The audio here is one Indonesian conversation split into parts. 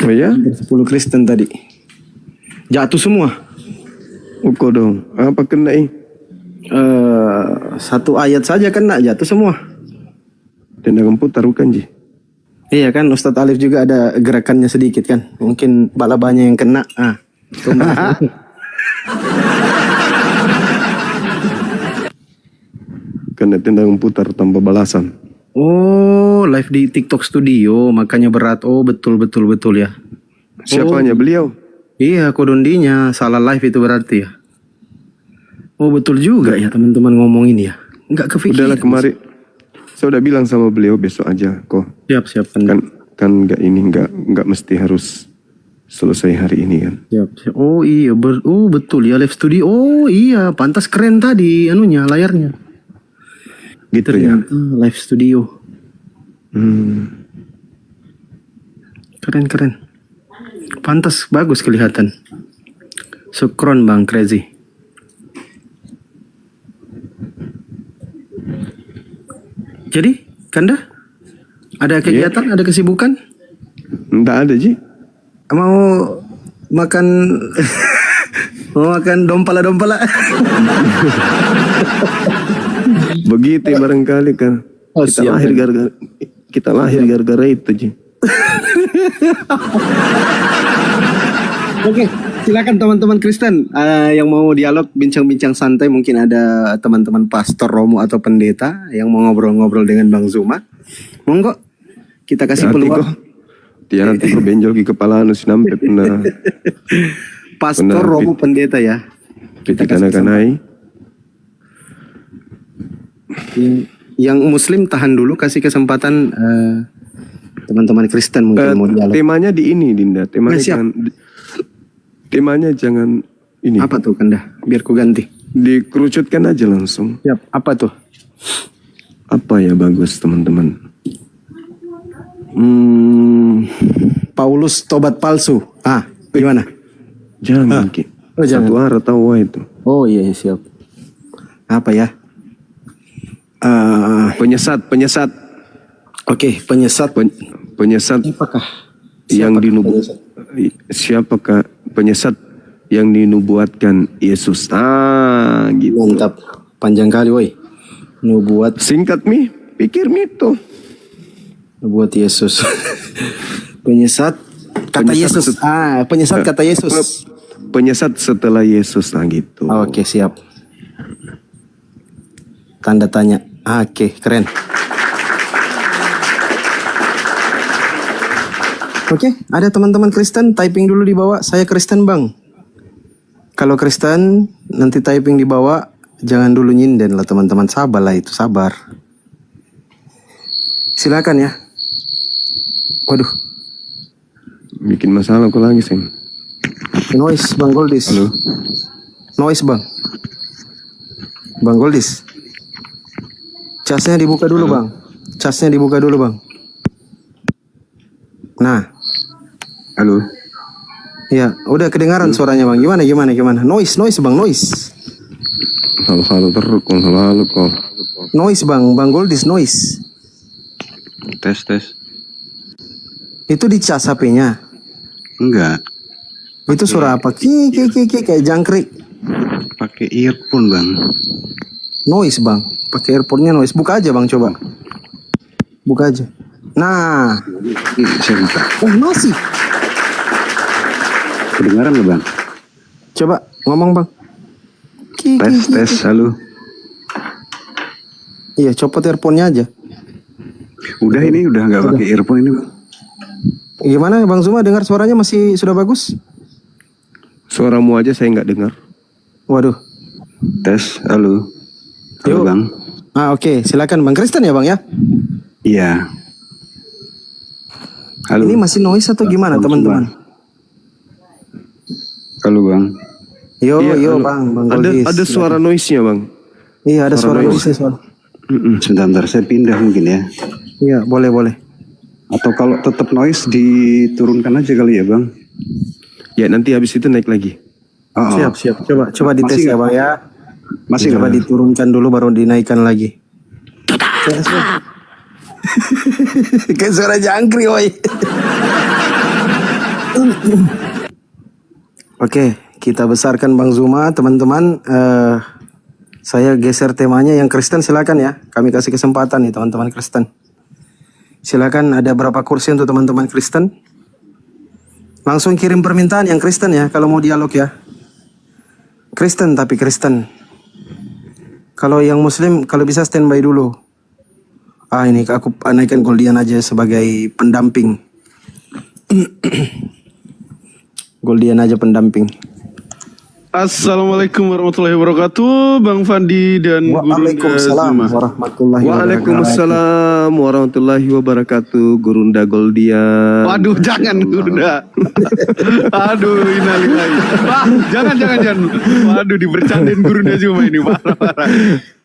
Oh ya? 10 Kristen tadi. Jatuh semua. Uko dong. Apa kena Satu ayat saja kena, jatuh semua. Tendangan putar bukan Ji? Iya kan, Ustadz Alif juga ada gerakannya sedikit kan. Mungkin balabanya yang kena. Kena tendangan putar tanpa balasan. Oh, live di TikTok Studio, makanya berat. Oh, betul ya. Siapanya beliau? Iya, kodondinya salah live itu berarti ya. Oh, betul juga ya teman-teman ngomongin ya. Enggak kepikiran. Udahlah kemarin. Saya udah bilang sama beliau besok aja kok. Siap. Kan nggak mesti harus selesai hari ini kan. Siap. Oh iya, betul ya live studio. Oh iya, pantas keren tadi anunya layarnya. Gitu Ternyata ya. Live studio. Keren. Pantas bagus kelihatan. Sukron Bang Crazy. Jadi, Kanda? Ada kegiatan, ada kesibukan? Nggak ada Ji. Mau makan dompala. Begitu barangkali kan. Oh, Kita lahir gara-gara itu Ji. Oke, silakan teman-teman Kristen yang mau dialog, bincang-bincang santai. Mungkin ada teman-teman pastor, romo atau pendeta yang mau ngobrol-ngobrol dengan Bang Zuma. Monggo, kita kasih peluang. Tiang ko benjol di kepala anu sinampe pernah. Pastor, romo, pendeta ya. Kita kanai. Yang Muslim tahan dulu, kasih kesempatan teman-teman Kristen mungkin mau dialog. Temanya di ini Dinda. Temanya jangan ini. Apa tuh Kanda? Biar ku ganti. Dikerucutkan aja langsung. Siap. Apa tuh? Apa ya bagus teman-teman? Paulus tobat palsu. Gimana? Jangan Ki. jangan. Satu arah tahu itu. Oh iya siap. Apa ya? Penyesat. Oke, penyesat. Penyesat Apakah? yang siapakah penyesat yang dinubuatkan Yesus? Gitu. Mantap. Panjang kali woi. Nubuat Singkat pikir itu. nubuat Yesus. Penyesat kata Yesus. Penyesat kata Yesus. Penyesat setelah Yesus gitu. Oke, siap. Tanda tanya. Oke, keren. Oke, ada teman-teman Kristen typing dulu di bawah. Saya Kristen Bang. Kalau Kristen nanti typing di bawah, jangan dulu nyinden lah teman-teman. Sabar lah itu, sabar. Silakan ya. Waduh. Bikin masalah kok lagi sih. Noise Bang Goldis. Halo. Noise Bang. Bang Goldis. Casnya dibuka dulu Bang. Casnya dibuka dulu Bang. Nah. Halo. Ya, udah kedengaran suaranya Bang. Gimana? Noise Bang, noise. Halo kok. Noise Bang Goldis noise. Tes. Itu dicas HP-nya. Enggak. Itu suara apa? Ki kayak jangkrik. Pakai earphone, Bang. Noise Bang. Pakai earphone-nya noise. Buka aja Bang, coba. Buka aja. Nah. Saya buka. Masih. Kedengaran nggak, Bang? Coba ngomong Bang. Tes. Halo. Iya, copot earphone-nya aja. Udah nggak pakai earphone ini, Bang. Gimana Bang Zuma, dengar suaranya masih sudah bagus? Suaramu aja saya nggak dengar. Waduh. Tes. Halo. Halo, Yuk. Bang. Oke, silakan Bang Kristen ya Bang ya. Iya. Halo. Ini masih noise atau gimana teman-teman? Halo, Bang. Yo Iya, Bang Goldis. Ada suara noise-nya Bang. Iya, ada suara noise. Sebentar, saya pindah mungkin ya. Iya, boleh. Atau kalau tetap noise diturunkan aja kali ya, Bang. Ya nanti habis itu naik lagi. Oh. Siap. Coba dites Masih ya nggak? Bang ya. Masih Coba nggak? diturunkan dulu baru dinaikkan lagi. Kayak suara jangkrik woi. Oke, kita besarkan Bang Zuma, teman-teman. Saya geser temanya yang Kristen, silakan ya. Kami kasih kesempatan nih teman-teman Kristen. Silakan, ada berapa kursi untuk teman-teman Kristen? Langsung kirim permintaan yang Kristen ya, kalau mau dialog ya. Kristen tapi Kristen. Kalau yang Muslim, kalau bisa standby dulu. Ini aku naikkan Goldian aja sebagai pendamping. Goldian aja pendamping. Assalamualaikum warahmatullahi wabarakatuh, Bang Fandi dan Waalaikumsalam warahmatullahi wabarakatuh. Waalaikumsalam warahmatullahi wabarakatuh, Gurunda Goldian. Waduh, jangan Gurunda. Aduh, innalillahi. Wah, jangan. Waduh, dibercandain Gurunda Zuma ini parah.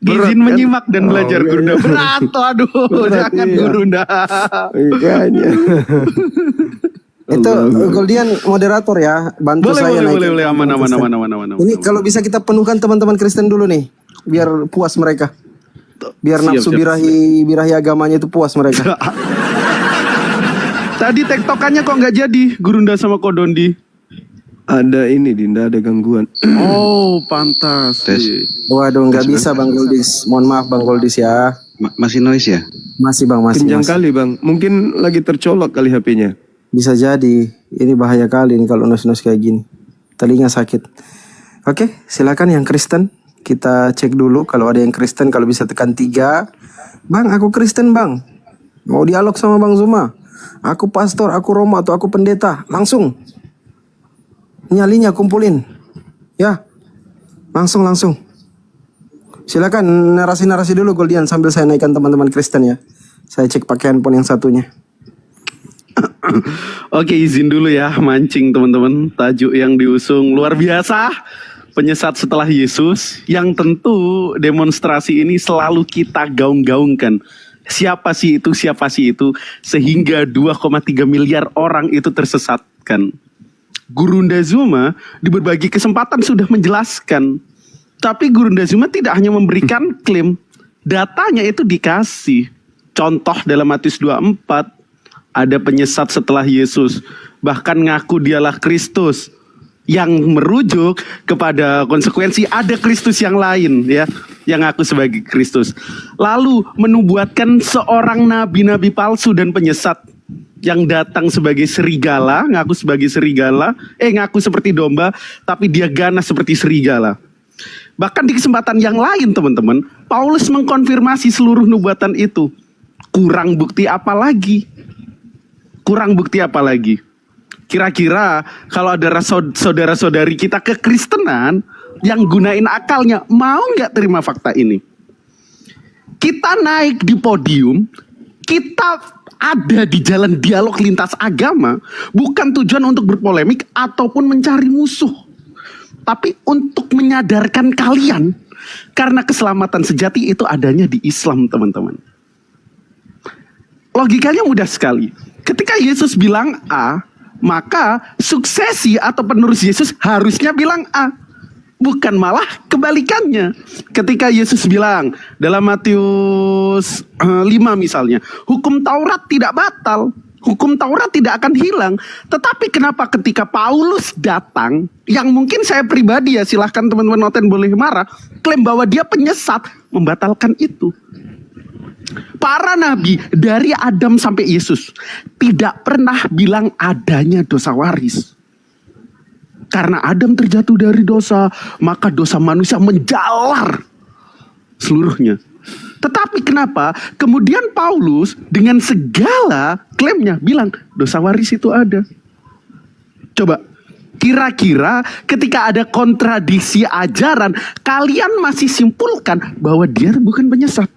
Izin menyimak dan belajar Gurunda. Berat, aduh, jangan Gurunda. Makanya. Itu Goldian moderator ya, bantu saya naik. Boleh, aman. Ini kalau bisa kita penuhkan teman-teman Kristen dulu nih, biar puas mereka. Biar nafsu birahi agamanya itu puas mereka. Tadi tektokannya kok nggak jadi, Gurunda sama Kodondi? Ada ini Dinda, ada gangguan. Oh, pantas. Waduh, nggak bisa Bang Goldis. Mohon maaf Bang Goldis ya. Masih noise ya? Masih Bang, masih. Kencang kali Bang, mungkin lagi tercolok kali HP-nya. Bisa jadi. Ini bahaya kali nih kalau nos-nos kayak gini. Telinga sakit. Oke, silakan yang Kristen. Kita cek dulu kalau ada yang Kristen, kalau bisa tekan 3. Bang, aku Kristen Bang. Mau dialog sama Bang Zuma. Aku pastor, aku romo, atau aku pendeta. Langsung. Nyalinya kumpulin. Ya. Langsung. Silakan narasi-narasi dulu Goldian sambil saya naikkan teman-teman Kristen ya. Saya cek pakai handphone yang satunya. Oke, izin dulu ya mancing teman-teman. Tajuk yang diusung luar biasa, penyesat setelah Yesus, yang tentu demonstrasi ini selalu kita gaung-gaungkan. Siapa sih itu, sehingga 2,3 miliar orang itu tersesatkan. Gurunda Zuma di berbagai kesempatan sudah menjelaskan. Tapi Gurunda Zuma tidak hanya memberikan klaim, datanya itu dikasih. Contoh dalam Matius 24, ada penyesat setelah Yesus, bahkan ngaku dialah Kristus, yang merujuk kepada konsekuensi ada Kristus yang lain ya, yang ngaku sebagai Kristus. Lalu menubuatkan seorang nabi-nabi palsu dan penyesat yang datang sebagai serigala, ngaku seperti domba, tapi dia ganas seperti serigala. Bahkan di kesempatan yang lain teman-teman, Paulus mengkonfirmasi seluruh nubuatan itu. Kurang bukti apa lagi? Kira-kira kalau ada saudara-saudari kita kekristenan yang gunain akalnya, mau nggak terima fakta ini? Kita naik di podium, kita ada di jalan dialog lintas agama, bukan tujuan untuk berpolemik ataupun mencari musuh, tapi untuk menyadarkan kalian karena keselamatan sejati itu adanya di Islam, teman-teman. Logikanya mudah sekali. Ketika Yesus bilang A, maka suksesi atau penerus Yesus harusnya bilang A. Bukan malah kebalikannya. Ketika Yesus bilang dalam Matius 5 misalnya, hukum Taurat tidak batal, hukum Taurat tidak akan hilang. Tetapi kenapa ketika Paulus datang, yang mungkin saya pribadi ya, silahkan teman-teman noten boleh marah, klaim bahwa dia penyesat, membatalkan itu. Para nabi dari Adam sampai Yesus tidak pernah bilang adanya dosa waris. Karena Adam terjatuh dari dosa, maka dosa manusia menjalar seluruhnya. Tetapi kenapa kemudian Paulus dengan segala klaimnya bilang dosa waris itu ada? Coba, kira-kira ketika ada kontradiksi ajaran, kalian masih simpulkan bahwa dia bukan penyesat.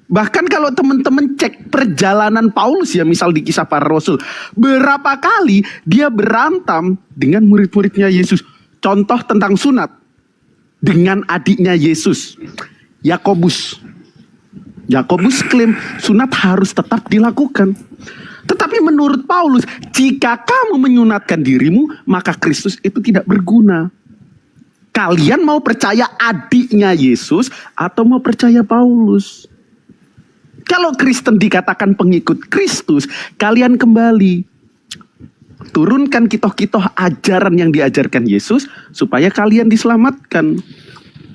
Bahkan kalau teman-teman cek perjalanan Paulus ya, misal di Kisah Para Rasul, berapa kali dia berantem dengan murid-muridnya Yesus. Contoh tentang sunat dengan adiknya Yesus, Yakobus. Yakobus klaim sunat harus tetap dilakukan. Tetapi menurut Paulus, jika kamu menyunatkan dirimu, maka Kristus itu tidak berguna. Kalian mau percaya adiknya Yesus atau mau percaya Paulus? Kalau Kristen dikatakan pengikut Kristus, kalian kembali. turunkan kitoh-kitoh ajaran yang diajarkan Yesus supaya kalian diselamatkan.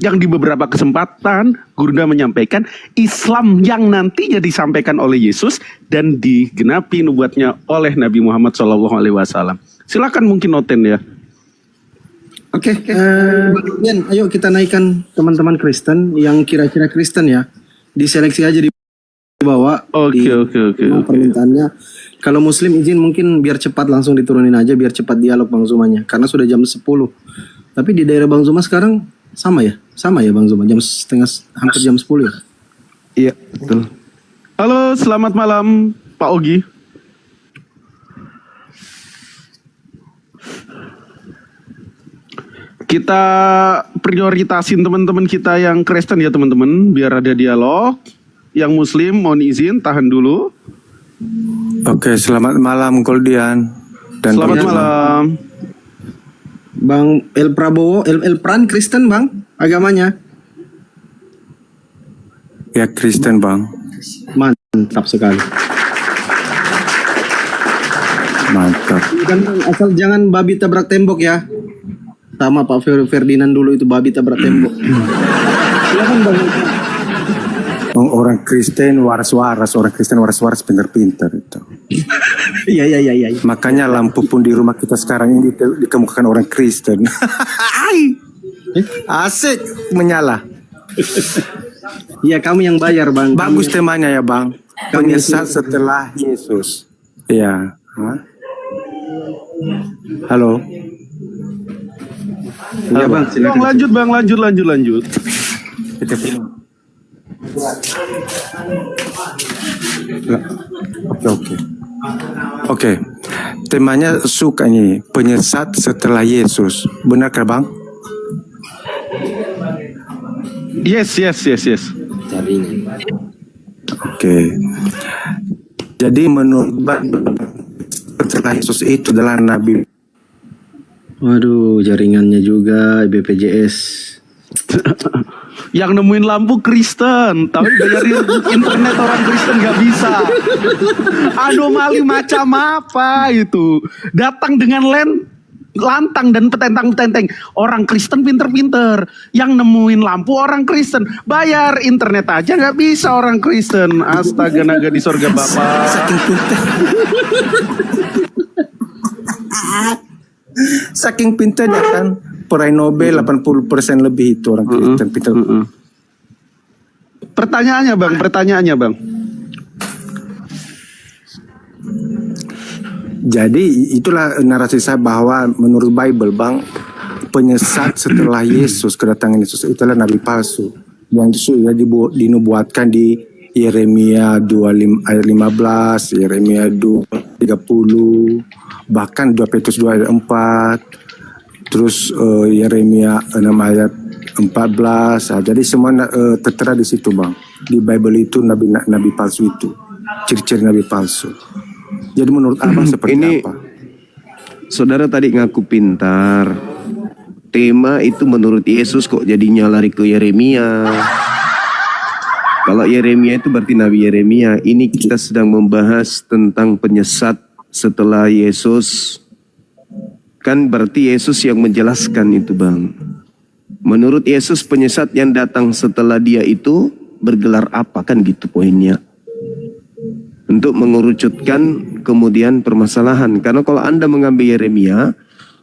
Yang di beberapa kesempatan Gurunda menyampaikan Islam yang nantinya disampaikan oleh Yesus dan digenapi nubuatnya oleh Nabi Muhammad SAW. Silakan mungkin Noten ya. Oke, Yan, ayo kita naikkan teman-teman Kristen yang kira-kira Kristen ya. Diseleksi aja di bawah. Oke. Permintaannya. Kalau Muslim izin mungkin biar cepat langsung diturunin aja biar cepat dialog Bang Zumanya. Karena sudah jam 10. Tapi di daerah Bang Zuma sekarang sama ya Bang Zuma, hampir jam 10 ya. Iya, betul. Halo, selamat malam Pak Ogi. Kita prioritasin teman-teman kita yang Kristen ya teman-teman, biar ada dialog. Yang Muslim mohon izin tahan dulu. Oke, selamat malam Goldian dan Selamat teman-teman. malam. Bang El Prabowo, El Pran Kristen Bang, agamanya. Ya Kristen Bang, Mantap sekali. mantap. Kan, asal jangan babi tabrak tembok ya. Sama Pak Ferdinand dulu itu babi tabrak tembok. Silakan Bang. Orang Kristen waras-waras, pintar-pintar itu. Iya. Makanya lampu pun di rumah kita sekarang ini dikemukakan orang Kristen. Asik menyala. Iya kamu yang bayar Bang. Bagus temanya ya Bang. Penyesat setelah Yesus. Iya. Hah? Halo. Iya Bang, silakan. Lanjut. Kita film. Oke. Temanya suka ini penyesat setelah Yesus. Benarkah Bang? Yes. Oke. Jadi menurut Bang setelah Yesus itu adalah Nabi. Waduh, jaringannya juga BPJS. Yang nemuin lampu Kristen, tapi bayarin internet orang Kristen nggak bisa. Anomali macam apa itu? Datang dengan lantang dan petentang-petenteng. Orang Kristen pinter-pinter. Yang nemuin lampu orang Kristen. Bayar internet aja nggak bisa orang Kristen. Astaga naga di sorga Bapak. Saking pintarnya kan, peraih Nobel 80% lebih itu orang Kristen pintar. Pertanyaannya bang. Jadi itulah narasi saya bahwa menurut Bible Bang, penyesat setelah Yesus, kedatangan Yesus itulah nabi palsu yang sudah dinubuatkan di Yeremia 25 ayat 15, Yeremia 2:30, bahkan 2 Petrus 2 ayat 4, terus Yeremia 6 ayat 14. Nah, jadi semua tertera di situ Bang. Di Bible itu nabi palsu itu, ciri-ciri nabi palsu. Jadi menurut Abang seperti Ini, apa? Saudara tadi ngaku pintar. Tema itu menurut Yesus kok jadinya lari ke Yeremia. Kalau Yeremia itu berarti Nabi Yeremia. Ini kita sedang membahas tentang penyesat setelah Yesus. Kan berarti Yesus yang menjelaskan itu Bang. Menurut Yesus penyesat yang datang setelah dia itu bergelar apa, kan gitu poinnya. Untuk mengerucutkan kemudian permasalahan. Karena kalau Anda mengambil Yeremia,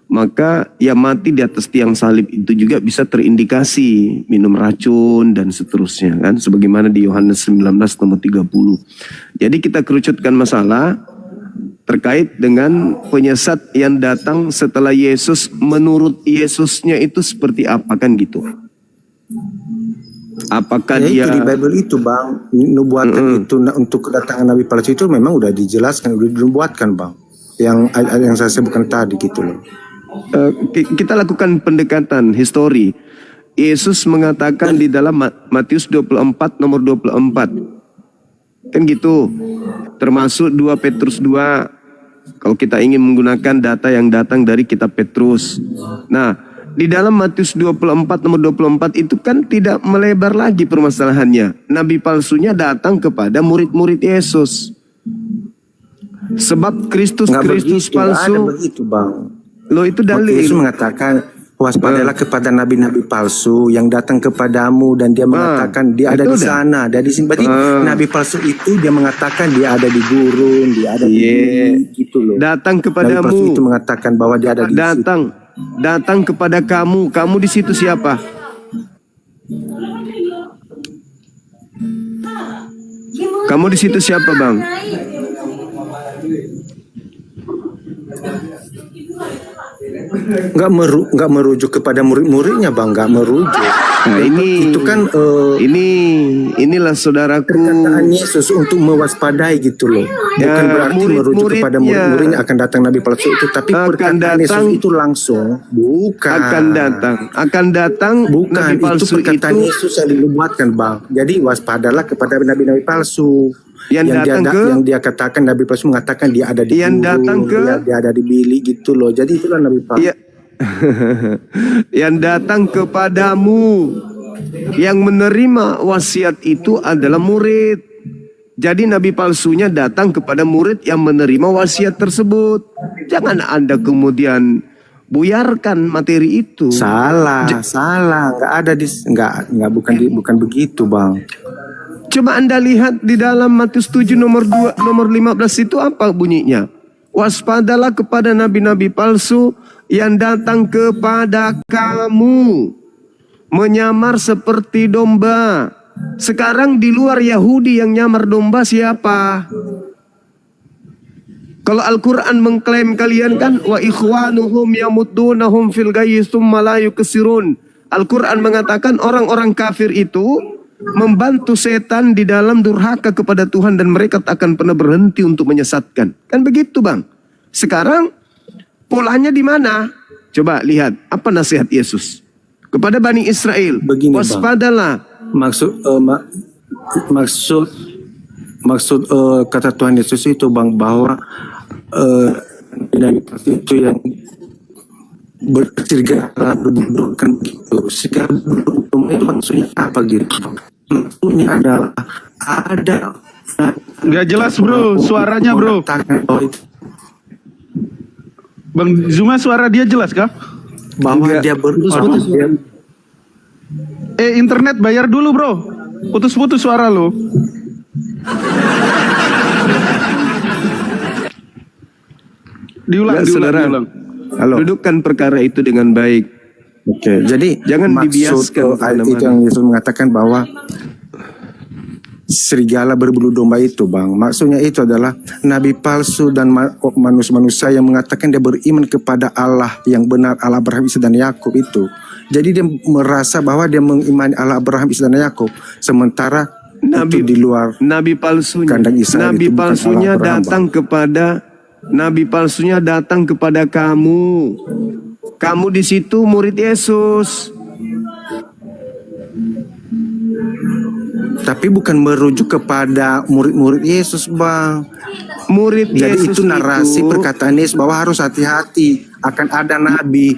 maka yang mati di atas tiang salib itu juga bisa terindikasi minum racun dan seterusnya kan, sebagaimana di Yohanes 19 nomor 30. Jadi kita kerucutkan masalah terkait dengan penyesat yang datang setelah Yesus. Menurut Yesusnya itu seperti apa, kan gitu. Apakah Ya dia itu di Bible itu Bang, nubuatan itu untuk kedatangan nabi palsu itu memang udah dijelaskan, udah dinubuatkan Bang. Yang saya sebutkan tadi gitu loh. kita lakukan pendekatan histori. Yesus mengatakan di dalam Matius 24 nomor 24. Kan gitu. Termasuk 2 Petrus 2 kalau kita ingin menggunakan data yang datang dari kitab Petrus. Nah, di dalam Matius 24 nomor 24 itu kan tidak melebar lagi permasalahannya. Nabi palsunya datang kepada murid-murid Yesus. Sebab Kristus Nggak Kristus begitu, nggak ada palsu. begitu bang. Lo itu Maka Yesus dalil. mengatakan waspadalah kepada nabi-nabi palsu yang datang kepadamu dan dia mengatakan dia ada itu di dah. sana, dia di sini. Berarti nabi palsu itu dia mengatakan dia ada di gurun, dia ada di bumi, gitu loh. Datang Nabi palsu itu kepadamu. mengatakan bahwa dia ada di situ. Datang kepada kamu. Kamu di situ siapa? Kamu di situ siapa, Bang? Nggak merujuk kepada murid-muridnya bang, nggak merujuk. Nah, ini Itu kan inilah saudaraku. perkataan Yesus untuk mewaspadai gitu loh. Bukan Ya, berarti merujuk kepada murid-muridnya murid-muridnya akan datang nabi palsu itu, tapi akan perkataan Yesus datang- itu langsung bukan akan datang bukan nabi itu palsu perkataan itu Yesus yang dinubuatkan bang. Jadi waspadalah kepada nabi-nabi palsu. Yang datang ke- yang dia katakan nabi palsu mengatakan dia ada di Yang guru, datang ke- dia ada di bilik gitu loh. Jadi itulah nabi palsu. ya, yang datang kepadamu, yang menerima wasiat itu adalah murid. Jadi nabi palsunya datang kepada murid yang menerima wasiat tersebut. Jangan Anda kemudian buyarkan materi itu. Salah, nggak ada nggak bukan begitu bang. Coba Anda lihat di dalam Matius 7 nomor 15 itu apa bunyinya? Waspadalah kepada nabi-nabi palsu yang datang kepada kamu, menyamar seperti domba. Sekarang di luar Yahudi yang nyamar domba siapa? Kalau Al-Quran mengklaim kalian kan wa ikhwanuhum yamuddunahum fil ghayyi tsumma la yuksirun. Al-Quran mengatakan orang-orang kafir itu membantu setan di dalam durhaka kepada Tuhan dan mereka tak akan pernah berhenti untuk menyesatkan. Kan begitu, Bang. Sekarang polanya di mana? Coba lihat apa nasihat Yesus kepada Bani Israel. Begini, Bang. Waspadalah. Maksud kata Tuhan Yesus itu bang bahwa nabi palsu itu yang berserigala berbudukan gitu. Serigala berbudukan itu maksudnya apa gitu? Maksudnya adalah ada Nggak jelas bro, suaranya bro. Bang Zuma suara dia jelas kah? Bahwa dia Internet bayar dulu bro. Putus-putus suara lo. Diulang, Enggak, saudara. diulang. Halo. Dudukkan perkara itu dengan baik. Oke, jadi Jangan maksud, dibiaskan ayat kemana-mana. itu yang Yesus mengatakan bahwa serigala berbulu domba itu bang, maksudnya itu adalah nabi palsu dan manusia-manusia yang mengatakan dia beriman kepada Allah yang benar, Allah Abraham, Ishak dan Yakub itu. Jadi dia merasa bahwa dia mengimani Allah Abraham, Ishak dan Yakub, sementara itu di luar Nabi palsunya, kandang Israel nabi itu bukan palsunya Allah Abraham, datang kepada nabi palsunya datang kepada kamu. Kamu di situ murid Yesus. tapi bukan merujuk kepada murid-murid Yesus bang. Murid Jadi Yesus itu narasi perkataan Yesus bahwa harus hati-hati akan ada nabi.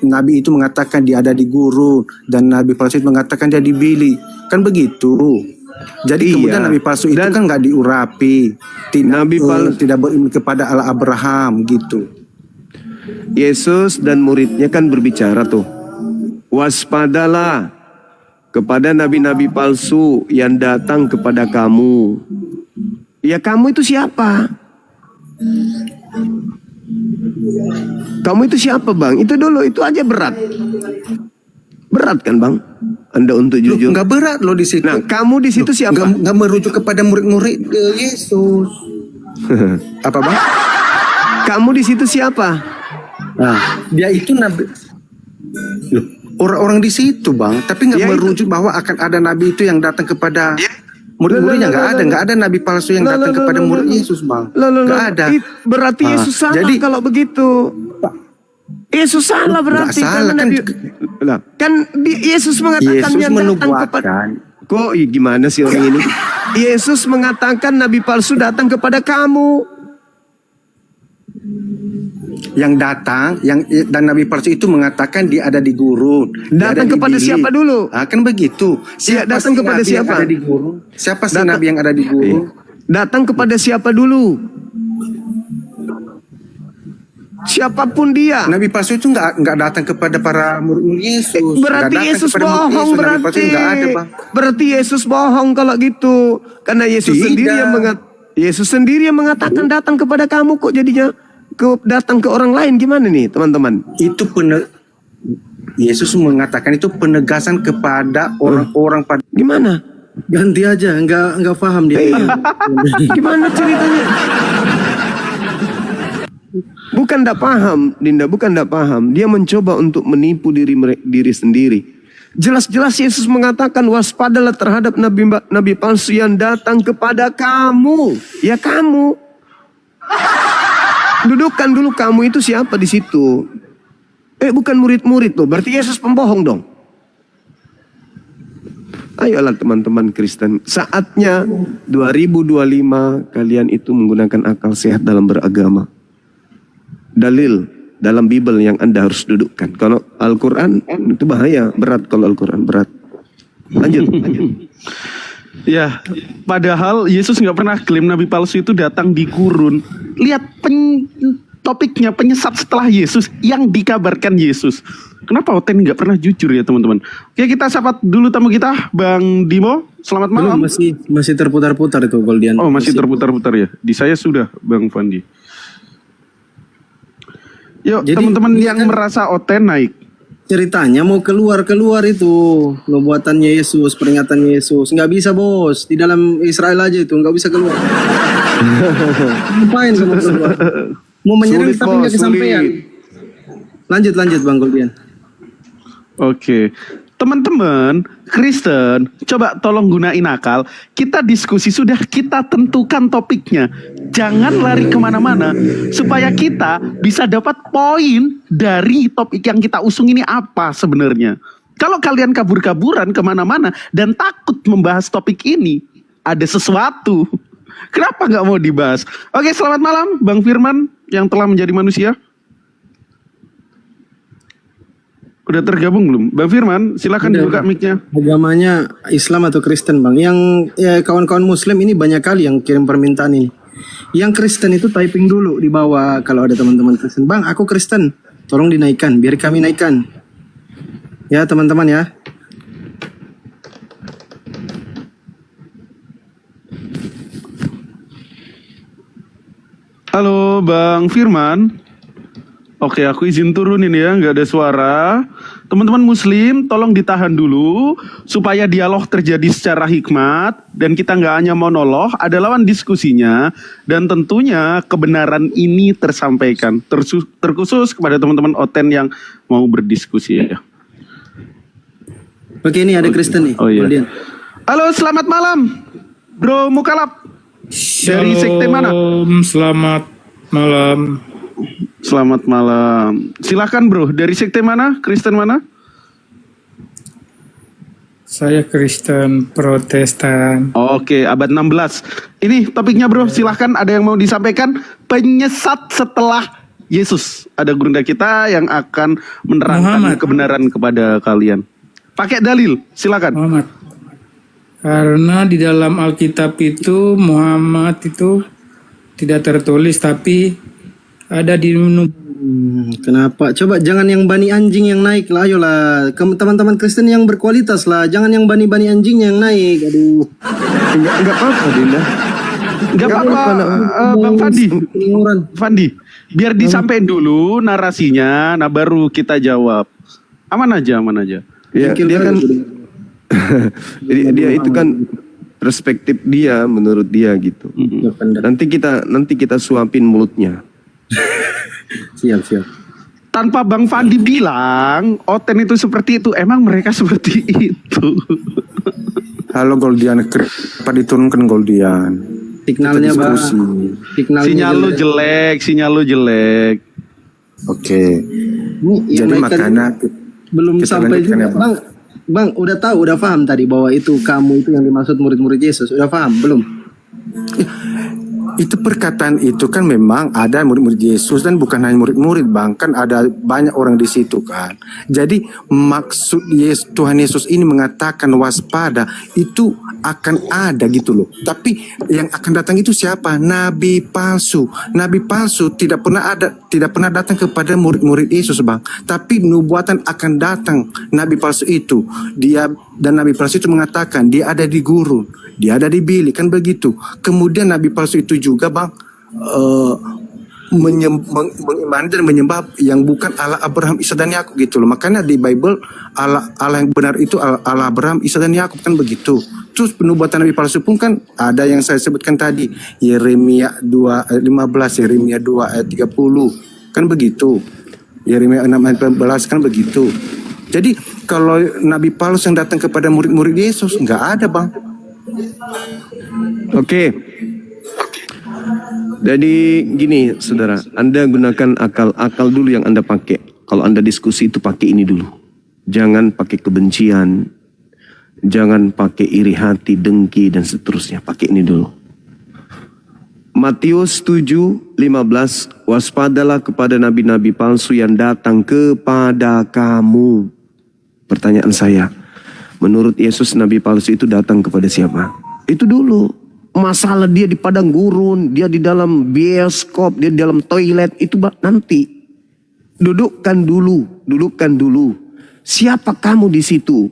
Nabi itu mengatakan dia ada di guru dan nabi palsu itu mengatakan dia di bilik. Kan begitu. Jadi Iya. kemudian nabi palsu itu Dan kan nggak diurapi. Tidak beriman kepada Allah Abraham gitu. Yesus dan muridnya kan berbicara tuh. Waspadalah kepada nabi-nabi palsu yang datang kepada kamu. Ya kamu itu siapa? Kamu itu siapa bang? Itu dulu, itu aja berat. Berat kan bang? Anda untuk jujur. Nggak berat loh di situ. Nah kamu di situ siapa? Nggak merujuk kepada murid-murid Yesus. Apa bang? Kamu di situ siapa? Nah, dia itu nabi. Loh, orang-orang di situ bang, tapi nggak Ya, itu. merujuk bahwa akan ada nabi itu yang datang kepada murid-muridnya. Nggak ada nabi palsu yang datang kepada murid Yesus bang. Nggak ada. Berarti Ah, Yesus salah jadi- kalau begitu. Yesus salah berarti. Nggak salah, karena Yesus mengatakan Yesus yang datang menubuatkan. Kok gimana sih orang ini? Yesus mengatakan nabi palsu datang kepada kamu. Yang datang, dan nabi palsu itu mengatakan dia ada di gurun. Dia Datang ada di kepada bilik. siapa dulu? Ah, kan begitu. Iya, datang sih kepada nabi yang siapa? ada di gurun? Siapa sih Datang- nabi yang ada di gurun? Datang kepada siapa dulu? Siapapun dia. Nabi palsu itu nggak datang kepada para murid Yesus. Berarti Nggak datang Yesus kepada murid bohong Yesus. Nabi palsu berarti. nggak ada, Bang. Berarti Yesus bohong kalau gitu. Karena Yesus Tidak. sendiri yang mengatakan datang kepada kamu kok jadinya datang ke orang lain. Gimana nih teman-teman? Itu Yesus mengatakan itu penegasan kepada orang-orang pada Gimana? Ganti aja, nggak paham dia. Gimana ceritanya? Bukan tidak paham, Dinda, bukan tidak paham. Dia mencoba untuk menipu diri sendiri. Jelas-jelas Yesus mengatakan waspadalah terhadap nabi palsu yang datang kepada kamu. Ya kamu. Dudukkan dulu kamu itu siapa di situ. Bukan murid-murid loh. Berarti Yesus pembohong dong. Ayolah teman-teman Kristen. Saatnya 2025 kalian itu menggunakan akal sehat dalam beragama. Dalil dalam Bible yang Anda harus dudukkan. Kalau Al-Quran itu bahaya, berat kalau Al-Quran berat. Lanjut. Ya, padahal Yesus nggak pernah klaim nabi palsu itu datang di gurun. Lihat topiknya penyesat setelah Yesus yang dikabarkan Yesus. Kenapa Oten nggak pernah jujur ya teman-teman? Oke, kita sapa dulu tamu kita, Bang Dimo. Selamat malam. Masih terputar-putar itu Goldian. Oh, masih terputar-putar ya. Di saya sudah, Bang Fandi. Yuk, Jadi, teman-teman ini yang kan merasa Oten naik. Ceritanya mau keluar itu nubuatannya Yesus, peringatan Yesus. Nggak bisa bos, di dalam Israel aja itu nggak bisa keluar. Ngapain kamu keluar? Mau menyerang Sulit, tapi Bos, nggak kesampaian. sulit. Lanjut Bang Goldian. Oke, teman-teman Kristen, coba tolong gunain akal. Kita diskusi sudah kita tentukan topiknya. Jangan lari kemana-mana supaya kita bisa dapat poin dari topik yang kita usung ini apa sebenarnya. Kalau kalian kabur-kaburan kemana-mana dan takut membahas topik ini, ada sesuatu. Kenapa nggak mau dibahas? Oke, selamat malam Bang Firman yang telah menjadi manusia. Udah tergabung belum? Bang Firman, silakan Udah, dibuka Bang. mic-nya. Agamanya Islam atau Kristen Bang? Yang kawan-kawan Muslim ini banyak kali yang kirim permintaan ini. Yang Kristen itu typing dulu di bawah kalau ada teman-teman Kristen. Bang, aku Kristen, tolong dinaikkan, biar kami naikkan. Ya teman-teman ya. Halo Bang Firman. Oke, aku izin turunin ya, nggak ada suara. Teman-teman Muslim, tolong ditahan dulu supaya dialog terjadi secara hikmat dan kita nggak hanya monolog, ada lawan diskusinya dan tentunya kebenaran ini tersampaikan terkhusus kepada teman-teman Oten yang mau berdiskusi ya. Oke, ini ada Kristen nih. Oh iya. Goldian. Halo, selamat malam, Bro Mukalap. Dari sekte mana? Selamat malam. Selamat malam. Silakan Bro, dari sekte mana? Kristen mana? Saya Kristen Protestan. Oke, abad 16. Ini topiknya Bro, silahkan ada yang mau disampaikan. Penyesat setelah Yesus. Ada gurunda kita yang akan menerangkan Muhammad. kebenaran kepada kalian. Pakai dalil, silakan. Muhammad. Karena di dalam Alkitab itu Muhammad itu tidak tertulis tapi ada di Kenapa? Coba jangan yang bani anjing yang naik lah, ayolah. Teman-teman Kristen yang berkualitas lah, jangan yang bani-bani anjing yang naik. Aduh. Enggak apa-apa, Dinda. Gak apa-apa, Bang Fandi. Fandi, biar disampaikan dulu narasinya, nah baru kita jawab. Aman aja. Ya, dia kan dia itu kan perspektif dia menurut dia gitu. Nanti kita suapin mulutnya. Siap. Tanpa Bang Fandi bilang, Oten itu seperti itu, emang mereka seperti itu. Halo Goldian, apa diturunkan Goldian? Signalnya Bang. Diskusi. Sinyal lu jelek. Oke. Ini yang Jadi naikkan makanya belum kita sampai lanjutkan juga. ya, Bang. Bang, udah tahu, udah paham tadi bahwa itu kamu itu yang dimaksud murid-murid Yesus. Udah paham belum? Itu perkataan itu kan memang ada murid-murid Yesus dan bukan hanya murid-murid bang, kan ada banyak orang di situ kan. Jadi maksud Tuhan Yesus ini mengatakan waspada itu akan ada gitu loh. Tapi yang akan datang itu siapa? Nabi palsu. Nabi palsu tidak pernah datang kepada murid-murid Yesus bang. Tapi nubuatan akan datang nabi palsu itu. Dan nabi palsu itu mengatakan dia ada di gurun, dia ada di bilik, kan begitu. Kemudian nabi palsu itu juga bang mengimani dan menyembah yang bukan Allah Abraham, Ishak dan Yakub gitu loh. Makanya di Bible Allah yang benar itu Allah Abraham, Ishak dan Yakub, kan begitu. Terus penubuatan nabi palsu pun kan ada yang saya sebutkan tadi, Yeremia 2:15, Yeremia 2 ayat 30, kan begitu. Yeremia 6 ayat 14 kan begitu. Jadi kalau nabi palsu yang datang kepada murid-murid Yesus nggak ada bang. Oke. Jadi gini saudara, Anda gunakan akal dulu yang Anda pakai. Kalau Anda diskusi itu pakai ini dulu. Jangan pakai kebencian, jangan pakai iri hati, dengki dan seterusnya. Pakai ini dulu. Matius 7:15, waspadalah kepada nabi-nabi palsu yang datang kepada kamu. Pertanyaan saya, menurut Yesus nabi palsu itu datang kepada siapa? Itu dulu. Masalah dia di padang gurun, dia di dalam bioskop, dia di dalam toilet, itu nanti. Dudukkan dulu. Siapa kamu di situ?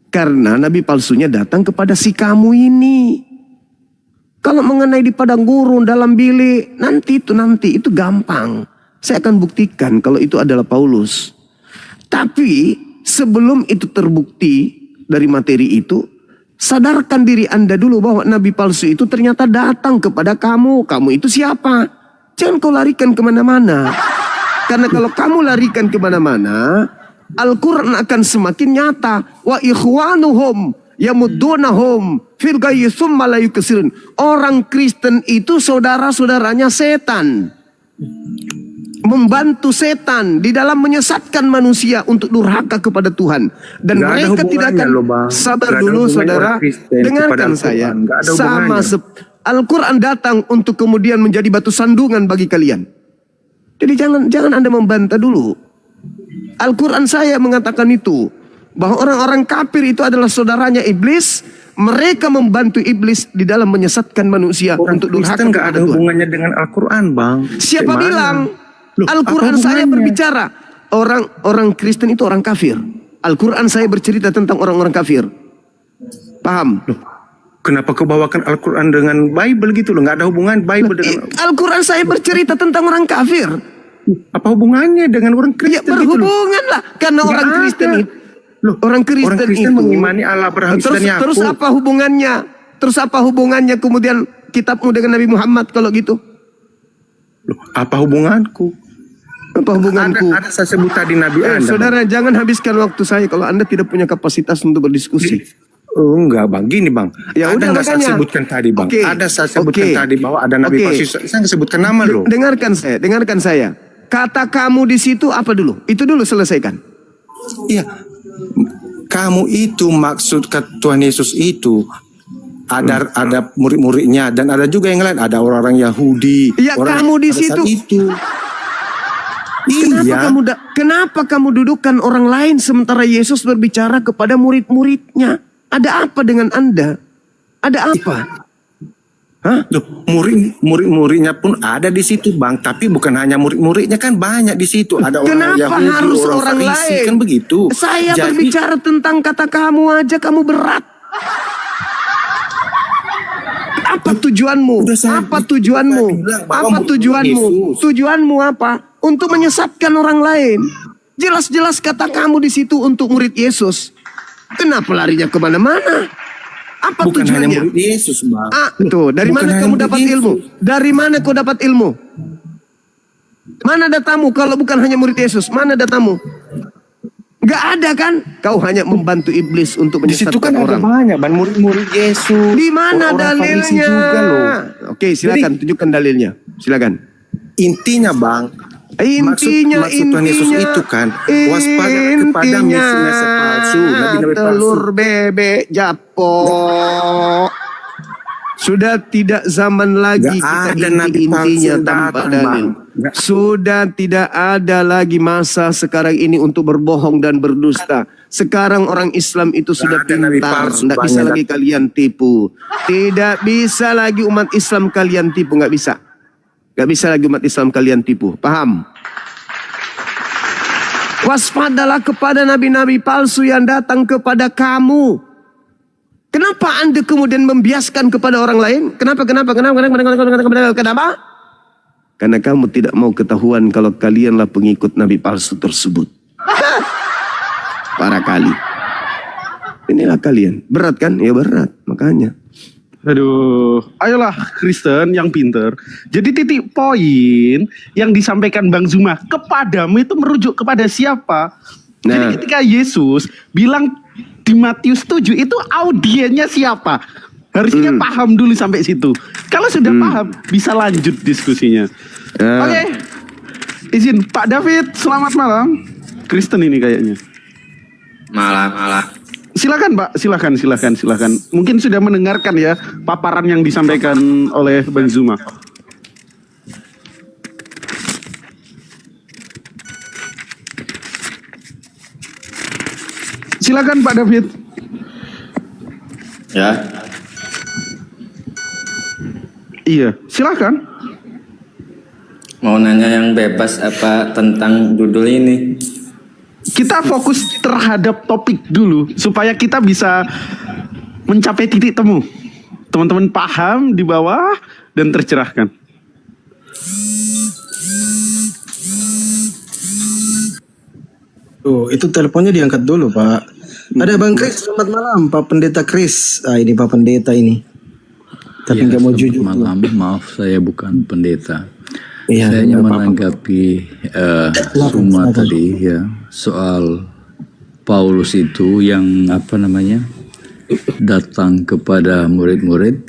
Karena nabi palsunya datang kepada si kamu ini. Kalau mengenai di padang gurun, dalam bilik, nanti itu gampang. Saya akan buktikan kalau itu adalah Paulus. Tapi sebelum itu terbukti dari materi itu, sadarkan diri Anda dulu bahwa nabi palsu itu ternyata datang kepada kamu. Kamu itu siapa? Jangan kau larikan kemana-mana. Karena kalau kamu larikan kemana-mana, Al-Quran akan semakin nyata. Wa ikhwanuhum yamuddunahum fil ghayyi tsumma la yuksirun. Orang Kristen itu saudara-saudaranya setan. Membantu setan di dalam menyesatkan manusia untuk durhaka kepada Tuhan. Dan Nggak ada mereka tidak hubungannya akan loh, Bang. sabar Nggak ada dulu hubungannya saudara. orang Kristen Dengarkan kepada saya. Al-Quran. Nggak ada Sama hubungannya. Al-Quran datang untuk kemudian menjadi batu sandungan bagi kalian. Jadi jangan Anda membantah dulu. Al-Quran saya mengatakan itu, bahwa orang-orang kafir itu adalah saudaranya iblis. Mereka membantu iblis di dalam menyesatkan manusia Orang untuk durhaka Kristen nggak ada kepada Tuhan. hubungannya dengan Al-Quran bang. Siapa Gimana? bilang? Loh, Al-Quran apa saya hubungannya? berbicara orang Kristen itu orang kafir. Al-Quran saya bercerita tentang orang-orang kafir. Paham? Loh, kenapa kau bawakan Al-Quran dengan Bible gitu loh? Nggak ada hubungan Bible dengan Al-Quran saya bercerita tentang orang kafir. apa hubungannya dengan orang Ya Kristen gitu loh? berhubungan lah. Karena Nggak orang ada. Kristen itu. Loh, Orang Kristen itu mengimani Allah Abraham, Ishak, dan Yakub. terus apa hubungannya? Terus apa hubungannya kemudian kitabmu dengan Nabi Muhammad kalau gitu? Loh, apa hubunganku? Apa hubunganku? Ada saya sebut tadi Nabi Anda. Saudara jangan habiskan waktu saya kalau Anda tidak punya kapasitas untuk berdiskusi. Oh enggak bang, gini bang. Ya ada udah, nggak saya makanya. sebutkan tadi bang? Oke. Ada saya sebutkan Oke. tadi bahwa ada Nabi Oke. palsu. Saya nggak sebutkan nama loh. Dengarkan saya. Kata kamu di situ apa dulu? Itu dulu selesaikan. Iya. Kamu itu maksud Tuhan Yesus itu ada murid-muridnya dan ada juga yang lain, ada orang-orang Yahudi. Ya, orang kamu di pada saat situ. itu. Kenapa Iya. kenapa kamu dudukkan orang lain sementara Yesus berbicara kepada murid-muridnya? Ada apa dengan Anda? Ada apa? Hah? Loh, murid-muridnya pun ada di situ bang, tapi bukan hanya murid-muridnya, kan banyak di situ. Ada orang Kenapa Yahudi, harus orang Farisi, lain? kan begitu. Saya Jadi- berbicara tentang kata kamu aja kamu berat. Apa tujuanmu? Udah saya Apa tujuanmu? bilang bahwa Apa murid tujuanmu? Yesus. Tujuanmu apa? Untuk menyesatkan orang lain. Jelas-jelas kata kamu di situ untuk murid Yesus. Kenapa larinya kemana-mana? Apa bukan hanya tujuannya? murid Yesus bang. Tuh, dari Bukan mana hanya kamu murid dapat Yesus. ilmu? Dari mana kau dapat ilmu? Mana datamu kalau bukan hanya murid Yesus? Mana datamu? Gak ada kan? Kau hanya membantu iblis untuk Di situ menyesatkan kan ada orang. banyak bang murid-murid Yesus. Di mana Orang-orang Farisi dalilnya? juga loh. Oke, silakan tunjukkan dalilnya. Silakan. Intinya bang, Intinya, maksud Tuhan Yesus itu kan waspada kepada mesi-mesi palsu, nabi-nabi palsu. telur bebek japo. Sudah tidak zaman lagi Nggak kita ada nabi intinya palsu tanpa datang, dalil. Bang. Nggak. Sudah tidak ada lagi masa sekarang ini untuk berbohong dan berdusta. Sekarang orang Islam itu sudah ada nabi pintar. palsu, Tidak bisa banyak lagi kalian tipu. Tidak bisa lagi umat Islam kalian tipu. Nggak bisa. Nggak bisa lagi umat Islam kalian tipu. Paham? Waspadalah kepada nabi-nabi palsu yang datang kepada kamu. Kenapa Anda kemudian membiaskan kepada orang lain? Kenapa? Karena kamu tidak mau ketahuan kalau kalianlah pengikut nabi palsu tersebut. Parah kali. Inilah kalian. Berat kan? Ya berat. Makanya. Aduh, ayolah Kristen yang pinter. Jadi titik poin yang disampaikan Bang Zuma kepadamu itu merujuk kepada siapa? Nah. Jadi ketika Yesus bilang di Matius 7 itu audiennya siapa? Harusnya paham dulu sampai situ. Kalau sudah paham, bisa lanjut diskusinya. Oke. Izin Pak David, selamat malam. Kristen ini kayaknya. Malah. Silakan Pak, silakan. Mungkin sudah mendengarkan ya paparan yang disampaikan oleh Bang Zuma. Silakan Pak David. Ya. Iya, silakan. Mau nanya yang bebas apa tentang judul ini? Kita fokus terhadap topik dulu supaya kita bisa mencapai titik temu. Teman-teman paham di bawah dan tercerahkan. Tuh, itu teleponnya diangkat dulu, Pak. Ada Bang Kris, selamat malam, Pak Pendeta Kris. Ah, ini Pak Pendeta ini. Tapi nggak mau jujur. Malam, maaf saya bukan pendeta. Iya, Saya hanya nggak apa-apa. menanggapi semua tadi ya soal Paulus itu yang datang kepada murid-murid.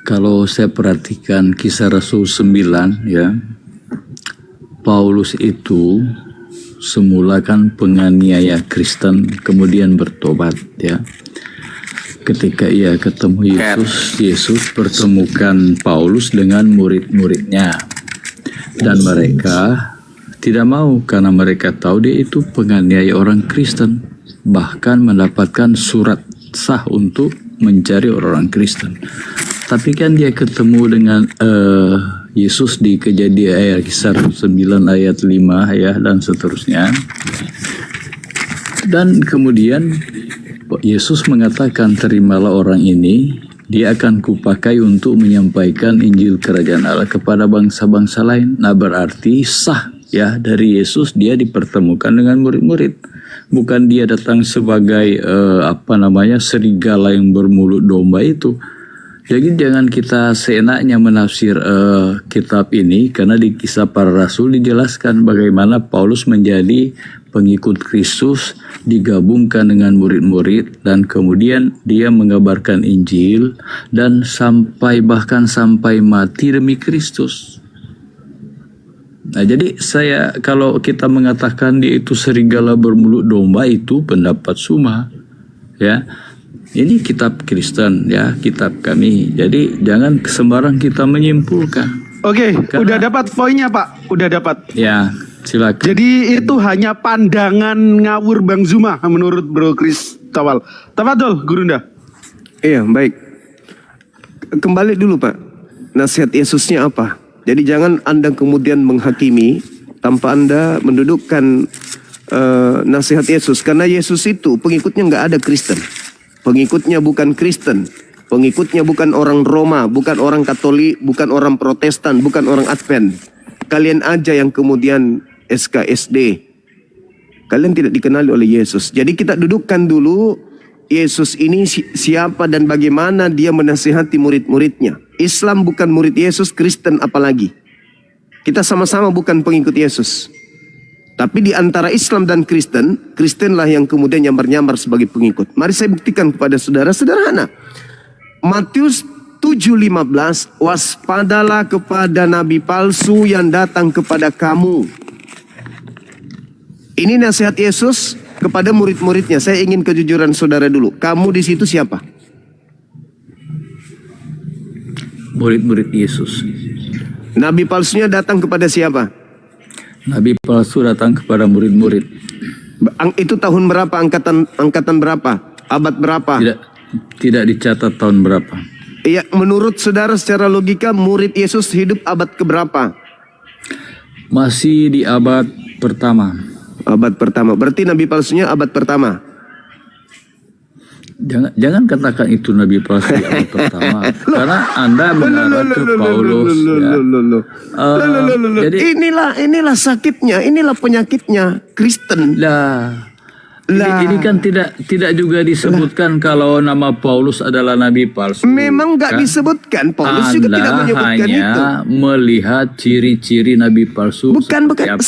Kalau saya perhatikan Kisah Rasul 9 ya, Paulus itu semula kan penganiaya Kristen, kemudian bertobat ya. Ketika ia ketemu Yesus pertemukan Paulus dengan murid-muridnya. Dan mereka tidak mau karena mereka tahu dia itu penganiaya orang Kristen. Bahkan mendapatkan surat sah untuk mencari orang Kristen. Tapi kan dia ketemu dengan Yesus di Kejadian Kisah 9 ayat 5 ya dan seterusnya. Dan kemudian Yesus mengatakan, terimalah orang ini, dia akan kupakai untuk menyampaikan Injil Kerajaan Allah kepada bangsa-bangsa lain. Nah berarti sah ya dari Yesus dia dipertemukan dengan murid-murid. Bukan dia datang sebagai serigala yang bermulut domba itu. Jadi jangan kita seenaknya menafsir kitab ini, karena di Kisah Para Rasul dijelaskan bagaimana Paulus menjadi pengikut Kristus, digabungkan dengan murid-murid, dan kemudian dia mengabarkan Injil dan bahkan sampai mati demi Kristus. Nah, jadi kalau kita mengatakan dia itu serigala bermulut domba, itu pendapat Zuma, ya. Ini kitab Kristen, ya, kitab kami. Jadi jangan sembarang kita menyimpulkan. Oke, udah dapat poinnya Pak, udah dapat. Ya, silakan. Jadi itu hanya pandangan ngawur Bang Zuma menurut Bro Kris Tawal. Tafadhol, Gurunda. Iya, baik. Kembali dulu Pak. Nasihat Yesusnya apa? Jadi jangan Anda kemudian menghakimi tanpa Anda mendudukkan nasihat Yesus. Karena Yesus itu pengikutnya nggak ada Kristen. Pengikutnya bukan Kristen. Pengikutnya bukan orang Roma, bukan orang Katolik, bukan orang Protestan, bukan orang Advent. Kalian aja yang kemudian SKSD. Kalian tidak dikenali oleh Yesus. Jadi kita dudukkan dulu Yesus ini siapa dan bagaimana dia menasihati murid-muridnya. Islam bukan murid Yesus, Kristen apalagi. Kita sama-sama bukan pengikut Yesus. Tapi di antara Islam dan Kristen, Kristenlah yang kemudian nyamar-nyamar sebagai pengikut. Mari saya buktikan kepada saudara sederhana. Matius 7:15, waspadalah kepada nabi palsu yang datang kepada kamu. Ini nasihat Yesus kepada murid-muridnya. Saya ingin kejujuran saudara dulu. Kamu di situ siapa? murid-murid Yesus. Nabi palsunya datang kepada siapa? Nabi palsu datang kepada murid-murid. Itu tahun berapa? Angkatan berapa? Abad berapa? Tidak dicatat tahun berapa. Iya, menurut saudara secara logika murid Yesus hidup abad keberapa? Masih di abad pertama. Abad pertama. Berarti nabi palsunya abad pertama. Jangan katakan itu nabi palsu di abad pertama. Karena Anda mengarah ke Paulus. Jadi Inilah sakitnya, inilah penyakitnya Kristen. Ini kan tidak juga disebutkan kalau nama Paulus adalah nabi palsu. Memang nggak disebutkan. Paulus juga tidak menyebutkan hanya itu. Melihat ciri-ciri nabi palsu. Bukan. Apa.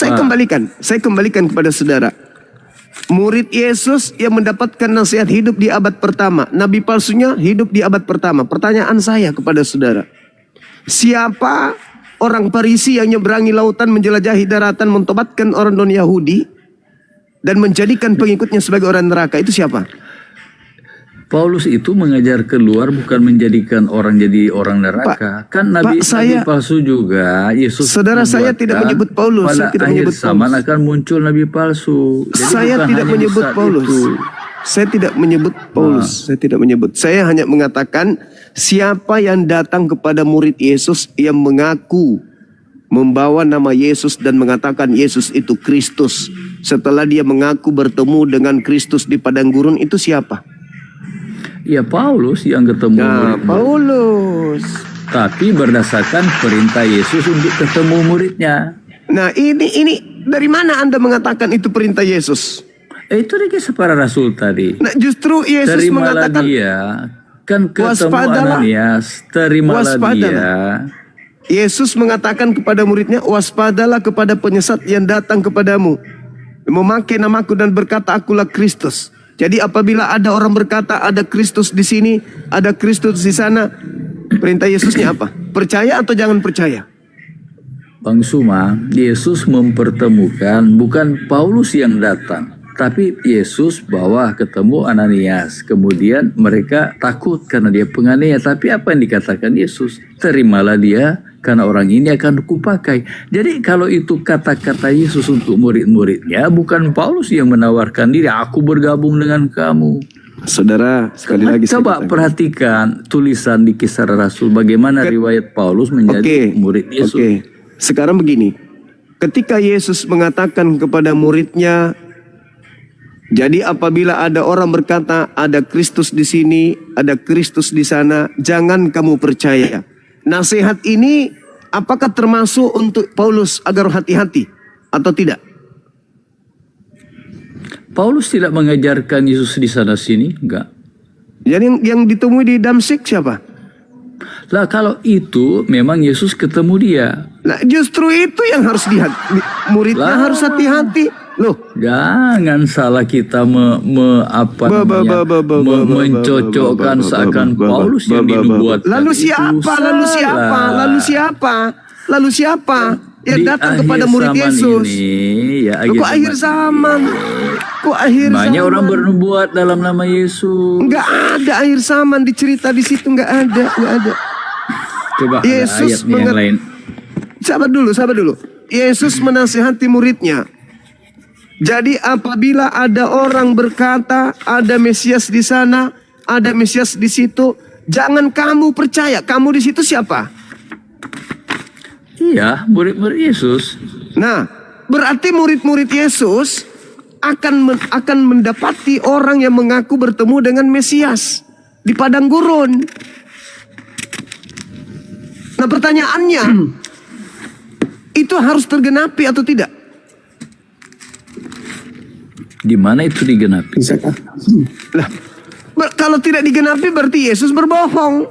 Saya kembalikan kepada saudara. Murid Yesus yang mendapatkan nasihat hidup di abad pertama. Nabi palsunya hidup di abad pertama. Pertanyaan saya kepada saudara. Siapa orang Farisi yang nyeberangi lautan, menjelajahi daratan, mentobatkan orang non-Yahudi dan menjadikan pengikutnya sebagai orang neraka? Itu siapa? Paulus itu mengajar keluar, bukan menjadikan orang jadi orang neraka. Kan nabi palsu juga. Yesus saudara, saya tidak menyebut Paulus. Pada saya tidak akhir menyebut zaman Paulus. akan muncul nabi palsu. Jadi saya tidak menyebut Paulus. Saya tidak menyebut Paulus. Saya tidak menyebut. Saya hanya mengatakan siapa yang datang kepada murid Yesus yang mengaku membawa nama Yesus dan mengatakan Yesus itu Kristus. Setelah dia mengaku bertemu dengan Kristus di padang gurun, itu siapa? Ya Paulus yang ketemu murid. Paulus. Tapi berdasarkan perintah Yesus untuk ketemu muridnya. Nah ini dari mana Anda mengatakan itu perintah Yesus? Itu dari kisah para rasul tadi. Nah justru Yesus Terimalah mengatakan dia. Kan ketemu Ananias. Terimalah dia. Yesus mengatakan kepada muridnya, waspadalah kepada penyesat yang datang kepadamu, memakai namaku dan berkata akulah Kristus. Jadi apabila ada orang berkata ada Kristus di sini, ada Kristus di sana, perintah Yesusnya apa? Percaya atau jangan percaya? Bang Suma, Yesus mempertemukan bukan Paulus yang datang, tapi Yesus bawa ketemu Ananias. Kemudian mereka takut karena dia penganiaya. Tapi apa yang dikatakan Yesus? Terimalah dia karena orang ini akan kupakai. Jadi kalau itu kata-kata Yesus untuk murid-muridnya, bukan Paulus yang menawarkan diri, aku bergabung dengan kamu. Saudara, sekali lagi coba perhatikan tulisan di Kisah Rasul bagaimana riwayat Paulus menjadi murid Yesus. Sekarang begini, ketika Yesus mengatakan kepada muridnya, jadi apabila ada orang berkata ada Kristus di sini, ada Kristus di sana, jangan kamu percaya. Nasihat ini apakah termasuk untuk Paulus agar hati-hati atau tidak? Paulus tidak mengajarkan Yesus di sana sini, enggak. Jadi yang ditemui di Damsyik siapa? Lah kalau itu memang Yesus ketemu dia. Nah justru itu yang harus muridnya harus hati-hati. Loh, jangan salah kita mencocokkan seakan Paulus yang dinubuatkan. Lalu siapa yang datang kepada murid Yesus? Kok akhir zaman? Banyak orang bernubuat dalam nama Yesus. Enggak ada akhir zaman dicerita di situ, enggak ada. Coba Yesus ayat yang lain. Sabar dulu. Yesus menasihati muridnya. Jadi apabila ada orang berkata ada Mesias di sana, ada Mesias di situ, jangan kamu percaya. Kamu di situ siapa? Iya, murid-murid Yesus. Nah, berarti murid-murid Yesus akan mendapati orang yang mengaku bertemu dengan Mesias di padang gurun. Nah, pertanyaannya, itu harus tergenapi atau tidak? Di mana itu digenapi? Lah, kalau tidak digenapi berarti Yesus berbohong.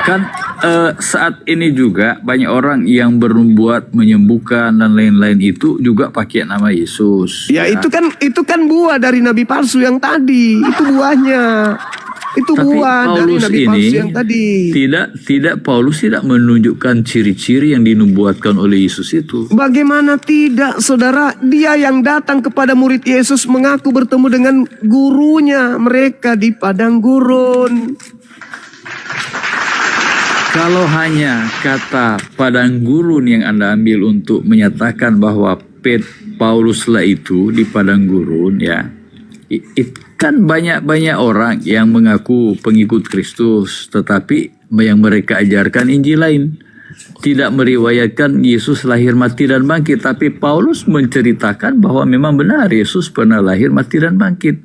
Kan saat ini juga banyak orang yang berbuat menyembuhkan dan lain-lain itu juga pakai nama Yesus. Ya, itu kan buah dari nabi palsu yang tadi. Itu buahnya. Itu tapi buah dari nabi palsu yang tadi. Tidak Paulus tidak menunjukkan ciri-ciri yang dinubuatkan oleh Yesus itu. Bagaimana tidak, saudara? Dia yang datang kepada murid Yesus mengaku bertemu dengan gurunya mereka di padang gurun. Kalau hanya kata padang gurun yang Anda ambil untuk menyatakan bahwa Pauluslah itu di padang gurun, ya, kan banyak orang yang mengaku pengikut Kristus, tetapi yang mereka ajarkan Injil lain. Tidak meriwayatkan Yesus lahir, mati, dan bangkit. Tapi Paulus menceritakan bahwa memang benar Yesus pernah lahir, mati, dan bangkit.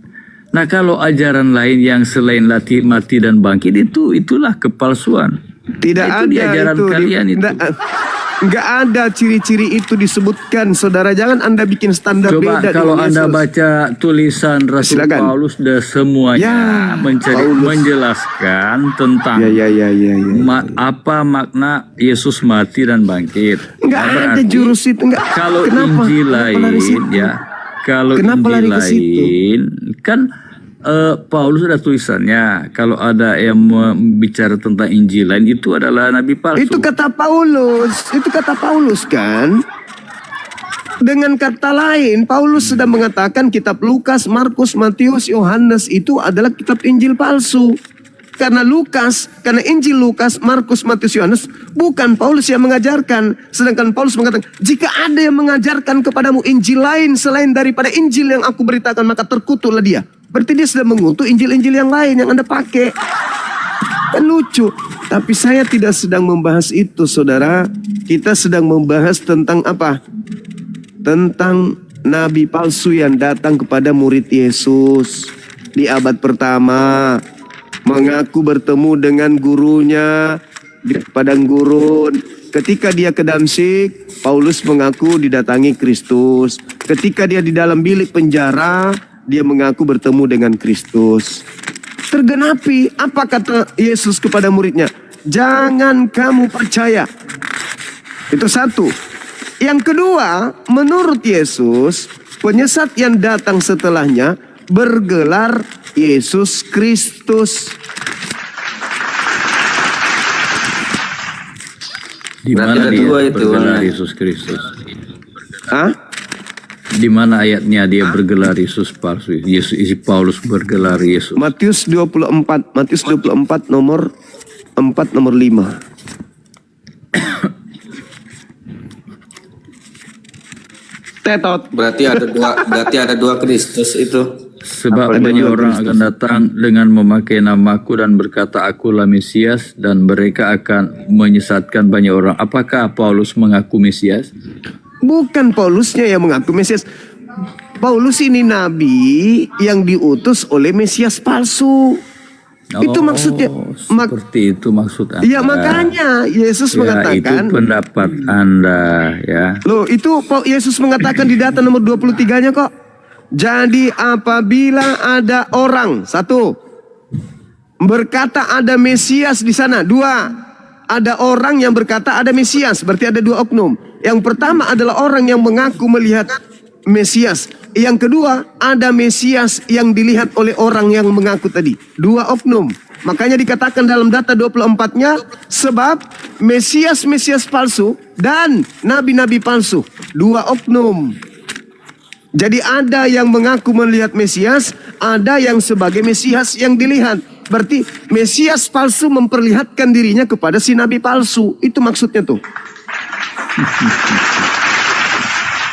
Nah, kalau ajaran lain yang selain lahir, mati, dan bangkit itulah kepalsuan. Tidak itu ada di ajaran itu. kalian itu. Nggak ada ciri-ciri itu disebutkan, saudara. Jangan Anda bikin standar Coba beda kalau dengan Anda Yesus. baca tulisan Rasul Silakan. Paulus dan semuanya Ya, Paulus. menjelaskan tentang Ya. apa makna Yesus mati dan bangkit. Nggak Nah, ada berarti jurus itu. Nggak. Kalau Kenapa? Injil Kenapa lari lain, situ? ya, kalau Kenapa Injil lari ke situ? lain kan Paulus ada tulisannya. Kalau ada yang bicara tentang Injil lain, itu adalah nabi palsu. Itu kata Paulus kan. Dengan kata lain, Paulus sedang mengatakan kitab Lukas, Markus, Matius, Yohanes itu adalah kitab Injil palsu. Karena Injil Lukas, Markus, Matius, Yohanes bukan Paulus yang mengajarkan. Sedangkan Paulus mengatakan, jika ada yang mengajarkan kepadamu Injil lain selain daripada Injil yang aku beritakan, maka terkutuklah dia. Berarti dia sedang mengutuk Injil-Injil yang lain yang Anda pakai. Kan lucu. Tapi saya tidak sedang membahas itu, saudara. Kita sedang membahas tentang apa? Tentang nabi palsu yang datang kepada murid Yesus di abad pertama, mengaku bertemu dengan gurunya di padang gurun. Ketika dia ke Damsyik, Paulus mengaku didatangi Kristus. Ketika dia di dalam bilik penjara, dia mengaku bertemu dengan Kristus. Tergenapi apa kata Yesus kepada muridnya? Jangan kamu percaya. Itu satu. Yang kedua, menurut Yesus, penyesat yang datang setelahnya bergelar Yesus Kristus. Di Berarti mana ada dia dua itu, bergelar Bang. Yesus Kristus? Hah? Di mana ayatnya dia bergelar Yesus palsu? Paulus bergelar Yesus. Matius 24 nomor 4 nomor 5. Tetot. Berarti ada dua Kristus itu. Sebab Apa banyak dia orang Kristus? akan datang dengan memakai namaku dan berkata akulah Mesias, dan mereka akan menyesatkan banyak orang. Apakah Paulus mengaku Mesias? Bukan Paulusnya yang mengaku Mesias. Paulus ini nabi yang diutus oleh Mesias palsu. Itu maksudnya. Seperti itu maksud Anda. Ya makanya Yesus Ya, mengatakan. itu pendapat Anda, ya. Loh, itu Yesus mengatakan di data nomor 23-nya kok. Jadi apabila ada orang, satu, berkata ada Mesias di sana. Dua, ada orang yang berkata ada Mesias. Berarti ada dua oknum. Yang pertama adalah orang yang mengaku melihat Mesias. Yang kedua, ada Mesias yang dilihat oleh orang yang mengaku tadi. Dua oknum. Makanya dikatakan dalam data 24-nya, sebab Mesias palsu dan nabi-nabi palsu. Dua oknum. Jadi ada yang mengaku melihat Mesias, ada yang sebagai Mesias yang dilihat. Berarti Mesias palsu memperlihatkan dirinya kepada si nabi palsu. Itu maksudnya tuh.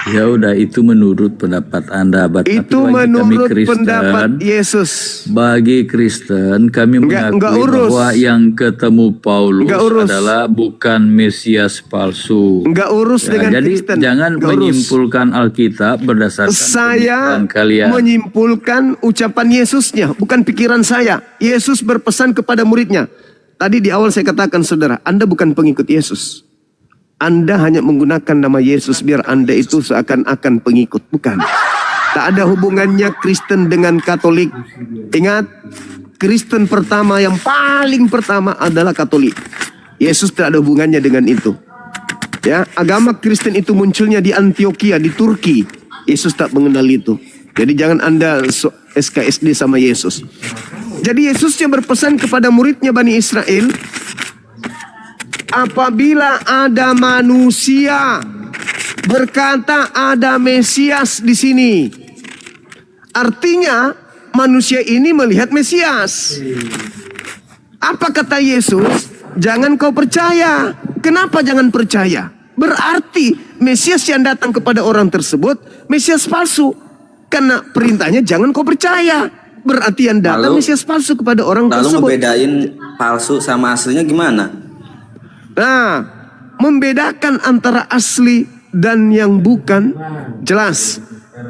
Ya udah, itu menurut pendapat Anda. Itu menurut pendapat Yesus. Bagi Kristen, kami Enggak mengakui urus. bahwa yang ketemu Paulus Enggak urus. adalah bukan Mesias palsu. Enggak urus dengan jadi Kristen. jangan Enggak urus. menyimpulkan Alkitab berdasarkan Saya pemikiran kalian. menyimpulkan ucapan Yesusnya, bukan pikiran saya. Yesus berpesan kepada muridnya. Tadi di awal saya katakan, saudara, Anda bukan pengikut Yesus. Anda hanya menggunakan nama Yesus biar Anda itu seakan-akan pengikut. Bukan. Tak ada hubungannya Kristen dengan Katolik. Ingat, Kristen pertama yang paling pertama adalah Katolik. Yesus tidak ada hubungannya dengan itu. Ya, agama Kristen itu munculnya di Antioquia, di Turki. Yesus tak mengenal itu. Jadi jangan Anda SKSD sama Yesus. Jadi Yesusnya berpesan kepada muridnya Bani Israel, apabila ada manusia berkata ada Mesias di sini, artinya manusia ini melihat Mesias. Apa kata Yesus? jangan kau percaya. Kenapa jangan percaya? Berarti Mesias yang datang kepada orang tersebut Mesias palsu. Karena perintahnya jangan kau percaya. Berarti yang datang Mesias palsu kepada orang Lalu tersebut. ngebedain palsu sama aslinya gimana? Nah, membedakan antara asli dan yang bukan jelas.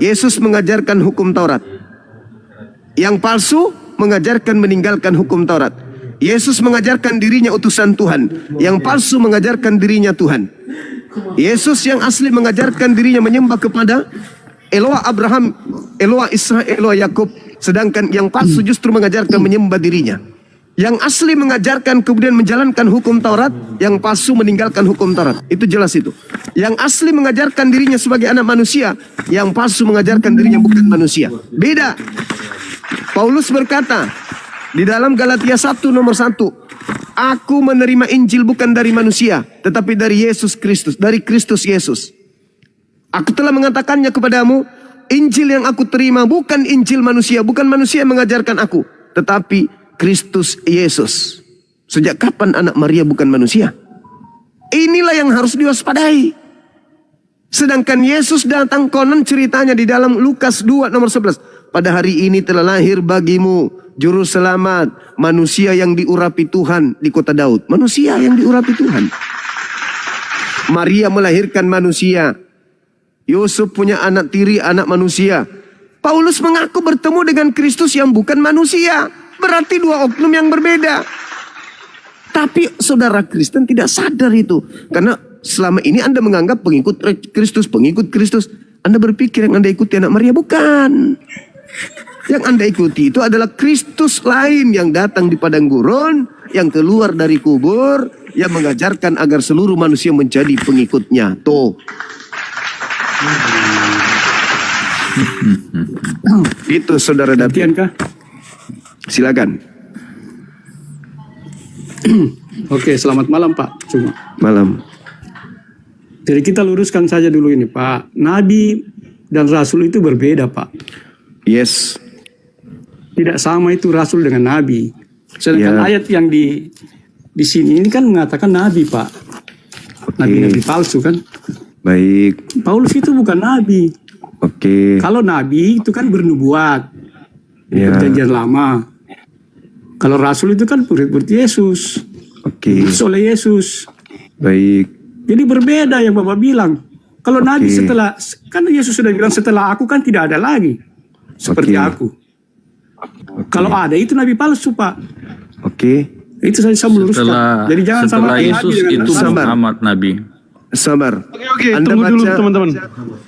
Yesus mengajarkan hukum Taurat. Yang palsu mengajarkan meninggalkan hukum Taurat. Yesus mengajarkan dirinya utusan Tuhan. Yang palsu mengajarkan dirinya Tuhan. Yesus yang asli mengajarkan dirinya menyembah kepada Eloah Abraham, Eloah Israel, Eloah Yakub. Sedangkan yang palsu justru mengajarkan menyembah dirinya. Yang asli mengajarkan kemudian menjalankan hukum Taurat. Yang palsu meninggalkan hukum Taurat. Itu jelas itu. Yang asli mengajarkan dirinya sebagai anak manusia. Yang palsu mengajarkan dirinya bukan manusia. Beda. Paulus berkata di dalam Galatia 1 nomor 1, aku menerima Injil bukan dari manusia, tetapi dari Yesus Kristus, dari Kristus Yesus. Aku telah mengatakannya kepadamu, Injil yang aku terima bukan Injil manusia, bukan manusia yang mengajarkan aku, tetapi Kristus Yesus. Sejak kapan anak Maria bukan manusia? Inilah yang harus diwaspadai. Sedangkan Yesus datang, konon ceritanya di dalam Lukas 2 nomor 11. Pada hari ini telah lahir bagimu juru selamat, manusia yang diurapi Tuhan di kota Daud. Manusia yang diurapi Tuhan. Maria melahirkan manusia. Yusuf punya anak tiri, anak manusia. Paulus mengaku bertemu dengan Kristus yang bukan manusia. Berarti dua oknum yang berbeda. Tapi saudara Kristen tidak sadar itu. Karena selama ini Anda menganggap pengikut Kristus. Anda berpikir yang Anda ikuti anak Maria. Bukan. Yang Anda ikuti itu adalah Kristus lain yang datang di padang gurun, yang keluar dari kubur, yang mengajarkan agar seluruh manusia menjadi pengikutnya. Tuh. Itu saudara David. Silakan. Oke, selamat malam Pak. Cuma. Malam. Jadi kita luruskan saja dulu ini Pak. Nabi dan Rasul itu berbeda Pak. Yes. Tidak sama itu Rasul dengan Nabi. Sedangkan ayat yang di sini ini kan mengatakan Nabi Pak. Nabi-nabi palsu kan. Baik. Paulus itu bukan Nabi. Oke. Kalau Nabi itu kan bernubuat. Di Perjanjian Lama. Kalau Rasul itu kan murid-murid Yesus. Oke. Oleh Yesus. Baik. Jadi berbeda yang Bapak bilang. Kalau Nabi setelah, kan Yesus sudah bilang setelah aku kan tidak ada lagi. Seperti aku. Kalau ada itu Nabi palsu Pak. Oke. Itu saya meluruskan. Jadi jangan setelah sama Yesus Nabi itu dengan Muhammad Nabi. Sabar. Oke, tunggu dulu teman-teman.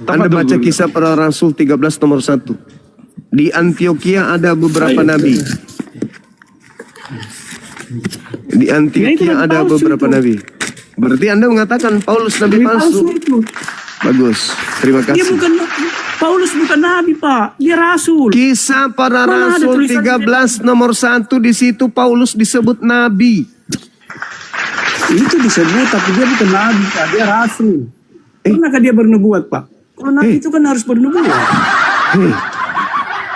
Anda baca kisah para Rasul 13 nomor 1. Di Antioquia ada beberapa nabi. Di Antioquia ada beberapa nabi. Berarti Anda mengatakan Paulus nabi palsu. Bagus. Terima kasih. Dia bukan Paulus bukan nabi Pak, dia rasul. Kisah para Rasul 13 nomor 1 di situ Paulus disebut nabi. Itu disebut tapi dia bukan nabi Pak, dia rasul. Pernahkah dia bernubuat Pak? Kalau nabi itu kan harus bernubuat.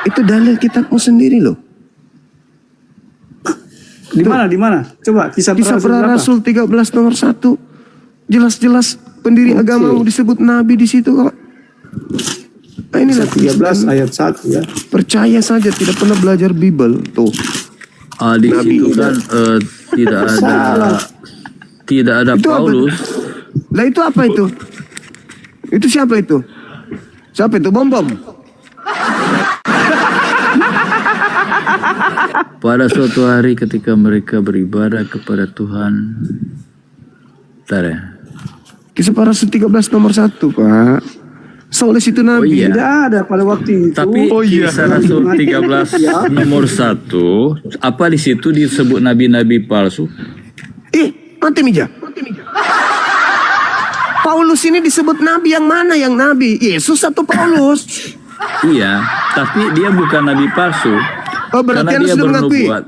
Itu dalil kitabmu sendiri loh. Di mana? Coba kisah para Rasul 13 nomor 1. Jelas-jelas pendiri agamamu disebut nabi di situ kok. Nah, inilah 13 ayat 1 ya. Percaya saja, tidak pernah belajar Bible tuh. Di situ kan tidak ada Itu Paulus. Lah itu apa itu? Itu siapa itu? Siapa itu? Bom. Pada suatu hari ketika mereka beribadah kepada Tuhan. Bentar ya. Kisah para Rasul 13 nomor 1 Pak. Soalnya situ nabi. Tidak ada pada waktu itu. Tapi kisah Rasul 13 nomor 1, apa di situ disebut nabi-nabi palsu? Mati mija. Paulus ini disebut nabi yang mana yang nabi? Yesus atau Paulus? Iya, tapi dia bukan nabi palsu. Oh, berarti karena Anda dia sudah mengakui. bernubuat.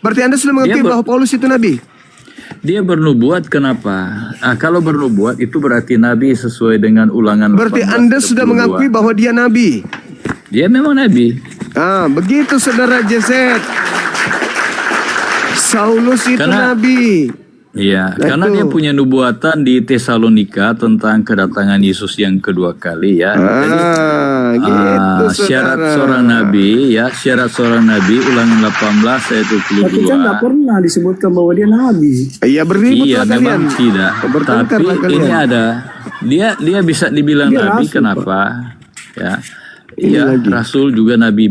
Berarti Anda sudah mengakui bahwa Paulus itu nabi? Dia bernubuat kenapa? Kalau bernubuat itu berarti nabi sesuai dengan ulangan. Berarti Anda sudah mengakui bahwa dia nabi? Dia memang nabi. Begitu saudara Jezet. Saulus itu nabi. Iya, Nah, karena itu. dia punya nubuatan di Tesalonika tentang kedatangan Yesus yang kedua kali ya. Jadi Gitu, syarat saudara. seorang nabi ya, syarat seorang nabi Ulangan 18 ayat Tapi kan tidak 22. pernah disebutkan bahwa dia nabi. Iya berribut Iya, lah memang kalian. tidak. Bertengkar Tapi lah kalian. ini ada dia bisa dibilang Dia nabi, rasul, kenapa? Ya. Ini Iya, lagi. rasul juga nabi.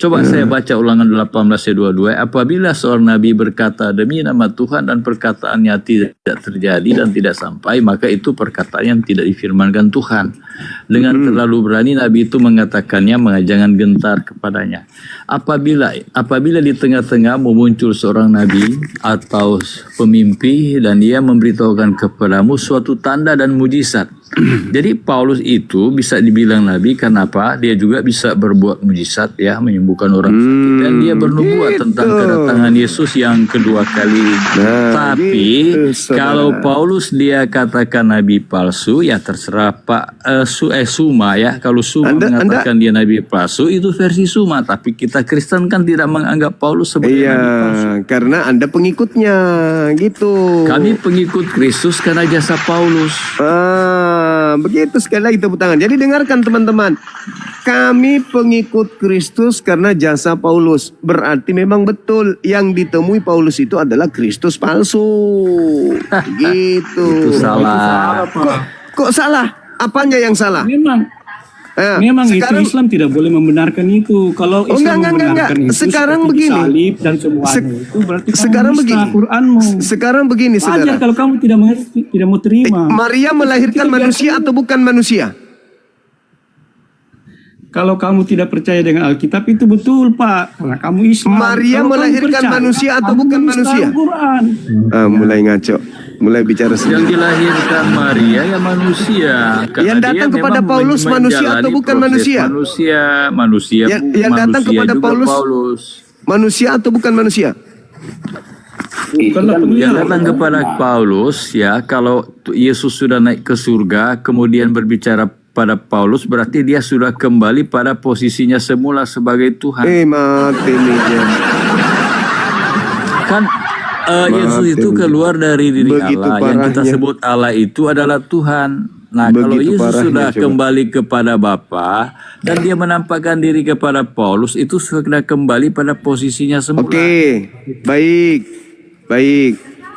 Coba saya baca Ulangan 18 ayat 22. Apabila seorang nabi berkata demi nama Tuhan dan perkataannya tidak terjadi dan tidak sampai, maka itu perkataan yang tidak difirmankan Tuhan. Dengan terlalu berani nabi itu mengatakannya, jangan gentar kepadanya. Apabila di tengah-tengah muncul seorang nabi atau pemimpi dan dia memberitahukan kepadamu suatu tanda dan mujizat. Jadi Paulus itu bisa dibilang nabi karena apa? Dia juga bisa berbuat mujizat ya, menyembuhkan orang sakit dan dia bernubuat tentang kedatangan Yesus yang kedua kali. Tapi gitu, saudara. kalau Paulus dia katakan nabi palsu, ya terserah Pak Suma ya. Kalau Suma mengatakan dia nabi palsu, itu versi Suma. Tapi kita Kristen kan tidak menganggap Paulus sebagai Iya, nabi palsu. karena Anda pengikutnya, gitu. Kami pengikut Kristus karena jasa Paulus. Begitu, sekali lagi tepuk tangan. Jadi dengarkan teman-teman. Kami pengikut Kristus karena jasa Paulus. Berarti memang betul yang ditemui Paulus itu adalah Kristus palsu. Gitu. Itu salah. Kok salah? Apanya yang salah? Memang sekarang, itu Islam tidak boleh membenarkan itu. Kalau Islam membenarkan itu sekarang seperti begini. salib dan semuanya itu berarti sekarang kamu begini. nista Quranmu. Sekarang begini, Wajar saudara. kalau kamu tidak mengerti, tidak mau terima. Maria melahirkan manusia atau bukan manusia? Kalau kamu tidak percaya dengan Alkitab itu betul Pak, karena kamu Islam. Maria Kalau kamu melahirkan percaya, manusia atau kamu bukan menista manusia? Al-Quran. Mulai ngaco, mulai bicara Yang sendiri. dilahirkan Maria ya manusia. Karena Yang datang dia kepada memang Paulus manusia menjalani atau bukan proses manusia? Manusia Yang datang manusia kepada juga Paulus manusia atau bukan manusia? Bukanlah Yang penglihat. datang kepada Paulus ya, kalau Yesus sudah naik ke surga kemudian berbicara pada Paulus, berarti dia sudah kembali pada posisinya semula sebagai Tuhan. Mati nih dia. Kan Yesus itu keluar dari diri Begitu Allah. Yang kita parahnya. sebut Allah itu adalah Tuhan. Nah, kalau Begitu Yesus parahnya, sudah coba. kembali kepada Bapa dan dia menampakkan diri kepada Paulus, itu sudah kembali pada posisinya semula. Oke, baik.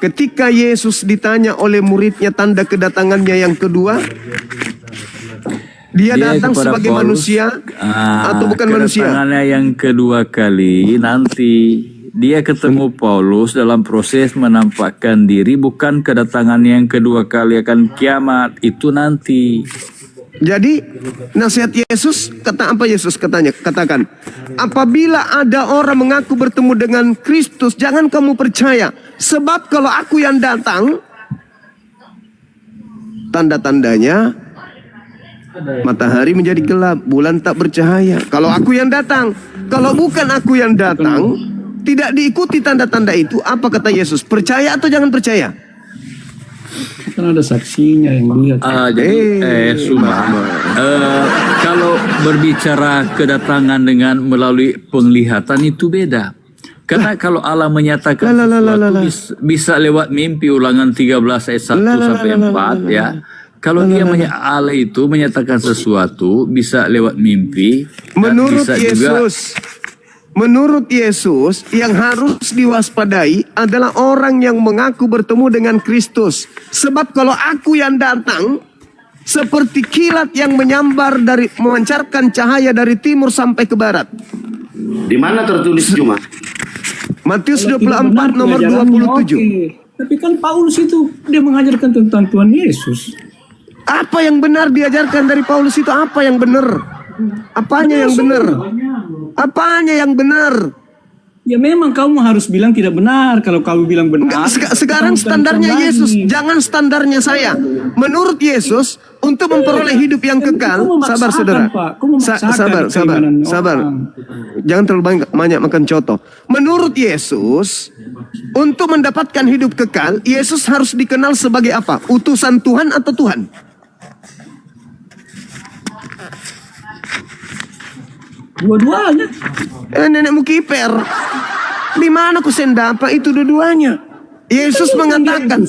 Ketika Yesus ditanya oleh muridnya tanda kedatangannya yang kedua, dia datang kepada sebagai Paulus, manusia atau bukan manusia? Kedatangannya yang kedua kali nanti dia ketemu Paulus dalam proses menampakkan diri, bukan kedatangan yang kedua kali akan kiamat, itu nanti. Jadi nasihat Yesus, kata apa Yesus katanya? Katakan, apabila ada orang mengaku bertemu dengan Kristus, jangan kamu percaya. Sebab kalau aku yang datang, tanda-tandanya matahari menjadi gelap, bulan tak bercahaya. Kalau aku yang datang, kalau bukan aku yang datang, tidak diikuti tanda-tanda itu, apa kata Yesus? Percaya atau jangan percaya? Kan ada saksinya yang lihat. Jadi Suma, kalau berbicara kedatangan dengan melalui penglihatan itu beda. Karena kalau Allah menyatakan sesuatu bisa lewat mimpi, Ulangan 13 ayat 1 sampai 4 ya. Kalau Allah itu menyatakan sesuatu bisa lewat mimpi dan Menurut bisa juga Menurut Yesus, yang harus diwaspadai adalah orang yang mengaku bertemu dengan Kristus. Sebab kalau aku yang datang, seperti kilat yang memancarkan cahaya dari timur sampai ke barat. Di mana tertulis cuma? Matius Kalau tidak 24 benar nomor pengajarannya, 27. oke. Tapi kan Paulus itu dia mengajarkan tentang Tuhan Yesus. Apa yang benar diajarkan dari Paulus itu? Apa yang benar? Apanya yang benar? Apanya yang benar? Ya memang kamu harus bilang tidak benar. Kalau kamu bilang benar. Sekarang standarnya Yesus, jangan standarnya saya. Menurut Yesus, untuk memperoleh hidup yang kekal, sabar saudara. Sabar. Jangan terlalu banyak makan coto. Menurut Yesus, untuk mendapatkan hidup kekal, Yesus harus dikenal sebagai apa? Utusan Tuhan atau Tuhan? Dua-duanya. Nenekmu kiper. Di mana ku sendapa itu dua-duanya? Yesus mengatakan,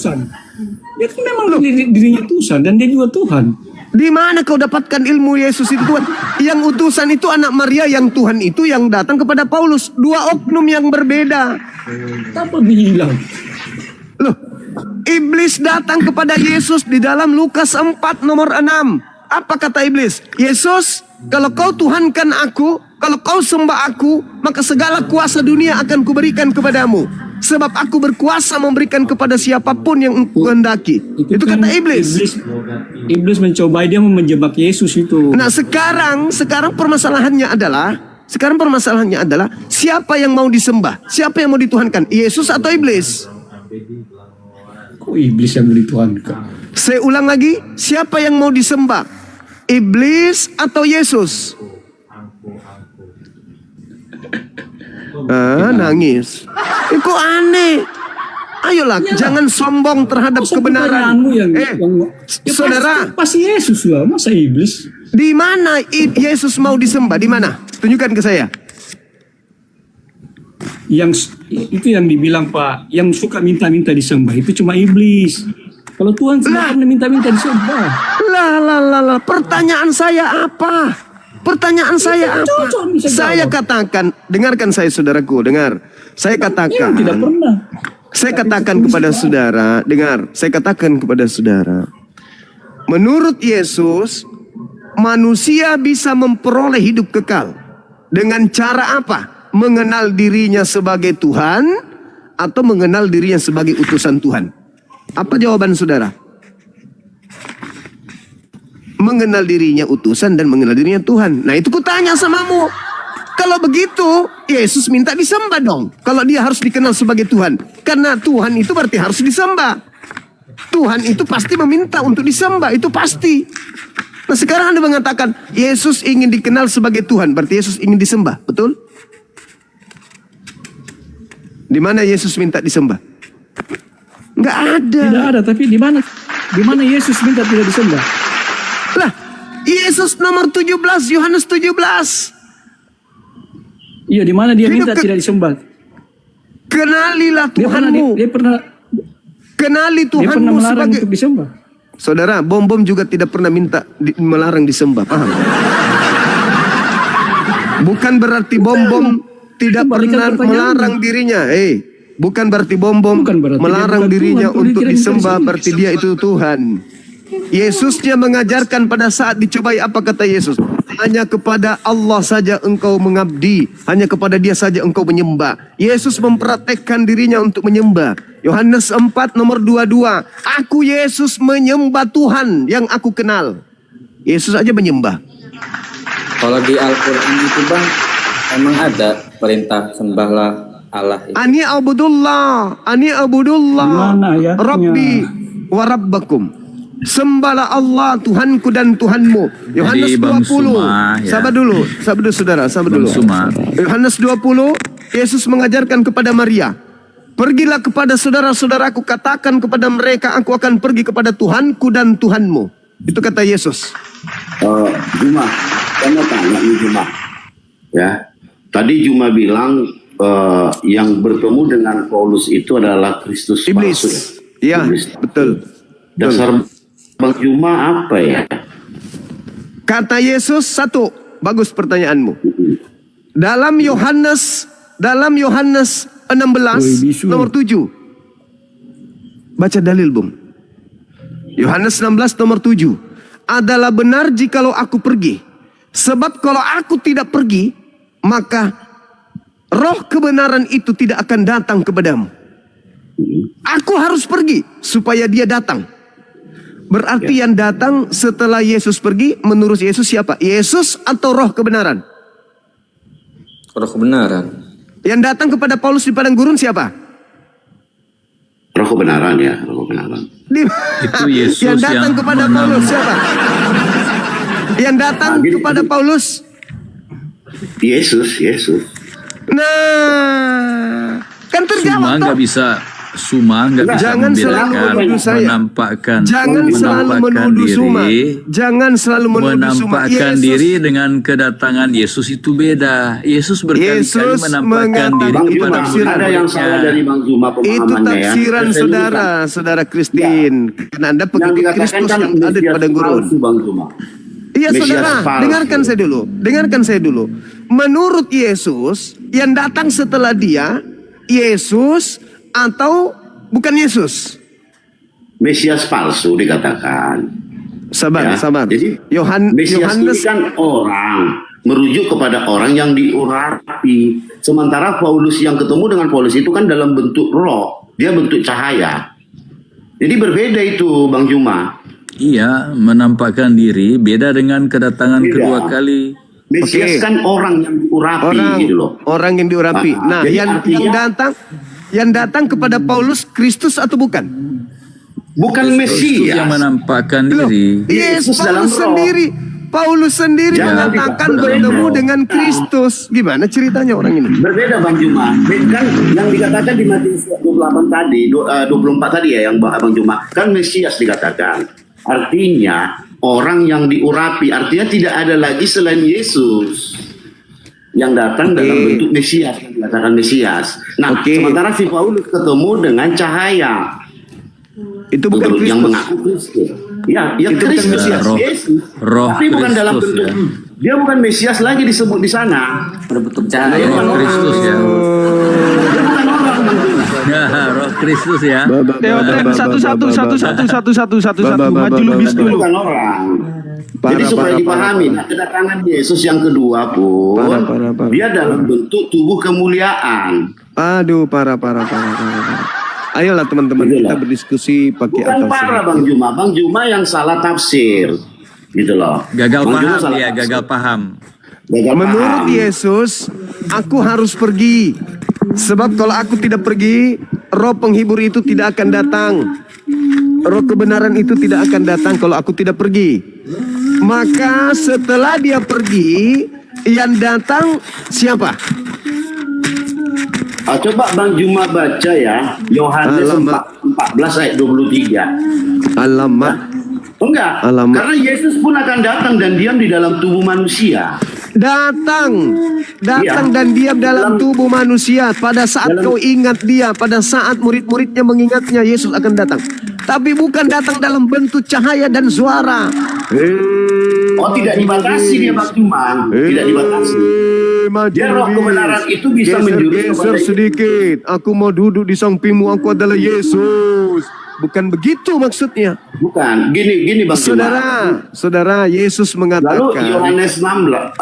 Dia kan memang dirinya utusan dan dia juga Tuhan. di mana kau dapatkan ilmu Yesus itu Tuhan? Yang utusan itu anak Maria, yang Tuhan itu yang datang kepada Paulus. Dua oknum yang berbeda. Apa bilang? Loh, iblis datang kepada Yesus di dalam Lukas 4 nomor 6. Apa kata iblis? Yesus, kalau kau tuhankan aku, kalau kau sembah aku, maka segala kuasa dunia akan kuberikan kepadamu. Sebab aku berkuasa memberikan kepada siapapun yang kehendaki. Itu kan kata iblis. Iblis mencoba dia menjebak Yesus itu. Nah sekarang permasalahannya adalah siapa yang mau disembah? Siapa yang mau dituhankan? Yesus atau iblis? Kok iblis yang dituhankan? Saya ulang lagi, siapa yang mau disembah? Iblis atau Yesus? Nangis. Kok aneh? Ayolah, jangan sombong terhadap kebenaran. Saudara, pasti Yesus lah, masa iblis? di mana Yesus mau disembah? Di mana? Tunjukkan ke saya. Yang itu yang dibilang Pak, yang suka minta-minta disembah itu cuma iblis. Kalau Tuhan tidak pernah minta-minta disembah. Lah. Pertanyaan saya apa? Saya katakan, dengarkan saya saudaraku, dengar. Saya katakan. Tidak pernah. Saya katakan kepada saudara, dengar. Saya katakan kepada saudara. Menurut Yesus, manusia bisa memperoleh hidup kekal. Dengan cara apa? Mengenal dirinya sebagai Tuhan atau mengenal dirinya sebagai utusan Tuhan. Apa jawaban saudara? Mengenal dirinya utusan dan mengenal dirinya Tuhan. Nah itu kutanya samamu. Kalau begitu, Yesus minta disembah dong. Kalau dia harus dikenal sebagai Tuhan. Karena Tuhan itu berarti harus disembah. Tuhan itu pasti meminta untuk disembah. Itu pasti. Nah sekarang Anda mengatakan, Yesus ingin dikenal sebagai Tuhan. Berarti Yesus ingin disembah. Betul? Di mana Yesus minta disembah? Nggak ada. Tidak ada, tapi di mana Yesus minta tidak disembah? Lah, Yesus nomor 17, Yohanes 17. Iya, di mana dia minta tidak disembah? Kenalilah Tuhanmu. Dia pernah Kenali dia pernah Tuhanmu melarang sebagai... untuk disembah. Saudara, bom juga tidak pernah minta melarang disembah, paham? Bukan berarti bom tidak pernah melarang dirinya. Bukan berarti bom melarang dirinya untuk disembah, berarti dia itu Tuhan. Yesusnya mengajarkan pada saat dicobai, apa kata Yesus? Hanya kepada Allah saja engkau mengabdi, hanya kepada dia saja engkau menyembah. Yesus mempraktekkan dirinya untuk menyembah. Yohanes 4 nomor 22. Aku Yesus menyembah Tuhan yang aku kenal. Yesus aja menyembah. Kalau di Al-Quran itu Bang, emang ada perintah sembahlah Allah itu. Ani abudullah Mana ayatnya? Rabbi wa rabbakum. Sembahlah Allah Tuhanku dan Tuhanmu. Yohanes 20. Sabar dulu saudara, sabar dulu. Yohanes 20, Yesus mengajarkan kepada Maria, pergilah kepada saudara-saudaraku, katakan kepada mereka, aku akan pergi kepada Tuhanku dan Tuhanmu. Itu kata Yesus. Juma, saya mau tanya nih Juma. Ya, tadi Juma bilang yang bertemu dengan Paulus itu adalah Kristus Iblis. palsu. Ya, Iblis. betul. Dasar Bang Juma apa ya? Kata Yesus satu, bagus pertanyaanmu. Dalam Yohanes 16 nomor 7. Baca dalil, Bung. Yohanes 16 nomor 7. Adalah benar jikalau aku pergi. Sebab kalau aku tidak pergi, maka roh kebenaran itu tidak akan datang kepadamu. Aku harus pergi supaya dia datang. Berarti yang datang setelah Yesus pergi, menurut Yesus siapa? Yesus atau roh kebenaran? Roh kebenaran. Yang datang kepada Paulus di padang gurun siapa? Roh kebenaran ya, roh kebenaran. Itu Yesus yang datang kepada Paulus siapa? Yang datang kepada Paulus? Yesus. Nah, kan terjawab Cuma toh. nggak bisa Suma nggak bisa Jangan selalu membedakan, menuduh saya. menampakkan, Jangan selalu menampakkan menuduh Suma. diri, Jangan selalu menuduh Suma. menampakkan diri dengan kedatangan Yesus itu beda. Yesus berkali-kali Yesus menampakkan mengatakan- diri Bang kepada Juma, ada yang salah dari Bang Juma Itu pemahamannya ya. tafsiran Saya saudara, saudara Kristin. Karena Anda Yang pengikut dikatakan Kristus kan yang ada di Mesias padang gurun. palsu, Bang Juma. Iya Mesias saudara, palsu. dengarkan saya dulu. Menurut Yesus, yang datang setelah dia, Yesus atau bukan Yesus? Mesias palsu dikatakan. Sabar, Ya, sabar. Jadi Yohanes Mesias ini kan orang, merujuk kepada orang yang diurapi. Sementara Paulus yang ketemu dengan Paulus itu kan dalam bentuk roh, dia bentuk cahaya. Jadi berbeda itu Bang Juma. Iya, menampakkan diri beda dengan kedatangan Beda. kedua kali. Mesias Oke. kan orang yang diurapi gitu loh. orang yang diurapi. Ah, Nah, jadi yang artinya- datang kepada Paulus Kristus atau bukan? Bukan Yesus yang Mesias. menampakkan Loh, diri. Yesus dalam roh. Paulus sendiri Jangan mengatakan dikatakan bertemu roh. dengan Kristus. Gimana ceritanya orang ini? Berbeda Bang Juma. Kan yang dikatakan di Matius 28 tadi, 24 tadi ya yang Bang Juma. Kan Mesias dikatakan. Artinya orang yang diurapi, artinya tidak ada lagi selain Yesus yang datang dalam bentuk Mesias, yang dikatakan Mesias. Nah, Oke. sementara si Paulus ketemu dengan cahaya. Itu bukan yang Kristus. mengaku Kristus. Ya, ya Itu bukan Kristus, Mesias. ya, Yesus. Roh Tapi bukan dalam Kristus, bentuk. ya. Dia bukan Mesias lagi disebut di sana. Berbentuk cahaya. Roh Kristus ya. Dia bukan orang Bang Juma. Ya, Roh Kristus ya. Teobrem satu. Maju lebih Itu dulu. bukan orang. Parah, Jadi supaya parah, dipahami, nah, kedatangan Yesus yang kedua pun Parah. dia dalam bentuk tubuh kemuliaan. Aduh, parah. Ayolah teman-teman, Gitu kita loh. berdiskusi pakai Bukan akal parah sehat. Bang Juma. Bang Juma yang salah tafsir. Gitu loh. Gagal Bang Juma paham salah dia, tafsir. gagal paham. Gagal Menurut paham. Yesus, aku harus pergi. Sebab kalau aku tidak pergi, roh penghibur itu tidak akan datang. Roh kebenaran itu tidak akan datang kalau aku tidak pergi. Maka setelah dia pergi, yang datang siapa? Coba Bang Juma baca ya Yohanes Alamak. 14 ayat 23. Alamak. Enggak, Alamak. karena Yesus pun akan datang dan diam di dalam tubuh manusia. Datang Iya. dan diam dalam Dalam- tubuh manusia. Pada saat Dalam- kau ingat dia, pada saat murid-muridnya mengingatnya, Yesus akan datang. Tapi bukan datang dalam bentuk cahaya dan suara. Oh, tidak dibatasi dia Bang Juma, tidak dibatasi. Dia roh kebenaran itu bisa menjurus Geser kepada sedikit. Aku mau duduk di sampingmu. Aku adalah Yesus. Bukan begitu maksudnya. Bukan, gini Bang Juma. Saudara, Yesus Lalu mengatakan. Yohanes 14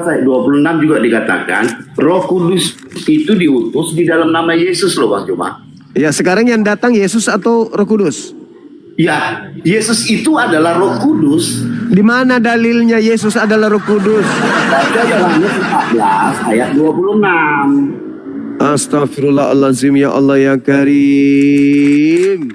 ayat 26 juga dikatakan Roh Kudus itu diutus di dalam nama Yesus loh Bang Juma. Ya, sekarang yang datang Yesus atau Roh Kudus? Ya, Yesus itu adalah Roh Kudus. Di mana dalilnya Yesus adalah Roh Kudus? Baca Yohanes 14 ayat 26. Astaghfirullahalazim, ya Allah ya Karim.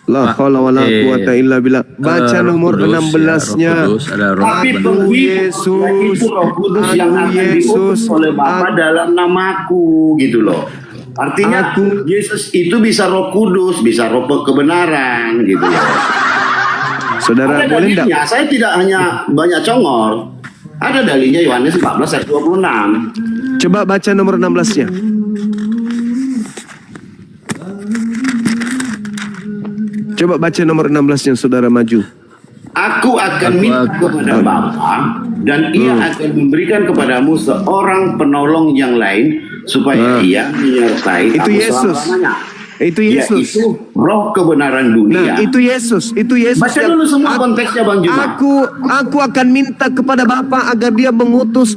La haula wala quwata illa billah. Baca Roh nomor Kudus, 16-nya. ya, Roh Kudus, ada Roh Tapi Kudus. penghibur Yesus, itu Roh Kudus yang aku akan diutus oleh Bapa aku- dalam namaku gitu loh. Artinya Aku- Yesus itu bisa Roh Kudus, bisa Roh kebenaran gitu loh. Saudara, Ada boleh enggak? dalilnya, saya tidak hanya banyak congor. Ada dalilnya Yohanes 14 ayat 26. Coba baca nomor 16-nya. Coba baca nomor 16-nya, saudara maju. Aku akan minta kepada Bapa dan ia akan memberikan kepadamu seorang penolong yang lain supaya ia menyertai Itu kamu Yesus. selama-lamanya. Itu Yesus. Yaitu roh kebenaran dunia. Nah, itu Yesus. Itu Yesus. Baca yang- dulu semua konteksnya Bang Juma. Aku akan minta kepada Bapa agar dia mengutus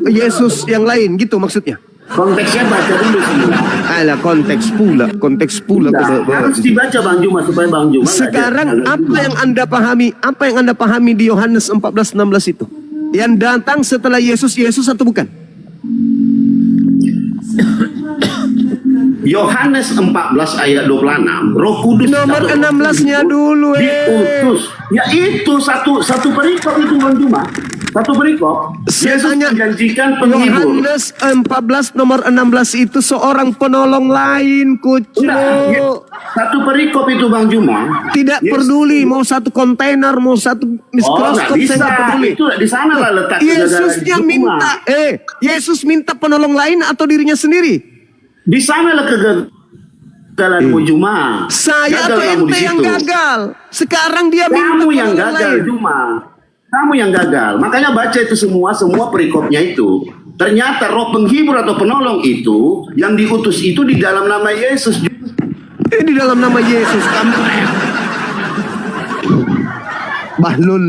Yesus yang lain, gitu maksudnya. Konteksnya baca dulu semua. Alah, konteks pula. Nah, harus dibaca Bang Juma supaya Bang Juma nggak Sekarang jadi- apa yang Anda pahami di Yohanes 14:16 itu? Yang datang setelah Yesus atau bukan? Yohanes 14 ayat 26, Roh Kudus Nomor atau 16-nya dulu, diutus. Ya itu satu perikop itu Bang Juma. Satu perikop, Yesus Tanya, menjanjikan penghibur. Yohanes 14 nomor 16 itu seorang penolong lain, kucu. Satu perikop itu Bang Juma. Tidak peduli mau satu kontainer, mau satu mikroskop, nggak saya nggak bisa. peduli. Itu di sana lah letak Yesusnya kegagalan minta, Yesus minta penolong lain atau dirinya sendiri? Di sana lah kegagalanmu Juma. Saya atau Gagal kamu di ente yang situ. gagal. Sekarang dia minta Kamu yang penolong gagal lain. Juma. Kamu yang gagal. Makanya baca itu semua perikopnya itu. Ternyata roh penghibur atau penolong itu yang diutus itu di dalam nama Yesus. Di dalam nama Yesus kamu. Bahlul.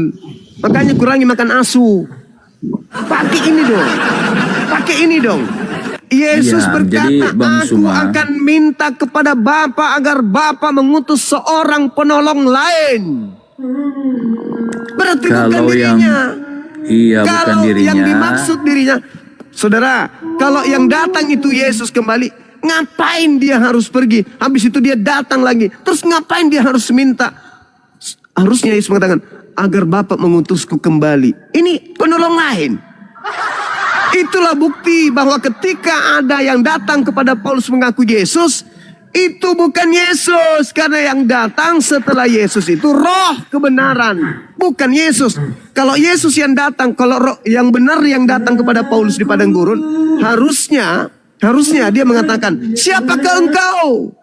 Makanya kurangi makan asu. Pakai ini dong. Yesus Iya, berkata, jadi Bang aku Suma, akan minta kepada Bapa agar Bapa mengutus seorang penolong lain. Berarti bukan kalau yang dirinya. bukan Kalau dirinya. yang dimaksud dirinya, saudara, kalau yang datang itu Yesus kembali, ngapain dia harus pergi? Habis itu dia datang lagi. Terus ngapain dia harus minta? Harusnya Yesus mengatakan, agar Bapa mengutusku kembali. Ini penolong lain. Itulah bukti bahwa ketika ada yang datang kepada Paulus mengaku Yesus, itu bukan Yesus. Karena yang datang setelah Yesus itu roh kebenaran, bukan Yesus. Kalau Yesus yang datang, kalau roh yang benar yang datang kepada Paulus di padang gurun, harusnya dia mengatakan, siapakah engkau?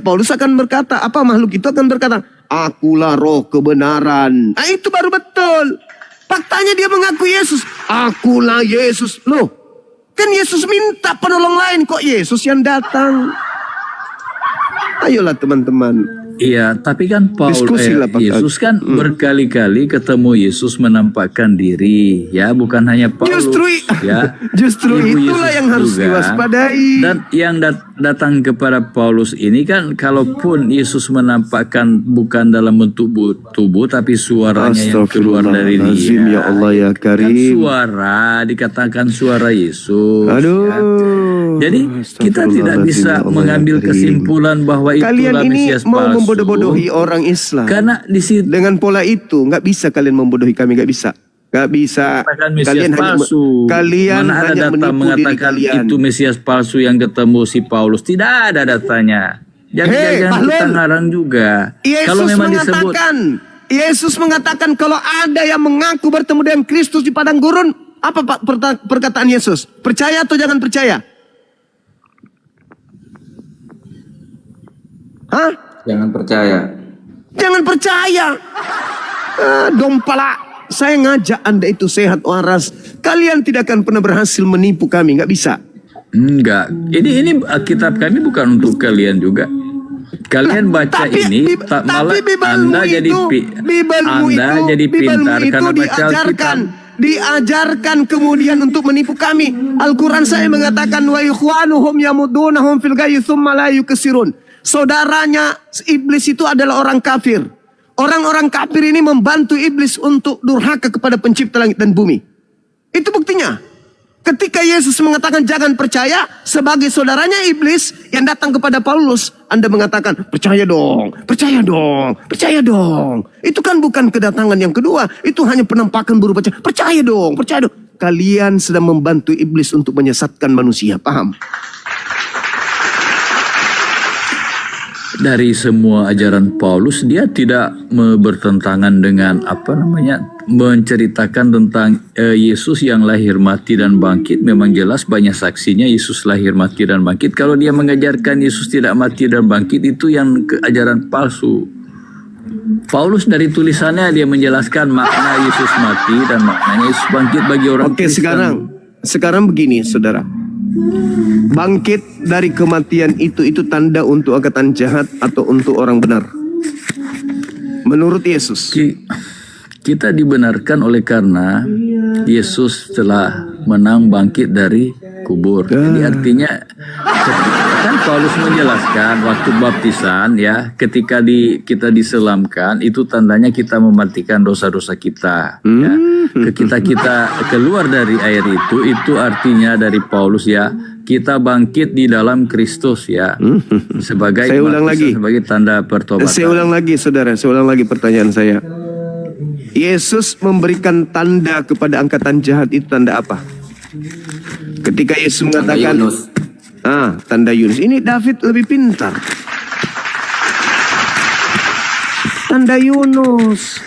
Paulus akan berkata, makhluk itu akan berkata, akulah roh kebenaran. Nah, itu baru betul. Faktanya dia mengaku Yesus. Akulah Yesus. Loh, kan Yesus minta penolong lain, kok Yesus yang datang? Ayolah teman-teman. Iya, tapi kan Diskusilah, Pak. Yesus kan berkali-kali ketemu Yesus menampakkan diri, ya, bukan hanya Paulus. Justru Ibu itulah Yesus yang harus juga. diwaspadai. Dan yang datang kepada Paulus ini kan, kalaupun Yesus menampakkan bukan dalam bentuk tubuh, tapi suaranya yang keluar dari Astagfirullahaladzim, dia. ya Allah ya Kan Karim. suara, dikatakan suara Yesus. Aduh. ya. Jadi kita tidak bisa Astagfirullahaladzim, ya Allah ya mengambil Karim. kesimpulan bahwa Kalian itulah ini Mesias mau palsu. membodoh-bodohi orang Islam. Karena di situ Dengan pola itu nggak bisa kalian membodohi kami, nggak bisa. Nggak bisa. katakan Mesias Kalian hanya palsu. kalian Mana ada hanya data menipu diri mengatakan kalian. itu Mesias palsu yang ketemu si Paulus? Tidak ada datanya. Jangan kita Bahlul. ngarang juga. Kalau memang disebut Yesus mengatakan kalau ada yang mengaku bertemu dengan Kristus di padang gurun, apa Pak perkataan Yesus? Percaya atau jangan percaya? Hah? Jangan percaya. Jangan percaya. Dompala, saya ngajak Anda itu sehat waras. Kalian tidak akan pernah berhasil menipu kami, nggak bisa. enggak. Ini kitab kami bukan untuk kalian juga. Kalian baca ini malah Anda jadi pintar karena baca Alkitab. Diajarkan kemudian untuk menipu kami. Al-Quran saya mengatakan wa ikhwanuhum yamudunahum fil ghayyi tsumma la yukesirun. Saudaranya iblis itu adalah orang kafir. Orang-orang kafir ini membantu iblis untuk durhaka kepada pencipta langit dan bumi. Itu buktinya. Ketika Yesus mengatakan jangan percaya, sebagai saudaranya iblis yang datang kepada Paulus, Anda mengatakan percaya dong, percaya dong, percaya dong. Itu kan bukan kedatangan yang kedua, itu hanya penampakan berupa percaya dong, percaya dong. Kalian sedang membantu iblis untuk menyesatkan manusia, paham? Dari semua ajaran Paulus, dia tidak bertentangan dengan menceritakan tentang Yesus yang lahir, mati, dan bangkit. Memang jelas banyak saksinya Yesus lahir, mati, dan bangkit. Kalau dia mengajarkan Yesus tidak mati dan bangkit, itu yang ajaran palsu. Paulus dari tulisannya dia menjelaskan makna Yesus mati dan maknanya Yesus bangkit bagi orang Kristen. Sekarang begini, saudara. Bangkit dari kematian itu tanda untuk angkatan jahat atau untuk orang benar? Menurut Yesus. Kita dibenarkan oleh karena Yesus telah menang bangkit dari kubur. Jadi artinya kan Paulus menjelaskan waktu baptisan ya, ketika kita diselamkan itu tandanya kita mematikan dosa-dosa kita. Ya. Ketika kita keluar dari air itu artinya dari Paulus ya, kita bangkit di dalam Kristus ya. Sebagai saya ulang lagi. Sebagai tanda pertobatan. Saya ulang lagi, saudara. Saya ulang lagi pertanyaan saya. Yesus memberikan tanda kepada angkatan jahat itu tanda apa? Ketika Yesus mengatakan, Yunus. tanda Yunus. Ini David lebih pintar. Tanda Yunus.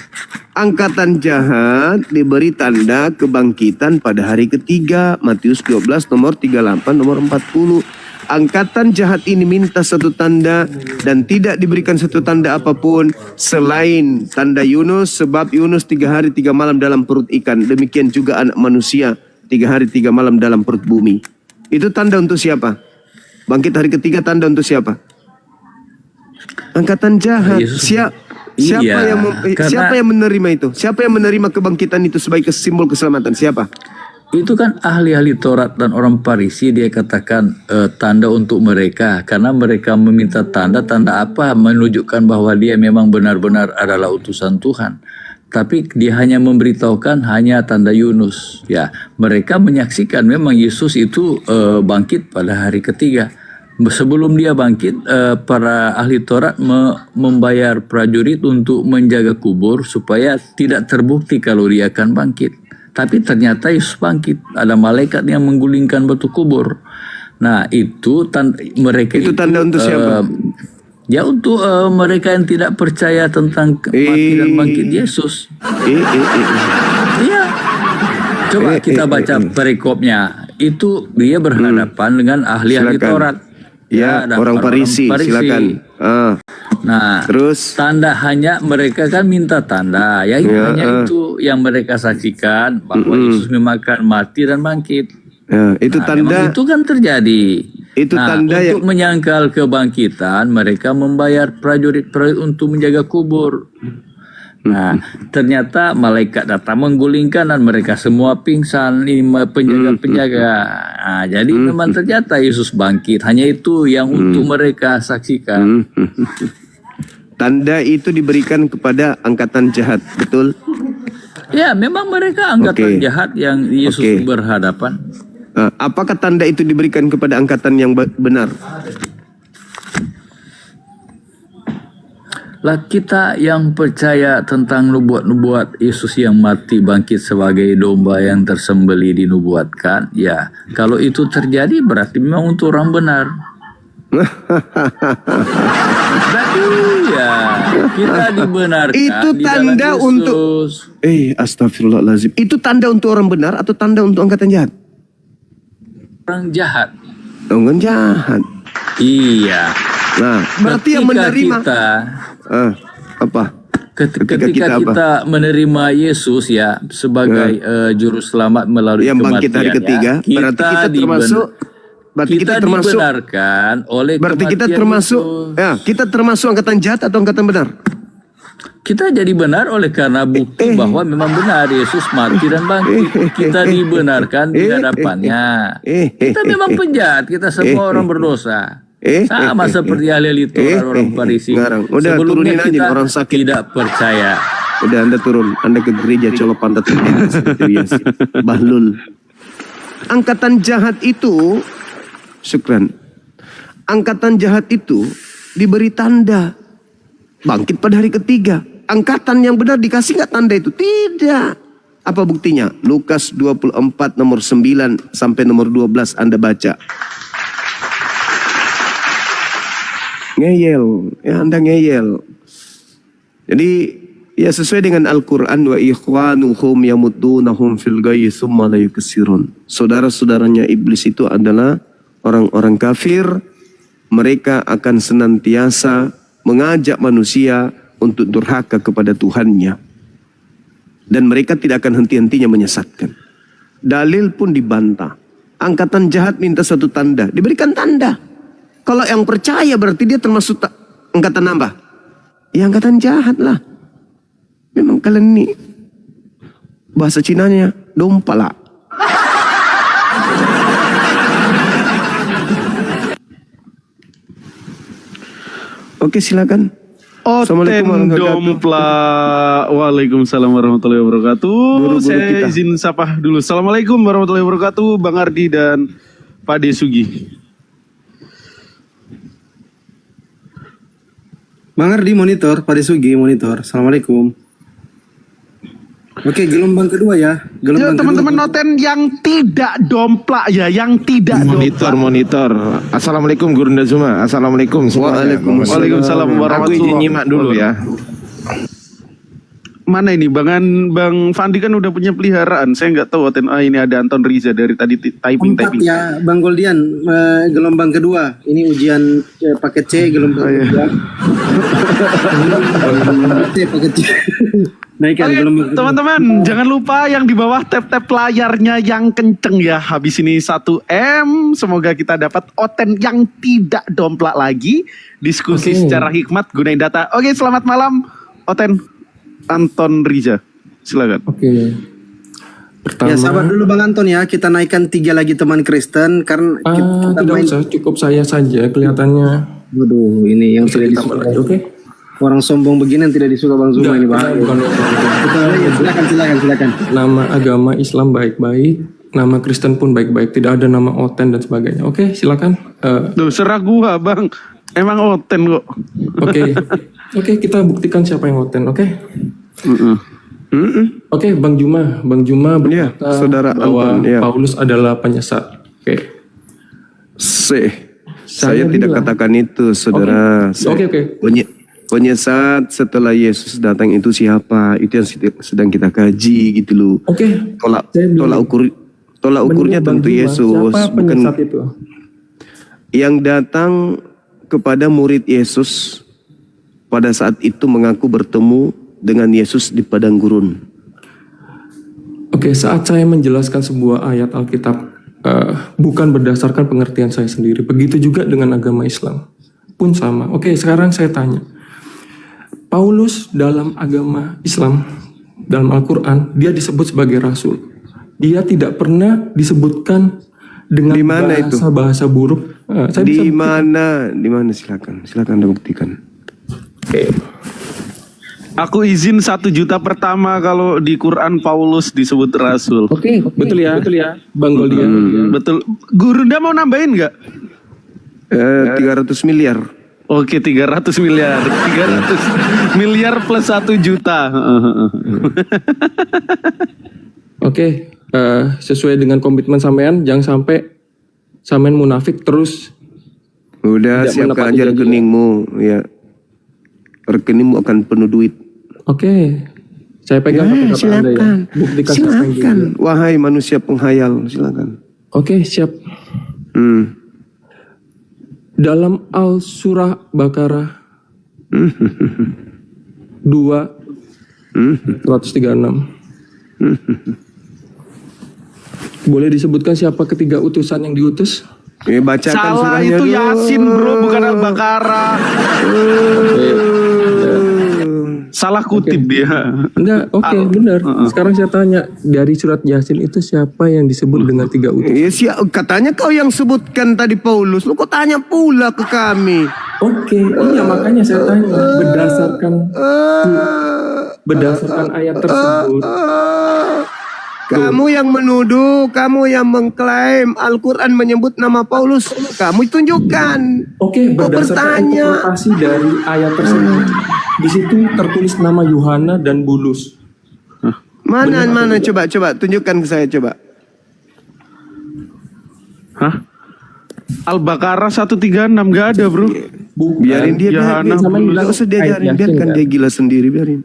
Angkatan jahat diberi tanda kebangkitan pada hari ketiga. Matius 12 nomor 38 nomor 40. Angkatan jahat ini minta satu tanda dan tidak diberikan satu tanda apapun selain tanda Yunus, sebab Yunus 3 hari 3 malam dalam perut ikan. Demikian juga anak manusia 3 hari 3 malam dalam perut bumi. Itu tanda untuk siapa? Bangkit hari ketiga tanda untuk siapa? Angkatan jahat. Siapa yang menerima itu? Siapa yang menerima kebangkitan itu sebagai simbol keselamatan? Siapa? Itu kan ahli-ahli Taurat dan orang Farisi, dia katakan tanda untuk mereka. Karena mereka meminta tanda apa? Menunjukkan bahwa dia memang benar-benar adalah utusan Tuhan. Tapi dia hanya memberitahukan hanya tanda Yunus. Ya, mereka menyaksikan memang Yesus itu bangkit pada hari ketiga. Sebelum dia bangkit, para ahli Taurat membayar prajurit untuk menjaga kubur supaya tidak terbukti kalau dia akan bangkit. Tapi ternyata Yesus bangkit. Ada malaikat yang menggulingkan batu kubur. Nah, itu mereka itu tanda untuk siapa? Ya, untuk mereka yang tidak percaya tentang mati dan bangkit Yesus. Iya. Coba kita baca perikopnya. Itu dia berhadapan dengan ahli-ahli Taurat. Ya, orang Farisi. Silakan. Nah, terus tanda hanya mereka kan minta tanda. Ya, hanya itu yang mereka saksikan bahwa Yesus memakan, mati dan bangkit. Ya, itu tanda. Itu kan terjadi. Itu tanda untuk menyangkal kebangkitan, mereka membayar prajurit-prajurit untuk menjaga kubur. Nah, ternyata malaikat datang menggulingkan dan mereka semua pingsan, penjaga-penjaga. Nah, jadi memang ternyata Yesus bangkit. Hanya itu yang untuk mereka saksikan. Tanda itu diberikan kepada angkatan jahat, betul? Ya, memang mereka angkatan jahat yang Yesus berhadapan. Apakah tanda itu diberikan kepada angkatan yang benar? Lah, kita yang percaya tentang nubuat-nubuat Yesus yang mati bangkit sebagai domba yang tersembelih dinubuatkan, ya kalau itu terjadi berarti memang untuk orang benar. Iya, kita dibenarkan. Itu di tanda dalam untuk Yesus. Astagfirullahaladzim. Itu tanda untuk orang benar atau tanda untuk angkatan jahat? Orang jahat. Orang jahat. Iya. Nah, berarti yang menerima Ketika kita menerima Yesus ya sebagai juru selamat melalui yang bangkit hari kematian, ketiga, ya, berarti kita termasuk dibenarkan oleh berarti kita termasuk Yesus. Kita termasuk angkatan jahat atau angkatan benar? Kita jadi benar oleh karena bukti bahwa memang benar Yesus mati dan bangkit. Kita dibenarkan di hadapannya. Kita memang penjahat, kita semua orang berdosa. Sama seperti ahli Taurat orang Farisi. Udah turunin Sebelumnya aja kita orang sakit. tidak percaya. Udah Anda turun, Anda ke gereja colok pantat seperti biasa. Bahlul. Angkatan jahat itu, syukran. Angkatan jahat itu diberi tanda bangkit pada hari ketiga. Angkatan yang benar dikasih nggak tanda itu? Tidak. Apa buktinya? Lukas 24 nomor 9 sampai nomor 12 Anda baca. Ngeyel, ya Anda ngeyel. Jadi ya sesuai dengan Al-Quran, wa ikhwanuhum yamutunahum fil ghayyi tsumma la yukasirun. Saudara-saudaranya iblis itu adalah orang-orang kafir. Mereka akan senantiasa mengajak manusia untuk durhaka kepada Tuhannya. Dan mereka tidak akan henti-hentinya menyesatkan. Dalil pun dibantah. Angkatan jahat minta satu tanda, diberikan tanda. Kalau yang percaya berarti dia termasuk angkatan apa? Ya angkatan jahat lah. Memang kalian ini bahasa Cinanya dompala. Oke, silakan. Assalamualaikum warahmatullahi wabarakatuh. Waalaikumsalam warahmatullahi wabarakatuh. Saya izin sapa dulu. Assalamualaikum warahmatullahi wabarakatuh, Bang Ardi dan Pak Desugi. Bang Ardi monitor, Pak Desugi monitor. Assalamualaikum. Oke, gelombang kedua ya. Ya, Gelombang teman-teman kedua. noten yang tidak domplak ya, yang tidak Monitor. Assalamualaikum Guru Zuma. Assalamualaikum semuanya. Waalaikumsalam Aku izin warahmatullahi nyimak dulu ya. Mana ini Bang Fandi kan udah punya peliharaan. Saya nggak tahu Oten. Ini ada Anton Riza dari tadi typing. Empat ya, Bang Goldian. Gelombang kedua. Ini ujian paket C, gelombang kedua. Paket C. Naikkan Oke, gelombang kedua. teman-teman, jangan lupa yang di bawah tap-tap layarnya yang kenceng ya. Habis ini 1M, semoga kita dapat Oten yang tidak domplak lagi. Diskusi secara hikmat gunain data. Oke, selamat malam Oten Anton Riza. Silakan. Oke. Pertama, Ya sabar dulu Bang Anton ya. Kita naikkan 3 lagi teman Kristen. Karena kita tidak main. usah, cukup saya saja kelihatannya. Waduh, ini yang Bisa tidak ditambah disuka. lagi, oke? Orang sombong begini yang tidak disuka Bang Zuma ini bahaya. bukan. Ya, silakan. Nama agama Islam baik-baik, nama Kristen pun baik-baik. Tidak ada nama Oten dan sebagainya. Oke, silakan. Tuh, serah gua Bang. Emang Oten kok. Oke, kita buktikan siapa yang Oten, oke? Oke, Bang Juma Ya, berkata Saudara bahwa Anton, ya. Paulus adalah penyesat. Oke. Saya tidak bilang. katakan itu, saudara. Oke. Penyesat setelah Yesus datang itu siapa? Itu yang sedang kita kaji gitu loh. Oke. Tolak ukurnya Menurut Bang tentu Juma, Yesus, siapa bukan penyesat itu? yang datang kepada murid Yesus pada saat itu mengaku bertemu dengan Yesus di padang gurun. Oke, saat saya menjelaskan sebuah ayat Alkitab bukan berdasarkan pengertian saya sendiri. Begitu juga dengan agama Islam pun sama. Oke, sekarang saya tanya. Paulus dalam agama Islam, dalam Al-Quran, dia disebut sebagai rasul. Dia tidak pernah disebutkan dengan Di mana itu? bahasa buruk. Saya bisa Di buktikan. mana? Silakan dibuktikan. Oke. Aku izin 1 juta pertama kalau di Quran Paulus disebut rasul. Oke, betul ya, Bang Goldian. Betul. Gurunda mau nambahin nggak? 300 miliar. Oke, 300 miliar. 300 miliar plus 1 juta. Oke, sesuai dengan komitmen sampean, jangan sampai sampean munafik terus. Udah, Tidak siapkan menepati aja janji. rekeningmu, ya. Rekeningmu akan penuh duit. Oke, saya pegang kata-kata Anda ya. Buktikan siapa yang jujur. Wahai manusia penghayal, silakan. Oke, siap. Dalam Al-Surah Baqarah 2:136. Boleh disebutkan siapa ketiga utusan yang diutus? Bacakan Salah, surahnya itu dulu. Yasin bro, bukan Al-Baqarah. Salah kutip dia. Enggak, oke, benar. Sekarang saya tanya, dari surat Yasin itu siapa yang disebut dengan 3 utusan? Ya, katanya kau yang sebutkan tadi Paulus. Lu kok tanya pula ke kami? Oke, iya makanya saya tanya berdasarkan ayat tersebut. Kamu yang menuduh, kamu yang mengklaim Al-Quran menyebut nama Paulus. Kamu tunjukkan. Oke, Kau berdasarkan bertanya. interpretasi dari ayat tersebut, di situ tertulis nama Yohana dan Bulus. Mana? Coba tunjukkan ke saya coba. Hah? Al-Baqarah 136 gak ada bro. Biarin dia, Yohana, sama yang bilang Gak usah diajarin, ayat Yasin, biarkan kan? dia gila sendiri, biarin.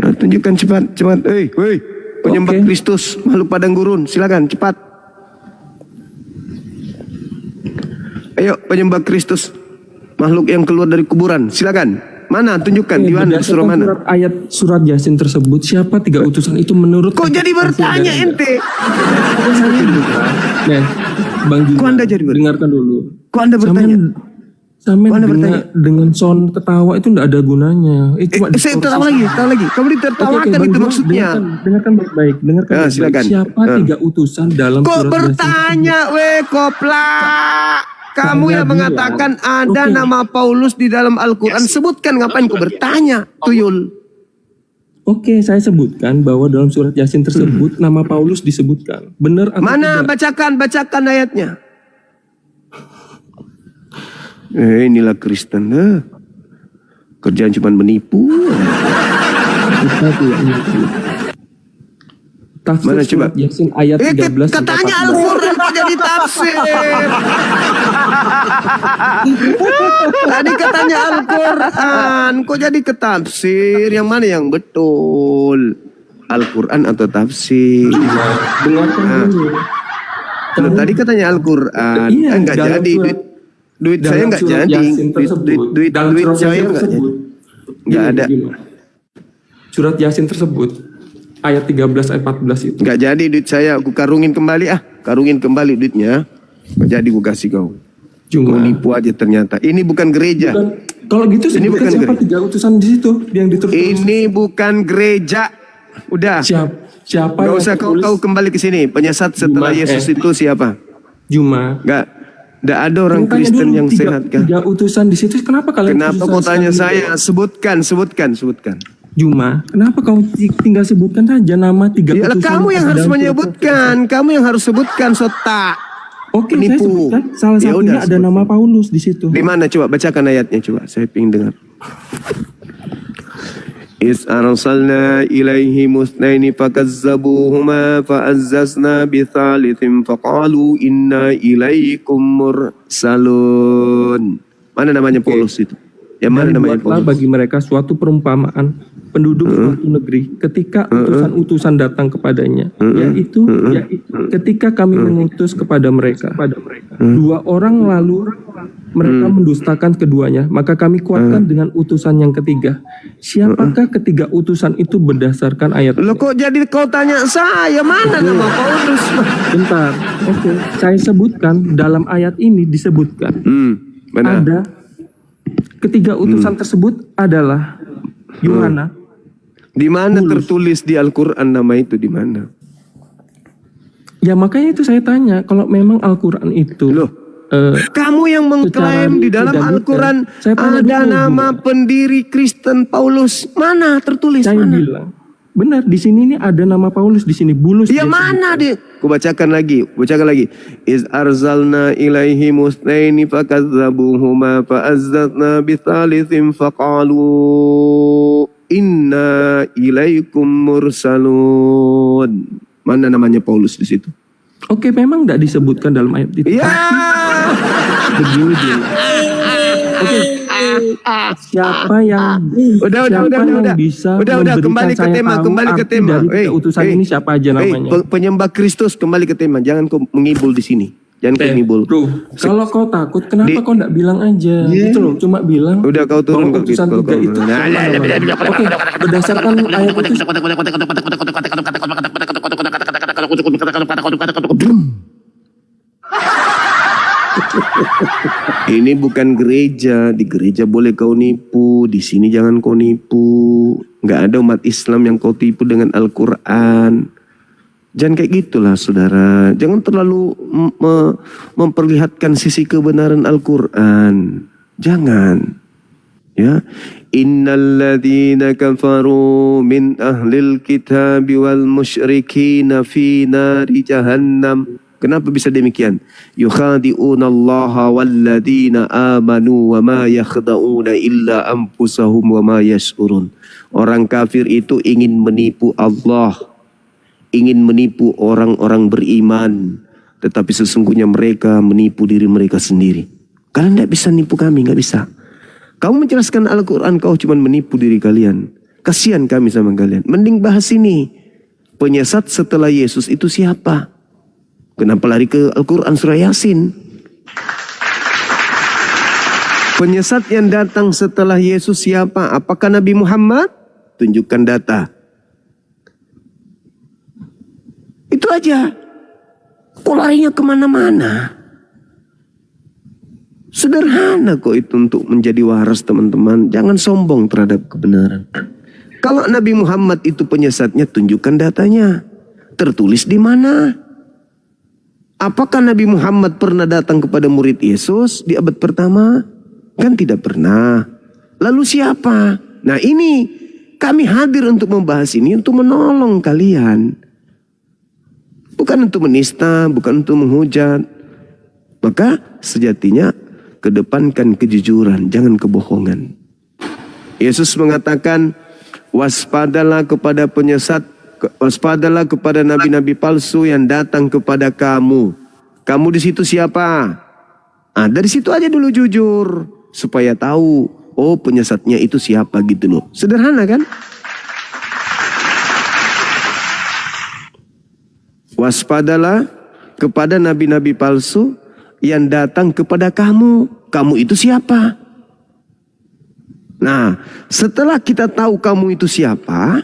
Nah, tunjukkan cepat. Hei, penyembah Oke. Kristus, makhluk padang gurun, silakan cepat. Ayo, penyembah Kristus, makhluk yang keluar dari kuburan, silakan. Mana? Tunjukkan di mana, surah mana? Surat ayat surat Yasin tersebut, siapa 3 utusan itu menurut? Kok jadi bertanya ente? Nah, Bang Juma, Kok Anda jadi dengarkan dulu. Kok Anda bertanya? Sampai Kok Anda bertanya? dengan sound ketawa itu enggak ada gunanya. Cuma Saya tertawa lagi. Kamu ditertawakan Bang itu Juma, maksudnya. Dengarkan baik-baik. Dengarkan baik-baik. silakan. Siapa 3 utusan dalam Kok surat bertanya, koplak? Kamu Saya yang mengatakan ada nama Paulus di dalam Al-Quran. Sebutkan, ngapain kau bertanya, tuyul? Oke, saya sebutkan bahwa dalam surat Yasin tersebut nama Paulus disebutkan. Benar atau Mana? tidak? Bacakan ayatnya. Inilah Kristen. Kerjaan cuma menipu. Kita tidak mengerti. Tafsir Mana coba? surat Yasin ayat 13 Katanya sampai 14. Al-Quran kok jadi tafsir. Tadi katanya Al-Quran kok jadi ketafsir. Yang mana yang betul? Al-Quran atau tafsir? Dengarkan dulu. Loh, tadi katanya Al-Quran. Iya, Enggak dalam jadi. surat- Duit saya dalam enggak surat jadi. Yasin tersebut, dalam Duit surat saya Yasin enggak jadi. tersebut, Enggak gini, ada. gini. Surat Yasin tersebut ayat 13 ayat 14 itu. Enggak jadi duit saya. Aku karungin kembali Karungin kembali duitnya. Enggak jadi aku kasih kau. Kau Cuma nipu aja ternyata. Ini bukan gereja. kalau gitu Ini sebutkan bukan siapa gereja. 3 utusan di situ yang ditulis. Ini bukan gereja. Udah. Siapa Gak yang usah tertulis? kau kembali ke sini. Penyesat setelah Juma, Yesus itu siapa? Juma. Enggak ada orang Tanya Kristen dulu, yang sehat kah? 3 utusan di situ. Kenapa kalian Kenapa kau tanya saya? Sebutkan. Juma, kenapa kau tinggal sebutkan saja nama 3 Ya, utusan? kamu yang harus dalam surat menyebutkan. Kamu yang harus sebutkan, Sota. Oke, saya Penipu. sebutkan. Salah Ya satunya udah, ada sebut. nama Paulus di situ. Di mana coba bacakan ayatnya coba. Saya ingin dengar. Is arsalna ilaihi musnaini fakazzabuhuma fa'azzazna bithalithin faqalu inna ilaikum mursalun. Mana namanya Paulus itu? Yang mana Dan namanya buatlah Paulus? bagi mereka suatu perumpamaan penduduk suatu negeri ketika utusan-utusan datang kepadanya, yaitu ketika kami mengutus kepada mereka 2 orang lalu mereka mendustakan keduanya, maka kami kuatkan dengan utusan yang ketiga. Siapakah ketiga utusan itu berdasarkan ayat Loh kok jadi kau tanya saya mana nama Paulus? Bentar, oke, saya sebutkan dalam ayat ini disebutkan Mana? ada ketiga utusan tersebut adalah Yohana. Di mana tertulis di Al-Quran nama itu di mana? Ya makanya itu saya tanya, kalau memang Al-Quran itu Loh, kamu yang mengklaim di dalam tidak Al-Quran detail. Saya tanya ada dulu, nama pendiri Kristen Paulus. Mana tertulis? saya Mana? bilang benar di sini ini ada nama Paulus di sini, Bulus. Ya mana deh? Ku bacakan lagi. Iz arzalna ilaihi musnaini fakazzabuhuma fa'azzatna bithalithin faqalu inna ilaikum mursalun. Mana namanya Paulus di situ? Oke, memang tidak disebutkan dalam ayat itu. Ya. Begini dia. Oke. Siapa yang Udah, bisa udah, memberikan kembali ke saya tema, tahu kembali ke arti tema. dari tiga utusan ini siapa aja namanya? Penyembah Kristus, kembali ke tema. Jangan kau mengibul di sini. Jangan kau mengibul. Bro, kalau kau takut, kenapa kau tidak bilang aja? Gitu loh, cuma bilang. Udah kau turun bahwa kau utusan gitu, 3 itu. Oke, berdasarkan ayat itu. Ini bukan gereja. Di gereja boleh kau nipu, di sini jangan kau nipu. Nggak ada umat Islam yang kau tipu dengan Al-Quran. Jangan kayak gitulah saudara. Jangan terlalu memperlihatkan sisi kebenaran Al-Quran. Jangan. Ya, innalladzina kafaru min ahlil kitabi wal musyrikina fi nari jahannam. Kenapa bisa demikian? Yukhadi'una Allah walladzina amanu wa ma yakhda'una illa anfusahum wa ma yash'urun. Orang kafir itu ingin menipu Allah, ingin menipu orang-orang beriman, tetapi sesungguhnya mereka menipu diri mereka sendiri. Kalian tidak bisa nipu kami, nggak bisa. Kamu menjelaskan Al-Quran, kau cuma menipu diri kalian. Kasihan kami sama kalian. Mending bahas ini. Penyesat setelah Yesus itu siapa? Kenapa lari ke Al-Quran surah Yasin? Penyesat yang datang setelah Yesus siapa? Apakah Nabi Muhammad? Tunjukkan data. Itu aja. Kok larinya kemana-mana? Sederhana kok itu untuk menjadi waras teman-teman. Jangan sombong terhadap kebenaran. Kalau Nabi Muhammad itu penyesatnya, tunjukkan datanya. Tertulis di mana? Apakah Nabi Muhammad pernah datang kepada murid Yesus di abad pertama? Kan tidak pernah. Lalu siapa? Nah ini kami hadir untuk membahas ini untuk menolong kalian. Bukan untuk menista, bukan untuk menghujat. Maka sejatinya kedepankan kejujuran, jangan kebohongan. Yesus mengatakan, waspadalah kepada penyesat, waspadalah kepada nabi-nabi palsu yang datang kepada kamu. Kamu di situ siapa? Dari situ aja dulu jujur, supaya tahu, oh penyesatnya itu siapa gitu loh. Sederhana kan? Waspadalah kepada nabi-nabi palsu yang datang kepada kamu. Kamu itu siapa? Nah, setelah kita tahu kamu itu siapa,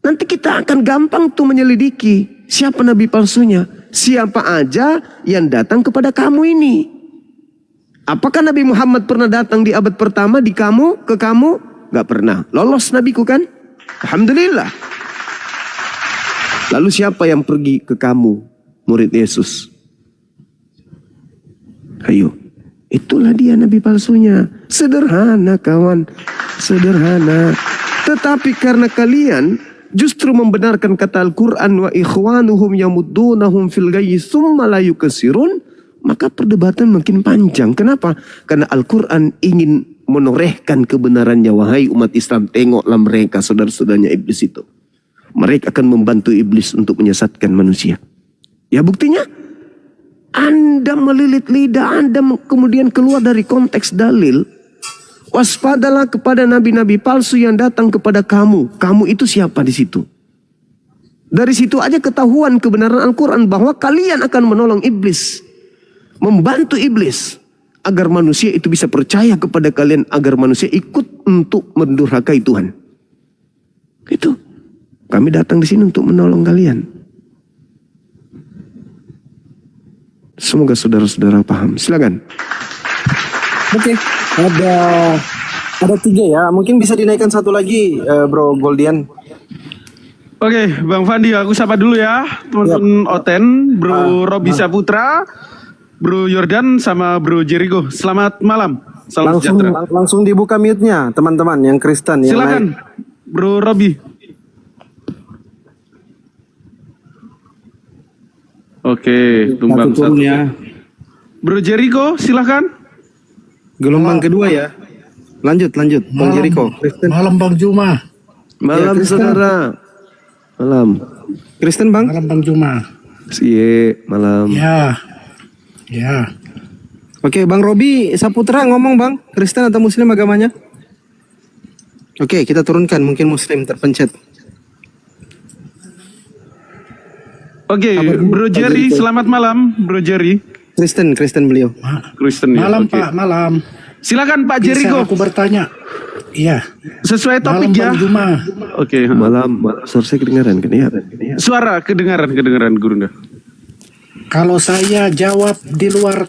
nanti kita akan gampang tuh menyelidiki siapa nabi palsunya. Siapa aja yang datang kepada kamu ini. Apakah Nabi Muhammad pernah datang di abad pertama di kamu, ke kamu? Gak pernah. Lolos nabiku kan? Alhamdulillah. Lalu siapa yang pergi ke kamu, murid Yesus? Ayo, itulah dia nabi palsunya. Sederhana kawan, sederhana. Tetapi karena kalian justru membenarkan kata Al-Quran, wa ikhwanuhum yamuddunahum fil ghayyi tsumma la yukasirun, maka perdebatan makin panjang. Kenapa? Karena Al-Quran ingin menorehkan kebenarannya. Wahai umat Islam, tengoklah mereka saudara-saudaranya iblis itu. Mereka akan membantu iblis untuk menyesatkan manusia. Ya buktinya, Anda melilit lidah, Anda kemudian keluar dari konteks dalil. Waspadalah kepada nabi-nabi palsu yang datang kepada kamu. Kamu itu siapa di situ? Dari situ aja ketahuan kebenaran Al-Quran bahwa kalian akan menolong iblis, membantu iblis agar manusia itu bisa percaya kepada kalian, agar manusia ikut untuk mendurhakai Tuhan. Itu. Kami datang di sini untuk menolong kalian. Semoga saudara-saudara paham. Silakan. Oke, ada 3 ya. Mungkin bisa dinaikkan satu lagi, Bro Goldian. Oke, Bang Fandi, aku sapa dulu ya, teman-teman Oten, Bro Robi Saputra, Bro Yordan, sama Bro Jericho. Selamat malam, salam sejahtera. Langsung dibuka mute-nya, teman-teman yang Kristen. Silakan, Bro Robi. Oke, tumbang satu. Ya. Bro Jericho, silakan. Gelombang kedua ya. Lanjut, Bang Jericho. Malam Bang Juma. Malam ya, saudara. Malam. Kristen Bang. Malam Bang Juma. Iya, malam. Ya. Oke, Bang Robi Saputra ngomong Bang. Kristen atau Muslim agamanya? Oke, kita turunkan. Mungkin Muslim terpencet. Oke, Bro Jerry, selamat malam, Bro Jerry. Kristen beliau. Kristen ya. Malam okay. Pak, malam. Silakan Pak Bisa Jericho. aku bertanya? Iya. Sesuai topik malam, ya. Bang Juma. Oke. Malam, suara saya kedengaran kan ya? Suara kedengaran Gurunda. Kalau saya jawab di luar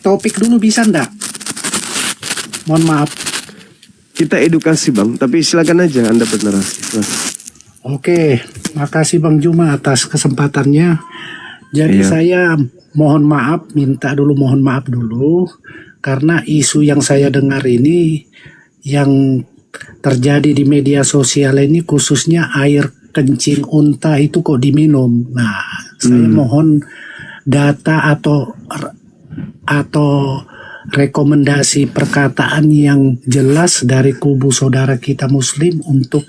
topik dulu bisa enggak? Mohon maaf. Kita edukasi Bang, tapi silakan aja Anda bernarasi. Oke, makasih Bang Juma atas kesempatannya. Jadi saya mohon maaf dulu karena isu yang saya dengar ini yang terjadi di media sosial ini, khususnya air kencing unta itu kok diminum. Nah, saya mohon data atau rekomendasi perkataan yang jelas dari kubu saudara kita Muslim untuk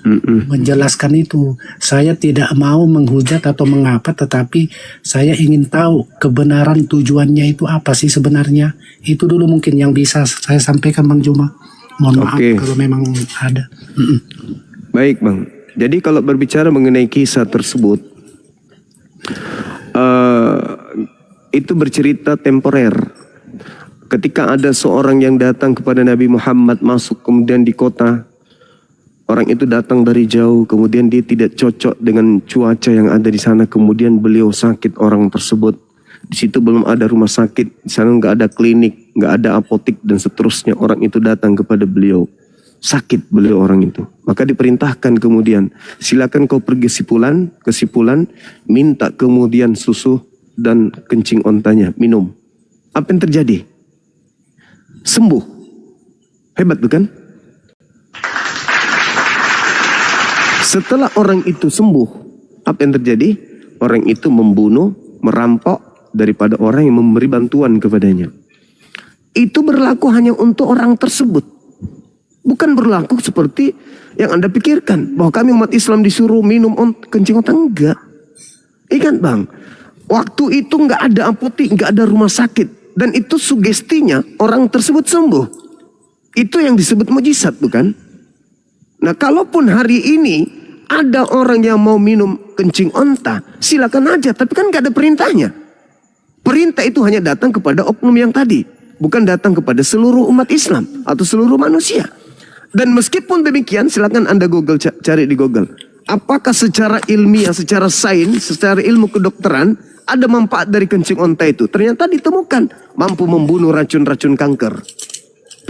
menjelaskan itu. Saya tidak mau menghujat atau mengapa, tetapi saya ingin tahu kebenaran tujuannya itu apa sih sebenarnya. Itu dulu mungkin yang bisa saya sampaikan Bang Juma. Mohon maaf kalau memang ada. Baik Bang, jadi kalau berbicara mengenai kisah tersebut, itu bercerita temporer. Ketika ada seorang yang datang kepada Nabi Muhammad masuk kemudian di kota, orang itu datang dari jauh, kemudian dia tidak cocok dengan cuaca yang ada di sana, kemudian beliau sakit orang tersebut. Di situ belum ada rumah sakit, di sana nggak ada klinik, nggak ada apotik dan seterusnya. Orang itu datang kepada beliau, sakit beliau orang itu. Maka diperintahkan kemudian, silakan kau pergi ke sipulan, minta kemudian susu dan kencing ontanya, minum. Apa yang terjadi? Sembuh. Hebat bukan? Setelah orang itu sembuh, apa yang terjadi? Orang itu membunuh, merampok daripada orang yang memberi bantuan kepadanya. Itu berlaku hanya untuk orang tersebut. Bukan berlaku seperti yang Anda pikirkan, bahwa kami umat Islam disuruh minum kencing onta. Enggak. Ingat bang, waktu itu nggak ada apotek, nggak ada rumah sakit. Dan itu sugestinya orang tersebut sembuh. Itu yang disebut mujizat, bukan? Nah, kalaupun hari ini ada orang yang mau minum kencing onta, silakan aja. Tapi kan nggak ada perintahnya. Perintah itu hanya datang kepada oknum yang tadi, bukan datang kepada seluruh umat Islam atau seluruh manusia. Dan meskipun demikian, silakan Anda Google, cari di Google. Apakah secara ilmiah, secara sains, secara ilmu kedokteran ada manfaat dari kencing onta itu? Ternyata ditemukan mampu membunuh racun-racun kanker,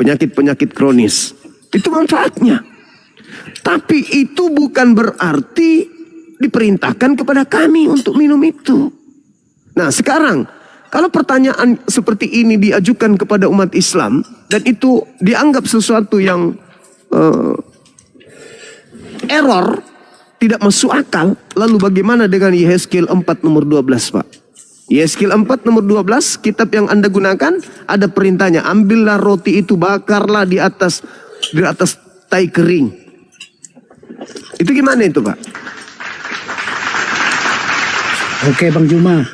penyakit-penyakit kronis. Itu manfaatnya. Tapi itu bukan berarti diperintahkan kepada kami untuk minum itu. Nah sekarang, kalau pertanyaan seperti ini diajukan kepada umat Islam dan itu dianggap sesuatu yang error, tidak masuk akal, lalu bagaimana dengan Yehezkiel 4 nomor 12 Pak? Yehezkiel 4 nomor 12, kitab yang Anda gunakan, ada perintahnya, ambillah roti itu, bakarlah di atas tai kering. Itu gimana itu Pak? Oke Bang Juma.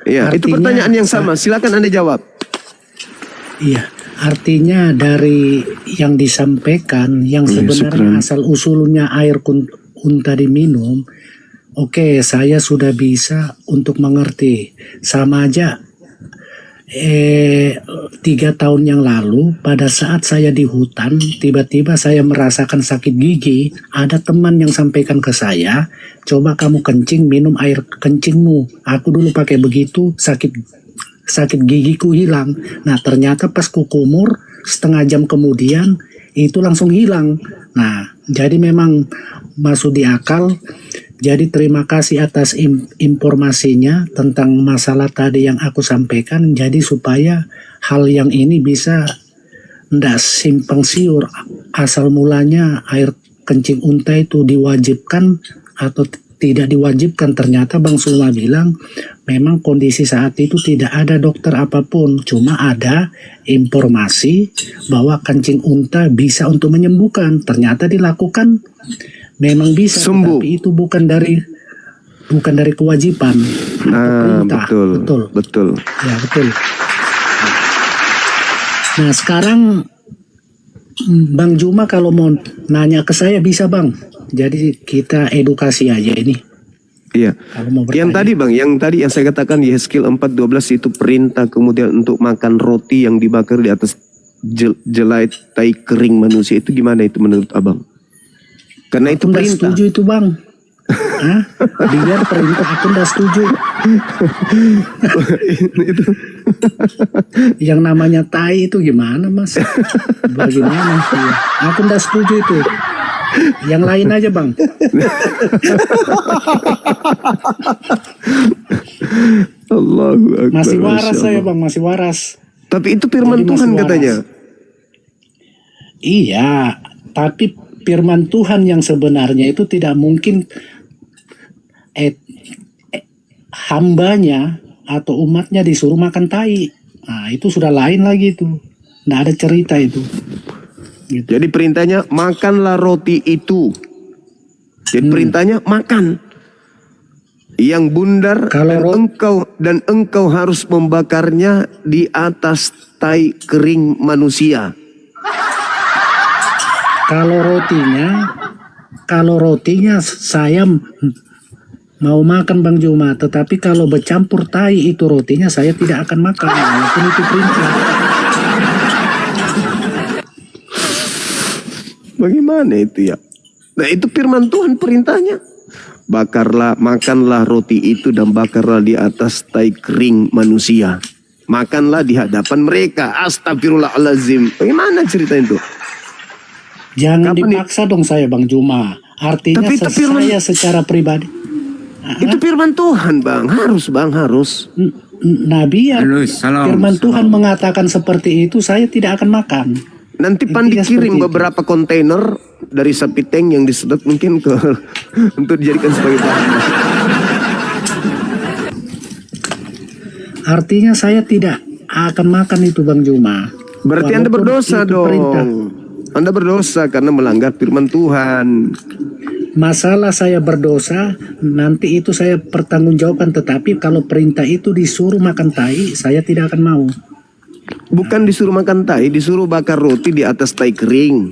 Ya, itu pertanyaan yang sama. Silakan Anda jawab. Iya, artinya dari yang disampaikan, yang sebenarnya asal usulnya air unta diminum, oke, saya sudah bisa untuk mengerti. Sama aja 3 tahun yang lalu, pada saat saya di hutan, tiba-tiba saya merasakan sakit gigi. Ada teman yang sampaikan ke saya, coba kamu kencing, minum air kencingmu. Aku dulu pakai begitu, sakit gigiku hilang. Nah ternyata pas kukumur, setengah jam kemudian, itu langsung hilang. Nah jadi memang masuk di akal. Jadi terima kasih atas informasinya tentang masalah tadi yang aku sampaikan. Jadi supaya hal yang ini bisa ndak simpang siur. Asal mulanya air kencing unta itu diwajibkan atau tidak diwajibkan. Ternyata Bang Suma bilang memang kondisi saat itu tidak ada dokter apapun. Cuma ada informasi bahwa kencing unta bisa untuk menyembuhkan. Ternyata dilakukan. Memang bisa, sembuh. Tapi itu bukan dari kewajiban. Betul. Ya betul. Nah sekarang Bang Juma kalau mau nanya ke saya bisa Bang. Jadi kita edukasi aja ini. Iya. Yang tadi Bang, yang saya katakan Yehezkiel 4:12 itu perintah kemudian untuk makan roti yang dibakar di atas jelai tai kering manusia, itu gimana itu menurut Abang? Karena itu perintah. Setuju itu Bang. Hah? Biar perintah aku nggak setuju. Itu. Yang namanya tai itu gimana Mas? Bagaimana? Aku nggak setuju itu. Yang lain aja Bang. Allahu Akbar. Masih waras saya Bang, masih waras. Tapi itu firman Jadi Tuhan katanya. Iya, tapi firman Tuhan yang sebenarnya itu tidak mungkin hambanya atau umatnya disuruh makan tai. Nah itu sudah lain lagi itu. Nggak ada cerita itu. Gitu. Jadi perintahnya makanlah roti itu. Jadi perintahnya makan. Yang bundar dan engkau harus membakarnya di atas tai kering manusia. Kalau rotinya saya mau makan Bang Juma, tetapi kalau bercampur tai itu rotinya saya tidak akan makan, walaupun itu perintah. Bagaimana itu ya? Nah itu firman Tuhan perintahnya. Makanlah roti itu dan bakarlah di atas tai kering manusia. Makanlah di hadapan mereka. Astagfirullahaladzim. Bagaimana cerita itu? Jangan dipaksa dong saya Bang Juma. Artinya saya secara pribadi. Itu firman Tuhan Bang. Harus. Nabi ya. Firman Tuhan mengatakan seperti itu, saya tidak akan makan. Nanti Pandi kirim beberapa kontainer dari sapi tank yang disedot mungkin ke untuk dijadikan sebagai bahan. Artinya saya tidak akan makan itu Bang Juma. Berarti Anda Walaupun berdosa itu dong. perintah. Anda berdosa karena melanggar firman Tuhan. Masalah saya berdosa, nanti itu saya pertanggungjawabkan. Tetapi kalau perintah itu disuruh makan tai, saya tidak akan mau. Bukan disuruh makan tai, disuruh bakar roti di atas tai kering.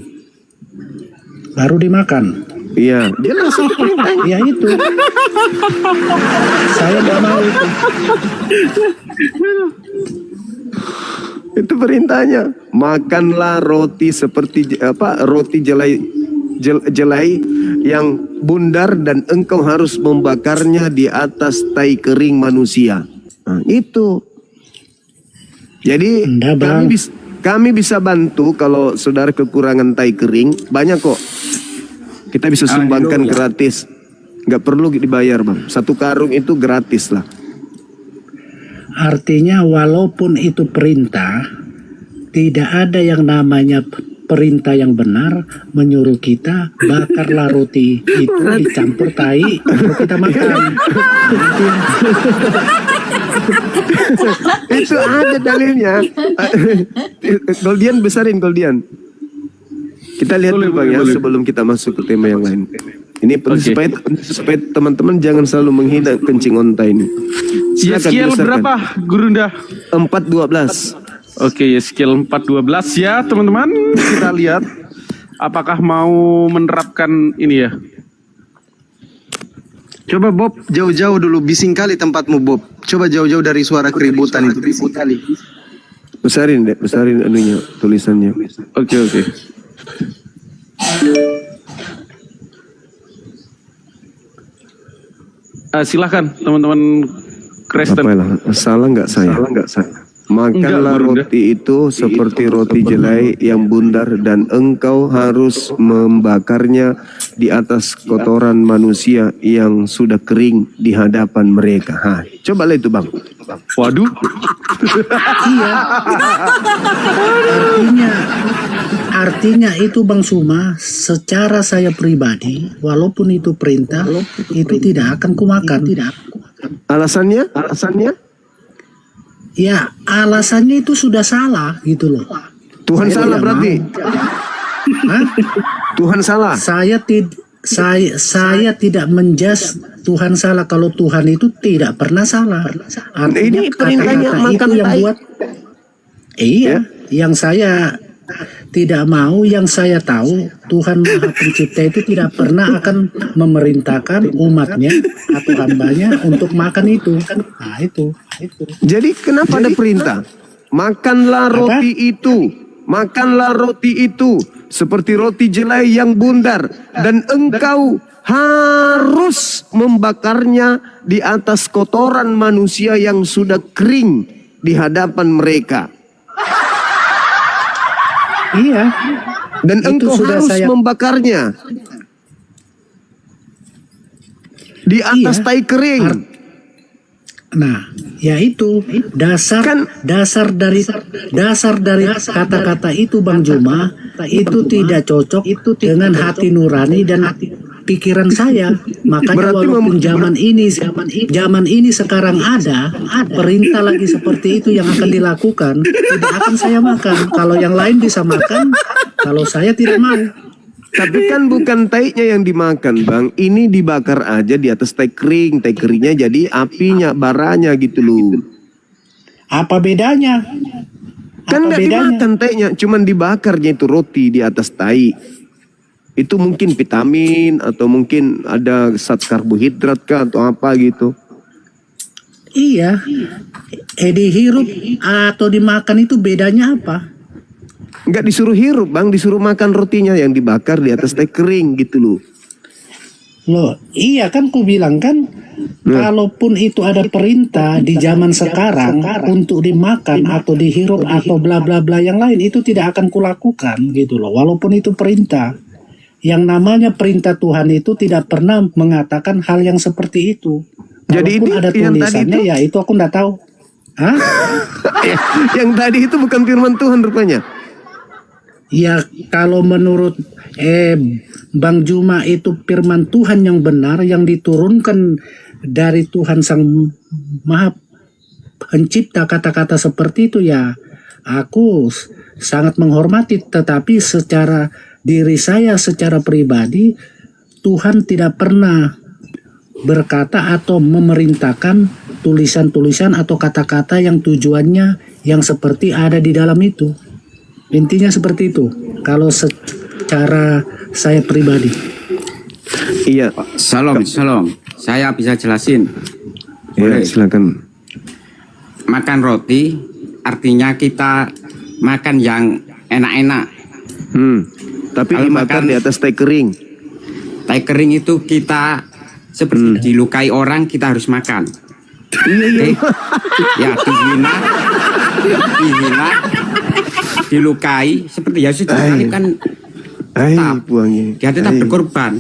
Baru dimakan. Iya, jelas itu perintahnya. Ya itu. Saya nggak mau itu. Itu perintahnya. Makanlah roti seperti roti jelai yang bundar dan engkau harus membakarnya di Nah, atas tai kering manusia. Nah, itu. Jadi kami bisa bantu kalau saudara kekurangan tai kering, banyak kok. Kita bisa sumbangkan gratis. Nggak perlu dibayar, Bang. 1 karung itu gratis lah. Artinya walaupun itu perintah, tidak ada yang namanya perintah yang benar menyuruh kita bakarlah roti itu dicampur tai lalu kita makan. Itu ada dalilnya. Goldian besarin Goldian. Kita lihat dulu Bang ya sebelum kita masuk ke tema yang lain. Ini supaya teman-teman jangan selalu menghina kencing onta ini. Yeskiel berapa Gurunda? 4:12. Oke, Yeskiel 4:12 ya teman-teman. Kita lihat apakah mau menerapkan ini ya. Coba Bob, jauh-jauh dulu, bising kali tempatmu Bob. Coba jauh-jauh dari suara keributan itu, bising kali. Besarin anunya, tulisannya. Oke. Silakan teman-teman Kristen. Salah nggak saya? Makanlah roti itu seperti roti jelai yang bundar dan engkau harus membakarnya di atas kotoran manusia yang sudah kering di hadapan mereka. Cobalah itu Bang. Waduh. Iya. Artinya itu Bang Suma, secara saya pribadi, walaupun itu perintah, itu tidak akan kumakan. Alasannya? Ya, alasannya itu sudah salah gitu loh. Tuhan salah berarti. Tuhan salah. Saya tidak menjas Tuhan salah. Kalau Tuhan itu tidak pernah salah. Artinya Ini perintahnya makan itu yang tai. buat. Iya, yang saya tidak mau, yang saya tahu Tuhan Maha Pencipta itu tidak pernah akan memerintahkan umatnya atau hambanya untuk makan itu. Nah itu. Jadi kenapa ada perintah? Makanlah roti itu. Makanlah roti itu seperti roti jelai yang bundar dan engkau harus membakarnya di atas kotoran manusia yang sudah kering di hadapan mereka. Iya. Dan Itu engkau sudah harus membakarnya di atas tai kering. Nah, yaitu dasar dari kata-kata itu Bang Juma itu tidak cocok dengan hati nurani dan pikiran saya. Makanya walaupun zaman ini sekarang ada perintah lagi seperti itu yang akan dilakukan, tidak akan saya makan. Kalau yang lain bisa makan, kalau saya tidak mau. Tapi kan bukan taiknya yang dimakan Bang, ini dibakar aja di atas tai kering. Tai keringnya jadi apinya, baranya gitu loh. Apa bedanya? Kan nggak dimakan taiknya, cuman dibakarnya itu roti di atas tai. Itu mungkin vitamin atau mungkin ada zat karbohidrat kah atau apa gitu. Iya, dihirup atau dimakan itu bedanya apa? Nggak disuruh hirup Bang, disuruh makan rotinya yang dibakar di atas tai kering gitu loh. Loh, iya kan ku bilang kan, kalaupun itu ada perintah di zaman sekarang untuk dimakan atau dihirup atau bla bla bla yang lain, itu tidak akan kulakukan gitu loh. Walaupun itu perintah. Yang namanya perintah Tuhan itu tidak pernah mengatakan hal yang seperti itu. Jadi Walaupun ini ada yang tadi tulisannya, itu, ya itu aku nggak tahu. Hah? yang tadi itu bukan firman Tuhan rupanya. Ya kalau menurut Bang Juma itu firman Tuhan yang benar yang diturunkan dari Tuhan Sang Maha Pencipta, kata-kata seperti itu ya aku sangat menghormati, tetapi secara diri saya secara pribadi Tuhan tidak pernah berkata atau memerintahkan tulisan-tulisan atau kata-kata yang tujuannya yang seperti ada di dalam itu. Intinya seperti itu kalau secara saya pribadi. Iya. Shalom. Saya bisa jelasin. Ya, silakan. Makan roti artinya kita makan yang enak-enak. Tapi Kalau dimakan makan- di atas teh kering. Tai kering itu kita seperti dilukai orang, kita harus makan. Iya. Ya, dihina, dilukai seperti Yesus kan buangnya. dia tetap berkorban.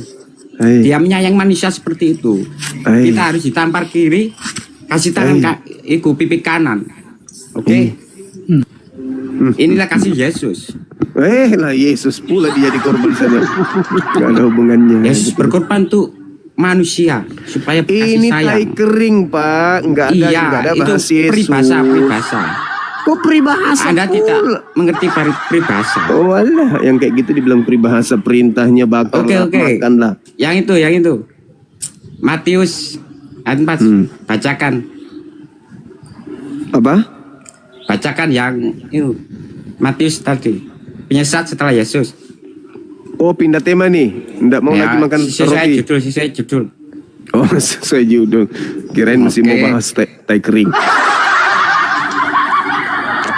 Dia menyayang manusia seperti itu. Kita harus ditampar kiri, kasih tangan iku pipi kanan. Oke. Inilah kasih Yesus. Lah Yesus pula dia di korban sana. Gak ada hubungannya. Yesus berkorban tuh manusia supaya kasih Ini sayang. tai kering, Pak. Nggak ada itu bahas Yesus. peribahasa. Kok peribahasa? Anda tidak mengerti peribahasa. Oh alah, yang kayak gitu dibilang peribahasa, perintahnya bakar Oke. makan lah. Yang itu. Matius ayat 4. Bacakan. Apa? Bacakan yang itu. Matius tadi. Penyesat setelah Yesus. Oh, pindah tema nih. Nggak mau lagi makan roti. Sesuai judul. Oh, sesuai judul. Kirain masih mau bahas tai kering.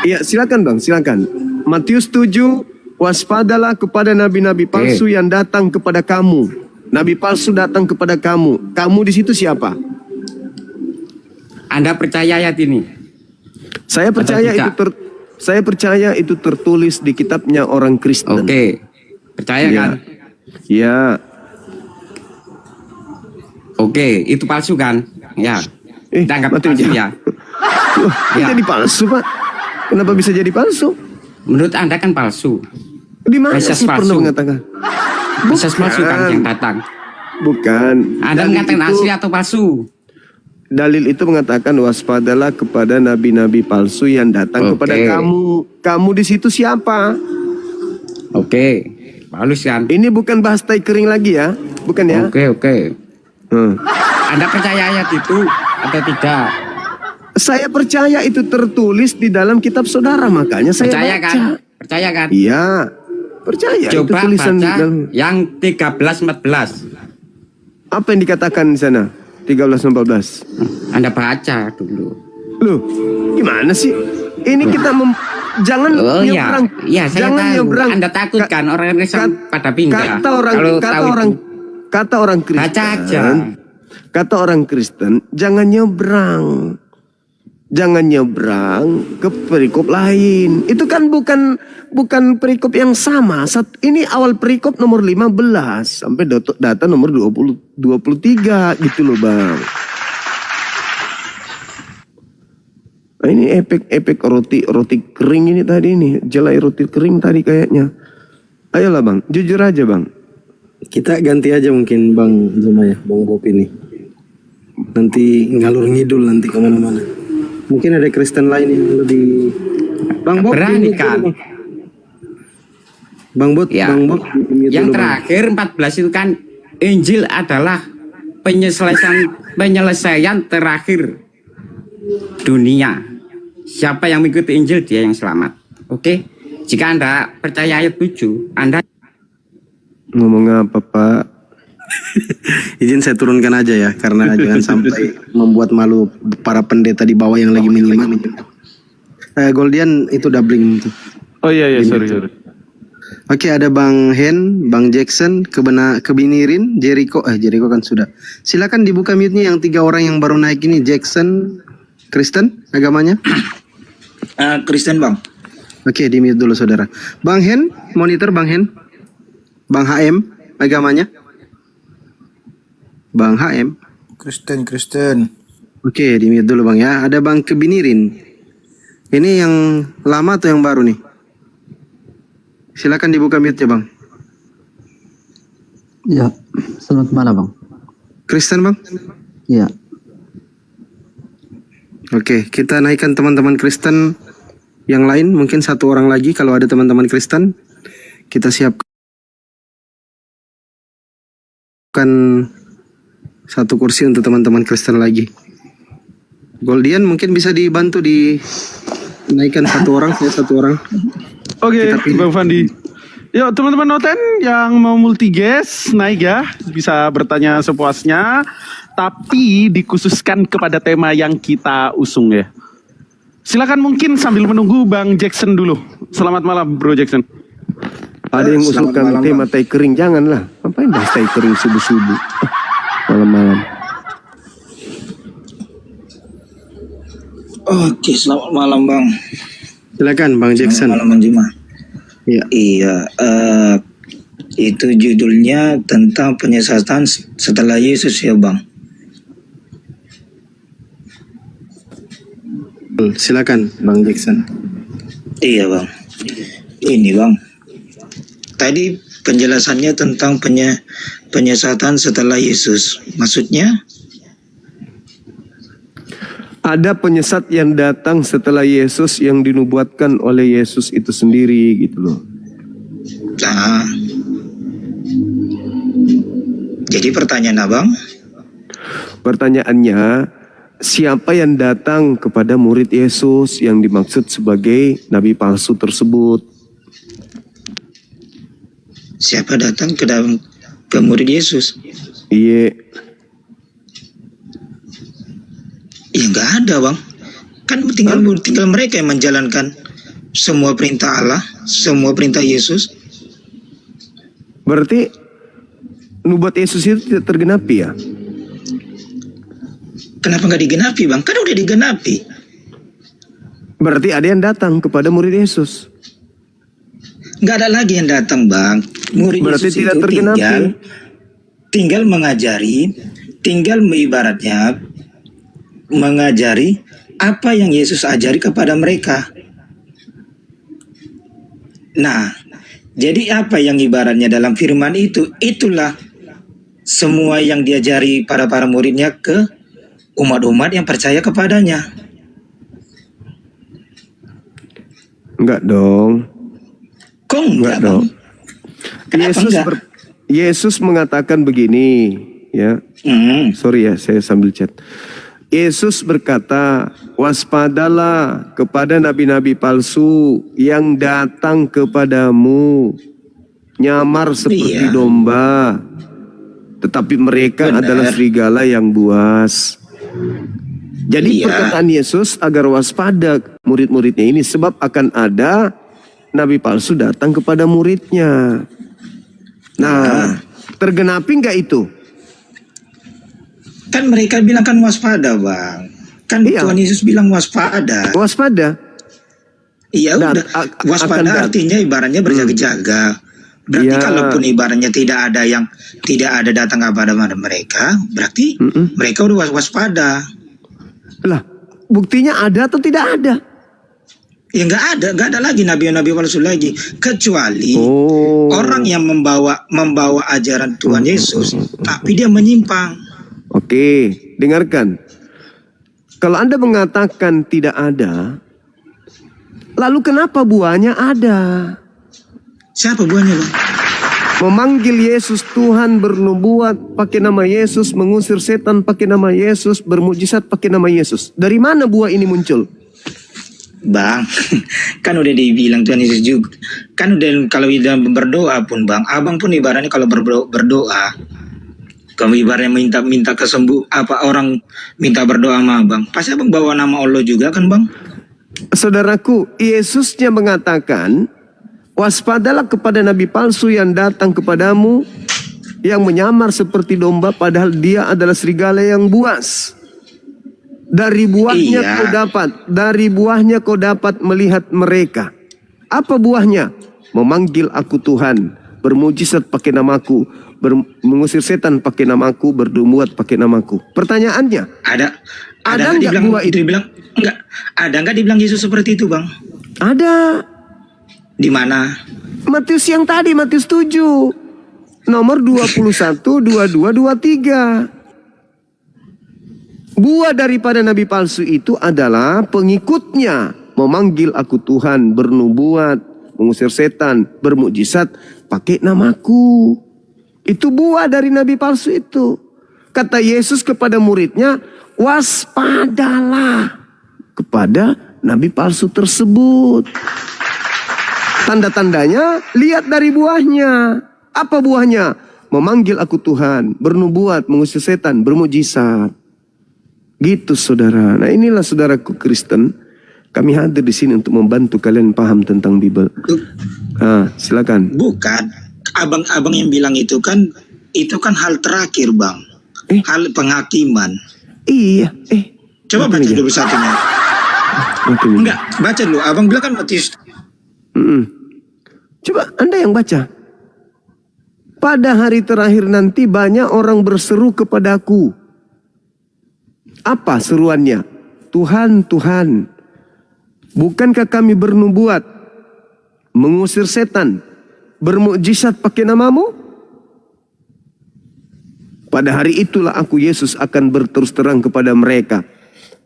Iya, silakan Bang, silakan. Matius 7, waspadalah kepada nabi-nabi palsu yang datang kepada kamu. Nabi palsu datang kepada kamu. Kamu di situ siapa? Anda percaya ayat ini? Saya percaya itu tertulis di kitabnya orang Kristen. Oke. Percaya kan? Ya. Oke, itu palsu kan? Ya. Kita anggap palsu ya. Ya. Jadi palsu, Pak. Kenapa bisa jadi palsu? Menurut Anda kan palsu. Di mana Mesias sih pernah palsu. mengatakan? Mesias palsu kan yang datang. Bukan. Anda mengatakan asli atau palsu? Dalil itu mengatakan waspadalah kepada nabi-nabi palsu yang datang kepada kamu. Kamu di situ siapa? Oke. Halus kan? Ini bukan bahas tai kering lagi ya, bukan ya? Oke. Anda percaya ayat itu atau tidak? Saya percaya itu tertulis di dalam kitab saudara, makanya saya Percaya baca. kan? Percaya kan? Iya, percaya. Coba itu tulisan baca di dalam. yang 13-14. Apa yang dikatakan di sana? 13-14. Anda baca dulu. Loh, gimana sih? Ini kita jangan nyebrang. Iya, saya jangan tahu. nyebrang. Anda takut kan orang Kristen pada pindah. Kata orang Kristen. Baca aja. Kata orang Kristen, jangan nyebrang. Jangan nyebrang ke perikop lain. Itu kan bukan perikop yang sama. Ini awal perikop nomor 15 sampai data nomor 23 gitu loh, Bang. Nah, ini efek roti kering ini tadi nih, jelai roti kering tadi kayaknya. Ayolah Bang, jujur aja Bang. Kita ganti aja mungkin Bang Juma ya, Bang Bob ini. Nanti ngalur ngidul nanti kemana-mana. Mungkin ada Kristen lain yang lebih. Bang Bob berani kan? Bang Bob, Ya. Bang Bob. Yang terakhir 14 itu kan Injil adalah penyelesaian terakhir dunia. Siapa yang mengikuti Injil dia yang selamat. Oke? Jika Anda percaya ayat 7, Anda ngomong apa Pak? Izin saya turunkan aja ya, karena jangan sampai membuat malu para pendeta di bawah yang lagi menyimak. Goldian itu doubling itu. Oh iya sorry. Oke, ada Bang Hen, Bang Jackson, Kebinirin, Jericho kan sudah. Silakan dibuka mute-nya yang 3 orang yang baru naik ini. Jackson, Kristen agamanya? Kristen Bang. Oke, di mute dulu saudara. Bang Hen, monitor Bang Hen. Bang HM, agamanya? Bang HM. Kristen. Oke, di mute dulu Bang ya. Ada Bang Kebinirin. Ini yang lama atau yang baru nih? Silakan dibuka mute-nya, Bang. Ya, selamat malam Bang. Kristen, Bang? Ya. Oke, kita naikkan teman-teman Kristen yang lain, mungkin satu orang lagi kalau ada teman-teman Kristen. Kita siapkan satu kursi untuk teman-teman Kristen lagi. Goldian mungkin bisa dibantu dinaikkan satu orang, saya satu orang. Oke, Bang Fandi. Yuk teman-teman noten yang mau multi-guest naik ya, bisa bertanya sepuasnya, tapi dikhususkan kepada tema yang kita usung ya. Silakan mungkin sambil menunggu Bang Jackson dulu. Selamat malam Bro Jackson. Ada yang usulkan tema tai kering, janganlah. Ngapain bahas tai kering subuh-subuh malam-malam. Oke, selamat malam Bang. Silakan Bang Jackson. Selamat malam Bang Juma. Ya. Iya, itu judulnya tentang penyesatan setelah Yesus ya Bang. Silakan Bang Jackson. Iya Bang. Ini Bang. Tadi penjelasannya tentang penyesatan setelah Yesus. Maksudnya? Ada penyesat yang datang setelah Yesus yang dinubuatkan oleh Yesus itu sendiri gitu loh. Nah, jadi pertanyaan Abang? Pertanyaannya, siapa yang datang kepada murid Yesus yang dimaksud sebagai nabi palsu tersebut? Siapa datang ke murid Yesus? Iya. Ya nggak ada Bang. Kan tinggal mereka yang menjalankan semua perintah Allah, semua perintah Yesus. Berarti nubuat Yesus itu tidak tergenapi ya? Kenapa nggak digenapi Bang? Kan udah digenapi. Berarti ada yang datang kepada murid Yesus. Nggak ada lagi yang datang Bang. Murid berarti Yesus tidak itu tergenapi. tinggal mengajari, tinggal ibaratnya mengajari apa yang Yesus ajari kepada mereka. Nah, jadi apa yang ibaratnya dalam firman itu, itulah semua yang diajari para muridnya ke umat-umat yang percaya kepadanya. Enggak dong. Kok enggak dong? Yesus mengatakan begini, ya. Sorry ya, saya sambil chat. Yesus berkata, waspadalah kepada nabi-nabi palsu yang datang kepadamu, nyamar seperti domba, tetapi mereka adalah serigala yang buas. Jadi perkataan Yesus agar waspada murid-muridnya ini, sebab akan ada nabi palsu datang kepada muridnya. Nah, tergenapi nggak itu? Kan mereka bilang kan waspada Bang. Kan Tuhan Yesus bilang waspada. Waspada. Iya udah. Waspada artinya ibaratnya berjaga-jaga. Berarti kalaupun ibaratnya tidak ada datang kepada mereka, berarti mereka udah waspada. Lah, buktinya ada atau tidak ada? Ya nggak ada lagi nabi-nabi palsu lagi, kecuali orang yang membawa ajaran Tuhan Yesus, tapi dia menyimpang. Oke, dengarkan. Kalau Anda mengatakan tidak ada, lalu kenapa buahnya ada? Siapa buahnya, Bang? Memanggil Yesus Tuhan, bernubuat pakai nama Yesus, mengusir setan pakai nama Yesus, bermujizat pakai nama Yesus. Dari mana buah ini muncul? Bang, kan udah dibilang Tuhan Yesus juga. Kan udah kalau berdoa pun Bang, Abang pun ibaratnya kalau berdoa, kamu ibaratnya minta orang minta berdoa sama Abang, pasti Abang bawa nama Allah juga kan Bang? Saudaraku, Yesusnya mengatakan, waspadalah kepada nabi palsu yang datang kepadamu, yang menyamar seperti domba padahal dia adalah serigala yang buas. Dari buahnya kau dapat melihat mereka. Apa buahnya? Memanggil aku Tuhan, bermujizat pakai namaku, mengusir setan pakai namaku, bernubuat pakai namaku. Pertanyaannya, ada nggak buah itu? Dibilang enggak. Ada nggak dibilang Yesus seperti itu, Bang? Ada. Di mana? Matius yang tadi, Matius 7. Nomor 21, 22, 23. Buah daripada nabi palsu itu adalah pengikutnya memanggil aku Tuhan, bernubuat, mengusir setan, bermukjizat pakai namaku. Itu buah dari nabi palsu itu. Kata Yesus kepada muridnya, waspadalah kepada nabi palsu tersebut. Tanda-tandanya lihat dari buahnya. Apa buahnya? Memanggil aku Tuhan, bernubuat, mengusir setan, bermukjizat. Gitu saudara. Nah inilah saudaraku Kristen. Kami hadir di sini untuk membantu kalian paham tentang Bible. Silakan. Bukan. Abang-abang yang bilang itu kan hal terakhir, Bang. Hal penghakiman. Iya. Coba baca dulu satunya. Enggak, baca dulu. Abang bilang kan Matius. Coba Anda yang baca. Pada hari terakhir nanti banyak orang berseru kepadaku. Apa seruannya? Tuhan, Tuhan, bukankah kami bernubuat, mengusir setan, bermukjizat pakai namamu? Pada hari itulah aku Yesus akan berterus terang kepada mereka.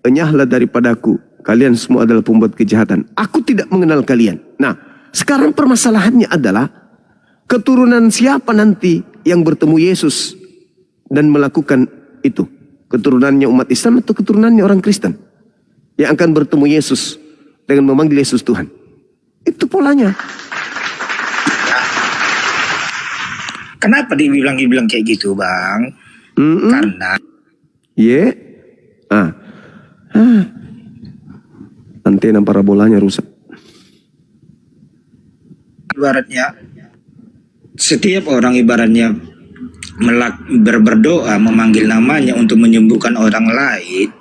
Enyahlah daripadaku, kalian semua adalah pembuat kejahatan. Aku tidak mengenal kalian. Nah, sekarang permasalahannya adalah keturunan siapa nanti yang bertemu Yesus dan melakukan itu? Keturunannya umat Islam atau keturunannya orang Kristen yang akan bertemu Yesus dengan memanggil Yesus Tuhan? Itu polanya. Kenapa dibilang kayak gitu, Bang? Karena antena parabolanya rusak. Ibaratnya setiap orang ibaratnya berdoa memanggil namanya untuk menyembuhkan orang lain,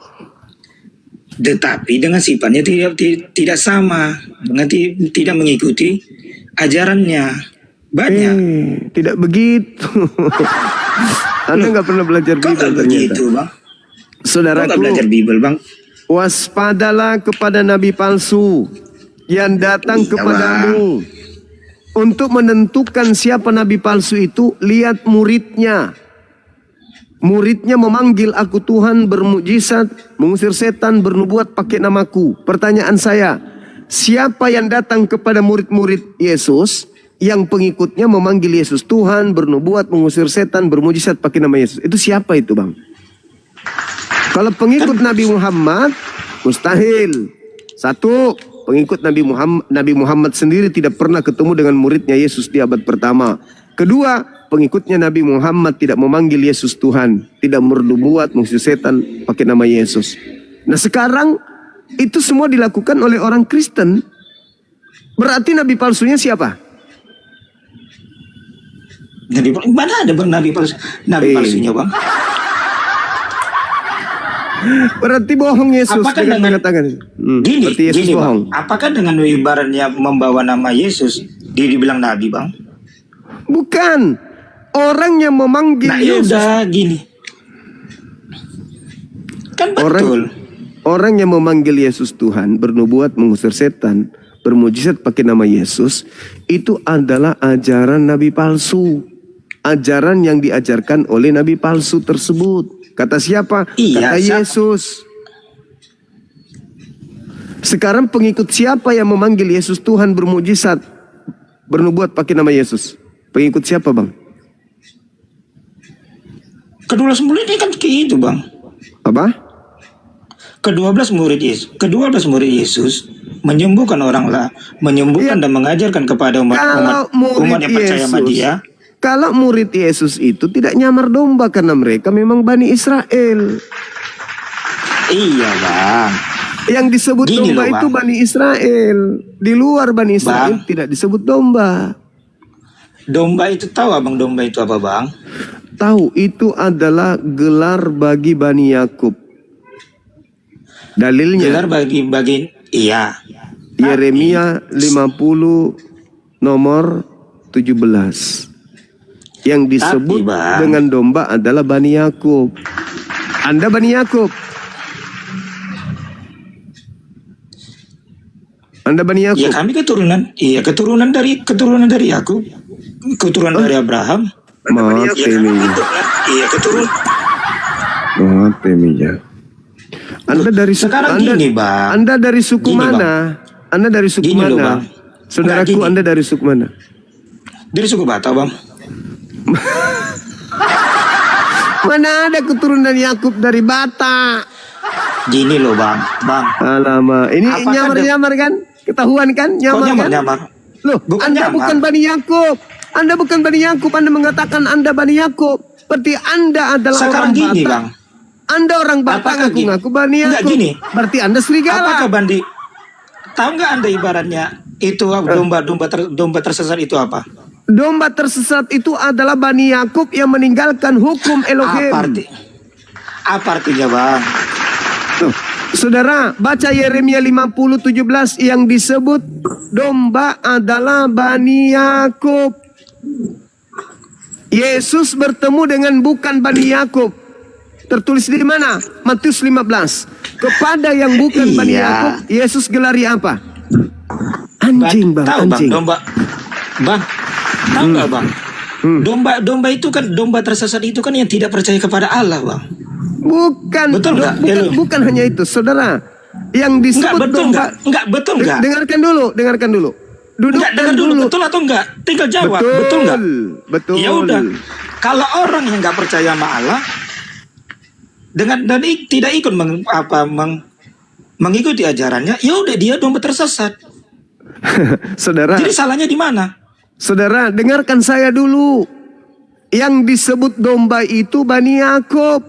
tetapi dengan sifatnya tidak sama, dengan tidak mengikuti ajarannya. Banyak tidak begitu. Anda nggak pernah belajar Bible ternyata. Begitu, Bang. Saudaraku, nggak belajar Bible, Bang. Waspadalah kepada nabi palsu yang datang kepadamu. Untuk menentukan siapa nabi palsu itu, lihat muridnya. Muridnya memanggil aku Tuhan, bermukjizat, mengusir setan, bernubuat pakai namaku. Pertanyaan saya, siapa yang datang kepada murid-murid Yesus yang pengikutnya memanggil Yesus Tuhan, bernubuat, mengusir setan, bermukjizat pakai nama Yesus? Itu siapa itu, Bang? Kalau pengikut Nabi Muhammad, mustahil. Satu, pengikut Nabi Muhammad sendiri tidak pernah ketemu dengan muridnya Yesus di abad pertama. Kedua, pengikutnya Nabi Muhammad tidak memanggil Yesus Tuhan, tidak bernubuat, mengusir setan pakai nama Yesus. Nah sekarang itu semua dilakukan oleh orang Kristen. Berarti nabi palsunya siapa? Mana ada Bang nabi palsu? Nabi palsunya, Bang. Berarti bohong Yesus. Apakah dengan mengatakan gini, Yesus bohong? Bang, apakah dengan ibaratnya membawa nama Yesus dibilang nabi, Bang? Bukan. Orang yang memanggil Yesus. Udah gini. Kan betul. Orang yang memanggil Yesus Tuhan, bernubuat, mengusir setan, bermujizat pakai nama Yesus, itu adalah ajaran nabi palsu. Ajaran yang diajarkan oleh nabi palsu tersebut. Kata siapa? Kata Yesus. Sekarang pengikut siapa yang memanggil Yesus Tuhan, bermujizat, bernubuat pakai nama Yesus? Pengikut siapa, Bang? Kedua murid ini kan kayak itu, Bang. Apa? Ke-12 murid Yesus menyembuhkan orang lah, menyembuhkan dan mengajarkan kepada umat yang percaya sama dia. Kalau murid Yesus itu tidak nyamar domba karena mereka memang Bani Israel. Iya, Bang. Yang disebut Gini domba loh, itu Bang. Bani Israel. Di luar Bani Israel tidak disebut domba. Domba itu tahu, Abang, domba itu apa, Bang? Tahu, itu adalah gelar bagi Bani Yakub. Dalilnya Gelar bagi iya. Yeremia 50 nomor 17. Yang disebut dengan domba adalah Bani Yakub. Anda Bani Yakub. Anda Bani Yakub? Ya kami keturunan, iya keturunan dari Yakub, keturunan dari Abraham. Mate meja. Iya keturunan. Mate meja. Anda dari suku Sekarang Anda, gini, Bang. Anda dari suku Gini, mana? Anda dari suku Gini loh, mana? Bang. Saudaraku, Enggak, gini. Anda dari suku mana? Dari suku Batak, Bang. Mana ada keturunan Yakub dari Batak? Gini loh, Bang. Alamak, ini Apakah nyamar-nyamar kan? Ketahuan kan? Nyamar kan? nyamar? Loh, Bukan Anda nyamar. bukan Bani Yakub. Anda bukan Bani Yakub. Anda mengatakan Anda Bani Yakub. Berarti Anda adalah Sekarang orang gini, Batak. Bang. Anda orang Batak Apakah gini? ngaku-ngaku Bani Enggak, Yakub. gini. Berarti Anda serigala. Apakah Bandi? Tahu nggak Anda ibaratnya itu domba tersesat itu apa? Domba tersesat itu adalah Bani Yakub yang meninggalkan hukum Elohim. Apa artinya, Bang? Tuh, saudara, baca Yeremia 50:17 yang disebut domba adalah Bani Yakub. Yesus bertemu dengan bukan Bani Yakub. Tertulis di mana? Matius 15. Kepada yang bukan Bani Iya. Yakub, Yesus gelari apa? Anjing, Bang, Tahu, anjing. Bang, Bang, tahu nggak, Bang? Domba itu kan domba tersesat itu kan yang tidak percaya kepada Allah, Bang. Bukan, Betul nggak? bukan hanya itu, saudara. Yang disebut Betul domba. nggak? Betul nggak? Dengarkan dulu. Enggak, dengar dulu, betul atau enggak? Tinggal jawab, betul enggak? Betul. Ya udah. Kalau orang yang enggak percaya sama Allah tidak ikut mengikuti ajarannya, ya udah dia domba tersesat. Saudara. Jadi salahnya di mana? Saudara, dengarkan saya dulu. Yang disebut domba itu Bani Yakub.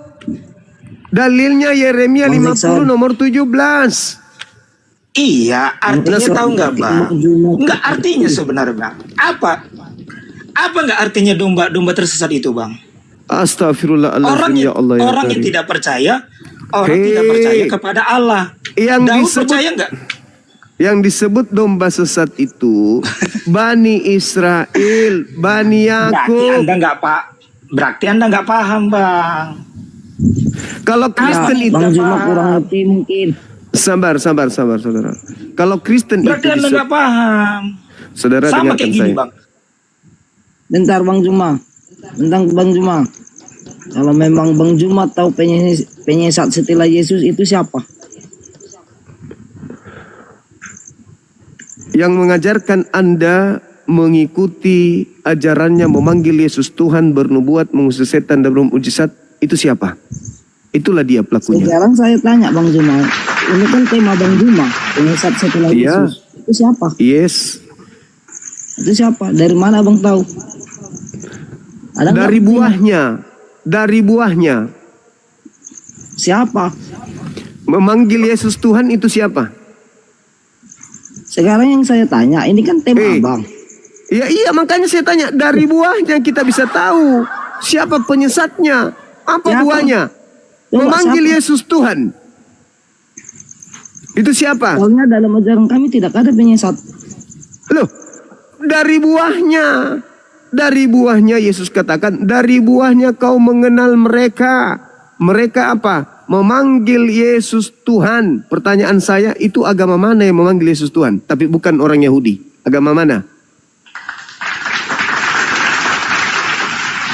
Dalilnya Yeremia 50 nomor 17. Iya, artinya tahu nggak, Bang? Nggak artinya sebenarnya, Bang. Apa nggak artinya domba tersesat itu, Bang? Astagfirullahaladzim, ya Allah ya Orang yang Karim. tidak percaya, tidak percaya kepada Allah. Yang Daud disebut- percaya nggak? Yang disebut domba sesat itu Bani Israel, Bani Yakub. Berarti Anda nggak paham, Bang. Kalau Kristen itu Bang Juma kurang ngerti mungkin. Sabar, saudara. Kalau Kristen Berarti itu Anda nggak paham. saudara Sama dengarkan kayak gini, saya. Bang. Bentar Bang Juma. Tentang Bang Juma. Kalau memang Bang Juma tahu penyesat setelah Yesus itu siapa? Yang mengajarkan Anda mengikuti ajarannya memanggil Yesus Tuhan, bernubuat, mengusir setan dan bermujizat, itu siapa? Itulah dia pelakunya. Sekarang saya tanya Bang Juma. Ini kan tema Bang Juma. Penyesat setelah Iya. Yesus. Itu siapa? Yes. Itu siapa? Dari mana Bang tahu? Ada nggak Dari buktinya? buahnya. Siapa? Memanggil Yesus Tuhan itu siapa? Sekarang yang saya tanya, ini kan tema Bang. Iya, makanya saya tanya, dari buahnya kita bisa tahu siapa penyesatnya, apa Siapa? buahnya. Coba Memanggil siapa? Yesus Tuhan. Itu siapa? Soalnya dalam ajaran kami tidak ada penyesat. Loh, dari buahnya. Dari buahnya Yesus katakan, dari buahnya kau mengenal mereka. Mereka apa? Memanggil Yesus Tuhan. Pertanyaan saya, itu agama mana yang memanggil Yesus Tuhan? Tapi bukan orang Yahudi. Agama mana?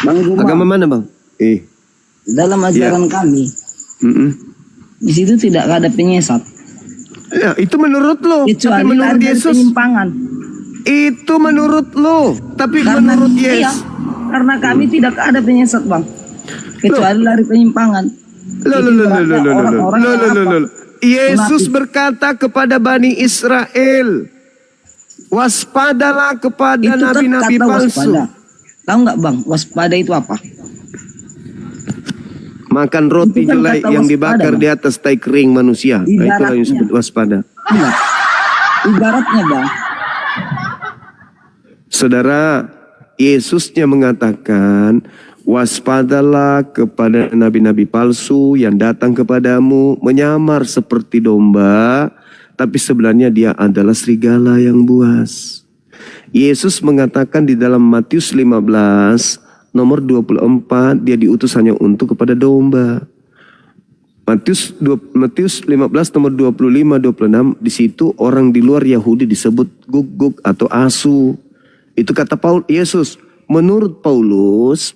Bang Juma, Agama mana, Bang? dalam ajaran kami, di situ tidak ada penyesat. Ya, itu menurut lo. Tapi Kecuali menurut dari Yesus, penyimpangan. itu menurut lo. Tapi Karena menurut iya, Yesus. karena kami tidak ada penyesat Bang. Kecuali dari penyimpangan. Yesus berkata kepada Bani Israel, waspadalah kepada Itu kan nabi-nabi kata palsu. waspada. Tahu nggak Bang, waspada itu apa? Makan roti Itu kan jelai kata yang waspada, dibakar Bang. di atas tai kering manusia. Nah, itulah yang Ibaratnya. disebut waspada. Enggak. Ibaratnya Bang, Saudara, Yesusnya mengatakan, waspadalah kepada nabi-nabi palsu yang datang kepadamu menyamar seperti domba, tapi sebenarnya dia adalah serigala yang buas. Yesus mengatakan di dalam Matius 15 nomor 24, dia diutus hanya untuk kepada domba. Matius 15 nomor 25-26, di situ orang di luar Yahudi disebut gug-gug atau asu. Itu kata Yesus. Menurut Paulus,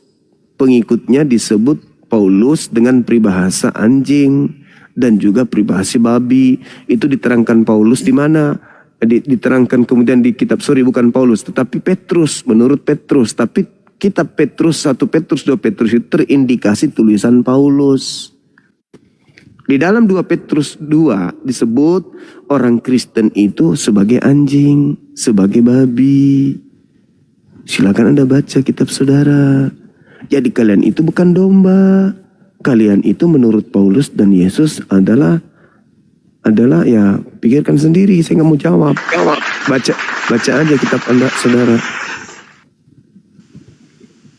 pengikutnya disebut Paulus dengan peribahasa anjing dan juga peribahasa babi. Itu diterangkan Paulus di mana? Diterangkan kemudian di kitab, bukan Paulus, tetapi Petrus, menurut Petrus. Tapi kitab Petrus, 1 Petrus, 2 Petrus itu terindikasi tulisan Paulus. Di dalam 2 Petrus 2 disebut orang Kristen itu sebagai anjing, sebagai babi. Silakan Anda baca kitab saudara. Jadi kalian itu bukan domba. Kalian itu menurut Paulus dan Yesus adalah ya pikirkan sendiri, saya nggak mau jawab. Baca aja kitab Anda saudara.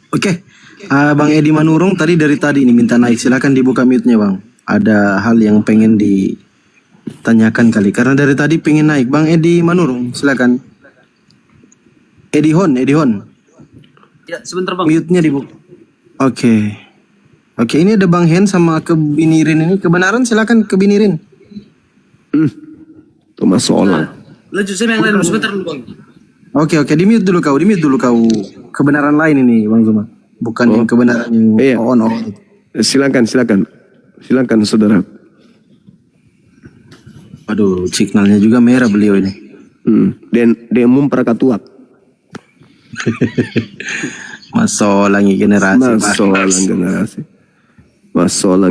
Oke, Bang Edi Manurung dari tadi ini minta naik. Silakan dibuka mute-nya Bang. Ada hal yang pengen ditanyakan kali. Karena dari tadi pengen naik. Bang Edi Manurung, silakan. Edi Hon. Ya, sebentar Bang. Mute-nya dibuka. Oke, ini ada Bang Hen sama Kebinirin ini. Kebenaran silakan Kebinirin. Thomas Solang. Lanjut saya yang lain sebentar dulu Bang. Oke, di mute dulu kau. Kebenaran lain ini Bang Zuma. Bukan yang kebenaran yang on. Silakan saudara. Aduh, signalnya juga merah beliau ini. Dan demum prakatuak. Masolang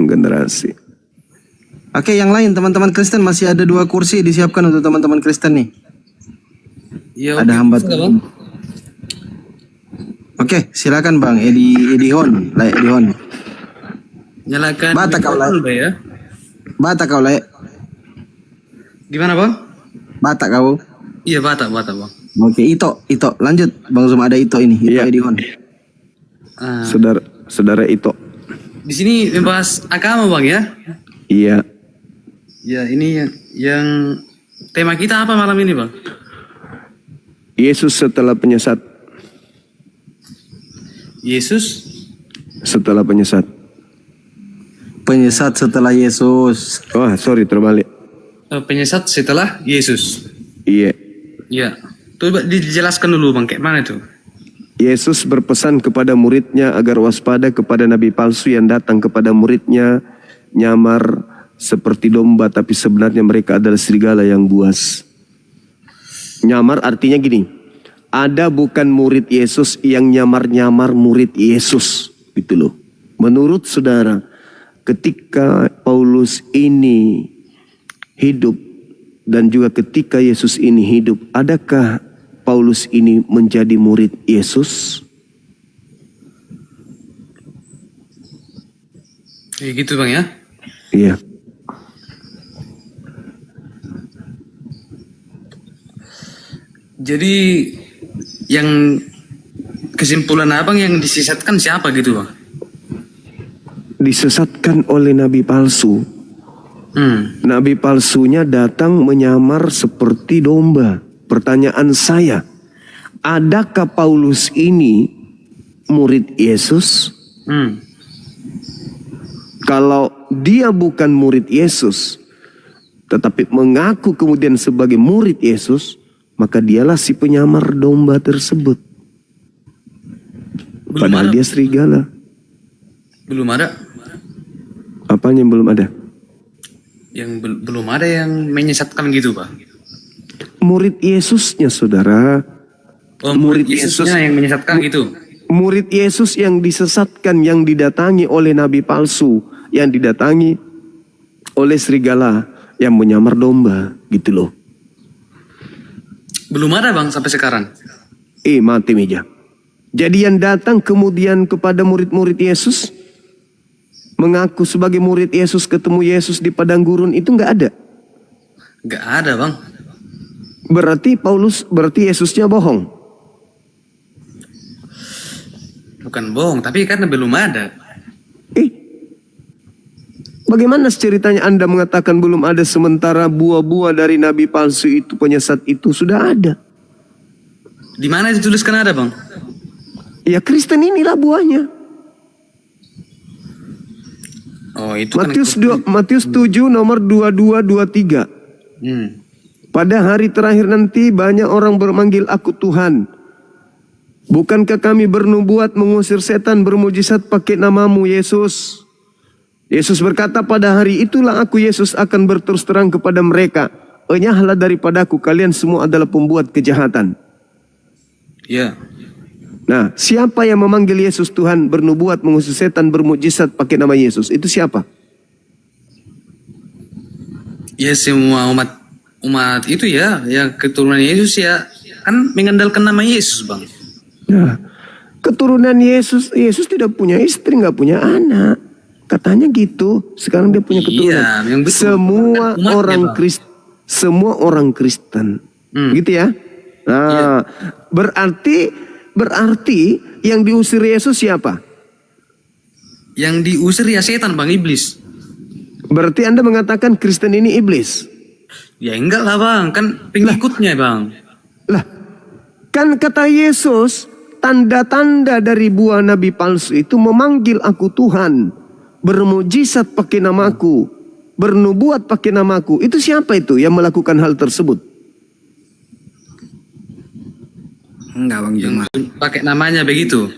generasi. Oke, yang lain teman-teman Kristen masih ada 2 kursi disiapkan untuk teman-teman Kristen nih. Ya, ada hambatan. Oke, silakan Bang Edi Hon. Nyalakan Bata kau lah. Ya. Bata kau lah. Gimana Bang? Bata kau. Iya Bata Bang. Oke, Ito. Lanjut Bang Zuma, ada Ito ini. Edi Hon. Saudara Ito. Di sini membahas agama Bang ya? Iya. Ya, ini yang tema kita apa malam ini Bang? Yesus setelah penyesat. Yesus setelah penyesat. Penyesat setelah Yesus. Oh, sorry terbalik. Penyesat setelah Yesus. Iya. Iya. Coba dijelaskan dulu Bang, kayak mana itu? Yesus berpesan kepada muridnya agar waspada kepada nabi palsu yang datang kepada muridnya, nyamar seperti domba tapi sebenarnya mereka adalah serigala yang buas. Nyamar artinya gini, ada bukan murid Yesus yang nyamar-nyamar murid Yesus, gitu loh. Menurut saudara, ketika Paulus ini hidup dan juga ketika Yesus ini hidup, adakah Paulus ini menjadi murid Yesus? Kayak gitu Bang ya? Iya. Jadi yang kesimpulan abang yang disesatkan siapa gitu Bang? Disesatkan oleh nabi palsu. Nabi palsunya datang menyamar seperti domba. Pertanyaan saya, adakah Paulus ini murid Yesus? Kalau dia bukan murid Yesus, tetapi mengaku kemudian sebagai murid Yesus, maka dialah si penyamar domba tersebut. Padahal dia serigala. Belum ada. Apanya yang belum ada? Yang belum ada yang menyesatkan gitu Pak. Murid Yesusnya saudara. Murid Yesusnya yang menyesatkan gitu. Murid Yesus yang disesatkan, yang didatangi oleh nabi palsu, yang didatangi oleh serigala yang menyamar domba, gitu loh. Belum ada Bang sampai sekarang. Mati meja. Jadi yang datang kemudian kepada murid-murid Yesus, mengaku sebagai murid Yesus, ketemu Yesus di padang gurun, itu nggak ada. Nggak ada Bang. Berarti Yesusnya bohong. Bukan bohong, tapi karena belum ada. Bagaimana ceritanya Anda mengatakan belum ada sementara buah-buah dari nabi palsu itu, penyesat itu sudah ada? Di mana dituliskan ada Bang? Ya Kristen inilah buahnya. Oh, itu kan Matius 7 nomor 22-23. Pada hari terakhir nanti banyak orang bermanggil aku Tuhan. Bukankah kami bernubuat mengusir setan bermujizat pakai namamu Yesus? Yesus berkata, pada hari itulah aku Yesus akan berterus terang kepada mereka. Enyahlah daripadaku, kalian semua adalah pembuat kejahatan. Ya. Nah, siapa yang memanggil Yesus Tuhan, bernubuat, mengusir setan, bermujizat pakai nama Yesus? Itu siapa? Ya semua umat itu ya, yang keturunan Yesus ya, kan mengandalkan nama Yesus, Bang. Nah, keturunan Yesus tidak punya istri, nggak punya anak. Katanya gitu. Sekarang dia punya keturunan. Iya, yang betul. Semua Umatnya, orang Bang. Kristen, semua orang Kristen, gitu ya. Nah, berarti yang diusir Yesus siapa? Yang diusir ya setan, Bang, iblis. Berarti Anda mengatakan Kristen ini iblis? Ya enggak lah, Bang, kan pengikutnya, Bang. Lah, kan kata Yesus, tanda-tanda dari buah nabi palsu itu memanggil aku Tuhan, bermujizat pakai namaku, bernubuat pakai namaku. Itu siapa itu yang melakukan hal tersebut? Enggak, Bang Juma. Pakai namanya begitu.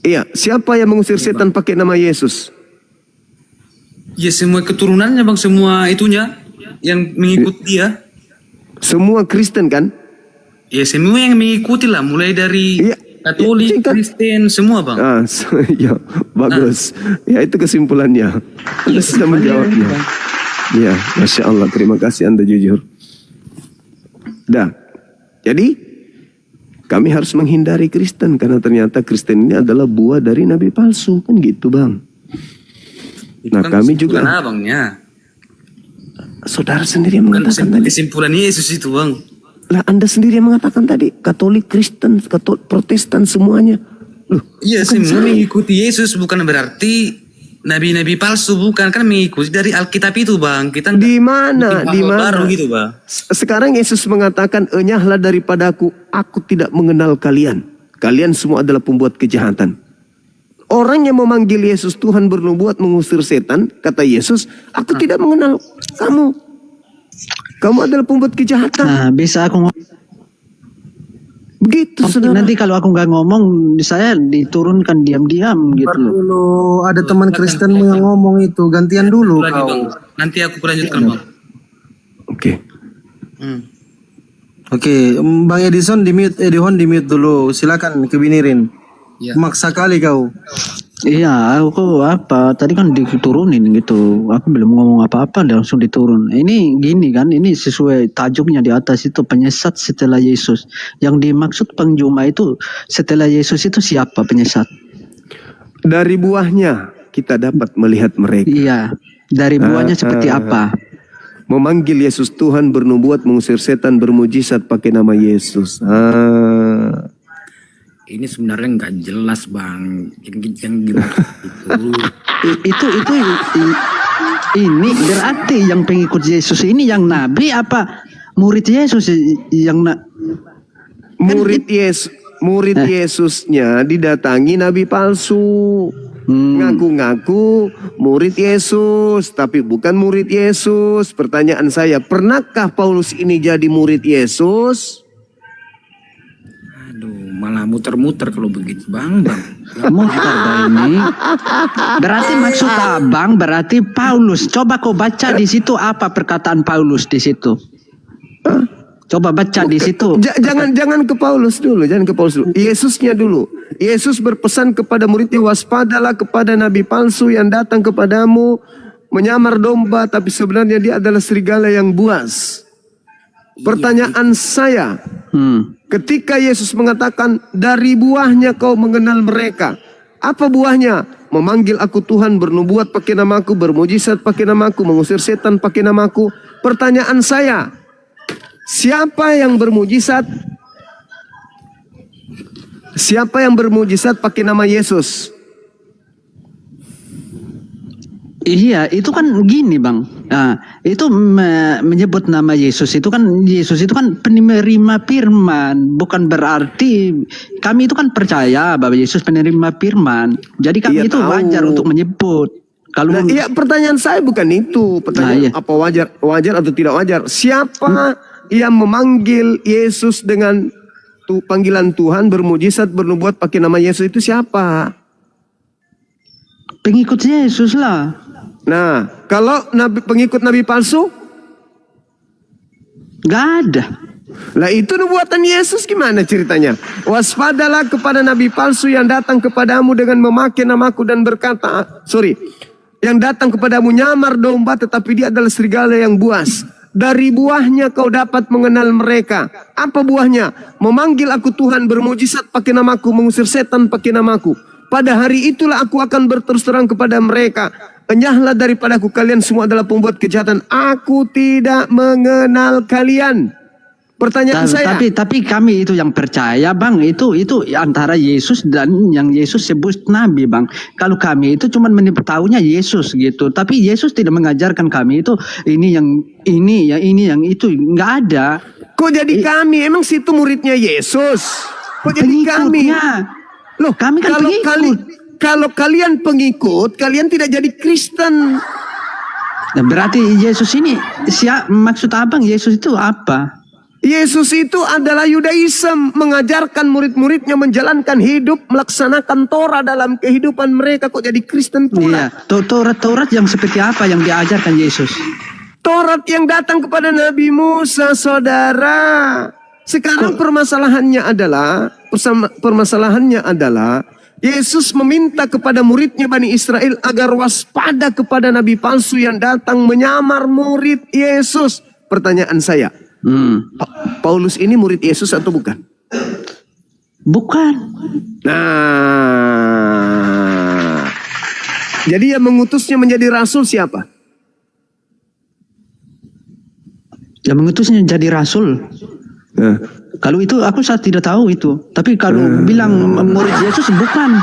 Iya, siapa yang mengusir setan pakai nama Yesus? Ya semua keturunannya, Bang, semua itunya yang mengikuti dia. Semua Kristen kan? Ya semua yang mengikuti lah, mulai dari Katolik, Kristen, semua, Bang. Ya, bagus. Ya, itu kesimpulannya. Anda sudah menjawabnya. Ya, Masya Allah, terima kasih Anda jujur. Dah, jadi kami harus menghindari Kristen karena ternyata Kristen ini adalah buah dari nabi palsu, kan gitu, Bang. Itu Nah, kan kami juga. Abangnya. Saudara sendiri yang mengatakan tadi. Kesimpulan Yesus itu, Bang. Lah, Anda sendiri yang mengatakan tadi, Katolik, Kristen, Protestan semuanya. Loh, iya, semua mengikuti Yesus, bukan berarti nabi-nabi palsu, bukan, kan mengikuti dari Alkitab itu, Bang. Kita di mana? Di mana? Baru gitu, Bang. Sekarang Yesus mengatakan, enyahlah daripadaku, aku tidak mengenal kalian. Kalian semua adalah pembuat kejahatan. Orang yang memanggil Yesus Tuhan, bernubuat, mengusir setan, kata Yesus, aku tidak mengenal kamu. Kamu adalah pembuat kejahatan. Nah, bisa aku begitu, saudara. Nanti kalau aku nggak ngomong, saya diturunkan diam-diam gitu. Dulu ada teman Kristenmu yang ngomong itu, gantian dulu Lagi, kau. Bang. Nanti aku lanjutkan, Bang. Oke. Oke, Bang Edison di mute, Edihon di mute dulu. Silakan kebinirin. Ya. Maksa kali kau. Iya, aku apa? Tadi kan diturunin gitu. Aku belum ngomong apa-apa, langsung diturun. Ini gini kan, ini sesuai tajuknya di atas itu, penyesat setelah Yesus. Yang dimaksud Bang Juma itu setelah Yesus itu siapa penyesat? Dari buahnya kita dapat melihat mereka. Iya, dari buahnya seperti apa? Memanggil Yesus Tuhan, bernubuat, mengusir setan, bermujizat pakai nama Yesus. Ini sebenarnya nggak jelas, Bang. Yang itu ini berarti yang pengikut Yesus ini yang nabi apa murid Yesus yang murid Yesusnya didatangi nabi palsu. Ngaku-ngaku murid Yesus, tapi bukan murid Yesus. Pertanyaan saya, pernahkah Paulus ini jadi murid Yesus? malah muter-muter kalau begitu, Bang. Muter ini. Berarti maksud Abang berarti Paulus. Coba kau baca di situ apa perkataan Paulus di situ. Coba baca di situ. Jangan ke Paulus dulu, jangan ke Paulus dulu. Yesusnya dulu. Yesus berpesan kepada muridnya, waspadalah kepada nabi palsu yang datang kepadamu menyamar domba, tapi sebenarnya dia adalah serigala yang buas. Pertanyaan saya, ketika Yesus mengatakan dari buahnya kau mengenal mereka, apa buahnya? Memanggil aku Tuhan, bernubuat pakai namaku, bermujizat pakai namaku, mengusir setan pakai namaku. Pertanyaan saya, siapa yang bermujizat? Siapa yang bermujizat pakai nama Yesus? Iya, itu kan gini, Bang. Nah, itu menyebut nama Yesus itu kan penerima firman, bukan berarti kami itu kan percaya bahwa Yesus penerima firman. Jadi kami itu wajar untuk menyebut. Kalau iya, pertanyaan saya bukan itu. Pertanyaan apa wajar atau tidak wajar? Siapa yang memanggil Yesus dengan panggilan Tuhan, bermujizat, bernubuat pakai nama Yesus itu siapa? Pengikut Yesus lah. Nah, kalau pengikut nabi palsu? Gak ada. Lah itu nubuatan Yesus gimana ceritanya? Waspadalah kepada nabi palsu yang datang kepadamu dengan memakai namaku dan berkata, yang datang kepadamu nyamar domba tetapi dia adalah serigala yang buas. Dari buahnya kau dapat mengenal mereka. Apa buahnya? Memanggil aku Tuhan, bermujizat pakai namaku, mengusir setan pakai namaku. Pada hari itulah aku akan berterus terang kepada mereka. Enyahlah daripadaku, kalian semua adalah pembuat kejahatan. Aku tidak mengenal kalian. Pertanyaan saya. Tapi kami itu yang percaya, Bang, itu antara Yesus dan yang Yesus sebut nabi, Bang. Kalau kami itu cuma tahunya Yesus gitu. Tapi Yesus tidak mengajarkan kami itu ini yang itu, nggak ada. Kok jadi kami? Emang situ muridnya Yesus? Kok jadi kami? Loh, kami kan pengikut. Kalau kalian pengikut, kalian tidak jadi Kristen. Nah, berarti Yesus ini maksud Abang Yesus itu apa? Yesus itu adalah Yudaism, mengajarkan murid-muridnya menjalankan hidup, melaksanakan Torah dalam kehidupan mereka. Kok jadi Kristen pula? Iya, Taurat yang seperti apa yang diajarkan Yesus? Taurat yang datang kepada Nabi Musa, saudara. Sekarang permasalahannya adalah Yesus meminta kepada muridnya Bani Israel agar waspada kepada nabi palsu yang datang menyamar murid Yesus. Pertanyaan saya, Paulus ini murid Yesus atau bukan? Bukan. Nah, jadi yang mengutusnya menjadi rasul siapa? Yang mengutusnya jadi rasul. Kalau itu saya tidak tahu itu. Tapi kalau bilang murid Yesus bukan.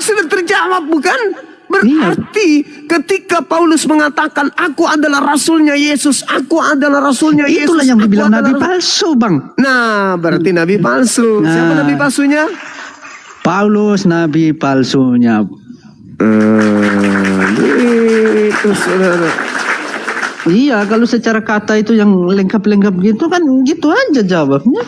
Sudah terjawab bukan? Berarti ketika Paulus mengatakan aku adalah rasulnya Yesus, aku adalah rasulnya Yesus. Itulah yang dibilang nabi palsu, Bang. Nah, berarti nabi palsu. Siapa nabi palsunya? Paulus nabi palsunya. Itu saudara. Iya, kalau secara kata itu yang lengkap-lengkap gitu kan gitu aja jawabnya.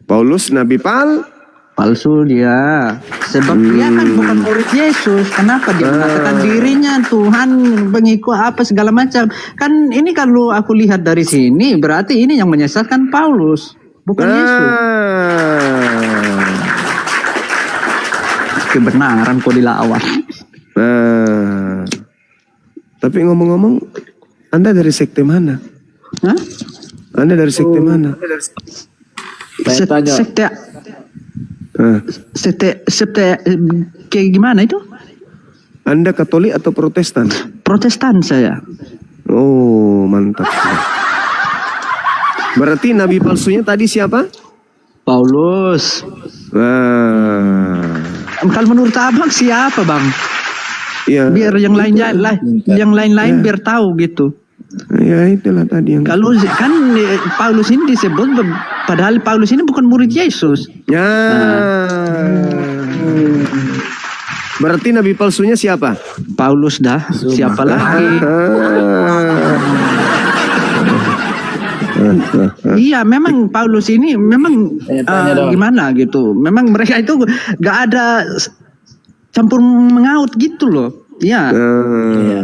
Paulus nabi palsu dia. Sebab dia kan bukan murid Yesus. Kenapa dia mengatakan dirinya Tuhan, pengikut apa segala macam. Kan ini kalau aku lihat dari sini berarti ini yang menyesatkan Paulus, bukan Yesus. Kebenaran kok dilawan. Tapi ngomong-ngomong, Anda dari sekte mana? Hah? Anda dari sekte mana? Sekte kayak gimana itu? Anda Katolik atau Protestan? Protestan saya. Oh, mantap. Berarti nabi palsunya tadi siapa? Paulus. Kalau menurut Abang siapa, Bang? Ya, biar yang lain biar tahu gitu. Ya itulah tadi yang. Kalau kan Paulus ini disebut, padahal Paulus ini bukan murid Yesus. Ya. Berarti nabi palsunya siapa? Paulus dah. Siapa lagi? Iya, memang Paulus ini memang gimana gitu. Memang mereka itu gak ada campur mengaut gitu loh. Iya. Iya.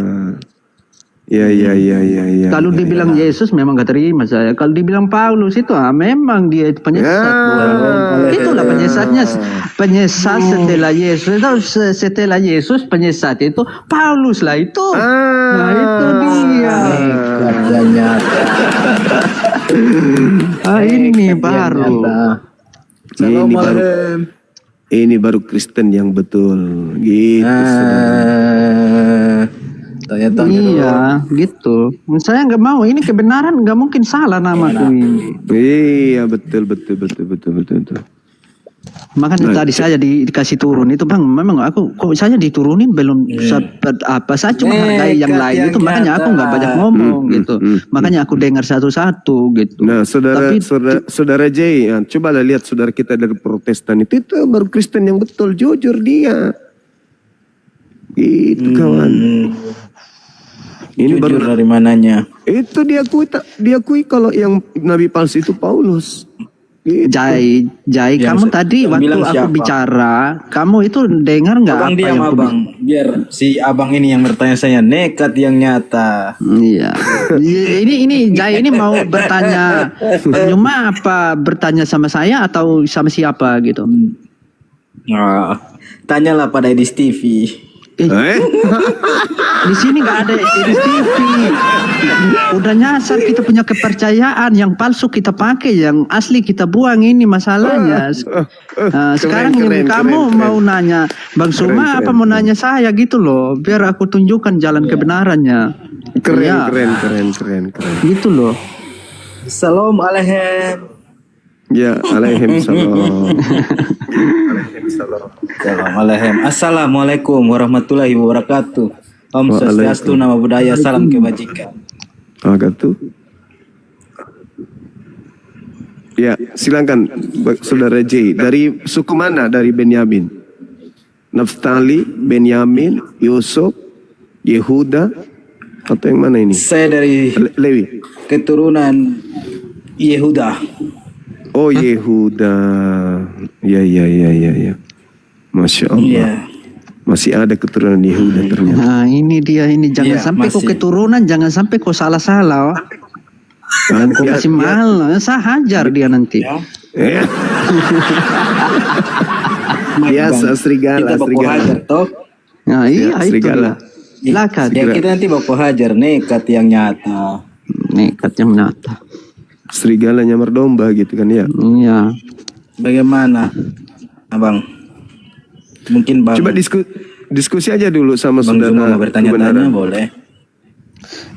Kalau dibilang Yesus memang gak terima saya. Kalau dibilang Paulus itu memang dia penyesat. Itulah penyesatnya. Penyesat setelah Yesus. Setelah Yesus penyesat itu Paulus lah itu. Nah itu dia. Ini baru. Ini baru Kristen yang betul. Gitu. Iya, gitu. Saya nggak mau. Ini kebenaran, nggak mungkin salah namaku ini. Iya, betul. Makanya tadi saya dikasih turun itu, Bang. Memang kok saya diturunin belum apa. Saya cuma hargai yang lain itu. Makanya aku nggak banyak ngomong gitu. Makanya aku dengar satu-satu gitu. Nah, saudara J, ya, coba lihat saudara kita dari Protestan itu baru Kristen yang betul, jujur dia. Itu kawan. Ini Jujur baru dari mananya? itu diakui kalau yang nabi palsu itu Paulus. Gitu. Jai, kamu tadi waktu bilang aku siapa? bicara, kamu itu dengar nggak Abang apa diam yang aku abang, biar si abang ini yang bertanya saya nekat yang nyata. Iya. ini Jai ini mau bertanya cuma apa bertanya sama saya atau sama siapa gitu? Tanyalah pada Edis TV. Di sini nggak ada Edis TV. Udah nyasar kita punya kepercayaan, yang palsu kita pakai, yang asli kita buang, ini masalahnya. Sekarang kamu mau nanya Bang Suma apa mau nanya saya gitu loh, biar aku tunjukkan jalan kebenarannya. Keren. Gitu loh. Assalamualaikum. Ya, Waalaikumsalam. Assalamualaikum warahmatullahi wabarakatuh. Om Swastiastu, nama budaya, salam kebajikan. Wabarakatuh. Ya, silakan Saudara J. Dari suku mana? Dari Benyamin. Naftali, Benyamin, Yusuf, Yehuda, atau yang mana ini? Saya dari Lewi. Keturunan Yehuda. Oh, Yehuda. Ya. Masya Allah. Iya. Masih ada keturunan Yehuda ternyata. Nah, ini dia ini jangan sampai kau keturunan, jangan sampai kau salah-salah. Dan kau kasih mahal, saya hajar dia nanti. Biasa serigala. Hajar toh. Nah, iya itu serigala. Silakan. Ya kita nanti baku hajar nekat yang nyata. Nekat yang nyata. Serigala nyamar domba gitu kan ya? Iya. Bagaimana, Abang? Mungkin Bang. Coba diskusi aja dulu sama Bang saudara. Zuma mau bertanya-tanya boleh.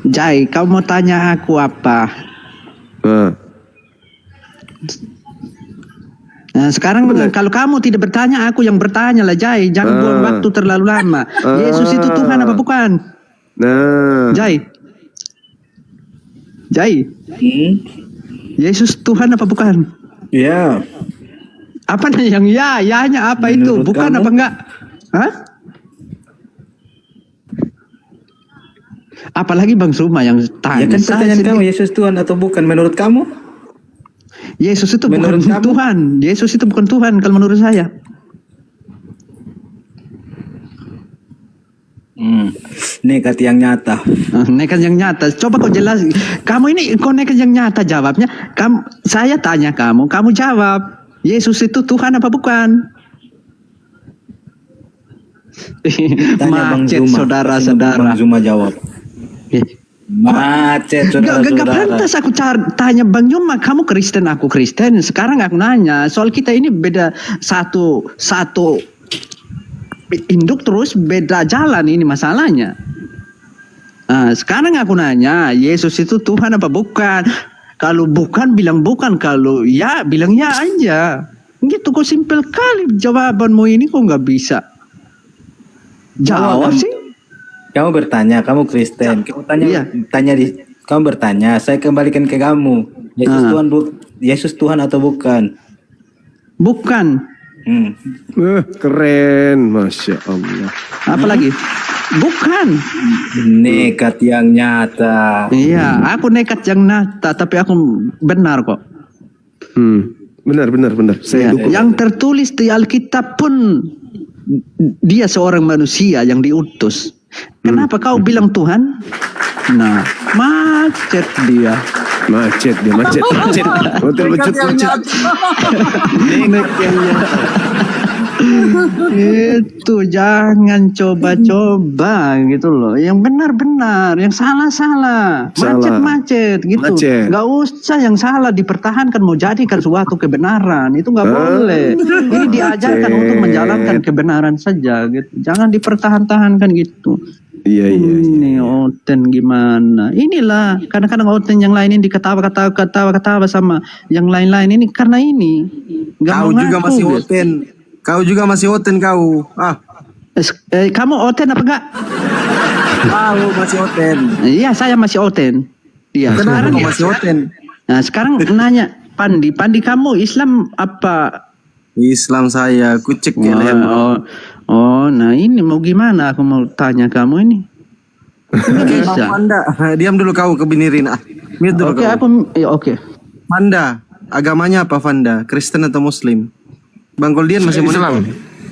Jai, kau mau tanya aku apa? Nah, sekarang kalau kamu tidak bertanya, aku yang bertanya lah, Jai. Jangan buang waktu terlalu lama. Yesus itu Tuhan apa bukan? Jai. Yesus Tuhan apa bukan? Ya. Apa yang ya-nya apa Menurut itu? Bukan kamu? apa enggak? Hah? Apalagi Bang Suma yang tanya. Ya kan pertanyaan kamu, Yesus Tuhan atau bukan menurut kamu? Yesus itu Menurut bukan kamu? Tuhan. Yesus itu bukan Tuhan kalau menurut saya. Nekat yang nyata. Nekat yang nyata. Coba kau jelas. Kamu ini kau nekat yang nyata jawabnya. Saya tanya kamu jawab. Yesus itu Tuhan apa bukan? Tanya Bang Macet Zuma. saudara-saudara. Bang Zuma jawab. Macet Gak saudara-saudara. pantas aku tanya Bang Zuma, kamu Kristen, aku Kristen. Sekarang aku nanya, soal kita ini beda satu induk terus beda jalan, ini masalahnya. Nah, sekarang aku nanya, Yesus itu Tuhan apa bukan? Kalau bukan bilang bukan, kalau ya bilang ya aja. Gitu kok simpel kali jawabanmu ini, kok nggak bisa jawab sih? Kamu bertanya, kamu Kristen. Kamu kamu bertanya, saya kembalikan ke kamu. Yesus Tuhan atau bukan? Bukan. Keren, Masya Allah. Apalagi? Bukan. Nekat yang nyata. Iya, aku nekat yang nyata, tapi aku benar kok. Benar. Saya dukung. Yang tertulis di Alkitab pun dia seorang manusia yang diutus. Kenapa kau bilang Tuhan? Nah, macet dia. Macet. Hotel macet. Itu jangan coba-coba gitu loh. Yang benar-benar, yang salah-salah. Macet-macet gitu. Gak usah yang salah dipertahankan mau jadikan suatu kebenaran. Itu gak boleh. Ini diajarkan untuk menjalankan kebenaran saja gitu. Jangan dipertahan-tahankan gitu. Iya. Ini Oten gimana? Inilah kadang-kadang Oten yang lain ini diketawa-ketawa sama yang lain-lain ini karena ini. Kau juga masih Oten. Kau juga masih Oten kau. Kamu Oten apa enggak? Kau masih Oten. Iya, saya masih Oten. Iya. Kenapa kau masih Oten? Nah, sekarang nanya Pandi kamu Islam apa? Islam saya, kucek Oh, nah ini mau gimana? Aku mau tanya kamu ini. Bisa. Fanda, diam dulu kau kebinirin. Mute dulu Oke, kau. oke. Fanda, agamanya apa Fanda? Kristen atau Muslim? Bang Goldian masih Islam.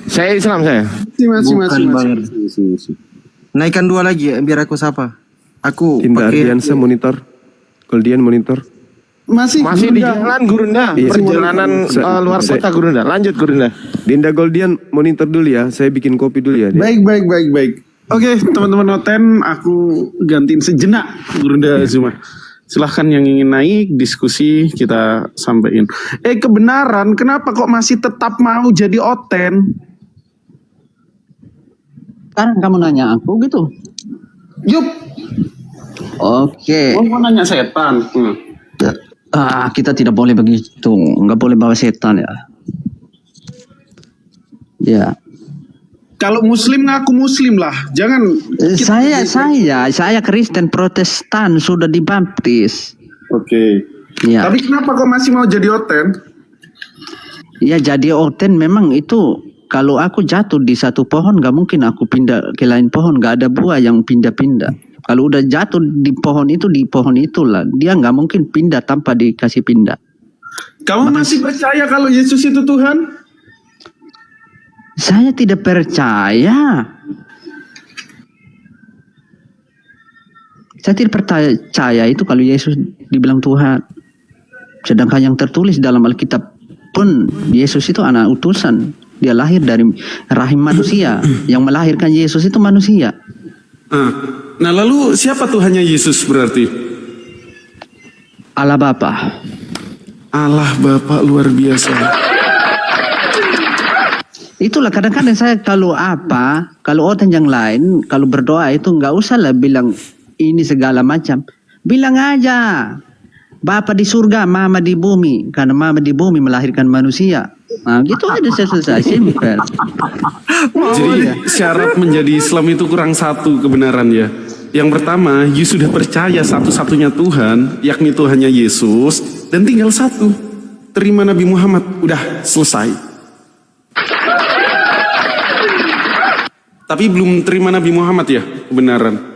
Saya Islam saya. Masih. Naikkan 2 lagi ya, biar aku sapa. Aku Indah pakai Ardiansa monitor. Goldian monitor. Masih di jalan Gurunda. Iya. Perjalanan luar kota Gurunda. Lanjut Gurunda. Dinda Goldian monitor dulu ya. Saya bikin kopi dulu ya. Baik. Oke, teman-teman Noten, aku gantiin sejenak Gurunda Zuma. Silahkan yang ingin naik, diskusi kita sampaikan. Kebenaran, kenapa kok masih tetap mau jadi Oten? Sekarang kamu nanya aku gitu. Yup. Oke. Mau nanya setan. Kita tidak boleh begitu. Nggak boleh bawa setan ya. Ya. Kalau Muslim ngaku Muslim lah. Jangan. Saya Kristen Protestan sudah dibaptis. Oke. Ya. Tapi kenapa kok masih mau jadi Oten? Ya jadi Oten memang itu. Kalau aku jatuh di satu pohon, nggak mungkin aku pindah ke lain pohon. Nggak ada buah yang pindah-pindah. Kalau udah jatuh di pohon itulah. Dia nggak mungkin pindah tanpa dikasih pindah. Kamu masih percaya kalau Yesus itu Tuhan? Saya tidak percaya. Saya tidak percaya itu kalau Yesus dibilang Tuhan. Sedangkan yang tertulis dalam Alkitab pun Yesus itu anak utusan. Dia lahir dari rahim manusia. Yang melahirkan Yesus itu manusia. Nah lalu siapa Tuhannya Yesus berarti? Allah Bapa. Allah Bapa luar biasa. Itulah kadang-kadang saya kalau Oten yang lain, kalau berdoa itu nggak usah lah bilang ini segala macam. Bilang aja, Bapa di surga, Mama di bumi. Karena Mama di bumi melahirkan manusia. Nah, gitu aja selesai, simple. Jadi syarat menjadi Islam itu kurang satu kebenaran ya. Yang pertama, you sudah percaya satu-satunya Tuhan, yakni Tuhannya Yesus, dan tinggal satu, terima Nabi Muhammad, udah selesai. Tapi belum terima Nabi Muhammad ya, kebenaran.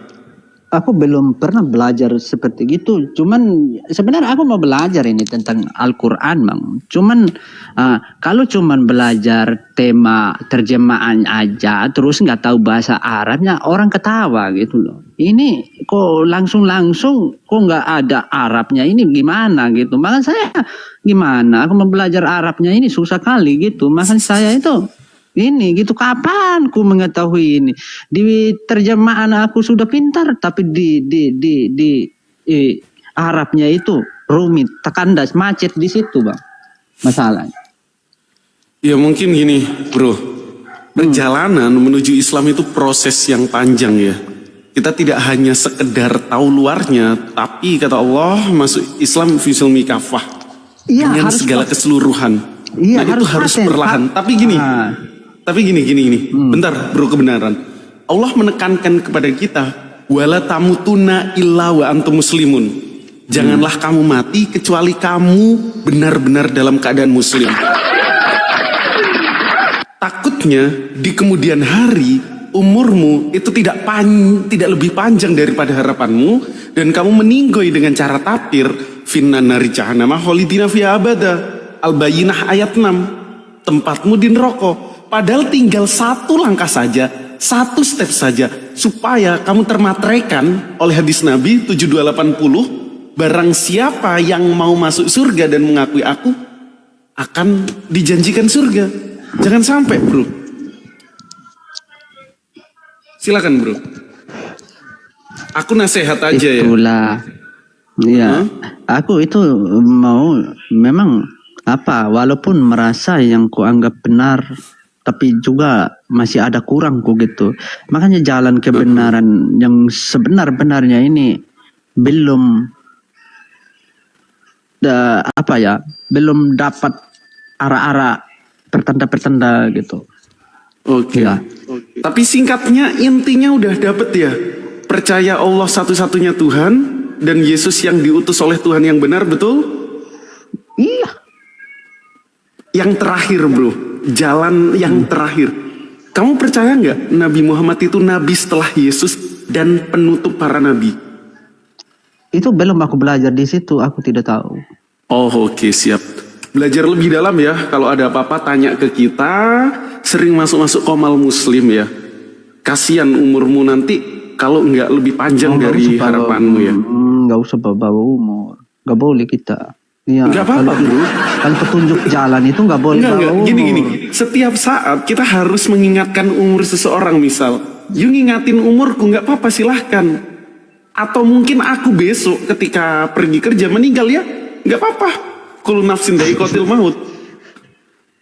Aku belum pernah belajar seperti gitu. Cuman sebenarnya aku mau belajar ini tentang Al-Quran, Bang. Cuman kalau cuman belajar tema terjemahan aja, terus nggak tahu bahasa Arabnya, orang ketawa gitu loh. Ini kok langsung kok nggak ada Arabnya, ini gimana gitu. Makanya saya gimana, aku mau belajar Arabnya ini susah kali gitu. Makanya saya itu ini gitu, kapan ku mengetahui ini? Di terjemahan aku sudah pintar, tapi di Arabnya itu rumit, tekandas, macet di situ, Bang. Masalahnya. Ya mungkin gini, bro. Perjalanan menuju Islam itu proses yang panjang ya. Kita tidak hanya sekedar tahu luarnya, tapi kata Allah masuk Islam fisilmi kafah. Iya, dengan segala keseluruhan. Iya, nah itu harus perlahan. Tapi gini. Bentar bro, kebenaran. Allah menekankan kepada kita, wala tamutuna illa wa antum muslimun. Janganlah kamu mati kecuali kamu benar-benar dalam keadaan muslim. Takutnya di kemudian hari umurmu itu tidak lebih panjang daripada harapanmu dan kamu meninggoy dengan cara tapir finna nari jahannama khalidina fiha abada. Al-Bayyinah ayat 6. Tempatmu di neraka. Padahal tinggal satu langkah saja, satu step saja, supaya kamu termateraikan oleh hadis Nabi 7280, barang siapa yang mau masuk surga dan mengakui aku, akan dijanjikan surga. Jangan sampai bro. Silakan bro. Aku nasihat aja ya. Itulah. Iya. Aku itu mau memang walaupun merasa yang kuanggap benar, tapi juga masih ada kurangku gitu. Makanya jalan kebenaran yang sebenar-benarnya ini belum belum dapat arah-arah pertanda-pertanda gitu. Oke. Ya. Tapi singkatnya intinya udah dapet ya. Percaya Allah satu-satunya Tuhan dan Yesus yang diutus oleh Tuhan yang benar, betul? Iya. Yang terakhir bro, jalan yang terakhir. Kamu percaya nggak Nabi Muhammad itu nabi setelah Yesus dan penutup para nabi? Itu belum aku belajar di situ, aku tidak tahu. Oh oke, siap. Belajar lebih dalam ya. Kalau ada apa-apa tanya ke kita. Sering masuk-masuk komal muslim ya. Kasihan umurmu nanti kalau nggak lebih panjang dari harapanmu ya. Nggak usah bawa umur, nggak boleh kita. Ya, nggak apa-apa bro. Kalau petunjuk jalan itu nggak boleh bawa umur. Gini. Setiap saat kita harus mengingatkan umur seseorang. Misal, you ngingatin umurku nggak apa-apa, silahkan. Atau mungkin aku besok ketika pergi kerja meninggal ya, nggak apa-apa. Kullu nafsin dha'iqatul maut.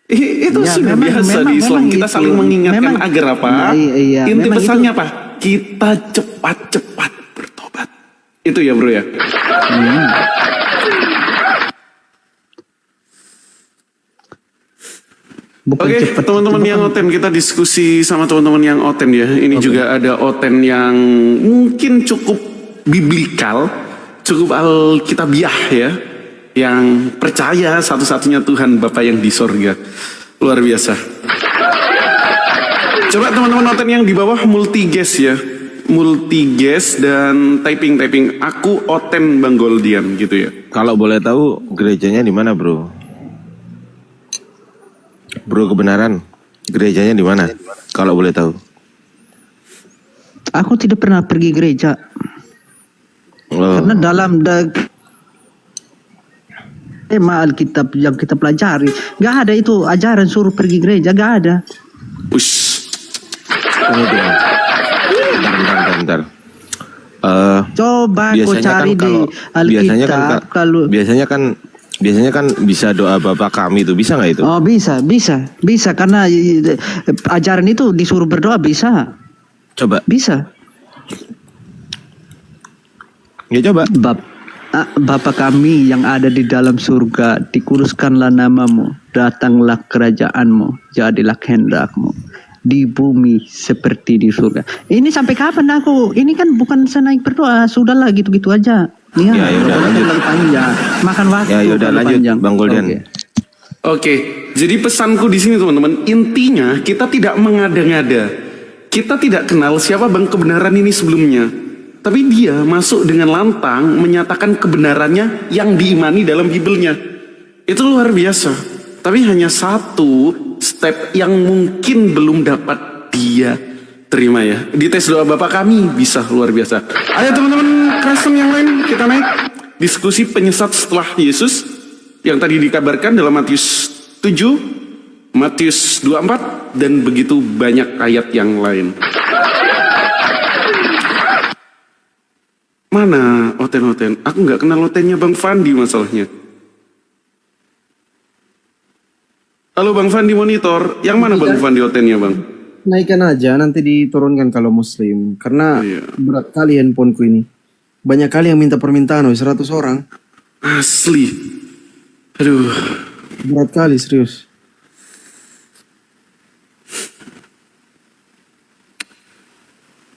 Itu Ya, sudah memang- biasa di memang- Islam. memang Kita itu. saling mengingatkan Memang- agar apa? Iya, Inti memang pesannya itu. apa? Kita cepat-cepat bertobat. Itu ya bro ya. Oke, teman-teman yang oten, kita diskusi sama teman-teman yang oten ya. Ini juga ada oten yang mungkin cukup biblikal, cukup alkitabiah ya, yang percaya satu-satunya Tuhan Bapa yang di sorga. Luar biasa. Coba teman-teman oten yang di bawah multi-guess ya, multi-guess dan typing. Aku oten Bang Goldian gitu ya. Kalau boleh tahu gerejanya di mana, Bro? Bro kebenaran, gerejanya di mana? Kalau boleh tahu. Aku tidak pernah pergi gereja. Karena dalam tema Alkitab yang kita pelajari, nggak ada itu ajaran suruh pergi gereja, nggak ada. Bentar. Coba kau cari di Alkitab. Biasanya kan bisa doa Bapa kami itu, bisa nggak itu? Oh bisa karena ajaran itu disuruh berdoa bisa. Coba. Bisa. Ya coba. Bapa kami yang ada di dalam surga, dikuduskanlah namamu, datanglah kerajaanmu, jadilah kehendakmu di bumi seperti di surga. Ini sampai kapan aku? Ini kan bukan senaik berdoa, sudahlah gitu-gitu aja. Ya udah lanjut. Panjang. Makan waktu. Ya udah lanjut, panjang. Bang Golden. Oke, jadi pesanku di sini teman-teman, intinya kita tidak mengada-ngada. Kita tidak kenal siapa Bang Kebenaran ini sebelumnya. Tapi dia masuk dengan lantang menyatakan kebenarannya yang diimani dalam Bibelnya. Itu luar biasa. Tapi hanya satu step yang mungkin belum dapat dia terima ya. Di tes doa Bapak kami bisa luar biasa. Ayo teman-teman Kristen yang lain, kita naik diskusi penyesat setelah Yesus yang tadi dikabarkan dalam Matius 7, Matius 24 dan begitu banyak ayat yang lain. Mana oten-oten? Aku nggak kenal otennya Bang Fandi masalahnya. Halo Bang Fandi monitor, yang mana Bang Fandi otennya Bang? Naikkan aja, nanti diturunkan kalau muslim. Karena berat kali handphoneku ini. Banyak kali yang minta permintaan, 100 orang. Asli. Aduh. Berat kali, serius.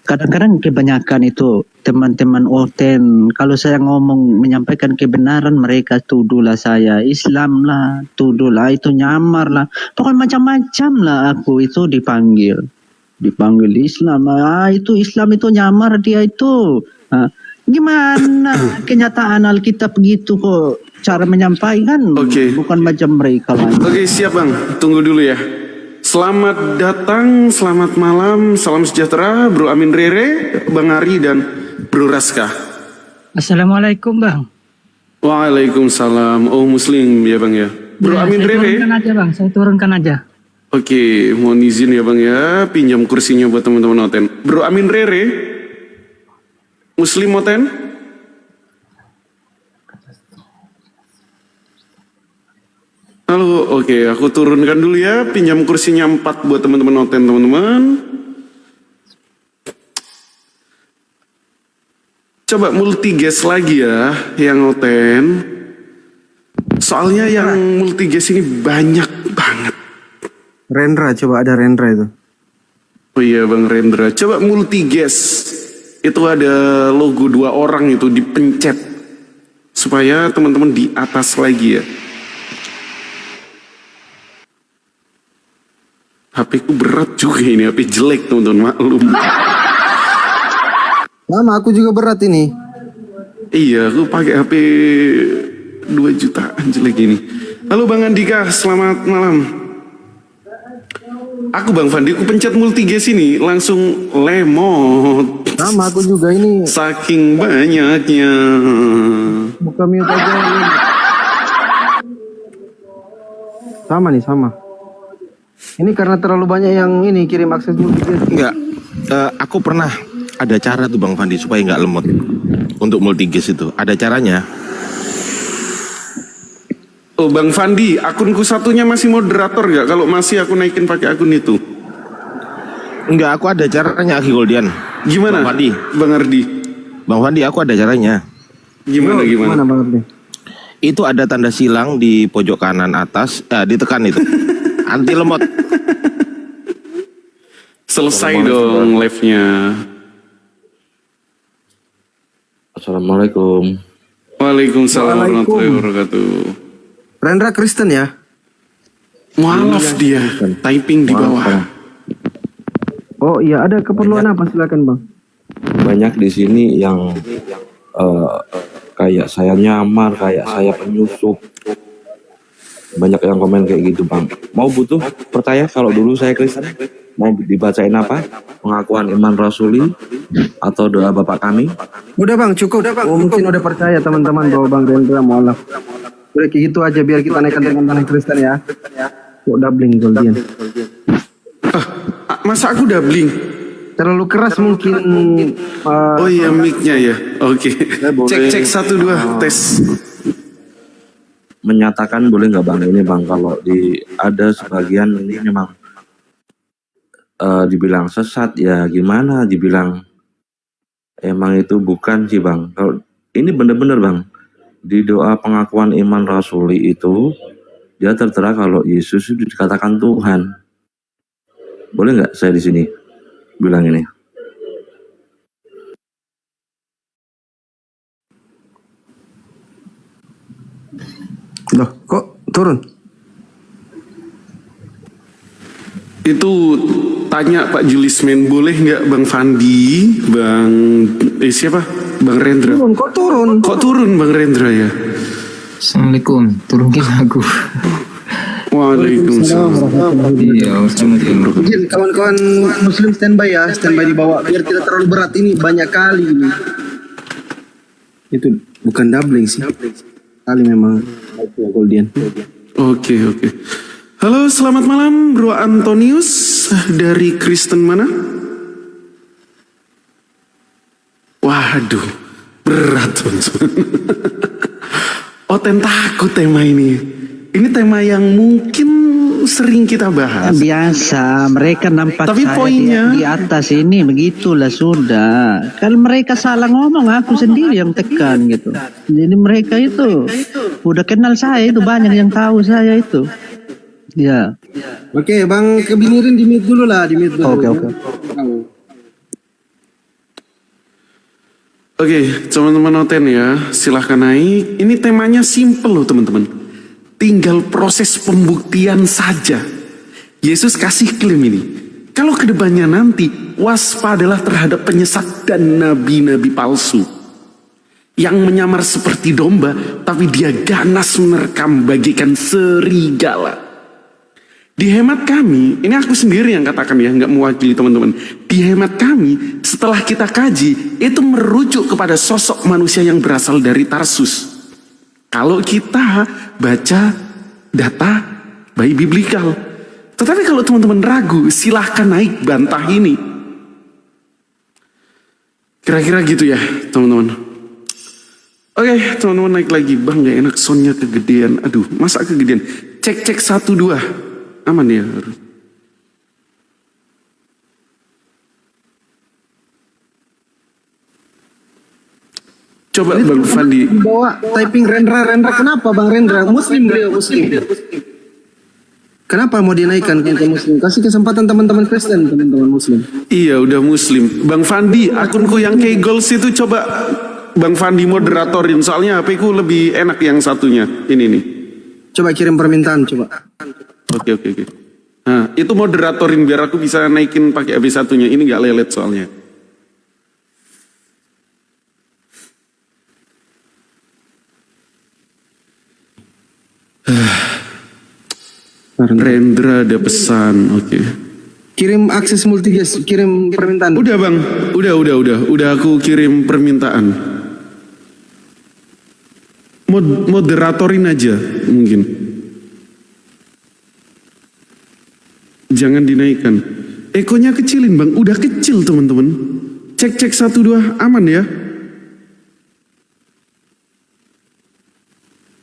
Kadang-kadang kebanyakan itu teman-teman oten, kalau saya ngomong menyampaikan kebenaran, mereka tuduhlah saya Islam lah, tuduhlah itu nyamar lah, pokoknya macam-macam lah aku itu dipanggil Islam, itu Islam itu nyamar dia itu. Gimana kenyataan Alkitab begitu kok cara menyampaikan bukan macam mereka lah. Oke, siap Bang, tunggu dulu ya. Selamat datang, selamat malam, salam sejahtera Bro Amin Rere, Bang Ari dan Bro Raska. Assalamualaikum Bang. Waalaikumsalam. Oh Muslim ya Bang ya. Bro Amin saya Rere. turunkan aja Bang, saya turunkan aja. Oke, mohon izin ya Bang ya, pinjam kursinya buat teman-teman Oten. Bro Amin Rere, Muslim Oten. Halo, oke, aku turunkan dulu ya, pinjam kursinya 4 buat teman-teman Oten, teman-teman. Coba multi guest lagi ya, yang Oten. Soalnya yang multi guest ini banyak banget. Rendra, coba ada Rendra itu. Oh iya Bang Rendra, coba multi guest. Itu ada logo 2 orang itu dipencet. Supaya teman-teman di atas lagi ya. HP ku berat juga ini, HP jelek teman-teman, maklum. Sama aku juga berat ini. Iya, aku pakai HP 2 jutaan jelek ini. Halo Bang Andika, selamat malam. Aku Bang Fandi, aku pencet multigas ini langsung lemot. Sama aku juga ini. Saking banyaknya. Buka mute aja. Sama nih, sama. Ini karena terlalu banyak yang ini kirim akses multigas. Enggak, aku pernah ada cara tuh Bang Fandi supaya nggak lemot untuk multigas itu. Ada caranya. Oh Bang Fandi, akunku satunya masih moderator nggak? Kalau masih aku naikin pakai akun itu. Enggak, aku ada caranya Aki Goldian. Gimana? Bang Fandi. Bang Ardi. Bang Fandi, aku ada caranya. Gimana? Bang Ardi? Itu ada tanda silang di pojok kanan atas, ditekan itu. Anti lemot. Selesai dong live-nya. Assalamualaikum. Waalaikumsalam warahmatullahi wabarakatuh. Rendra Kristen ya? Mualaf dia, typing di bawah. Oh iya, ada keperluan apa? Silakan Bang. Banyak di sini yang kayak saya nyamar, kayak saya penyusup. Banyak yang komen kayak gitu Bang. Mau butuh percaya kalau dulu saya Kristen? Mau dibacain apa? Pengakuan iman rasuli atau doa Bapak kami? Udah Bang, cukup. Mungkin udah percaya teman-teman bahwa Bang Rendra mualaf. Udah kayak gitu aja biar kita naikkan teman-teman Kristen ya. Kok doubling Goldian? Masa aku doubling? Terlalu keras mungkin. Oh iya mic-nya ya. Oke. Cek 1 2 tes. Menyatakan boleh nggak Bang ini Bang, kalau ada sebagian ini memang dibilang sesat ya gimana, dibilang emang itu bukan sih Bang. Kalau ini bener-bener Bang, di doa pengakuan iman rasuli itu dia tertera kalau Yesus itu dikatakan Tuhan. Boleh nggak saya di sini bilang ini? Loh, kok turun? Itu tanya Pak Julismen, boleh nggak Bang Fandi, siapa? Bang Rendra. Kok turun? Kok turun Bang Rendra ya? Assalamualaikum, turunkin lagu. Waalaikumsalam. Iya, Jin, kawan-kawan Muslim standby ya, standby di bawah. Biar tidak terlalu berat ini, banyak kali ini. Itu bukan doubling sih. Kali memang Goldian. Oke. Halo, selamat malam Bro Antonius dari Kristen mana? Waduh, berat teman-teman. Oh, takut tema ini. Ini tema yang mungkin sering kita bahas. Biasa, mereka nampak Tapi saya poinnya di atas ini begitulah sudah. Kan mereka salah ngomong, aku sendiri yang tekan gitu. Jadi mereka itu udah kenal saya, itu banyak yang tahu saya itu. Ya. Oke, Bang Kebinirin di mute dulu lah, di mute dulu. Oke. Oke, teman-teman noten ya, silahkan naik. Ini temanya simple loh teman-teman. Tinggal proses pembuktian saja. Yesus kasih klaim ini. Kalau kedepannya nanti, waspadalah terhadap penyesat dan nabi-nabi palsu. Yang menyamar seperti domba, tapi dia ganas menerkam bagikan serigala. Di hemat kami, ini aku sendiri yang katakan ya, nggak mewakili teman-teman. Di hemat kami, setelah kita kaji, itu merujuk kepada sosok manusia yang berasal dari Tarsus. Kalau kita baca data bayi biblikal. Tetapi kalau teman-teman ragu, silahkan naik bantah ini. Kira-kira gitu ya, teman-teman. Oke, teman-teman naik lagi. Bang, gak enak soundnya kegedean. Aduh, masa kegedean? Cek 1 2. Aman ya. Coba Bang Fandi. Bawa typing Rendra. Kenapa Bang Rendra? Muslim beliau, Muslim. Kenapa mau dinaikkan ke Muslim? Kasih kesempatan teman-teman Kristen, teman-teman Muslim. Iya, udah Muslim. Bang Fandi, akunku yang kayak goals itu coba Bang Fandi moderatorin. Soalnya HP ku lebih enak yang satunya. Ini nih. Coba kirim permintaan, coba. Oke. Nah, itu moderatorin biar aku bisa naikin pakai AB1-nya. Ini nggak lelet soalnya. Rendra ada pesan, oke. Kirim akses multigas, kirim permintaan. Udah bang, udah aku kirim permintaan. Moderatorin aja mungkin. Jangan dinaikkan. Ekonya kecilin bang, udah kecil teman-teman. Cek 1 2 aman ya.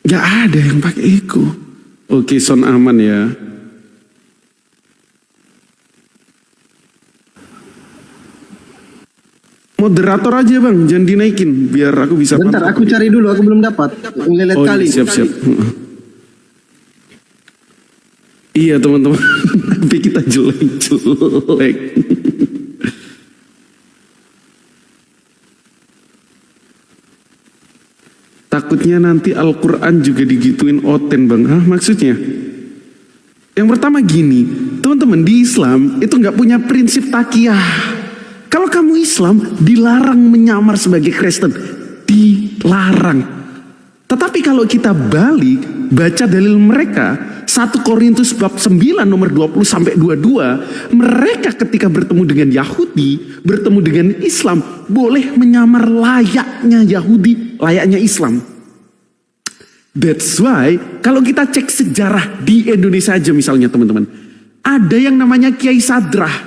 Gak ada yang pakai eko. Oke, sound aman ya. Moderator aja bang, jangan dinaikin biar aku bisa. Bentar, aku cari dulu, aku belum dapat. Lelet kali. Siap. Iya teman-teman, tapi kita jelek. Takutnya nanti Al-Quran juga digituin oten bang. Hah, maksudnya? Yang pertama gini, teman-teman di Islam itu nggak punya prinsip takiyah. Kalau kamu Islam dilarang menyamar sebagai Kristen, dilarang. Tetapi kalau kita balik baca dalil mereka 1 Korintus bab 9 nomor 20 sampai 22, mereka ketika bertemu dengan Yahudi, bertemu dengan Islam, boleh menyamar layaknya Yahudi, layaknya Islam. That's why kalau kita cek sejarah di Indonesia aja misalnya teman-teman, ada yang namanya Kiai Sadrah,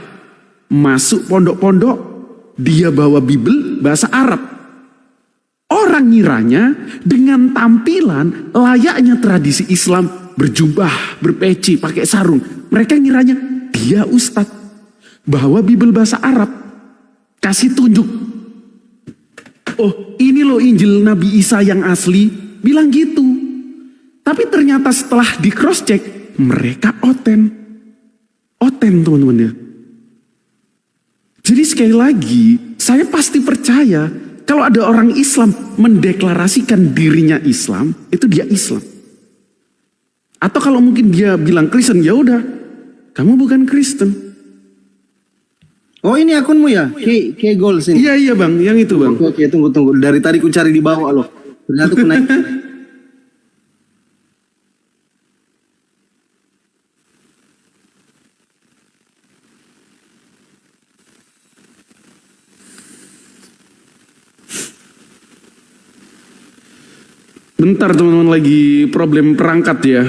masuk pondok-pondok, dia bawa Bible bahasa Arab. Orang ngiranya dengan tampilan layaknya tradisi Islam, berjubah, berpeci, pakai sarung. Mereka ngiranya dia ustadz, bawa Bible bahasa Arab, kasih tunjuk. Oh, ini loh Injil Nabi Isa yang asli, bilang gitu. Tapi ternyata setelah di cross check, mereka oten teman-teman ya. Jadi sekali lagi, saya pasti percaya kalau ada orang Islam mendeklarasikan dirinya Islam, itu dia Islam. Atau kalau mungkin dia bilang Kristen, ya udah, kamu bukan Kristen. Oh ini akunmu ya? K Goals ini? Iya bang, yang itu bang. Oke, tunggu. Dari tadi ku cari di bawah loh. Ternyata ku naik. Bentar teman-teman, lagi problem perangkat ya.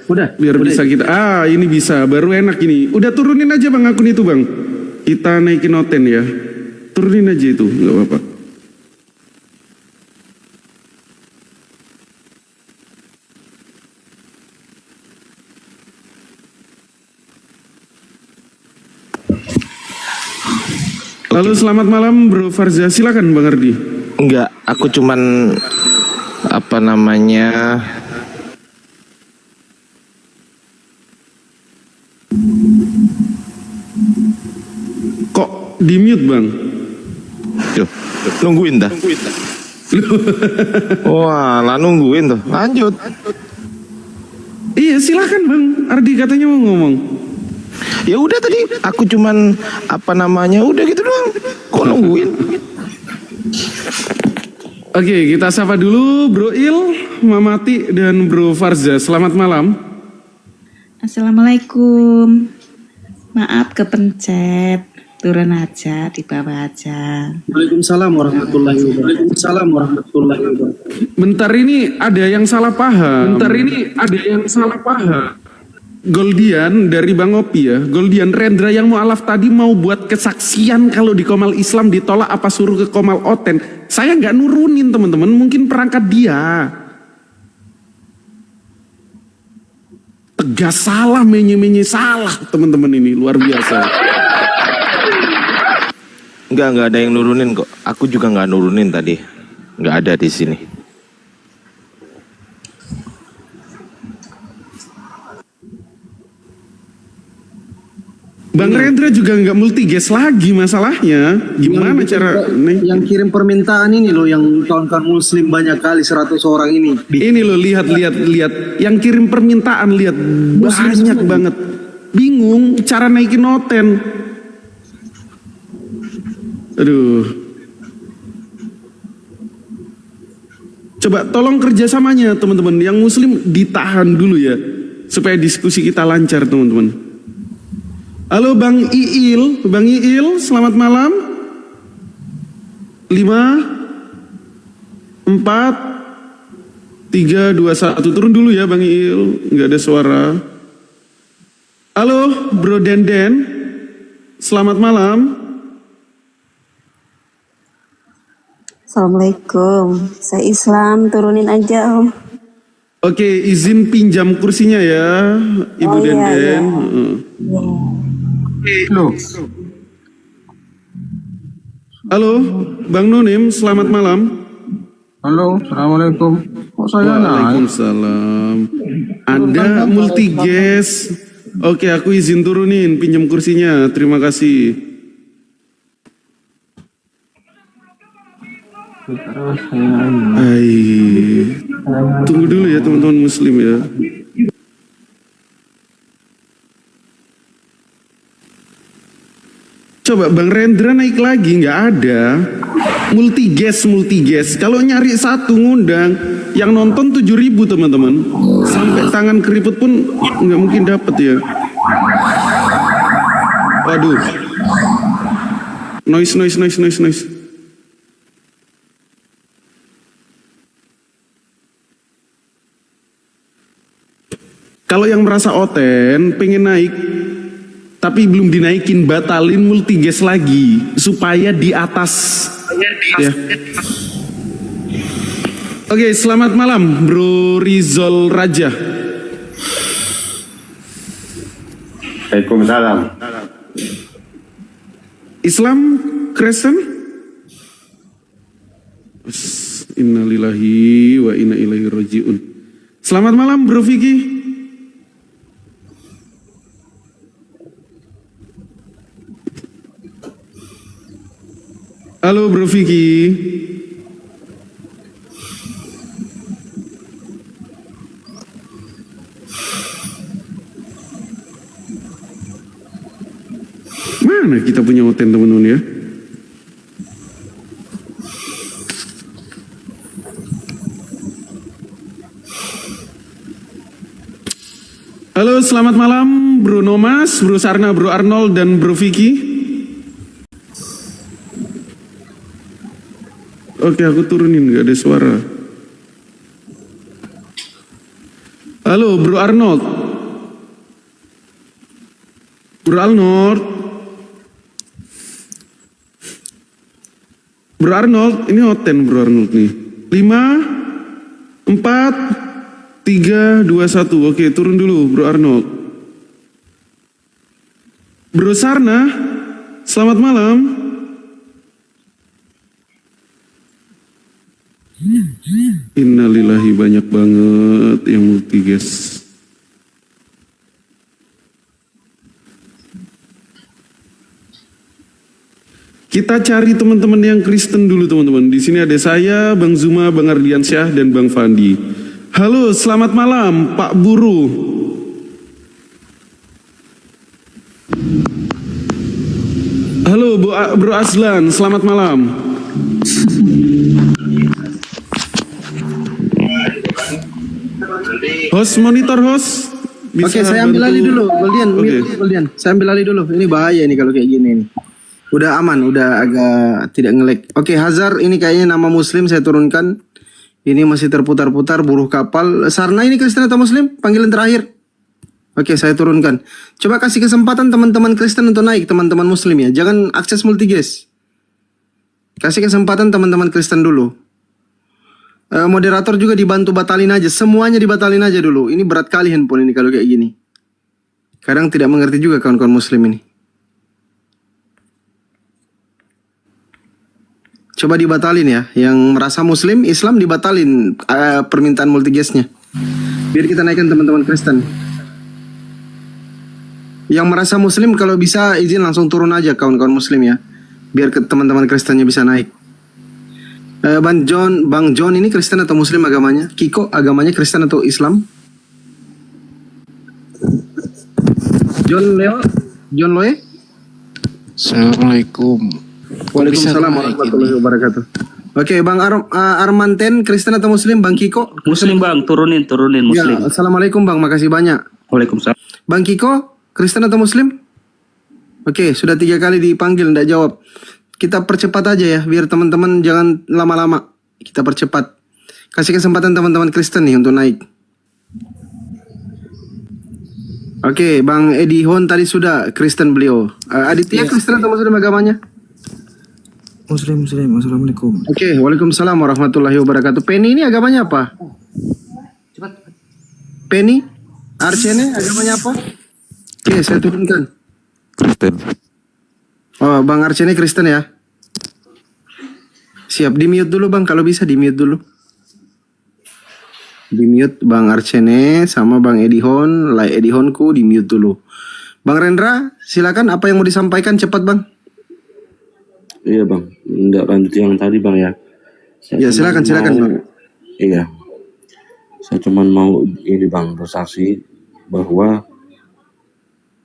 Udah. Biar bisa kita, ini bisa, baru enak ini. Udah turunin aja bang akun itu bang. Kita naikin noten ya. Turunin aja itu, nggak apa-apa. Lalu selamat malam Bro Farza, silakan Bang Ardi. Enggak, aku cuman apa namanya, kok di mute bang? Yo, nungguin dah. Wah, lah nungguin tuh. Lanjut. Iya silakan Bang Ardi, katanya mau ngomong. Ya udah tadi aku cuman apa namanya, udah gitu doang. Kok nungguin? Oke, kita sapa dulu Bro Il, Mamati, dan Bro Farza. Selamat malam. Assalamualaikum. Maaf kepencet, turun aja, di bawah aja. Waalaikumsalam warahmatullahi wabarakatuh. Bentar, ini ada yang salah paham. Goldian dari Bang Opi ya. Goldian, Rendra yang mualaf tadi mau buat kesaksian kalau di Komal Islam ditolak apa suruh ke Komal Oten. Saya nggak nurunin teman-teman, mungkin perangkat dia. Tegas salah, menye-menye salah teman-teman, ini luar biasa. Enggak ada yang nurunin kok. Aku juga nggak nurunin tadi. Nggak ada di sini. Bang Rendra juga nggak multigas lagi masalahnya. Gimana cara yang kirim permintaan ini loh, yang kawan-kawan muslim banyak kali 100 orang ini. Ini loh, lihat. Yang kirim permintaan, lihat banyak banget. bingung cara naikin noten. Aduh. Coba tolong kerjasamanya teman-teman. Yang muslim ditahan dulu ya, supaya diskusi kita lancar teman-teman. Halo Bang Iil, selamat malam. 5, 4, 3, 2, 1. Turun dulu ya Bang Iil, nggak ada suara. Halo Bro Denden, selamat malam. Assalamualaikum, saya Islam, turunin aja Om. Oke, izin pinjam kursinya ya Ibu Denden. Loh. Halo Bang Nunim, selamat malam. Halo, assalamualaikum. Kok saya naik? Waalaikumsalam. Anda multi guest. Oke, aku izin turunin, pinjam kursinya. Terima kasih. Tunggu dulu ya teman-teman muslim ya. Coba Bang Rendra naik lagi, nggak ada. Multi guest. Kalau nyari satu ngundang, yang nonton 7.000 teman-teman. Sampai tangan keriput pun nggak mungkin dapet ya. Waduh. Noise. Kalau yang merasa oten, pengen naik, tapi belum dinaikin, batalin multi guest lagi supaya di atas. Ya. Oke, selamat malam Bro Rizal Raja. Waalaikumsalam. Islam Kristen? Innalillahi wa inna ilaihi rajiun. Selamat malam Bro Vicky. Halo Bro Vicky. Mana kita punya hotel teman-teman ya? Halo, selamat malam Bro Nomas, Bro Sarna, Bro Arnold, dan Bro Vicky. Oke, aku turunin, gak ada suara. Halo, Bro Arnold. Bro Arnold. Bro Arnold, ini hoten Bro Arnold nih. 5, 4, 3, 2, 1. Oke, turun dulu Bro Arnold. Bro Sarna, selamat malam. Innalillahi, banyak banget yang multi guys. Kita cari teman-teman yang Kristen dulu teman-teman. Di sini ada saya, Bang Zuma, Bang Ardiansyah, dan Bang Fandi. Halo, selamat malam Pak Buru. Halo Bro Aslan, selamat malam. Host, monitor host. Oke, saya ambil alih dulu, Goldian. Saya ambil alih dulu. Ini bahaya nih kalau kayak gini nih. Udah aman, udah agak tidak nge-lag. Oke, Hazar ini kayaknya nama muslim saya turunkan. Ini masih terputar-putar, buruh kapal. Sarna ini Kristen atau muslim? Panggilan terakhir. Oke, saya turunkan. Coba kasih kesempatan teman-teman Kristen untuk naik, teman-teman muslim ya. Jangan akses multi guys. Kasih kesempatan teman-teman Kristen dulu. Moderator juga dibantu batalin aja. Semuanya dibatalin aja dulu. Ini berat kali handphone ini kalau kayak gini. Kadang tidak mengerti juga kawan-kawan muslim ini. Coba dibatalin ya. Yang merasa muslim, Islam dibatalin permintaan multi guestnya. Biar kita naikkan teman-teman Kristen. Yang merasa muslim kalau bisa izin langsung turun aja kawan-kawan muslim ya. Biar teman-teman Kristennya bisa naik. Bang John ini Kristen atau muslim agamanya? Kiko agamanya Kristen atau Islam? John Loe. Assalamualaikum. Waalaikumsalam warahmatullahi wabarakatuh. Oke, Bang Armanten, Kristen atau Muslim? Bang Kiko? Muslim Bang, turunin Muslim. Ya, Assalamualaikum Bang, makasih banyak. Waalaikumsalam. Bang Kiko, Kristen atau Muslim? Oke, sudah 3 kali dipanggil, enggak jawab. Kita percepat aja ya, biar teman-teman jangan lama-lama. Kita percepat. Kasih kesempatan teman-teman Kristen nih untuk naik. Oke, Bang Edi Hon tadi sudah Kristen beliau. Aditya Kristen atau Muslim agamanya? Muslim. Assalamualaikum. Oke, waalaikumsalam warahmatullahi wabarakatuh. Penny ini agamanya apa? Penny? Arsene agamanya apa? Oke, saya turunkan. Kristen. Oh, Bang Arsene Kristen ya? Siap, di-mute dulu Bang, kalau bisa di-mute dulu. Di-mute Bang Arsene sama Bang Edihon, Edihonku di-mute dulu. Bang Rendra, silakan apa yang mau disampaikan cepat Bang. Iya Bang, nggak lanjut yang tadi Bang ya. Ya silakan Bang. Iya, saya cuma mau ini Bang, bersaksi bahwa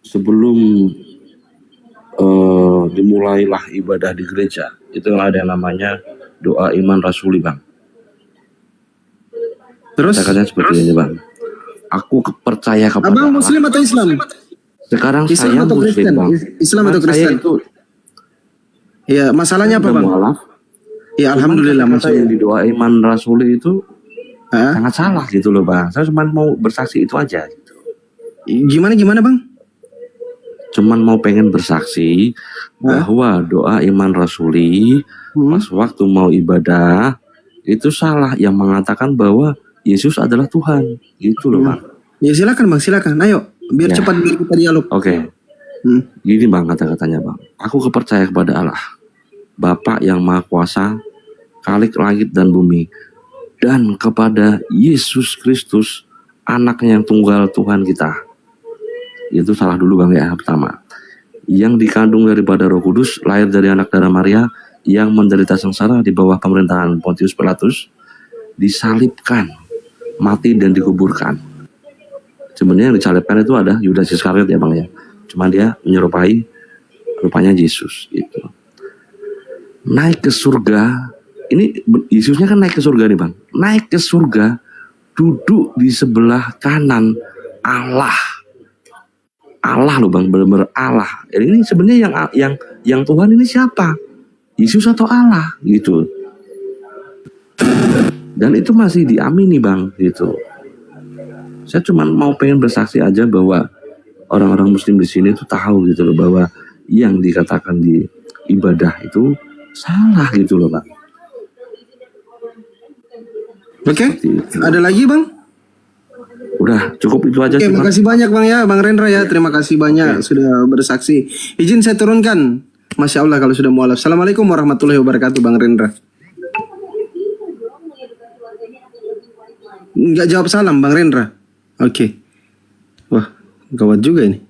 sebelum dimulailah ibadah di gereja, itu ada yang namanya doa iman rasuli Bang. Terus? Katanya seperti ini Bang. Aku percaya kepada Abang Muslim atau Islam? Sekarang Islam saya atau Muslim Kristen? Bang. Islam atau Saya Kristen? itu Ya, masalahnya apa Bang? mualaf. Ya alhamdulillah Kata yang di doa iman rasuli itu sangat salah gitu loh Bang. Saya cuma mau bersaksi itu aja. Gimana Bang? Cuman mau pengen bersaksi bahwa doa iman rasuli pas waktu mau ibadah itu salah, yang mengatakan bahwa Yesus adalah Tuhan, gitu loh Bang. Ya silakan Bang, silakan. Ayo, biar cepat biar kita dialog. Oke. Gini Bang kata-katanya Bang. Aku kepercaya kepada Allah, Bapa yang Maha Kuasa, Khalik langit dan bumi, dan kepada Yesus Kristus, anaknya yang tunggal Tuhan kita. Itu salah dulu Bang ya, pertama. Yang dikandung daripada Roh Kudus, lahir dari anak darah Maria, yang menderita sengsara di bawah pemerintahan Pontius Pilatus, disalibkan, mati dan dikuburkan. Sebenarnya yang disalibkan itu ada Yudas Iskariot ya Bang ya. Cuma dia menyerupai rupanya Yesus itu. Naik ke surga. Ini Yesusnya kan naik ke surga nih Bang. Naik ke surga, duduk di sebelah kanan Allah. Allah loh Bang, benar-benar Allah. Ini sebenarnya yang Tuhan ini siapa? Yesus atau Allah gitu. Dan itu masih diamini Bang gitu. Saya cuma mau pengen bersaksi aja bahwa orang-orang Muslim di sini tuh tahu gitu loh bahwa yang dikatakan di ibadah itu salah gitu loh Bang. Oke, ada lagi Bang? Udah cukup itu aja. Oke, makasih banyak Bang ya, Bang Rendra ya. Terima kasih banyak sudah bersaksi. Izin saya turunkan. Masya Allah kalau sudah mualaf. Assalamualaikum warahmatullahi wabarakatuh Bang Rendra. Nggak jawab salam Bang Rendra. Oke. Wah, gawat juga ini.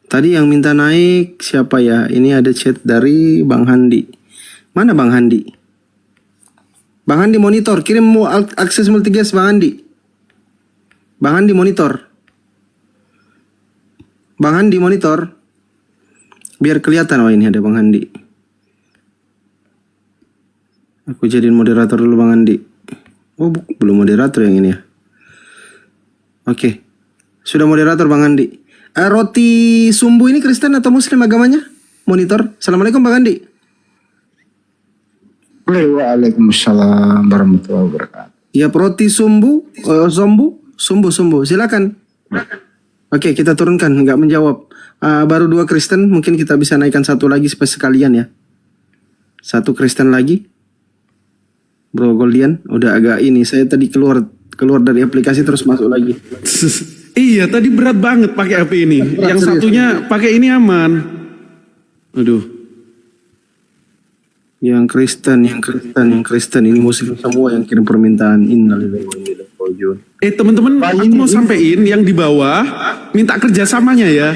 Tadi yang minta naik siapa ya? Ini ada chat dari Bang Handi. Mana Bang Handi? Bang Handi monitor, kirim akses multigas Bang Handi. Bang Handi monitor. Bang Handi monitor. Biar kelihatan, oh ini ada Bang Handi. Aku jadiin moderator dulu Bang Handi. Oh belum moderator yang ini ya. Oke. Sudah moderator Bang Handi. Roti sumbu ini Kristen atau Muslim agamanya? Monitor. Assalamualaikum Bang Handi. Waalaikumsalam warahmatullahi wabarakatuh. Ya roti sumbu, sumbu. Silakan. Oke, kita turunkan, nggak menjawab. Baru 2 Kristen, mungkin kita bisa naikkan 1 lagi supaya sekalian ya. 1 Kristen lagi. Bro Goldian, udah agak ini. Saya tadi keluar dari aplikasi terus masuk lagi. Iya, tadi berat banget pakai HP ini. Yang satunya pakai ini aman. Aduh. Yang Kristen ini Muslim semua yang kirim permintaan. Innalillahi wa inna ilaihi raji'un. Teman-teman, aku mau sampein yang di bawah minta kerjasamanya ya.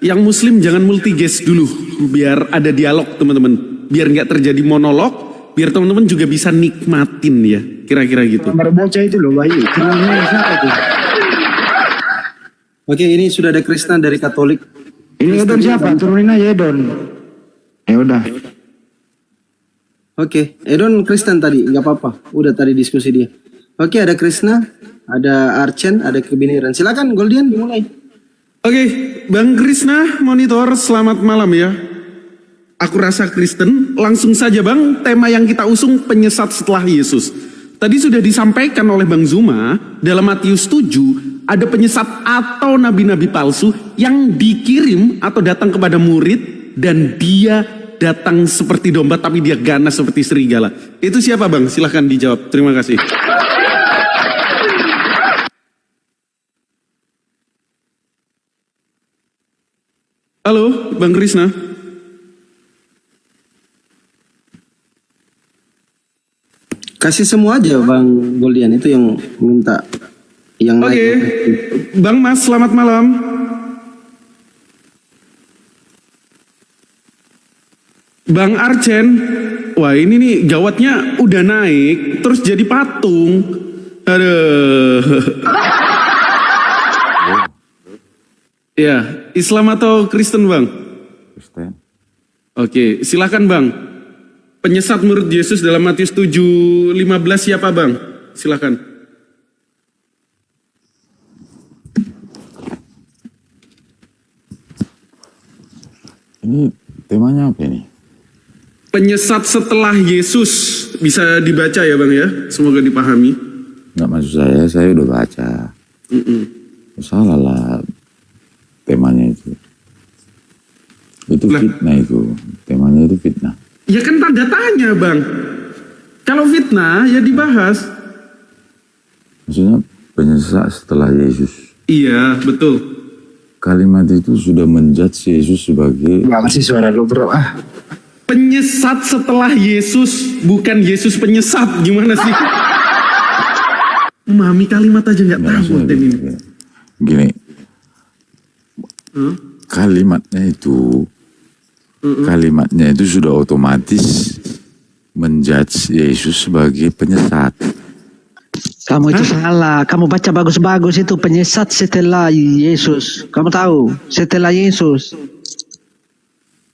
Yang Muslim jangan multigas dulu, biar ada dialog teman-teman. Biar nggak terjadi monolog, biar teman-teman juga bisa nikmatin ya. Kira-kira gitu. Gambar bocah itu loh Bayu. Kenalnya siapa tuh? Oke, ini sudah ada Krishna dari Katolik. Ini Edon siapa? Turunin aja Edon. Ya udah. Oke, Edon Kristen tadi, nggak apa-apa. Udah tadi diskusi dia. Oke, ada Krishna, ada Archen, ada Kebenaran. Silakan Goldian dimulai. Oke, Bang Krishna monitor, selamat malam ya. Aku rasa Kristen, langsung saja Bang, tema yang kita usung penyesat setelah Yesus. Tadi sudah disampaikan oleh Bang Zuma, dalam Matius 7, ada penyesat atau nabi-nabi palsu yang dikirim atau datang kepada murid dan dia datang seperti domba tapi dia ganas seperti serigala. Itu siapa Bang? Silahkan dijawab. Terima kasih. Halo, Bang Krishna. Kasih semua aja Bang Goldian, itu yang minta. Yang Oke, Bang Mas, selamat malam. Bang Archen, wah ini nih gawatnya udah naik, terus jadi patung. Aduh. Ya, Islam atau Kristen Bang? Kristen. Oke, silakan Bang. Penyesat menurut Yesus dalam Matius 7:15 siapa Bang? Silakan. Ini temanya apa ini? Penyesat setelah Yesus, bisa dibaca ya Bang ya, semoga dipahami. Nggak, maksud saya udah baca. Salah lah temanya itu. Itu fitnah itu, temanya itu fitnah. Ya kan tanda tanya Bang. Kalau fitnah ya dibahas. Maksudnya penyesat setelah Yesus. Iya, betul. Kalimat itu sudah menjudge Yesus sebagai... Banget sih suara lu bro. Penyesat setelah Yesus, bukan Yesus penyesat. Gimana sih? Memahami kalimat aja nggak tahu ini. Gini, kalimatnya itu sudah otomatis menjudge Yesus sebagai penyesat. Kamu itu salah. Kamu baca bagus-bagus itu penyesat setelah Yesus. Kamu tahu setelah Yesus.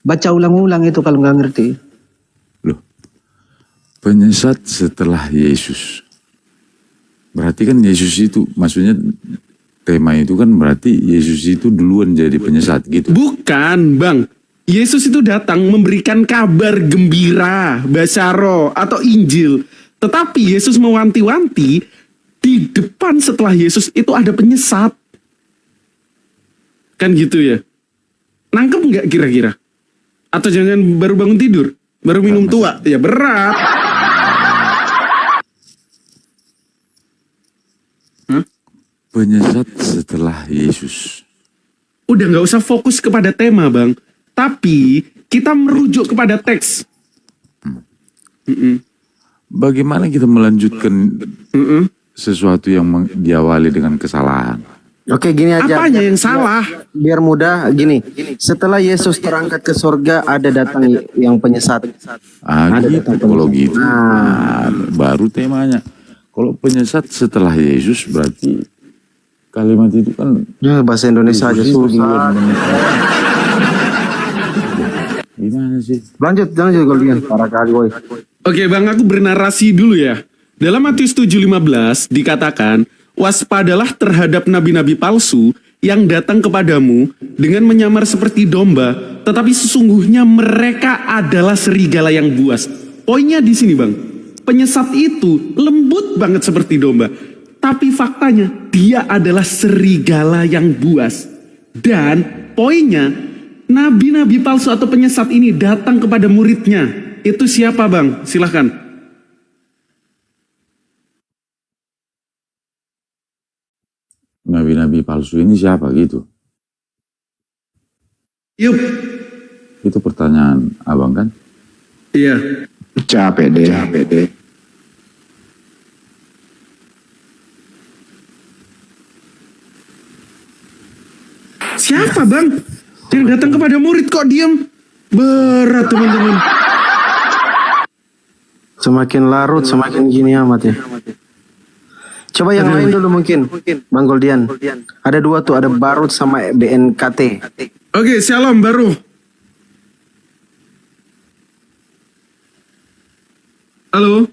Baca ulang-ulang itu kalau nggak ngerti. Loh, penyesat setelah Yesus. Berarti kan Yesus itu, maksudnya tema itu kan berarti Yesus itu duluan jadi penyesat gitu. Bukan Bang. Yesus itu datang memberikan kabar gembira, basyaro atau Injil. Tetapi Yesus mewanti-wanti, di depan setelah Yesus itu ada penyesat. Kan gitu ya. Nangkep nggak kira-kira? Atau jangan baru bangun tidur, baru minum tua, ya berat. Penyesat setelah Yesus. Udah nggak usah fokus kepada tema Bang. Tapi kita merujuk kepada teks. Bagaimana kita melanjutkan sesuatu yang diawali dengan kesalahan? Oke, gini aja. Apanya yang salah? Biar mudah, gini. Setelah Yesus terangkat ke surga, ada datang yang penyesat. Gitu. Kalau gitu, baru temanya. Kalau penyesat setelah Yesus berarti kalimat itu kan bahasa Indonesia aja susah. Gimana sih? Lanjut Goldian. Parah kali woy. Oke Bang, aku bernarasi dulu ya. Dalam Matius 7:15 dikatakan, waspadalah terhadap nabi-nabi palsu yang datang kepadamu dengan menyamar seperti domba, tetapi sesungguhnya mereka adalah serigala yang buas. Poinnya di sini Bang, penyesat itu lembut banget seperti domba, tapi faktanya dia adalah serigala yang buas. Dan poinnya, nabi-nabi palsu atau penyesat ini datang kepada muridnya. Itu siapa Bang? Silahkan. Nabi-nabi palsu ini siapa gitu? Yup. Itu pertanyaan abang kan? Iya. Capek deh. Siapa Bang? Yang datang kepada murid kok diam? Berat teman-teman. Semakin larut, semakin gini amat ya. Coba yang lain dulu mungkin. Bang Goldian. Ada 2 tuh, ada Barut sama BNKT. Oke, shalom baru. Halo.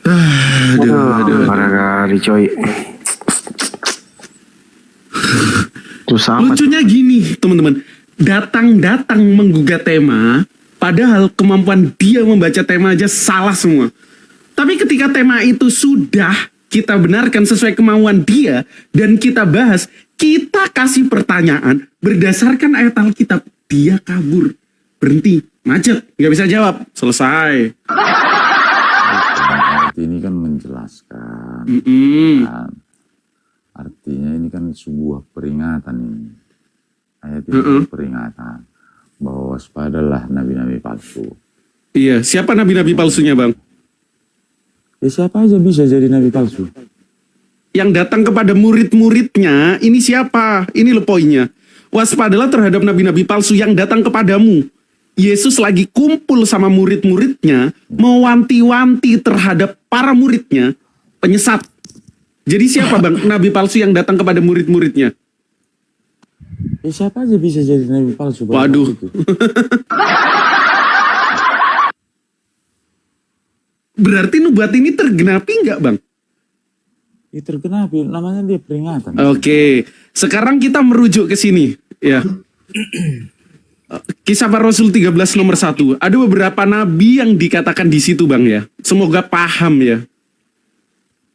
Aduh, parah kali coy. Lucunya gini, teman-teman. Datang-datang menggugat tema, padahal kemampuan dia membaca tema aja salah semua. Tapi ketika tema itu sudah kita benarkan sesuai kemauan dia dan kita bahas, kita kasih pertanyaan berdasarkan ayat Alkitab, dia kabur, berhenti, macet, nggak bisa jawab, selesai. Ini kan menjelaskan. Kan. Artinya ini kan sebuah peringatan ini. Ayat ini peringatan bahwa waspadalah nabi-nabi palsu. Iya, siapa nabi-nabi palsunya, Bang? Ya siapa aja bisa jadi nabi palsu. Yang datang kepada murid-muridnya, ini siapa? Ini loh poinnya. Waspadalah terhadap nabi-nabi palsu yang datang kepadamu. Yesus lagi kumpul sama murid-muridnya, mewanti-wanti terhadap para muridnya, penyesat. Jadi siapa Bang nabi palsu yang datang kepada murid-muridnya? Ya siapa aja bisa jadi nabi palsu. Waduh. Berarti nubuat ini tergenapi nggak Bang? Ya tergenapi, namanya dia peringatan. Oke, sekarang kita merujuk ke sini. Ya. Kisah Para Rasul 13 nomor 1. Ada beberapa nabi yang dikatakan di situ Bang ya. Semoga paham ya.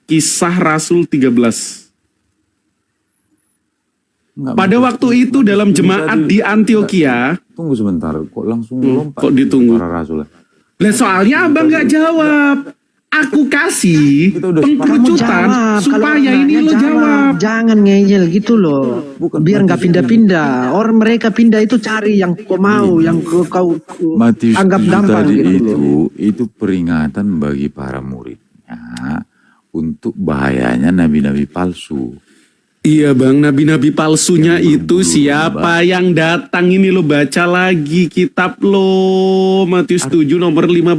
Kisah Rasul 13. Pada waktu itu dalam jemaat di Antioquia. Tunggu sebentar, kok langsung lompat? Kok ditunggu? Para rasul. Lah soalnya abang nggak jawab. Aku kasih pengkerucutan supaya ini lo jawab. Jangan ngeyel gitu loh. Biar nggak pindah-pindah. Orang mereka pindah itu cari yang kau mau, yang kau Matius anggap gampang tadi gitu. itu peringatan bagi para muridnya untuk bahayanya nabi-nabi palsu. Iya bang, nabi-nabi palsunya itu siapa yang datang ini lo baca lagi kitab lo. Matius 7 nomor 15.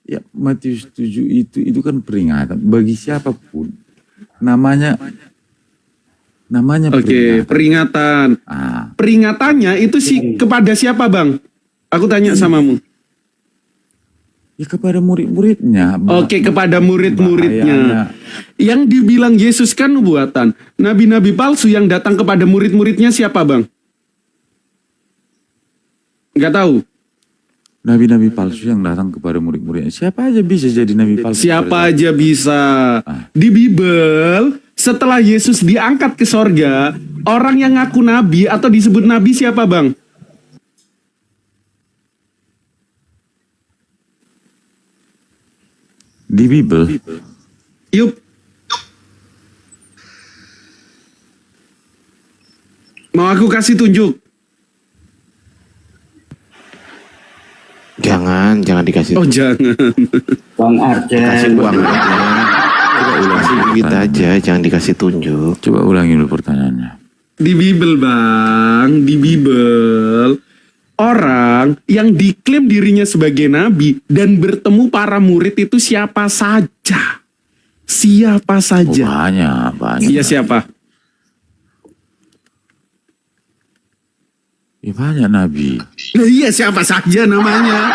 Ya, Matius 7 itu kan peringatan bagi siapapun. Namanya Oke, peringatan. Peringatannya itu kepada siapa bang? Aku tanya samamu. Ya kepada murid-muridnya. Oke, kepada murid-muridnya. Yang dibilang Yesus kan nubuatan. Nabi-nabi palsu yang datang kepada murid-muridnya siapa bang? Nggak tahu. Nabi-nabi palsu yang datang kepada murid-muridnya. Siapa aja bisa jadi nabi palsu. Siapa aja bisa. Di Bible, setelah Yesus diangkat ke sorga, orang yang ngaku nabi atau disebut nabi siapa bang? Di Bible. Yup. Mau aku kasih tunjuk? Jangan dikasih. Oh jangan. Bang Arjen. Kasih uang aja. Coba ulangi duit aja, jangan dikasih tunjuk. Coba ulangi dulu pertanyaannya. Di Bible bang, di Bible. Orang yang diklaim dirinya sebagai nabi dan bertemu para murid itu siapa saja? Siapa saja? Banyak. Iya siapa? Ya, banyak nabi. Nah, iya siapa saja namanya?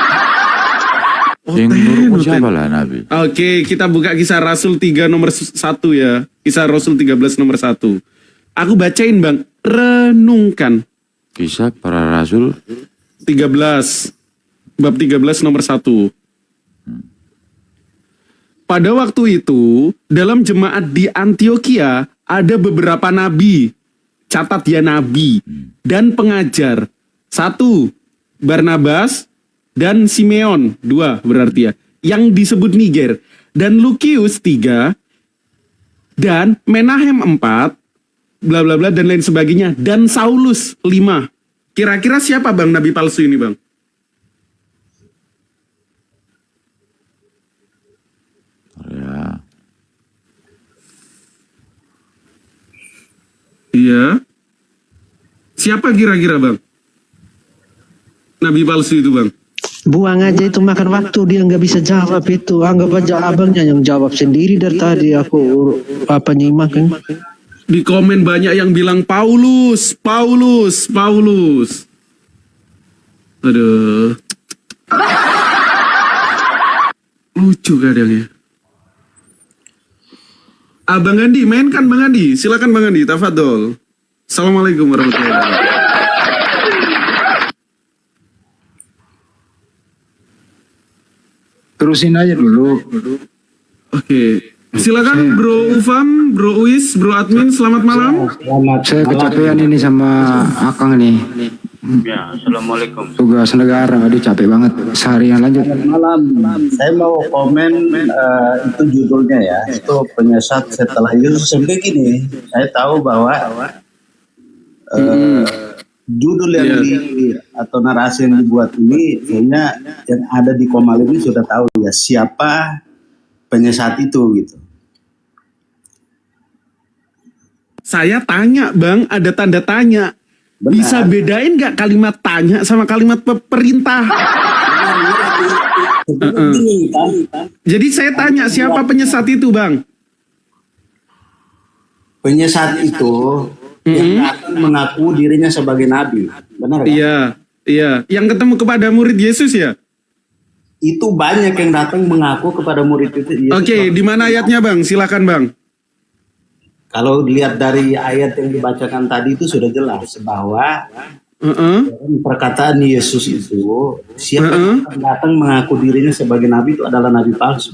Yang menurutmu siapa lah nabi? Oke, kita buka Kisah Rasul 3 nomor 1 ya. Kisah Rasul 13 nomor 1. Aku bacain bang, renungkan. Kisah Para Rasul 13 bab 13 nomor 1. Pada waktu itu dalam jemaat di Antioquia ada beberapa nabi, catat ya nabi, dan pengajar. 1 Barnabas dan Simeon, 2 berarti ya, yang disebut Niger, dan Lukius 3, dan Menahem 4, bla bla bla dan lain sebagainya, dan Saulus 5. Kira-kira siapa bang nabi palsu ini bang? Ya. Iya. Siapa kira-kira bang? Nabi palsu itu bang? Buang aja itu, makan waktu, dia nggak bisa jawab itu. Anggap aja abangnya yang jawab sendiri dari tadi, aku nyimak kan. Di komen banyak yang bilang Paulus. Aduh. Lucu kadang ya. Bang Andi, mainkan Bang Andi. Silakan Bang Andi, tafadhol. Assalamualaikum warahmatullahi wabarakatuh. Terusin aja dulu. Oke. Silakan Bro Ufam, Bro Uis, Bro Admin, selamat malam. Saya kecapean ini sama Akang nih. Ya, assalamualaikum. Tugas negara, aduh capek banget. Seharian lanjut. Malam, saya mau komen itu judulnya ya, itu penyesat setelah Yesus. Sebenarnya gini, saya tahu bahwa judul yang atau narasi yang dibuat ini, kayaknya yang ada di Komal ini sudah tahu ya siapa penyesat itu gitu. Saya tanya Bang, ada tanda tanya. Benar. Bisa bedain nggak kalimat tanya sama kalimat perintah? Jadi saya tanya, siapa penyesat itu Bang? Penyesat itu yang datang mengaku dirinya sebagai nabi, benar kan? Iya. Yang ketemu kepada murid Yesus ya? Itu banyak yang datang mengaku kepada murid itu. Oke, di mana ayatnya Bang? Silakan Bang. Kalau dilihat dari ayat yang dibacakan tadi itu sudah jelas bahwa perkataan Yesus itu siapa yang datang mengaku dirinya sebagai nabi itu adalah nabi palsu.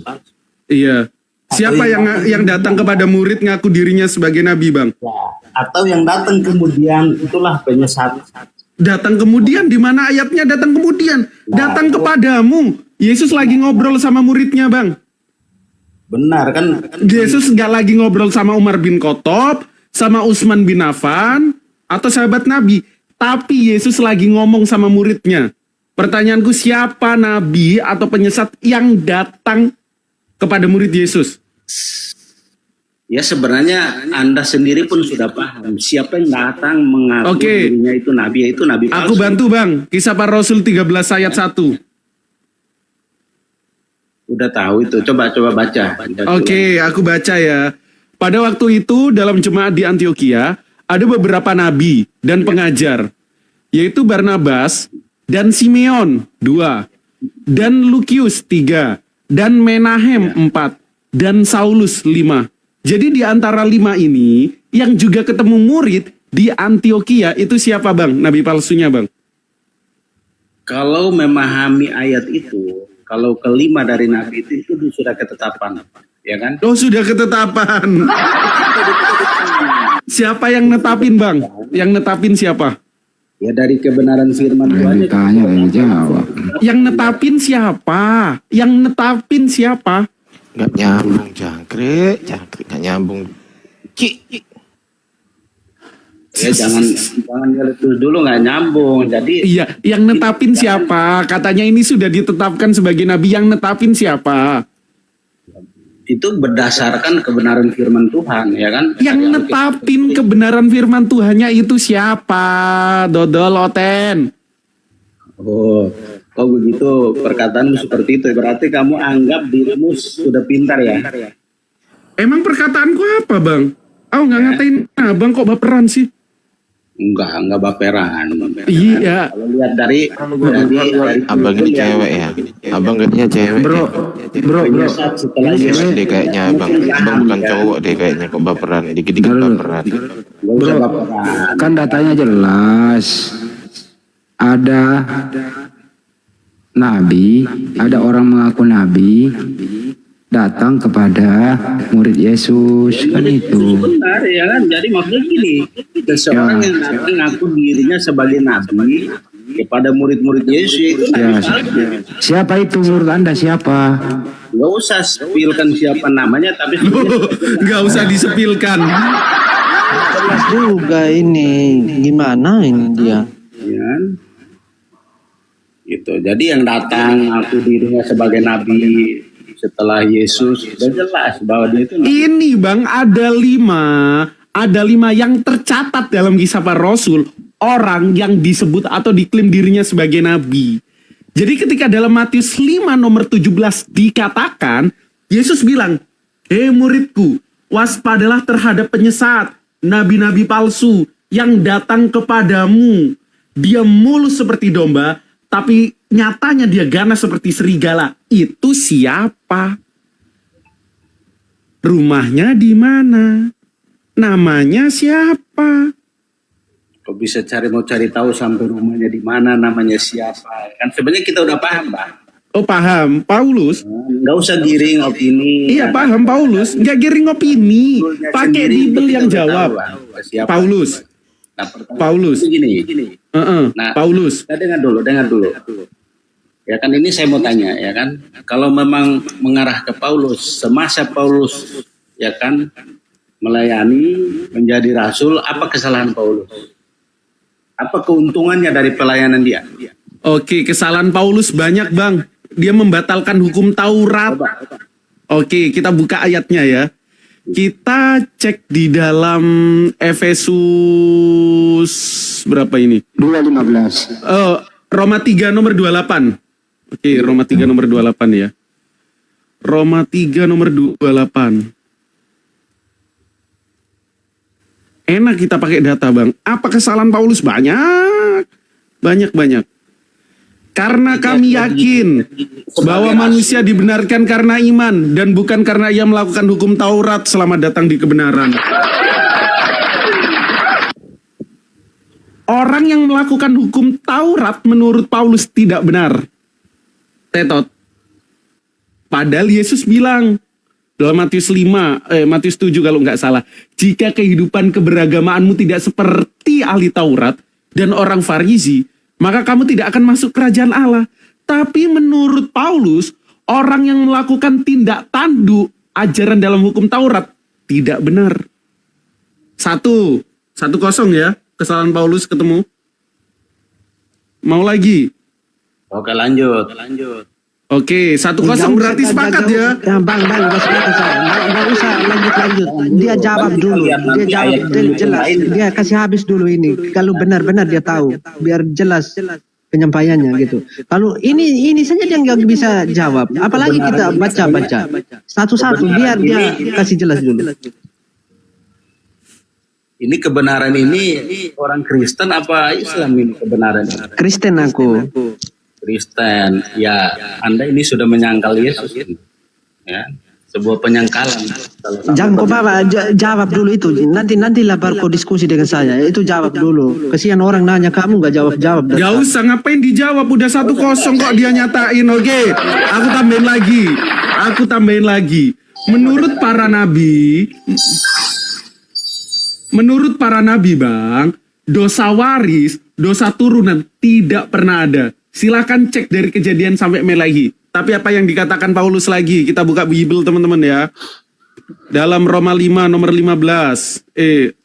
Iya. Siapa yang datang kepada murid ngaku dirinya sebagai nabi Bang? Ya, atau yang datang kemudian itulah penyesat. Datang kemudian, di mana ayatnya datang kemudian? Datang kepadamu. Yesus lagi ngobrol sama muridnya Bang. Benar kan? Yesus nggak lagi ngobrol sama Umar bin Khattab, sama Utsman bin Affan, atau sahabat Nabi. Tapi Yesus lagi ngomong sama muridnya. Pertanyaanku, siapa Nabi atau penyesat yang datang kepada murid Yesus? Ya sebenarnya Anda sendiri pun sudah paham. Siapa yang datang mengaku dirinya itu Nabi, yaitu Nabi palsu. Aku bantu Bang, Kisah Para Rasul 13 ayat 1. Udah tahu itu, coba baca. Oke, aku baca ya. Pada waktu itu dalam jemaat di Antioquia ada beberapa nabi dan pengajar, yaitu Barnabas dan Simeon 2, dan Lukius 3, dan Menahem 4, dan Saulus 5. Jadi di antara 5 ini yang juga ketemu murid di Antioquia itu siapa Bang? Nabi palsunya Bang? Kalau memahami ayat itu, kalau kelima dari Nabi itu sudah ketetapan, ya kan? Oh sudah ketetapan. Siapa yang netapin Bang? Yang netapin siapa? Ya dari kebenaran firman Tuhan. Tanya yang jawab. Yang netapin siapa? Yang netapin siapa? Nggak nyambung jangkrik nggak nyambung. Ya jangan ngeletus dulu, nggak nyambung. Jadi iya, yang netapin siapa? Katanya ini sudah ditetapkan sebagai nabi. Yang netapin siapa? Itu berdasarkan kebenaran firman Tuhan, ya kan? Yang netapin kebenaran firman Tuhannya itu siapa? Dodol Oten. Oh, kalau begitu perkataanmu seperti itu, berarti kamu anggap dirimu sudah pintar ya? Emang perkataanku apa Bang? Oh nggak ngatain Abang, kok baperan sih? Enggak baperan. Iya. Kalau lihat dari Abang ini cewek ya. Abang kayaknya cewek. Bro. Cewek deh kayaknya abang. Abang bukan cowok deh kayaknya, kok baperan. Dikit-dikit baperan. Bro, kan datanya jelas. Ada nabi, ada orang mengaku nabi datang kepada murid Yesus, kan itu. Benar ya kan, jadi maksudnya gini, seseorang yang mengaku dirinya sebagai nabi kepada murid-murid Yesus itu Siapa itu menurut Anda, siapa? Gak usah sepilkan siapa namanya, tapi gak usah disepilkan. Jelas juga ini, gimana ini dia? Ya. Gitu. Jadi yang datang aku dirinya sebagai nabi setelah Yesus, sudah jelas bahwa dia itu nabi. Ini Bang, ada 5 yang tercatat dalam Kisah Para Rasul, orang yang disebut atau diklaim dirinya sebagai nabi. Jadi ketika dalam Matius 5 nomor 17 dikatakan, Yesus bilang, "Hei muridku, waspadalah terhadap penyesat, nabi-nabi palsu yang datang kepadamu. Dia mulus seperti domba, tapi nyatanya dia ganas seperti serigala." Itu siapa? Rumahnya di mana? Namanya siapa? Kok bisa mau cari tahu sampai rumahnya di mana, namanya siapa? Kan sebenarnya kita udah paham, Bang. Oh paham, Paulus. Nggak usah giring opini. Iya paham, Paulus. Nggak giring opini. Pakai Bible yang jawab. Paulus. Nah, Paulus. Gini. Nah, Paulus. Dengar dulu. Ya kan ini saya mau tanya ya kan. Kalau memang mengarah ke Paulus, semasa Paulus ya kan melayani menjadi rasul, apa kesalahan Paulus? Apa keuntungannya dari pelayanan dia? Oke, kesalahan Paulus banyak, Bang. Dia membatalkan hukum Taurat. Oke, kita buka ayatnya ya. Kita cek di dalam Efesus berapa ini? 2:15. Roma 3 nomor 28. Oke, Roma 3 nomor 28 ya. Roma 3 nomor 28. Enak kita pakai data, Bang. Apa kesalahan Paulus? Banyak. Karena kami yakin bahwa manusia dibenarkan karena iman dan bukan karena ia melakukan hukum Taurat. Selamat datang di kebenaran. Orang yang melakukan hukum Taurat menurut Paulus tidak benar. Tetot. Padahal Yesus bilang dalam Matius 7 kalau nggak salah, jika kehidupan keberagamaanmu tidak seperti ahli Taurat dan orang Farisi, maka kamu tidak akan masuk kerajaan Allah. Tapi menurut Paulus, orang yang melakukan tindak tanduk ajaran dalam hukum Taurat tidak benar. 1-0 ya, kesalahan Paulus ketemu. Mau lagi? Oke, lanjut. Oke, 1-0 berarti sepakat ya. Bang, gak sepakat saya. Nggak usah lanjut. Dia jawab dulu. Dia jawab jelas. Dia kasih habis dulu ini. Kalau benar-benar dia tahu, biar jelas penyampaiannya gitu. Kalau ini saja dia nggak bisa jawab. Apalagi kita baca satu-satu. Biar dia kasih jelas dulu. Ini kebenaran ini orang Kristen apa Islam ini kebenaran? Kristen aku. Kristen, ya Anda ini sudah menyangkal Yesus, ya sebuah penyangkalan. Jangan kau bawa jawab dulu itu. Nantilah baru kau diskusi dengan saya. Itu jawab dulu. Kesian orang nanya kamu nggak jawab. Gak usah ngapain dijawab. Udah 1-0 kok dia nyatain. Oke, aku tambahin lagi. Menurut para nabi, Bang, dosa waris, dosa turunan tidak pernah ada. Silakan cek dari Kejadian sampai Melahi. Tapi apa yang dikatakan Paulus lagi? Kita buka Bible teman-teman ya. Dalam Roma 5 nomor 15.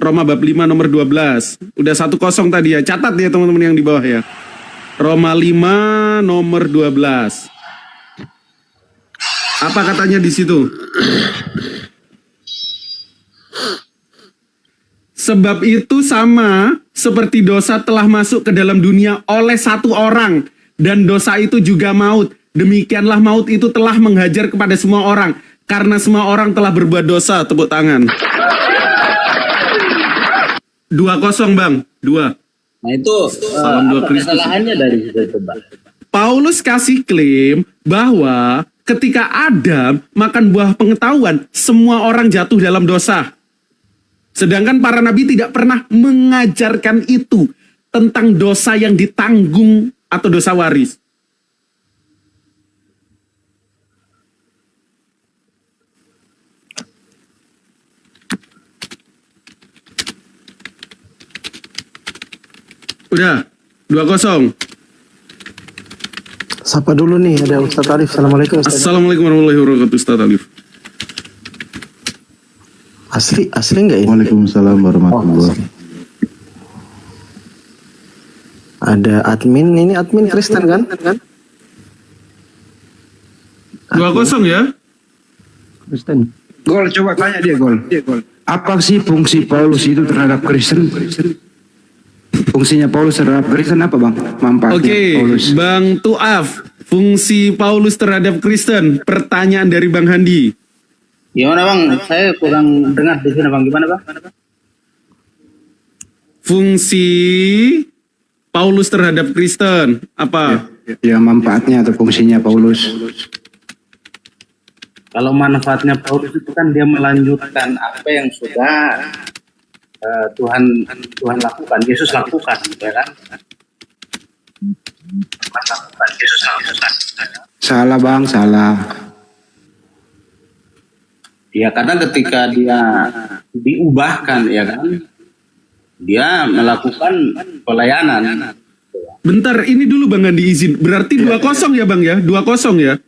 Roma bab 5 nomor 12. Udah 1-0 tadi ya. Catat ya teman-teman yang di bawah ya. Roma 5 nomor 12. Apa katanya di situ? Sebab itu sama seperti dosa telah masuk ke dalam dunia oleh satu orang. Dan dosa itu juga maut. Demikianlah maut itu telah menghajar kepada semua orang. Karena semua orang telah berbuat dosa. Tepuk tangan. 2-0 Bang. 2. Nah itu apa kesalahannya dari situ, Bang? Paulus kasih klaim bahwa ketika Adam makan buah pengetahuan, semua orang jatuh dalam dosa. Sedangkan para nabi tidak pernah mengajarkan itu tentang dosa yang ditanggung atau dosa waris. Udah, 2-0. Sapa dulu nih, ada Ustaz Alif. Assalamualaikum Ustaz. Assalamualaikum warahmatullahi wabarakatuh, Ustaz Alif. Asli enggak ini? Waalaikumsalam warahmatullahi. Ada admin, ini admin Kristen kan? 2-0 ya? Kristen. Gol, coba tanya dia Gol. Apa sih fungsi Paulus itu terhadap Kristen? Fungsinya Paulus terhadap Kristen apa bang? Manfaatnya Oke, Paulus. Bang Tuaf, fungsi Paulus terhadap Kristen. Pertanyaan dari Bang Handi. Gimana bang? Saya kurang dengar di sini bang. Gimana bang? Fungsi Paulus terhadap Kristen apa? Ya manfaatnya atau fungsinya Paulus. Kalau manfaatnya Paulus itu kan dia melanjutkan apa yang sudah Tuhan lakukan, Yesus lakukan, ya kan? Yesus lakukan. Salah bang, salah. Ya karena ketika dia diubahkan, ya kan, dia melakukan pelayanan. Bentar, ini dulu Bang Handi izin. Berarti 2-0 ya Bang ya? 2-0 ya?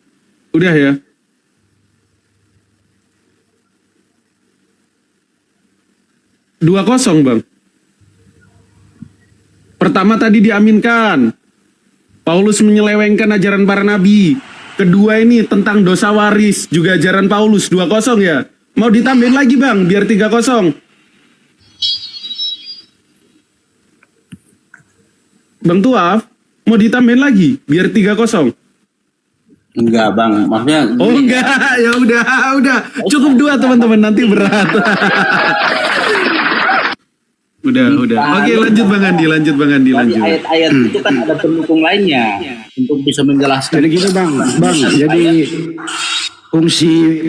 Udah ya? Dua kosong Bang. Pertama tadi diaminkan. Paulus menyelewengkan ajaran para nabi. Kedua ini tentang dosa waris, juga ajaran Paulus. 2-0 ya? Mau ditambahin lagi Bang, biar 3-0. Bang Tuaf, mau ditambahin lagi biar 3-0. Enggak Bang, maksudnya. Oh enggak, ya udah. Cukup 2 teman-teman, nanti berat. Udah. Oke, lanjut Bang Handi, lanjut. Ayat-ayat itu kan ada pendukung lainnya untuk bisa menjelaskan. Jadi gini bang, jadi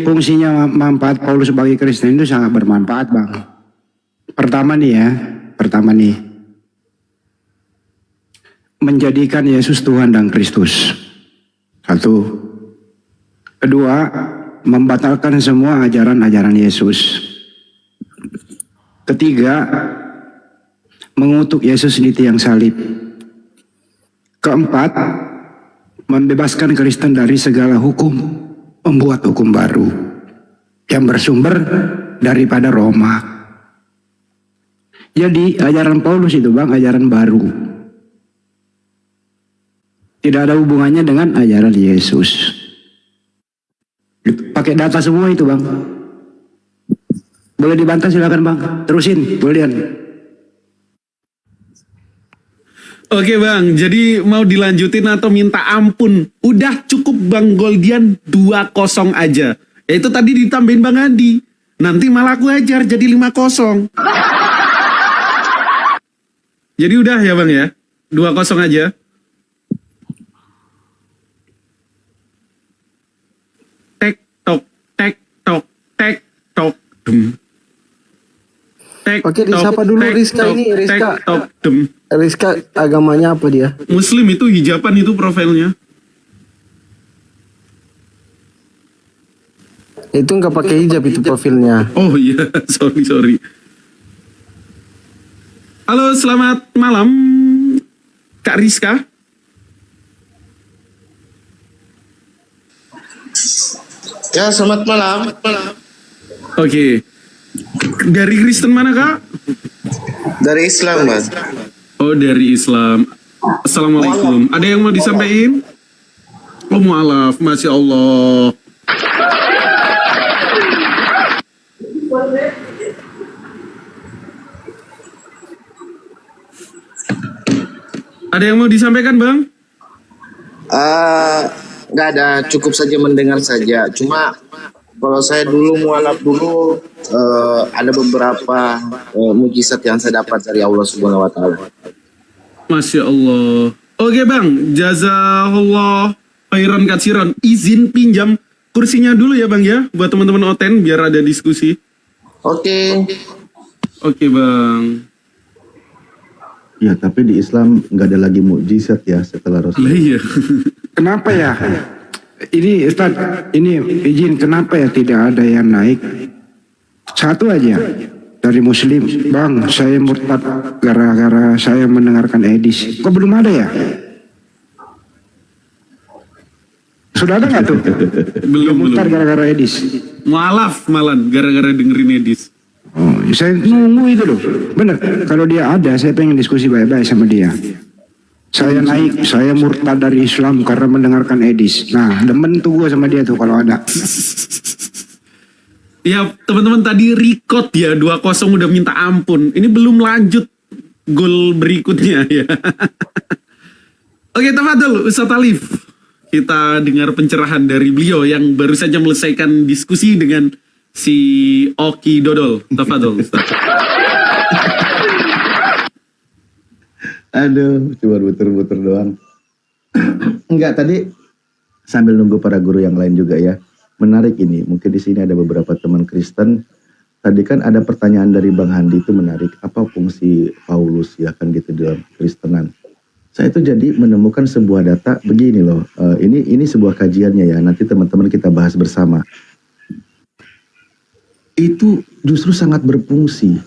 fungsinya manfaat Paulus sebagai Kristen itu sangat bermanfaat bang. Pertama nih, menjadikan Yesus Tuhan dan Kristus. 1. Kedua, membatalkan semua ajaran-ajaran Yesus. Ketiga, mengutuk Yesus di tiang salib. Keempat, membebaskan Kristen dari segala hukum, membuat hukum baru yang bersumber daripada Roma. Jadi ajaran Paulus itu bang, ajaran baru. Tidak ada hubungannya dengan ajaran Yesus. Pakai data semua itu bang. Boleh dibantah silakan bang. Terusin, boleh. Oke Bang, jadi mau dilanjutin atau minta ampun? Udah cukup Bang Goldian 2-0 aja. Ya itu tadi ditambahin Bang Handi. Nanti malah aku ajar jadi 5-0. Jadi udah ya Bang ya? 2-0 aja. Tek tok. Oke, disapa dulu Rizka ini. Rizka agamanya apa dia? Muslim, itu hijaban itu profilnya. Itu nggak pakai hijab itu profilnya. Oh iya, sorry. Halo, selamat malam Kak Rizka. Ya, selamat malam. Oke. Dari Kristen mana Kak? Dari Islam, Mas. Oh, dari Islam. Assalamualaikum. Ada yang mau disampaikan? Oh, mu'alaf. Masya Allah. Ada yang mau disampaikan, Bang? Nggak ada, cukup saja mendengar saja. Cuma kalau saya dulu mualaf dulu ada beberapa mujizat yang saya dapat dari Allah Subhanahu Wa Taala. Masya Allah. Oke Bang, jazakallah khairan katsiran. Izin pinjam kursinya dulu ya Bang ya, buat teman-teman Oten biar ada diskusi. Oke Bang. Ya, tapi di Islam nggak ada lagi mukjizat ya setelah Rasul. Iya. Kenapa ya? Ini Ustaz, ini izin, kenapa ya tidak ada yang naik? Satu aja dari Muslim, Bang, saya murtad gara-gara saya mendengarkan Edis. Kok belum ada ya? Sudah ada nggak tuh? Belum. Murtad gara-gara Edis. Mualaf malan gara-gara dengerin Edis. Oh, saya nunggu itu loh. Bener, kalau dia ada, saya pengen diskusi baik-baik sama dia. Saya naik, saya murtad dari Islam karena mendengarkan Edis. Nah, demen tuh gue sama dia tuh kalau ada. Ya, teman-teman tadi record ya 2-0 udah minta ampun. Ini belum lanjut gol berikutnya ya. Oke, tafadhol Ustaz Alif. Kita dengar pencerahan dari beliau yang baru saja melesaikan diskusi dengan si Oki Dodol. Tafadhol Ustaz. Aduh, cuma buter-buter doang. Enggak, tadi sambil nunggu para guru yang lain juga ya. Menarik ini, mungkin di sini ada beberapa teman Kristen. Tadi kan ada pertanyaan dari Bang Handi itu menarik. Apa fungsi Paulus ya kan gitu dalam Kristenan? Saya itu jadi menemukan sebuah data begini loh. Ini sebuah kajiannya ya. Nanti teman-teman kita bahas bersama. Itu justru sangat berfungsi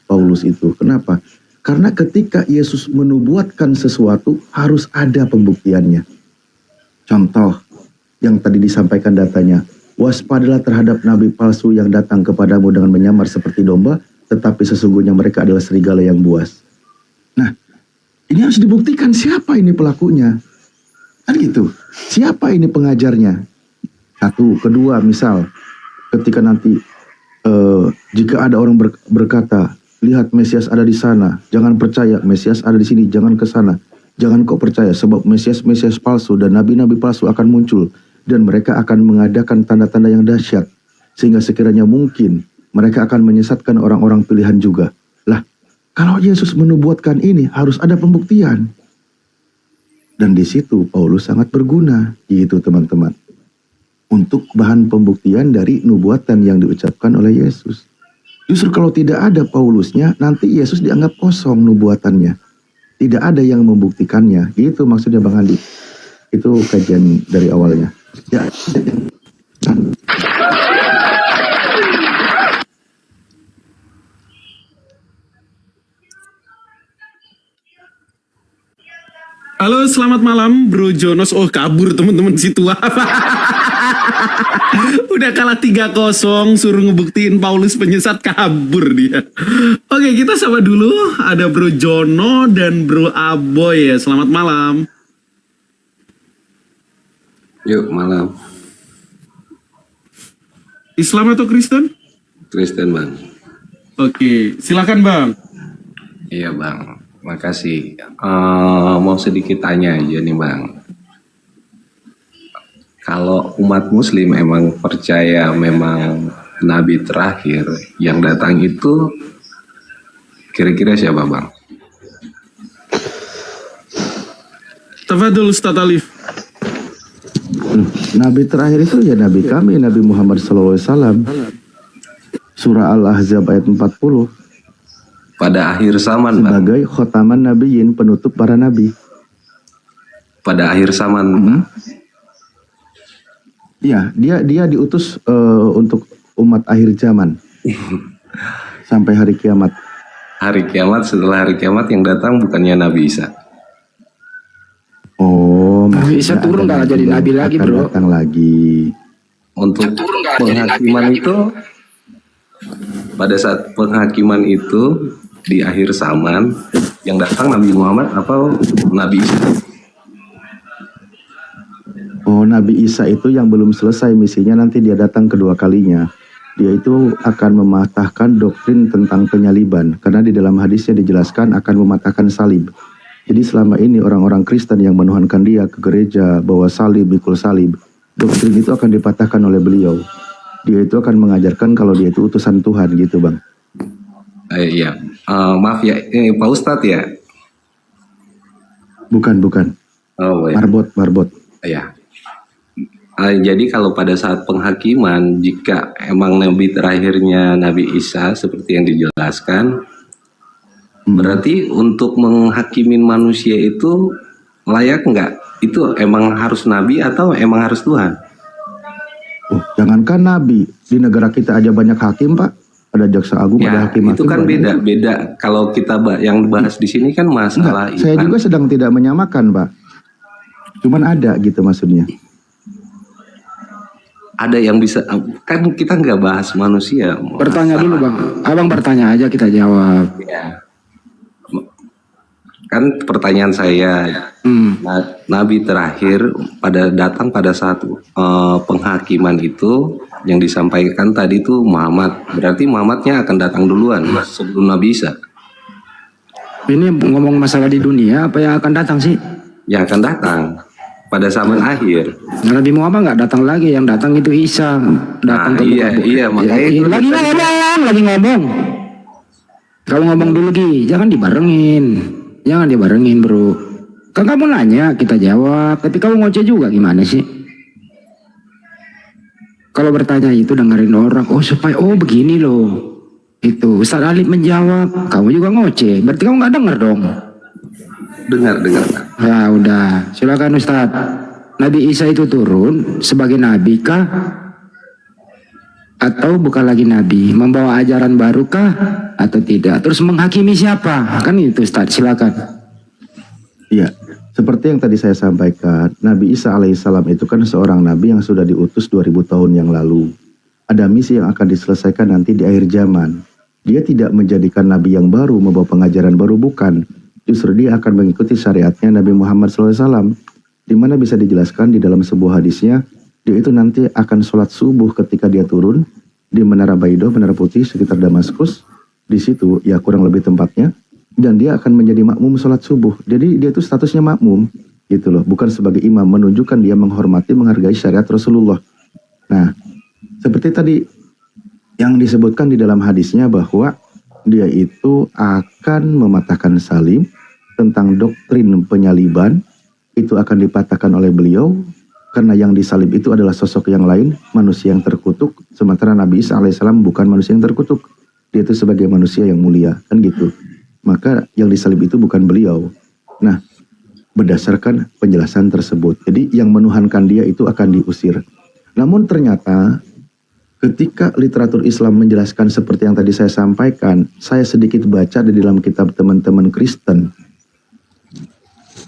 Paulus itu. Kenapa? Karena ketika Yesus menubuatkan sesuatu harus ada pembuktiannya. Contoh yang tadi disampaikan datanya, waspadalah terhadap nabi palsu yang datang kepadamu dengan menyamar seperti domba, tetapi sesungguhnya mereka adalah serigala yang buas. Nah, ini harus dibuktikan siapa ini pelakunya. Kan gitu. Siapa ini pengajarnya? Satu, kedua, misal ketika nanti jika ada orang berkata, lihat Mesias ada di sana, jangan percaya, Mesias ada di sini, jangan ke sana. Jangan kau percaya sebab Mesias palsu dan nabi-nabi palsu akan muncul dan mereka akan mengadakan tanda-tanda yang dahsyat sehingga sekiranya mungkin mereka akan menyesatkan orang-orang pilihan juga. Lah, kalau Yesus menubuatkan ini harus ada pembuktian. Dan di situ Paulus sangat berguna, gitu teman-teman. Untuk bahan pembuktian dari nubuatan yang diucapkan oleh Yesus. Justru kalau tidak ada Paulusnya, nanti Yesus dianggap kosong nubuatannya. Tidak ada yang membuktikannya. Gitu maksudnya Bang Andi. Itu kajian dari awalnya. Ya. Halo, selamat malam Bro Jonos. Oh, kabur teman-teman situ. Udah kalah 3-0, suruh ngebuktiin Paulus penyesat, kabur dia. Oke, kita sapa dulu. Ada Bro Jono dan Bro Aboy ya. Selamat malam. Yuk, malam. Islam atau Kristen? Kristen, Bang. Oke, silakan Bang. Iya, Bang. Makasih. Mau sedikit tanya aja nih, Bang. Kalau umat muslim emang percaya memang nabi terakhir yang datang itu kira-kira siapa, Bang? Tafadhol Ustaz Alif. Nabi terakhir itu ya nabi kami, Nabi Muhammad SAW. Surah Al-Ahzab ayat 40. Pada akhir zaman, sebagai khotaman nabiyyin, penutup para nabi. Pada akhir zaman. Ya, dia diutus untuk umat akhir zaman sampai hari kiamat. Hari kiamat, setelah hari kiamat yang datang bukannya Nabi Isa. Oh, Nabi Isa turun nggak jadi nabi lagi, Bro? Datang lagi. Untuk penghakiman itu, pada saat penghakiman itu di akhir zaman yang datang Nabi Muhammad atau Nabi Isa? Oh, Nabi Isa itu yang belum selesai misinya, nanti dia datang kedua kalinya. Dia itu akan mematahkan doktrin tentang penyaliban, karena di dalam hadisnya dijelaskan akan mematahkan salib. Jadi selama ini orang-orang Kristen yang menuhankan dia ke gereja bahwa salib ikul salib, doktrin itu akan dipatahkan oleh beliau. Dia itu akan mengajarkan kalau dia itu utusan Tuhan, gitu Bang. Iya, maaf ya, ini Pak Ustadz ya? Bukan. Oh, ya. Marbot. Ya. Jadi kalau pada saat penghakiman, jika emang nabi terakhirnya Nabi Isa seperti yang dijelaskan, berarti untuk menghakimin manusia itu layak nggak? Itu emang harus nabi atau emang harus Tuhan? Oh, jangankan nabi, di negara kita aja banyak hakim, Pak. Ada jaksa agung, ada hakim. Itu kan beda. Kalau kita yang bahas di sini kan masalah. Enggak, saya juga sedang tidak menyamakan, Pak. Cuman ada gitu maksudnya. Ada yang bisa, kan kita nggak bahas manusia. Bertanya dulu Bang, abang bertanya aja kita jawab. Ya. Kan pertanyaan saya, Nabi terakhir datang pada saat penghakiman itu yang disampaikan tadi itu Muhammad. Berarti Muhammadnya akan datang duluan sebelum Nabi Isa. Ini ngomong masalah di dunia apa yang akan datang sih? Yang akan datang pada zaman akhir. Nah, Nabi Muhammad nggak datang lagi, yang datang itu Isa. Datang ke Iya, makanya itu lagi ngomong. Kamu ngomong dulu Gi, jangan dibarengin bro. Kan kamu nanya, kita jawab, tapi kamu ngoceh juga gimana sih? Kalau bertanya itu dengerin orang, supaya begini loh. Itu Ustaz Alif menjawab, kamu juga ngoceh, berarti kamu nggak denger dong. Dengar. Ya udah, silakan Ustaz. Nabi Isa itu turun sebagai nabi kah? Atau bukan lagi nabi, membawa ajaran baru kah? Atau tidak? Terus menghakimi siapa? Kan itu Ustaz, silakan. Iya, seperti yang tadi saya sampaikan, Nabi Isa alaihissalam itu kan seorang nabi yang sudah diutus 2000 tahun yang lalu. Ada misi yang akan diselesaikan nanti di akhir zaman. Dia tidak menjadikan nabi yang baru, membawa pengajaran baru, bukan. Justru dia akan mengikuti syariatnya Nabi Muhammad SAW. Di mana bisa dijelaskan di dalam sebuah hadisnya, dia itu nanti akan sholat subuh ketika dia turun di Menara Baidoh, Menara Putih sekitar Damaskus. Di situ ya kurang lebih tempatnya. Dan dia akan menjadi makmum sholat subuh. Jadi dia itu statusnya makmum gitu loh, bukan sebagai imam, menunjukkan dia menghormati, menghargai syariat Rasulullah. Nah, seperti tadi yang disebutkan di dalam hadisnya bahwa dia itu akan mematahkan salib, tentang doktrin penyaliban itu akan dipatahkan oleh beliau karena yang disalib itu adalah sosok yang lain, manusia yang terkutuk, sementara Nabi Isa alaihissalam bukan manusia yang terkutuk, dia itu sebagai manusia yang mulia, kan gitu. Maka yang disalib itu bukan beliau. Nah, berdasarkan penjelasan tersebut, jadi yang menuhankan dia itu akan diusir. Namun ternyata ketika literatur Islam menjelaskan seperti yang tadi saya sampaikan, saya sedikit baca di dalam kitab teman-teman Kristen.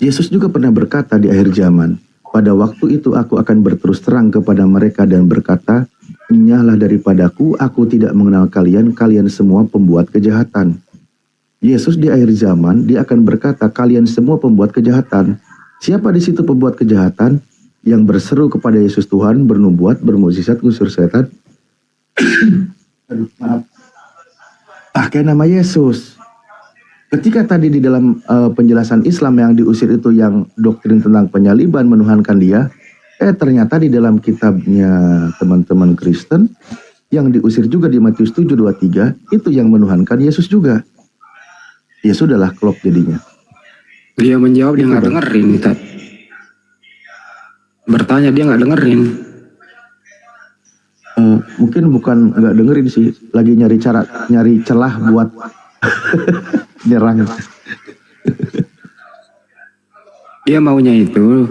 Yesus juga pernah berkata di akhir zaman, pada waktu itu aku akan berterus terang kepada mereka dan berkata, enyahlah daripadaku, aku tidak mengenal kalian, kalian semua pembuat kejahatan. Yesus di akhir zaman, dia akan berkata, kalian semua pembuat kejahatan. Siapa di situ pembuat kejahatan? Yang berseru kepada Yesus Tuhan, bernubuat, bermukjizat, ngusir setan. Pakai nama Yesus. Ketika tadi di dalam penjelasan Islam yang diusir itu yang doktrin tentang penyaliban, menuhankan dia, ternyata di dalam kitabnya teman-teman Kristen yang diusir juga di Matius 7:23 itu yang menuhankan Yesus juga. Ya sudahlah, klop jadinya. Dia menjawab, dia nggak dengerin. Bertanya, dia nggak dengerin. Mungkin bukan nggak dengerin sih, lagi nyari celah buat nyerang. Dia maunya itu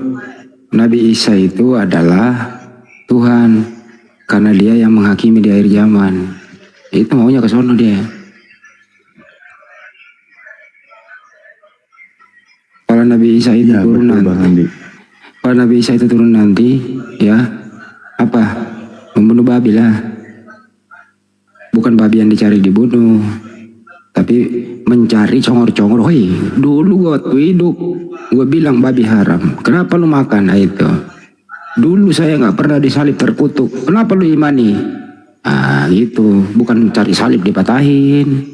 Nabi Isa itu adalah Tuhan karena dia yang menghakimi di akhir zaman. Itu maunya ke sono dia. Kalau Nabi Isa itu turun nanti, kalau Nabi Isa itu turun nanti, ya apa? Membunuh babi lah. Bukan babi yang dicari dibunuh, tapi mencari congor-congor. Hoi, dulu waktu hidup gue bilang babi haram. Kenapa lu makan? Nah itu. Dulu saya nggak pernah disalib terkutuk. Kenapa lu imani? Ah gitu. Bukan cari salib dipatahin.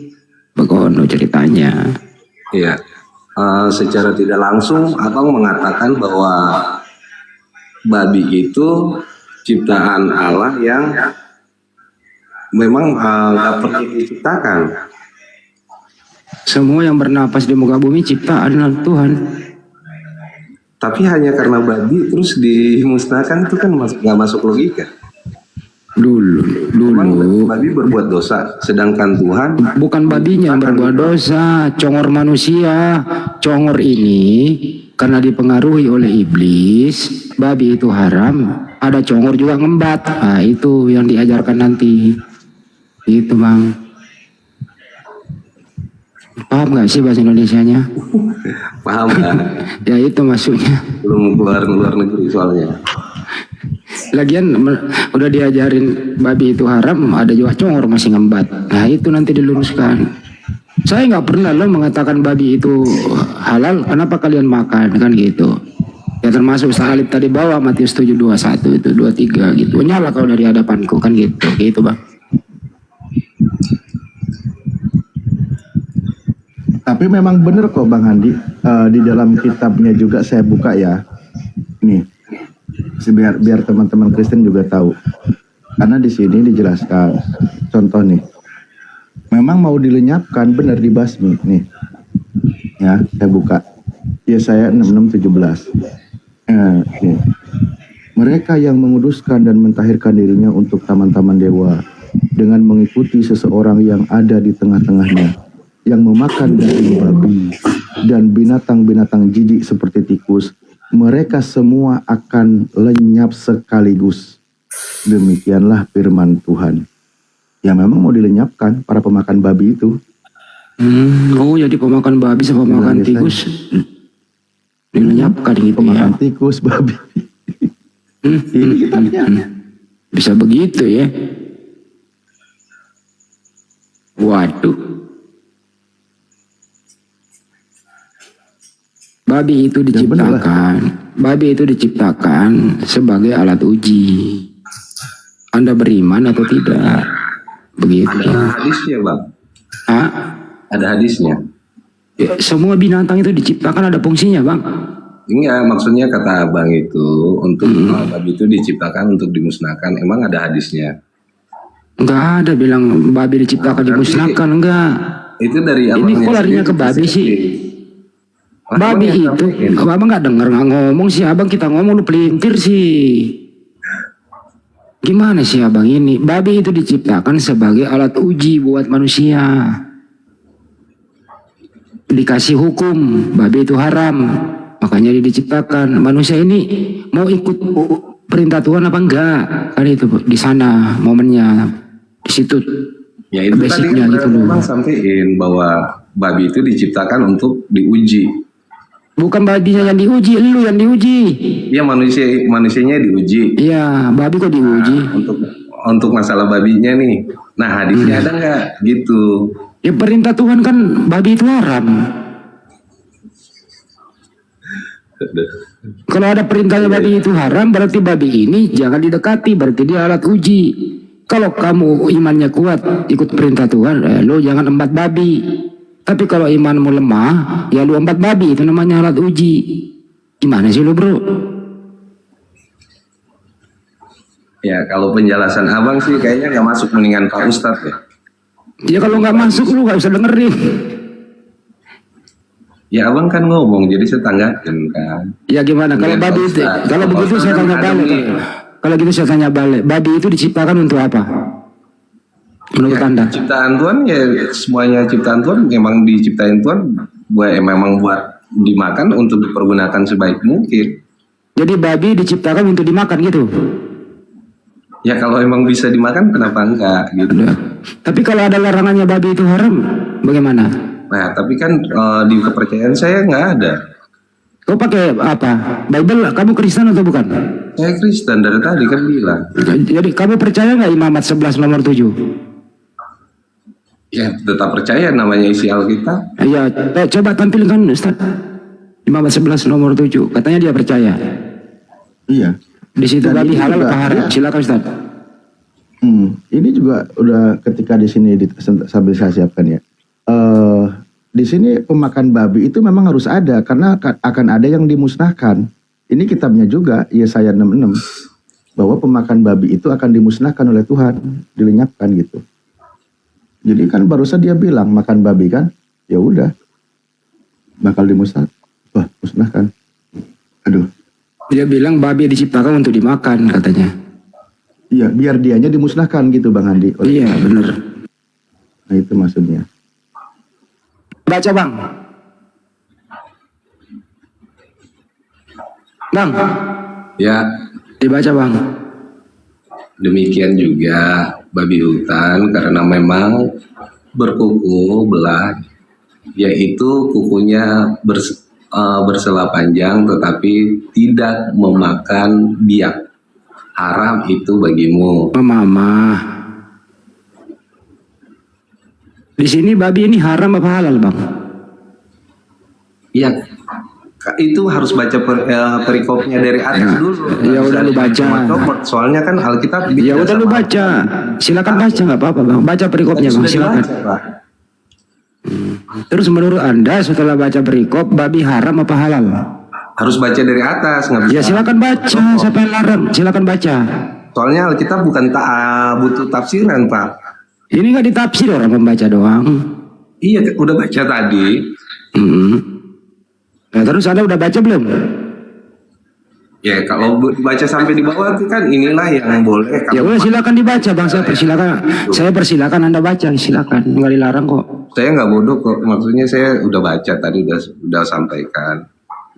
Begono ceritanya. Iya. Secara tidak langsung Abang mengatakan bahwa babi itu ciptaan Allah yang memang nggak pernah diciptakan. Semua yang bernapas di muka bumi ciptaan Tuhan. Tapi hanya karena babi terus dimusnahkan itu kan nggak masuk logika. Dulu babi berbuat dosa, sedangkan Tuhan bukan babinya yang berbuat dosa, congor manusia. Congor ini karena dipengaruhi oleh iblis, babi itu haram. Ada congor juga ngembat. Nah, itu yang diajarkan nanti. Itu Bang. Paham nggak sih bahasa Indonesianya? Paham kan? Ya itu maksudnya. Belum keluar negeri soalnya. Lagian udah diajarin babi itu haram, ada juga congor masih ngembat. Nah itu nanti diluruskan. Saya nggak pernah loh mengatakan babi itu halal, kenapa kalian makan, kan gitu. Ya termasuk Salib tadi bawa Matius 7:21 itu 23 gitu. Nyala kau dari hadapanku, kan gitu Bang. Tapi memang benar kok Bang Andi, di dalam kitabnya juga saya buka ya. Nih, biar teman-teman Kristen juga tahu. Karena di sini dijelaskan, contoh nih, memang mau dilenyapkan benar dibasmi. Nih, ya saya buka. Yesaya 66:17. Nih. Mereka yang menguduskan dan mentahirkan dirinya untuk taman-taman dewa dengan mengikuti seseorang yang ada di tengah-tengahnya, yang memakan daging babi dan binatang-binatang jijik seperti tikus, mereka semua akan lenyap sekaligus. Demikianlah firman Tuhan. Ya memang mau dilenyapkan para pemakan babi itu. Oh jadi pemakan babi sama pemakan tikus dilenyapkan gitu pemakan ya. Tikus, babi. Ini kitabnya. Bisa begitu ya. Waduh. Babi itu diciptakan sebagai alat uji. Anda beriman atau tidak? Begitu. Ada hadisnya Bang. Hah? Ada hadisnya. Ya, semua binatang itu diciptakan ada fungsinya Bang. Enggak, maksudnya kata Abang itu untuk babi itu diciptakan untuk dimusnahkan. Emang ada hadisnya? Enggak ada bilang babi diciptakan dimusnahkan, enggak. Itu dari Ini kok larinya ke babi sih? Babi itu, abang nggak denger nggak ngomong sih, abang kita ngomong lu pelintir sih. Gimana sih abang ini? Babi itu diciptakan sebagai alat uji buat manusia. Dikasih hukum, babi itu haram, makanya dia diciptakan. Manusia ini mau ikut perintah Tuhan apa enggak? Kan itu di sana momennya, di situ. Ya itu tadi basicnya gitu loh. Bang sampaikan bahwa babi itu diciptakan untuk diuji. Bukan babinya yang diuji, lu yang diuji. Iya manusianya diuji. Iya, babi kok diuji. Nah, untuk masalah babinya nih. Nah, hadisnya ada nggak gitu? Ya perintah Tuhan kan babi itu haram. Kalau ada perintahnya babi itu haram, berarti babi ini jangan didekati, berarti dia alat uji. Kalau kamu imannya kuat, ikut perintah Tuhan, lo jangan embat babi. Tapi kalau imanmu lemah, ya lu empat babi, itu namanya alat uji. Gimana sih lu bro? Ya kalau penjelasan abang sih kayaknya nggak masuk, mendingan Pak Ustadz ya. Ya kalau nggak masuk lu nggak usah dengerin. Ya abang kan ngomong, jadi saya tanggapan kan. Ya gimana, kalau babi itu, kalau begitu saya tanya balik. Kalau gitu saya tanya balik, babi itu diciptakan untuk apa? Menurut Anda? Ciptaan Tuhan ya, semuanya ciptaan Tuhan memang diciptain Tuhan memang buat dimakan, untuk dipergunakan sebaik mungkin. Jadi babi diciptakan untuk dimakan gitu? Ya kalau emang bisa dimakan kenapa enggak gitu. Tapi kalau ada larangannya babi itu haram, bagaimana? Nah tapi kan di kepercayaan saya nggak ada. Kau pakai apa? Bible, kamu Kristen atau bukan? Saya Kristen dari tadi kan bilang. Jadi kamu percaya nggak Imamat 11 nomor 7? Ya tetap percaya, namanya isi Alkitab. Iya, coba tampilkan Ustaz. Imamat 11 nomor 7, katanya dia percaya. Iya. Di situ babi halal apa haram? Silakan Ustaz. Ini juga udah ketika di sini sambil saya siapkan ya. Di sini pemakan babi itu memang harus ada karena akan ada yang dimusnahkan. Ini kitabnya juga Yesaya 66 bahwa pemakan babi itu akan dimusnahkan oleh Tuhan, dilenyapkan gitu. Jadi kan barusan dia bilang makan babi kan, ya udah bakal musnahkan. Aduh. Dia bilang babi diciptakan untuk dimakan katanya. Iya, biar dianya dimusnahkan gitu Bang Andi. Iya benar. Nah itu maksudnya. Baca Bang. Bang. Ya. Dibaca Bang. Demikian juga babi hutan karena memang berkuku belah, yaitu kukunya bersela panjang tetapi tidak memakan biak. Haram itu bagimu. Mama. Di sini babi ini haram apa halal Bang? Ya itu harus baca perikopnya dari atas dulu. Ya udah lu baca. Soalnya kan Alkitab. Ya udah lu baca. Silakan baca nggak apa-apa Bang. Baca perikopnya Bang. Silakan. Terus menurut Anda setelah baca perikop, babi haram apa halal? Harus baca dari atas, nggak bisa. Ya silakan baca, siapa yang larang? Silakan baca. Soalnya Alkitab bukan butuh tafsiran, Pak. Ini nggak ditafsir, orang membaca doang. Iya, udah baca tadi. Nah, terus Anda udah baca belum? Ya, kalau baca sampai di bawah itu kan inilah yang boleh. Ya udah silakan dibaca, Bang. Saya persilakan Anda baca, silakan. Nggak dilarang kok. Saya nggak bodoh kok. Maksudnya saya udah baca tadi, udah sampaikan.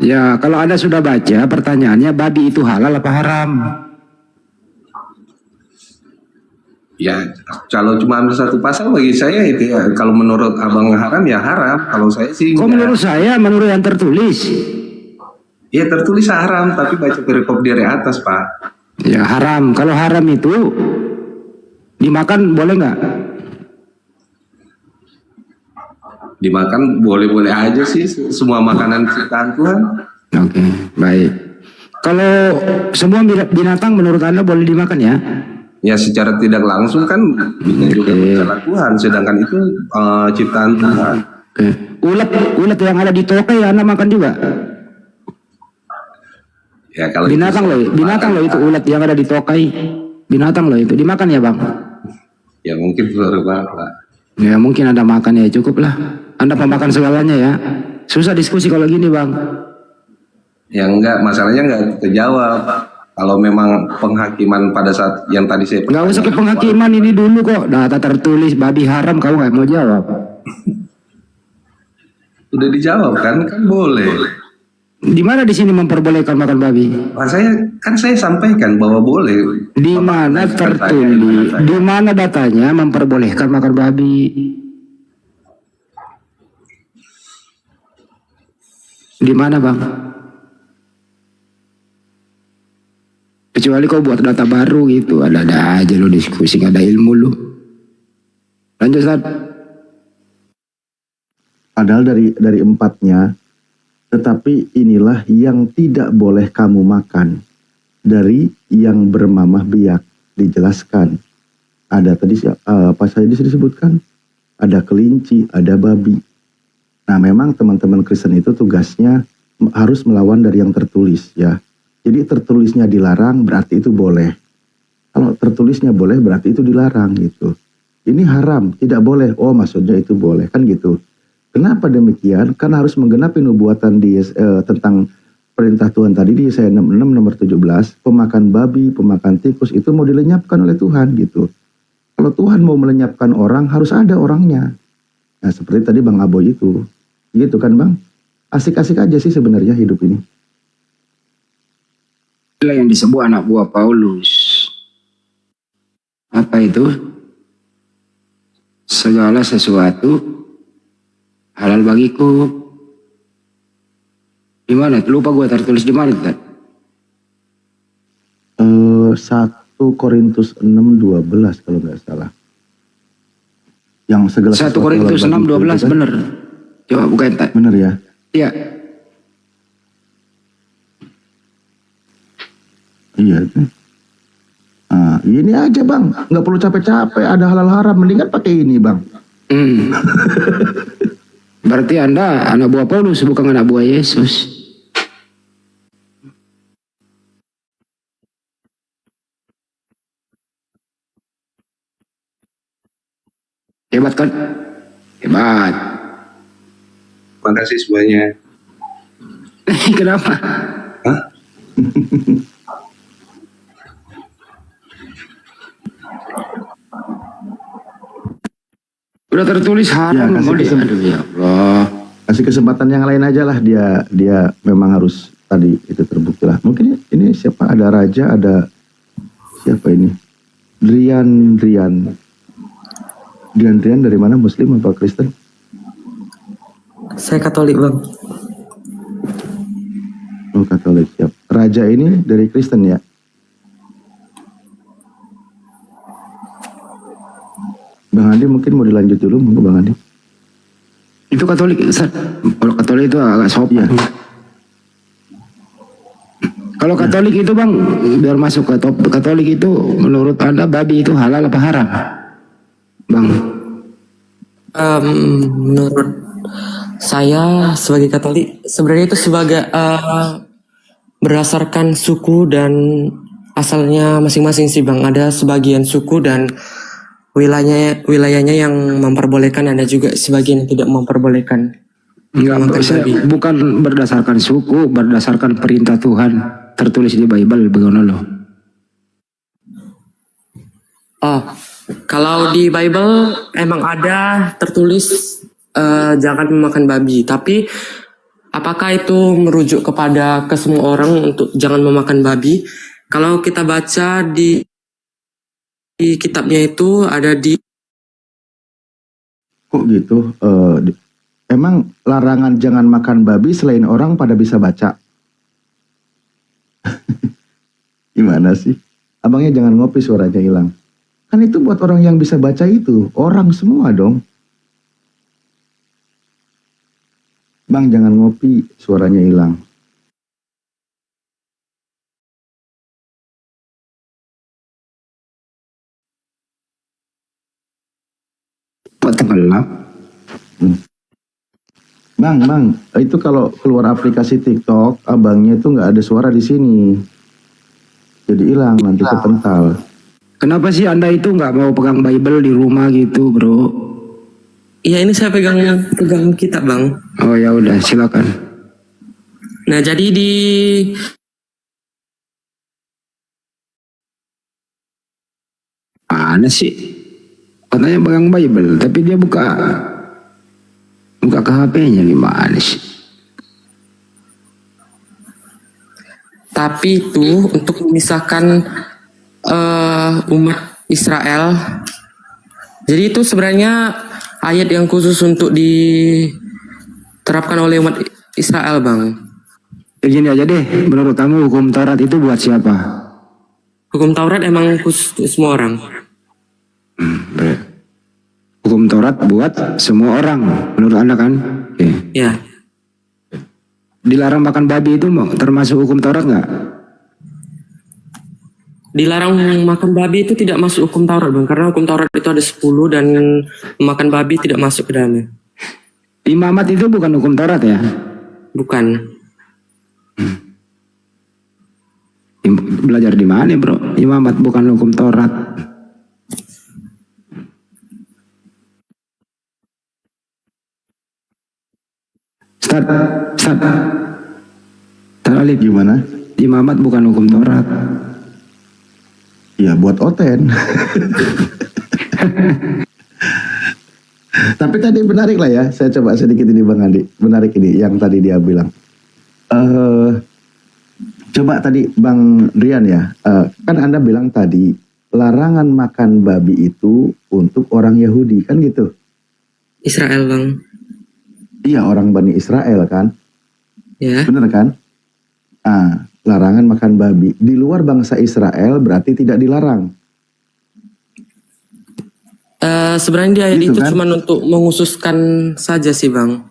Ya, kalau Anda sudah baca, pertanyaannya babi itu halal apa haram? Ya, kalau cuma ambil satu pasal bagi saya itu ya, kalau menurut abang haram ya haram. Kalau saya sih kok menurut saya, menurut yang tertulis? Ya tertulis haram, tapi baca perikop dari atas, Pak. Ya haram. Kalau haram itu dimakan boleh nggak? Dimakan boleh-boleh aja sih, semua makanan ciptaan Tuhan. Oke, baik. Kalau semua binatang menurut Anda boleh dimakan ya? Ya secara tidak langsung kan bisa juga mencela Tuhan, sedangkan itu ciptaan Tuhan. Oke. Ulat yang ada di tokai Anda makan juga? Ya kalau binatang loh itu ulat yang ada di tokai. Binatang loh itu dimakan ya, Bang? Ya mungkin Pak. Ya mungkin Anda makan ya, cukup lah. Anda pemakan segalanya ya. Susah diskusi kalau gini, Bang. Ya enggak, masalahnya enggak terjawab. Kalau memang penghakiman pada saat yang tadi saya nggak usah ke penghakiman ini dulu kok. Data tertulis babi haram, kamu nggak mau jawab. Udah dijawab kan boleh. Di mana di sini memperbolehkan makan babi? Nah, saya sampaikan bahwa boleh. Di mana tertulis? Di mana datanya memperbolehkan makan babi? Di mana, Bang? Kecuali kau buat data baru gitu, ada aja lo diskusi, nggak ada ilmu lo. Lanjut, Ustaz. Padahal dari empatnya, tetapi inilah yang tidak boleh kamu makan. Dari yang bermamah biak dijelaskan. Ada tadi apa saja disebutkan? Ada kelinci, ada babi. Nah memang teman-teman Kristen itu tugasnya harus melawan dari yang tertulis ya. Jadi tertulisnya dilarang berarti itu boleh. Kalau tertulisnya boleh berarti itu dilarang gitu. Ini haram, tidak boleh. Oh maksudnya itu boleh kan gitu. Kenapa demikian? Karena harus menggenapi nubuatan tentang perintah Tuhan tadi di Yesaya 66 nomor 17. Pemakan babi, pemakan tikus itu mau dilenyapkan oleh Tuhan gitu. Kalau Tuhan mau melenyapkan orang harus ada orangnya. Nah seperti tadi Bang Aboy itu. Gitu kan Bang? Asik-asik aja sih sebenarnya hidup ini. Inilah yang disebut anak buah Paulus. Apa itu? Segala sesuatu halal bagiku. Di mana? Lupa gue tertulis di mana Tad? 1 Korintus 6:12 kalau nggak salah. Yang segala 1 Korintus 6:12 bener. Coba bukain Tad. Bener ya? Iya. Iya. Nah, ini aja Bang, nggak perlu capek-capek. Ada halal haram, mendingan pakai ini Bang. Berarti Anda anak buah Paulus bukan anak buah Yesus. Hebat kan? Hebat. Terima kasih semuanya. Kenapa? Hah? Udah tertulis haram. Ya, Allah. Kasih kesempatan yang lain aja lah, dia memang harus tadi itu terbukti lah. Mungkin ini siapa, ada raja, ada siapa ini? Drian dari mana, Muslim apa Kristen? Saya Katolik Bang. Oh Katolik, siap. Raja ini dari Kristen ya? Bang Andi mungkin mau dilanjut dulu, monggo Bang Andi. Itu Katolik, kalau Katolik itu agak sopan. Kalau Katolik itu Bang, biar masuk ke top, Katolik itu menurut Anda babi itu halal apa haram? Bang? Menurut Saya sebagai Katolik sebenarnya itu sebagai berdasarkan suku dan asalnya masing-masing sih Bang. Ada sebagian suku dan wilayahnya yang memperbolehkan, ada juga sebagian yang tidak memperbolehkan. Enggak, bukan berdasarkan suku, berdasarkan perintah Tuhan tertulis di Bible, bagaimana loh? Oh, kalau di Bible emang ada tertulis jangan memakan babi, tapi apakah itu merujuk kepada ke semua orang untuk jangan memakan babi? Kalau kita baca di kitabnya itu ada di Kok gitu? Emang larangan jangan makan babi selain orang pada bisa baca? Gimana sih? Abangnya jangan ngopi, suaranya hilang. Kan itu buat orang yang bisa baca itu. Orang semua dong. Bang jangan ngopi, suaranya hilang. Kok tenggelam? Bang, itu kalau keluar aplikasi TikTok, abangnya itu nggak ada suara di sini. Jadi hilang, nanti kepental. Kenapa sih Anda itu nggak mau pegang Bible di rumah gitu, bro? Iya, ini saya pegang kitab Bang. Oh ya udah, silakan. Nah, jadi di mana sih? Katanya pegang Bible, tapi dia buka ke HP-nya gimana sih? tapi itu untuk memisahkan umat Israel. Jadi itu sebenarnya ayat yang khusus untuk diterapkan oleh umat Israel, Bang. Begini aja deh, menurut kamu hukum Taurat itu buat siapa? Hukum Taurat emang khusus untuk semua orang. Hukum Taurat buat semua orang, menurut Anda kan? Oke. Ya. Dilarang makan babi itu termasuk hukum Taurat nggak? Dilarang makan babi itu tidak masuk hukum Taurat, Bang, karena hukum Taurat itu ada 10 dan makan babi tidak masuk ke dalamnya. Imamat itu bukan hukum Taurat ya? Bukan. Belajar di mana, bro? Imamat bukan hukum Taurat. Ustaz Alif, gimana? Imamat bukan hukum Taurat. Ya buat Oten. Tapi tadi menarik lah ya. Saya coba sedikit ini Bang Andi. Menarik ini yang tadi dia bilang. Coba tadi Bang Rian ya. Kan Anda bilang tadi larangan makan babi itu untuk orang Yahudi kan gitu? Israel, Bang. Iya, orang Bani Israel kan? Ya. Bener kan? Larangan makan babi. Di luar bangsa Israel berarti tidak dilarang. Sebenarnya di ayat Gitu itu kan? cuma untuk menghususkan saja sih, Bang.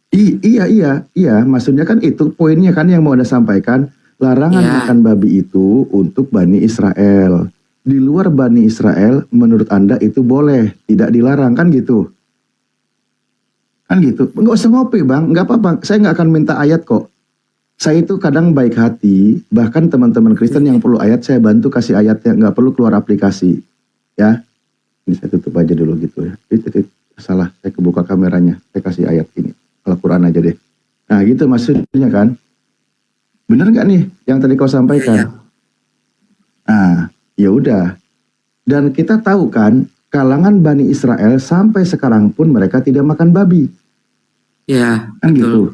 Iya. Maksudnya kan itu poinnya kan yang mau Anda sampaikan. Larangan makan babi itu untuk Bani Israel. Di luar Bani Israel menurut Anda itu boleh, tidak dilarang kan gitu? Kan gitu. Nggak usah ngopi Bang, nggak apa-apa. Saya nggak akan minta ayat kok. Saya itu kadang baik hati, bahkan teman-teman Kristen yang perlu ayat saya bantu kasih ayatnya, nggak perlu keluar aplikasi. Ya, ini saya tutup aja dulu gitu ya. Salah, saya kebuka kameranya, saya kasih ayat ini. Al-Quran aja deh. Nah gitu maksudnya kan. Bener nggak nih yang tadi kau sampaikan? Nah, ya udah. Dan kita tahu kan, kalangan Bani Israel sampai sekarang pun mereka tidak makan babi. Ya, kan gitu.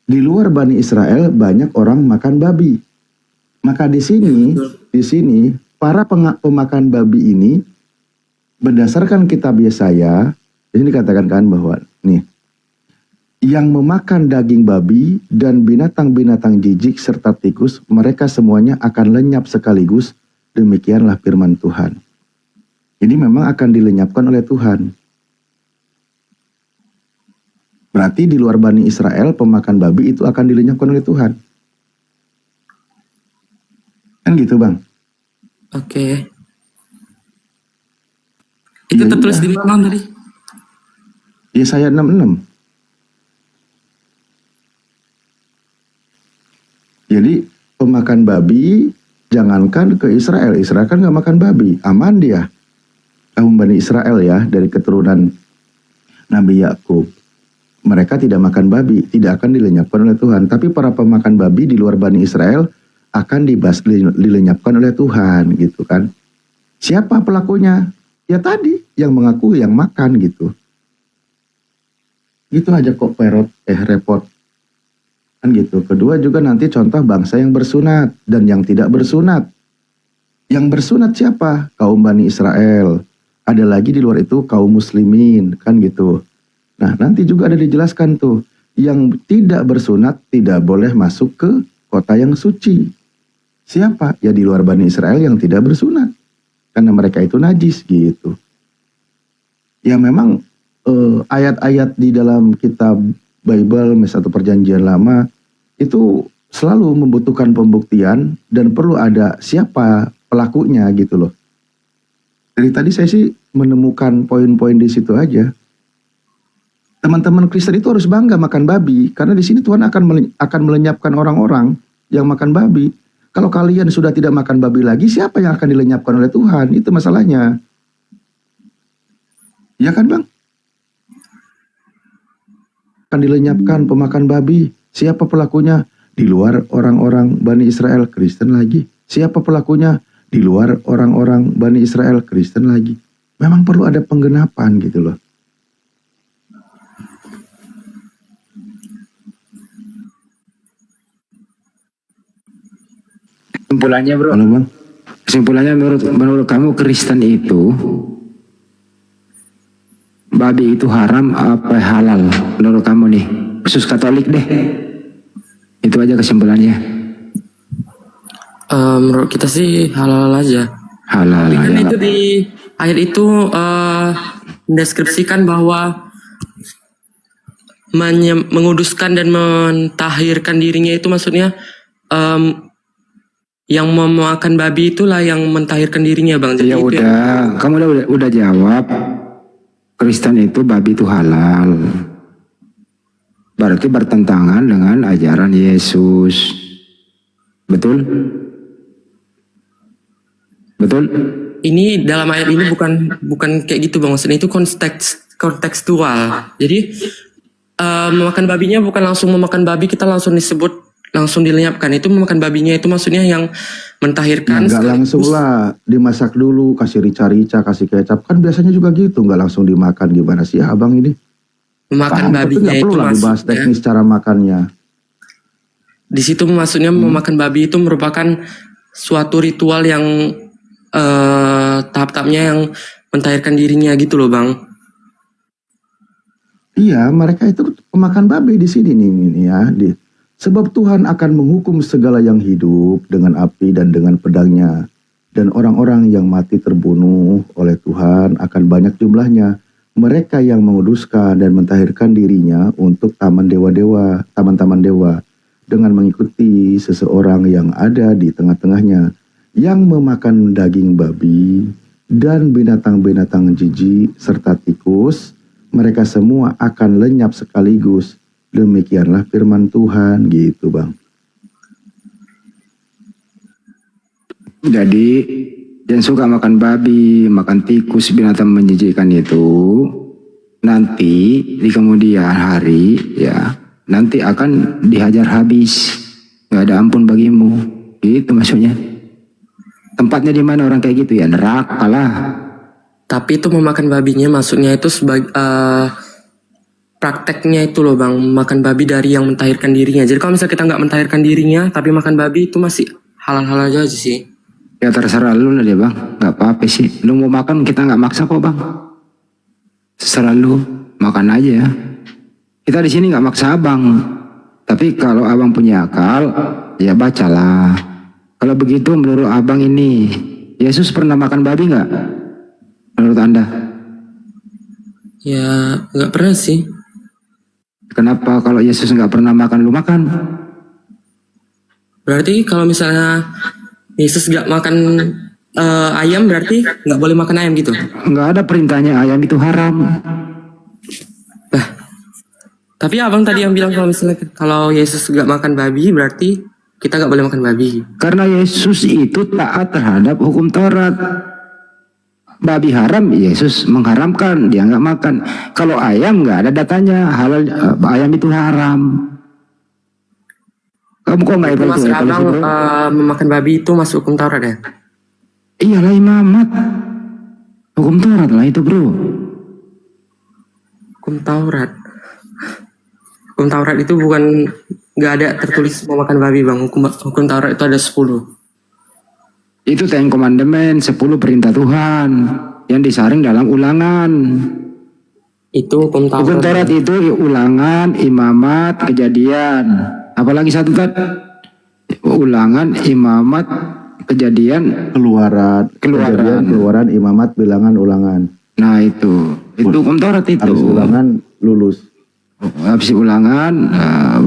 Di luar Bani Israel banyak orang makan babi. Maka di sini para pemakan babi ini berdasarkan kitab Yesaya, di sini dikatakan kan bahwa nih yang memakan daging babi dan binatang-binatang jijik serta tikus, mereka semuanya akan lenyap sekaligus. Demikianlah firman Tuhan. Ini memang akan dilenyapkan oleh Tuhan. Berarti di luar Bani Israel pemakan babi itu akan dilenyapkan oleh Tuhan. Kan gitu Bang? Oke. Itu tertulis di mana tadi? Yesaya 66. Jadi pemakan babi, jangankan ke Israel. Israel kan nggak makan babi, aman dia. Kaum Bani Israel ya, dari keturunan Nabi Yakub. Mereka tidak makan babi, tidak akan dilenyapkan oleh Tuhan. Tapi para pemakan babi di luar Bani Israel akan dilenyapkan oleh Tuhan, gitu kan. Siapa pelakunya? Ya tadi, yang mengaku yang makan gitu. Gitu aja kok repot. Kan gitu. Kedua juga nanti contoh bangsa yang bersunat dan yang tidak bersunat. Yang bersunat siapa? Kaum Bani Israel. Ada lagi di luar itu kaum muslimin, kan gitu. Nah, nanti juga ada dijelaskan tuh, yang tidak bersunat tidak boleh masuk ke kota yang suci. Siapa? Ya di luar Bani Israel yang tidak bersunat. Karena mereka itu najis gitu. Ya memang ayat-ayat di dalam kitab Bible, atau Perjanjian Lama, itu selalu membutuhkan pembuktian dan perlu ada siapa pelakunya gitu loh. Dari tadi saya sih menemukan poin-poin di situ aja. Teman-teman Kristen itu harus bangga makan babi, karena di sini Tuhan akan melenyapkan orang-orang yang makan babi. Kalau kalian sudah tidak makan babi lagi, siapa yang akan dilenyapkan oleh Tuhan? Itu masalahnya. Ya kan Bang? Akan dilenyapkan pemakan babi. Siapa pelakunya? Di luar orang-orang Bani Israel, Kristen lagi. Siapa pelakunya? Di luar orang-orang Bani Israel, Kristen lagi. Memang perlu ada penggenapan gitu loh. Kesimpulannya bro, Halo, Bang. kesimpulannya menurut kamu Kristen itu babi itu haram apa halal menurut kamu nih, khusus Katolik deh, itu aja kesimpulannya. Menurut kita sih halal aja. Halal. Kan itu di ayat itu mendeskripsikan bahwa menguduskan dan mentahirkan dirinya itu maksudnya yang memakan babi itulah yang mentahirkan dirinya Bang. Jadi Ya itu udah, kamu udah jawab. Kristen itu babi itu halal. Berarti bertentangan dengan ajaran Yesus. Betul? Betul? ini dalam ayat ini bukan kayak gitu Bang. Maksudnya itu kontekstual. Jadi memakan babinya bukan langsung memakan babi kita langsung disebut langsung dilenyapkan. Itu memakan babinya itu maksudnya yang mentahirkan. Nggak langsung lah, dimasak dulu, kasih rica-rica, kasih kecap. Kan biasanya juga gitu, nggak langsung dimakan. Gimana sih abang ini? Memakan babinya itu maksudnya dibahas teknis cara makannya. Di situ maksudnya memakan babi itu merupakan suatu ritual yang tahap-tahapnya yang mentahirkan dirinya gitu loh Bang. Iya, mereka itu pemakan babi di sini nih ya. Sebab Tuhan akan menghukum segala yang hidup dengan api dan dengan pedangnya. Dan orang-orang yang mati terbunuh oleh Tuhan akan banyak jumlahnya. Mereka yang menguduskan dan mentahirkan dirinya untuk taman-taman dewa. Dengan mengikuti seseorang yang ada di tengah-tengahnya. Yang memakan daging babi dan binatang-binatang jijik serta tikus. Mereka semua akan lenyap sekaligus. Demikianlah firman Tuhan gitu Bang. Jadi yang suka makan babi, makan tikus, binatang menjijikkan itu nanti di kemudian hari ya nanti akan dihajar habis, nggak ada ampun bagimu, gitu maksudnya. Tempatnya di mana orang kayak gitu ya neraka lah. Tapi itu memakan babinya maksudnya itu sebagai prakteknya itu loh Bang, makan babi dari yang mentahirkan dirinya. Jadi kalau misalnya kita nggak mentahirkan dirinya tapi makan babi itu masih halal-halal aja sih. Ya terserah lu lah deh Bang, nggak apa-apa sih. Lu mau makan kita nggak maksa kok Bang. Terserah lu, makan aja ya. Kita di sini nggak maksa Abang. Tapi kalau Abang punya akal, ya bacalah. Kalau begitu menurut Abang ini, Yesus pernah makan babi nggak? Menurut Anda? Ya nggak pernah sih. Kenapa kalau Yesus nggak pernah makan, lu makan? Berarti kalau misalnya Yesus nggak makan ayam berarti nggak boleh makan ayam gitu? Nggak ada perintahnya ayam itu haram. Tapi abang tadi yang bilang kalau misalnya kalau Yesus gak makan babi berarti kita gak boleh makan babi. Karena Yesus itu taat terhadap hukum Taurat. Babi haram, Yesus mengharamkan, dia nggak makan. Kalau ayam nggak ada datanya, halal, ayam itu haram. Kamu kok nggak ikut Mas itu? abang memakan babi itu masuk hukum Taurat ya? Iyalah imamat. Hukum Taurat lah itu bro. Hukum Taurat. Hukum Taurat itu bukan nggak ada tertulis memakan babi bang. Hukum Taurat itu ada 10. Itu Ten Commandment, 10 perintah Tuhan yang disaring dalam Ulangan. Itu hukum Taurat. Hukum Taurat itu Ulangan, Imamat, Kejadian. Apalagi satu tadi? Ulangan, Imamat, Kejadian, Keluaran, Keluaran. keluaran, imamat, bilangan, ulangan. Nah itu hukum Taurat itu. Habis ulangan lulus. Habis ulangan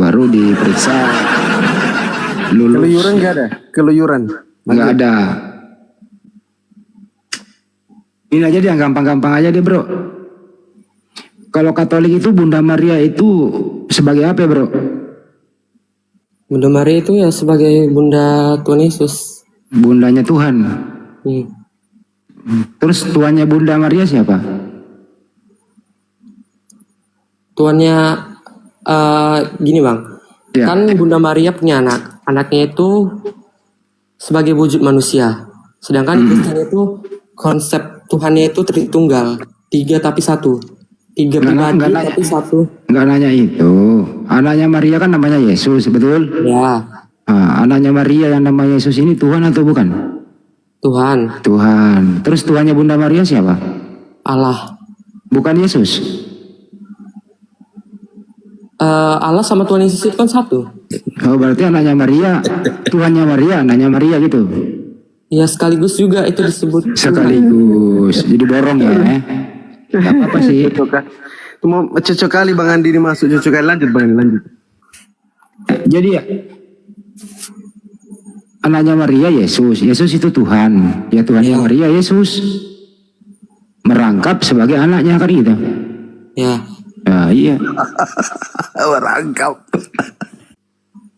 baru diperiksa. Lulus. Keluyuran nggak ada? Keluyuran. Nggak ada. Ini aja deh yang gampang-gampang aja deh bro. Kalau Katolik itu Bunda Maria itu sebagai apa ya bro? Bunda Maria itu ya sebagai bunda Tuhan Yesus. Bundanya Tuhan. Terus tuannya Bunda Maria siapa? Tuannya gini bang. Ya. Kan Bunda Maria punya anak. Anaknya itu sebagai wujud manusia. Sedangkan Kristen itu konsep Tuhannya itu Tritunggal, 3 tapi 1. 3 pribadi tapi 1. Enggak nanya itu. Anaknya Maria kan namanya Yesus, betul? Ya. Anaknya Maria yang namanya Yesus ini Tuhan atau bukan? Tuhan. Tuhan. Terus Tuhannya Bunda Maria siapa? Allah. Bukan Yesus. Allah sama Tuhan Yesus itu kan 1. Oh berarti anaknya Maria, Tuhannya Maria, anaknya Maria gitu. Ya sekaligus juga itu disebut sekaligus. Jadi borong ya. Gak apa-apa sih. Itu mau cocok kali Bang Andi ini masuk, cocok kali. Lanjut Bang Andi, lanjut. Jadi ya anaknya Maria Yesus, Yesus itu Tuhan. Ya Tuhannya Maria Yesus merangkap sebagai anaknya kan gitu. Ya. Ya iya. Merangkap.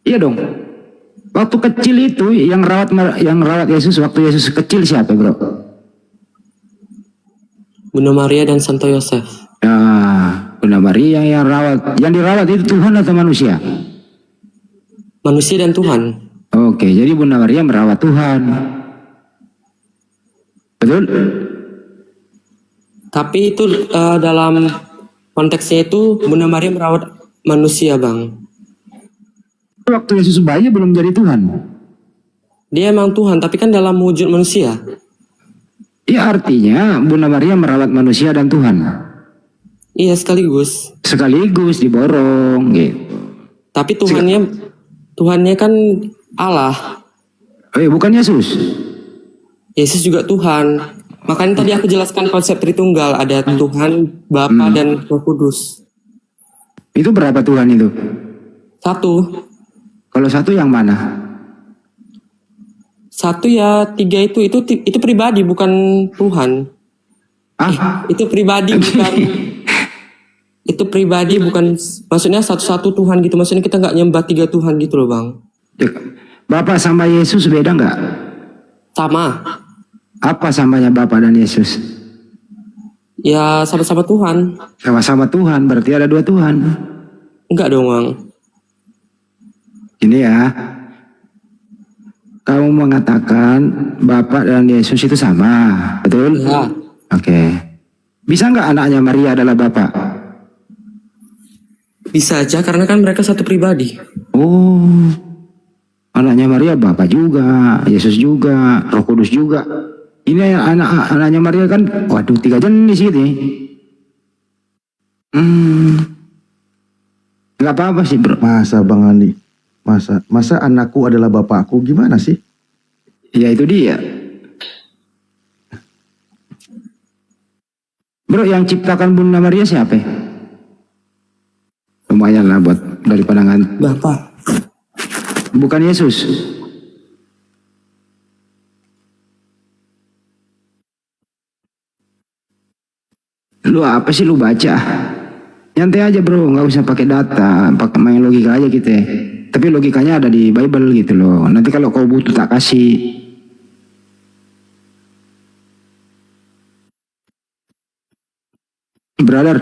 Iya dong. Waktu kecil itu yang rawat Yesus waktu Yesus kecil siapa bro? Bunda Maria dan Santo Yosef. Nah, Bunda Maria yang rawat. Yang dirawat itu Tuhan atau manusia? Manusia dan Tuhan. Oke, jadi Bunda Maria merawat Tuhan. Betul? Tapi itu dalam konteksnya itu Bunda Maria merawat manusia bang. Waktu Yesus bayi belum jadi Tuhan. Dia emang Tuhan, tapi kan dalam wujud manusia. Ya artinya Bunda Maria merawat manusia dan Tuhan. Iya sekaligus. Sekaligus diborong gitu. Tapi Tuhannya kan Allah. Bukan Yesus. Yesus juga Tuhan. Makanya tadi aku jelaskan konsep Tritunggal. Ada Tuhan, Bapa dan Roh Kudus. Itu berapa Tuhan itu? 1. Kalau 1 yang mana? 1 ya 3 itu pribadi bukan Tuhan. Itu pribadi bukan. Itu pribadi bukan. Maksudnya satu-satu Tuhan gitu. Maksudnya kita nggak nyembah 3 Tuhan gitu loh bang. Bapak sama Yesus beda nggak? Sama. Apa samanya Bapak dan Yesus? Ya sama-sama Tuhan. Sama-sama Tuhan berarti ada 2 Tuhan. Enggak dong bang. Ini ya, kamu mengatakan Bapak dan Yesus itu sama, betul? Ya. Oke. Bisa nggak anaknya Maria adalah Bapak? Bisa aja karena kan mereka satu pribadi. Oh, anaknya Maria Bapak juga, Yesus juga, Roh Kudus juga. Ini anaknya Maria kan, waduh 3 jenis gitu. Nggak apa-apa sih bro. Masa Bang Andi? Masa anakku adalah bapakku, gimana sih? Ya itu dia. Bro, yang ciptakan Bunda Maria siapa? Lumayan lah buat dari pandangan Bapak. Bukan Yesus. Lu apa sih lu baca? Nyantai aja bro, nggak usah pakai data, pakai main logika aja kita. Tapi logikanya ada di Bible gitu loh. Nanti kalau kau butuh tak kasih. Brother.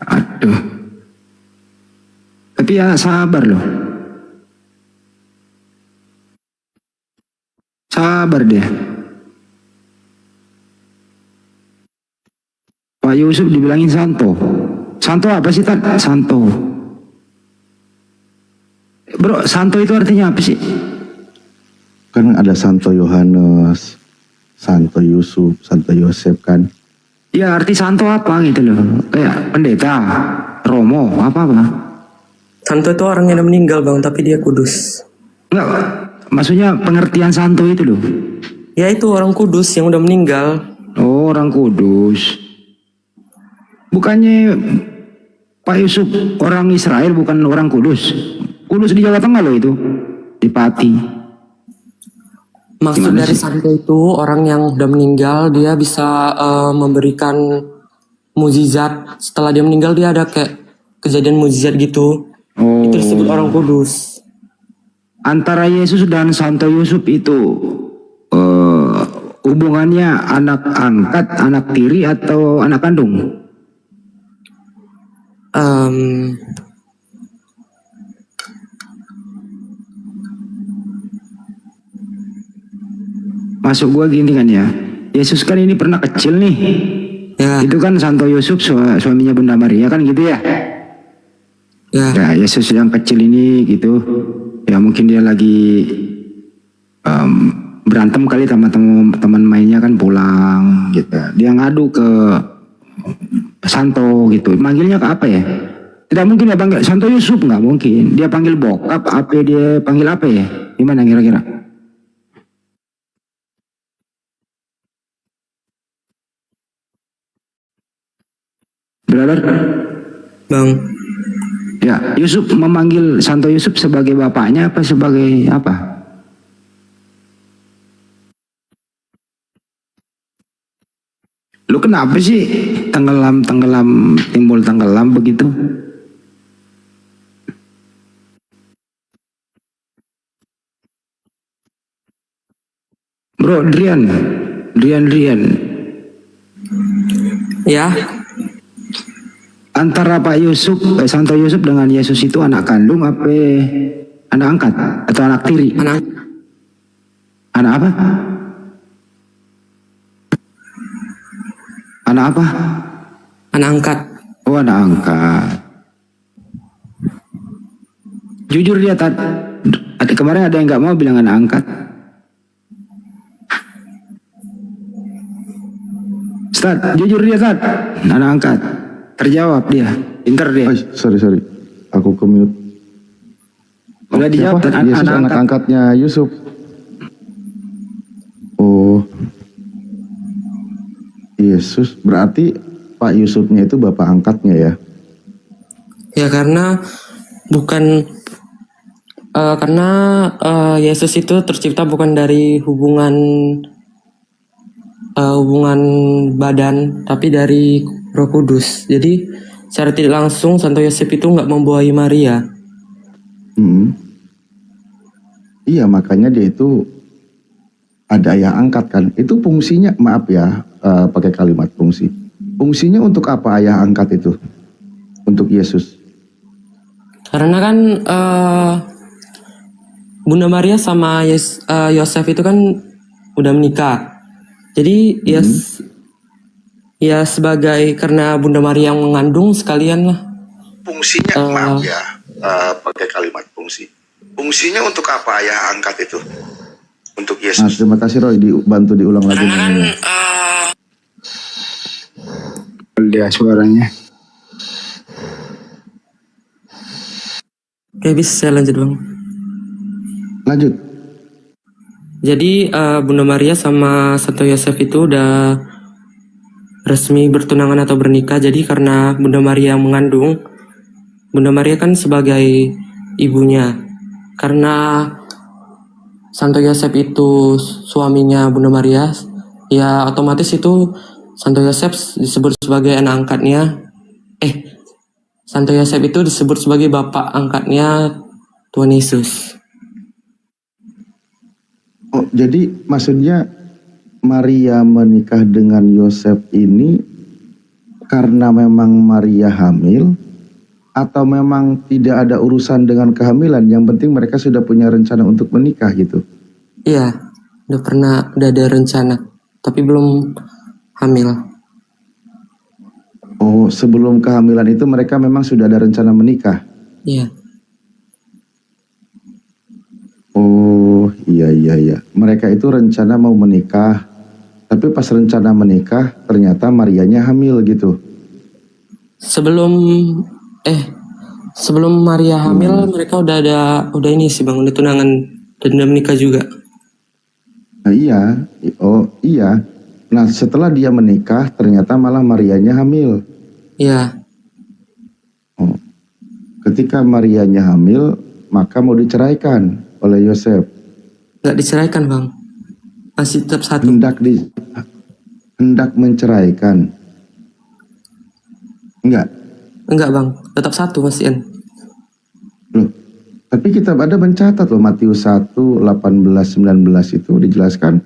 Aduh. Tapi ya sabar loh. Sabar dia. Pak Yusuf dibilangin santo. Santo apa sih Tan? Santo. Bro, santo itu artinya apa sih? Kan ada Santo Yohanes, Santo Yusuf, Santo Yosef kan. Ya arti santo apa gitu loh. Kayak pendeta, romo, apa-apa. Santo itu orang yang udah meninggal bang, tapi dia kudus. Enggak, maksudnya pengertian santo itu loh. Ya itu orang kudus yang udah meninggal. Oh, orang kudus. Bukannya Pak Yusuf orang Israel, bukan orang Kudus. Kudus di Jawa Tengah loh itu, di Pati. Maksud dari santo itu orang yang udah meninggal, dia bisa memberikan mukjizat. Setelah dia meninggal dia ada kayak kejadian mukjizat gitu. Oh. Itu disebut orang kudus. Antara Yesus dan Santo Yusuf itu hubungannya anak angkat, anak tiri atau anak kandung? Masuk gua gini kan ya, Yesus kan ini pernah kecil nih. Ya. Itu kan Santo Yusuf suaminya Bunda Maria kan gitu ya. Ya Yesus yang kecil ini gitu. Ya mungkin dia lagi berantem kali sama teman mainnya kan pulang gitu. Dia ngadu ke Santo gitu. Manggilnya ke apa ya? Tidak mungkin dia panggil Santo Yusuf, nggak mungkin. Dia panggil bokap, apa dia panggil apa ya? Gimana kira-kira? Brother? Bang. Ya, Yusuf memanggil Santo Yusuf sebagai bapaknya apa sebagai apa? Lu kenapa sih tenggelam timbul tenggelam begitu? Bro, Drian. Ya. Antara Pak Yusuf, Santo Yusuf dengan Yesus itu anak kandung apa anak angkat atau anak tiri? Anak apa? Anak apa? Anak angkat. Oh, anak angkat. Jujur dia kemarin ada yang nggak mau bilang anak angkat. Ustaz, jujur dia Ustaz, anak angkat. Terjawab dia, pinter dia. Oh, sorry, aku ke mute. Udah dijawab. Yesus anak angkatnya Yusuf. Oh, Yesus berarti Pak Yusufnya itu bapak angkatnya ya? Ya karena bukan karena Yesus itu tercipta bukan dari hubungan badan, tapi dari Roh Kudus. Jadi secara tidak langsung Santo Yosef itu nggak membuahi Maria. Iya, makanya dia itu ada ayah angkat kan. Itu fungsinya, maaf ya, pakai kalimat fungsi. Fungsinya untuk apa ayah angkat itu? Untuk Yesus. Karena kan Bunda Maria sama Yosef itu kan udah menikah. Jadi ya sebagai karena Bunda Maria yang mengandung sekalian lah. Fungsinya maaf ya, pakai kalimat fungsi. Fungsinya untuk apa ayah angkat itu? Untuk Yesus. Nah, terima kasih Roy, dibantu diulang lagi. Dia suaranya. Oke, bisa saya lanjut bang. Lanjut. Jadi Bunda Maria sama Santo Yosef itu udah resmi bertunangan atau bernikah. Jadi karena Bunda Maria yang mengandung, Bunda Maria kan sebagai ibunya. Karena Santo Yosef itu suaminya Bunda Maria, Ya otomatis itu Santo Yosef disebut sebagai anak angkatnya. Santo Yosef itu disebut sebagai bapak angkatnya Tuhan Yesus. Oh, jadi maksudnya Maria menikah dengan Yosef ini karena memang Maria hamil atau memang tidak ada urusan dengan kehamilan, yang penting mereka sudah punya rencana untuk menikah gitu? Iya, udah ada rencana, tapi belum hamil. Oh, sebelum kehamilan itu mereka memang sudah ada rencana menikah? Iya. Oh, iya. Mereka itu rencana mau menikah, tapi pas rencana menikah ternyata Marianya hamil gitu? Sebelum Maria hamil, mereka udah ini sih Bang, udah tunangan dan udah menikah juga. Nah, iya. Oh, iya. Nah, setelah dia menikah ternyata malah Marianya hamil. Iya. Oh. Ketika Marianya hamil, maka mau diceraikan oleh Yosef. Nggak diceraikan Bang, masih tetap satu. Hendak menceraikan. Enggak Bang, tetap satu masihan. Loh, tapi kitab ada mencatat loh, Matius 1, 18-19 itu dijelaskan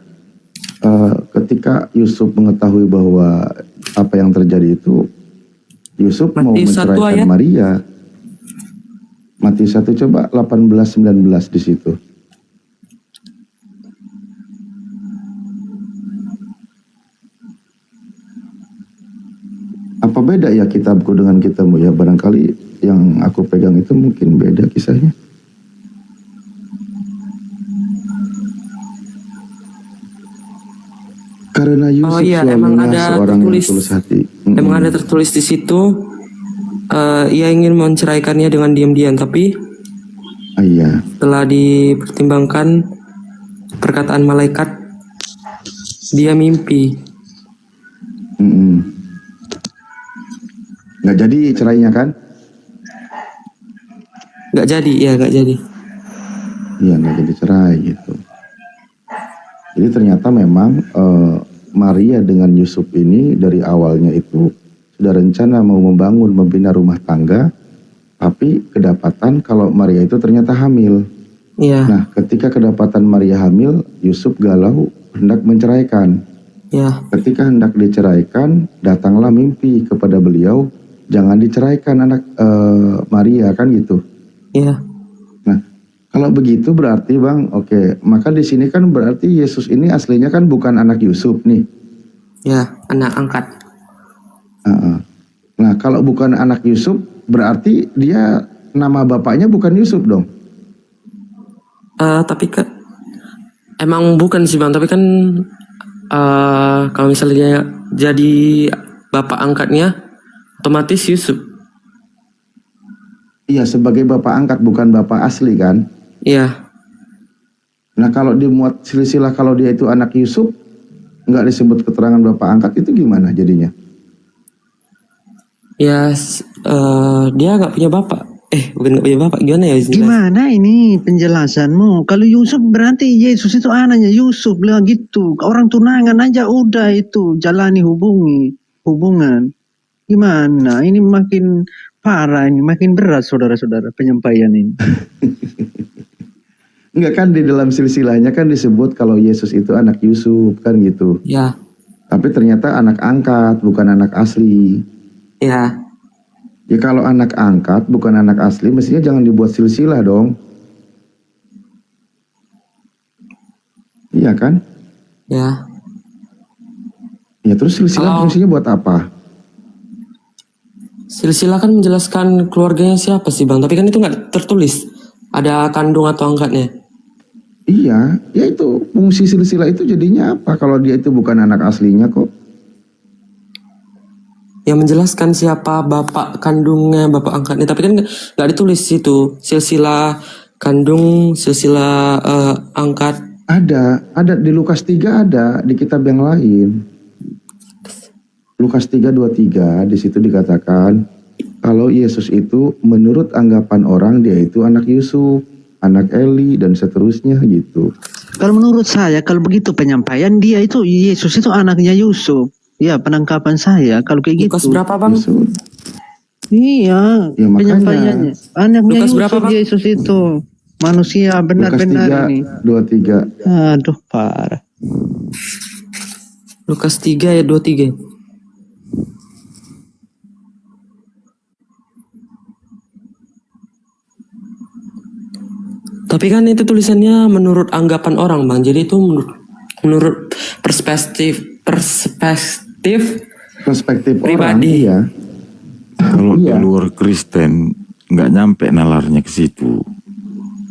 ketika Yusuf mengetahui bahwa apa yang terjadi itu, Yusuf mau menceraikan Maria. Matius 1 coba 18-19 di situ. Apa beda ya kitabku dengan kitabmu ya? Barangkali yang aku pegang itu mungkin beda kisahnya. Karena Yusuf suaminya seorang yang tulus hati. Emang ada tertulis di situ, ia ingin menceraikannya dengan diam-diam, tapi setelah dipertimbangkan perkataan malaikat, dia mimpi. Nggak jadi cerainya kan? Nggak jadi. Iya, nggak jadi cerai gitu. Jadi ternyata memang Maria dengan Yusuf ini dari awalnya itu sudah rencana mau membina rumah tangga, tapi kedapatan kalau Maria itu ternyata hamil. Iya. Nah, ketika kedapatan Maria hamil, Yusuf galau hendak menceraikan. Iya. Ketika hendak diceraikan, datanglah mimpi kepada beliau, jangan diceraikan anak Maria, kan gitu. Iya. Nah, kalau begitu berarti Bang, oke, maka di sini kan berarti Yesus ini aslinya kan bukan anak Yusuf nih. Ya, anak angkat. Nah, kalau bukan anak Yusuf, berarti dia nama bapaknya bukan Yusuf dong. Tapi emang bukan sih Bang, tapi kan kalau misalnya jadi bapak angkatnya, otomatis Yusuf. Iya, sebagai bapak angkat, bukan bapak asli kan? Iya. Nah, kalau dimuat silsilah kalau dia itu anak Yusuf, nggak disebut keterangan bapak angkat, itu gimana jadinya? Ya, dia nggak punya bapak. Bukan nggak punya bapak, gimana ya? Gimana ini penjelasanmu? Kalau Yusuf berarti Yesus itu anaknya Yusuf, bilang gitu. Orang tunangan aja udah itu jalani hubungan. Gimana? Ini makin parah, ini makin berat saudara-saudara penyampaian ini. Enggak kan, di dalam silsilahnya kan disebut kalau Yesus itu anak Yusuf kan gitu. Ya. Tapi ternyata anak angkat, bukan anak asli. Ya. Ya kalau anak angkat bukan anak asli, mestinya jangan dibuat silsilah dong. Iya kan? Ya. Ya terus silsilah fungsinya buat apa? Silsilah kan menjelaskan keluarganya siapa sih Bang, tapi kan itu nggak tertulis ada kandung atau angkatnya. Iya, ya itu fungsi silsilah itu jadinya apa kalau dia itu bukan anak aslinya kok? Yang menjelaskan siapa bapak kandungnya, bapak angkatnya, tapi kan nggak ditulis itu silsilah kandung, silsilah angkat. Ada di Lukas 3, ada di kitab yang lain. Lukas 3:23 di situ dikatakan kalau Yesus itu menurut anggapan orang dia itu anak Yusuf. anak Eli dan seterusnya gitu. Kalau menurut saya, kalau begitu penyampaian dia itu Yesus itu anaknya Yusuf. Ya, penangkapan saya kalau kayak gitu. Lukas berapa, Bang? Iya, Ya, makanya. penyampaiannya. Anaknya Lukas Yusuf berapa, Bang? Yesus itu. Manusia Lukas benar-benar 3, ini. 23. Aduh, parah. Lukas 3 ayat 23. Tapi kan itu tulisannya menurut anggapan orang, Bang. Jadi itu menurut perspektif orang, pribadi. ya. Kalau di Iya. luar Kristen nggak nyampe nalarnya ke situ.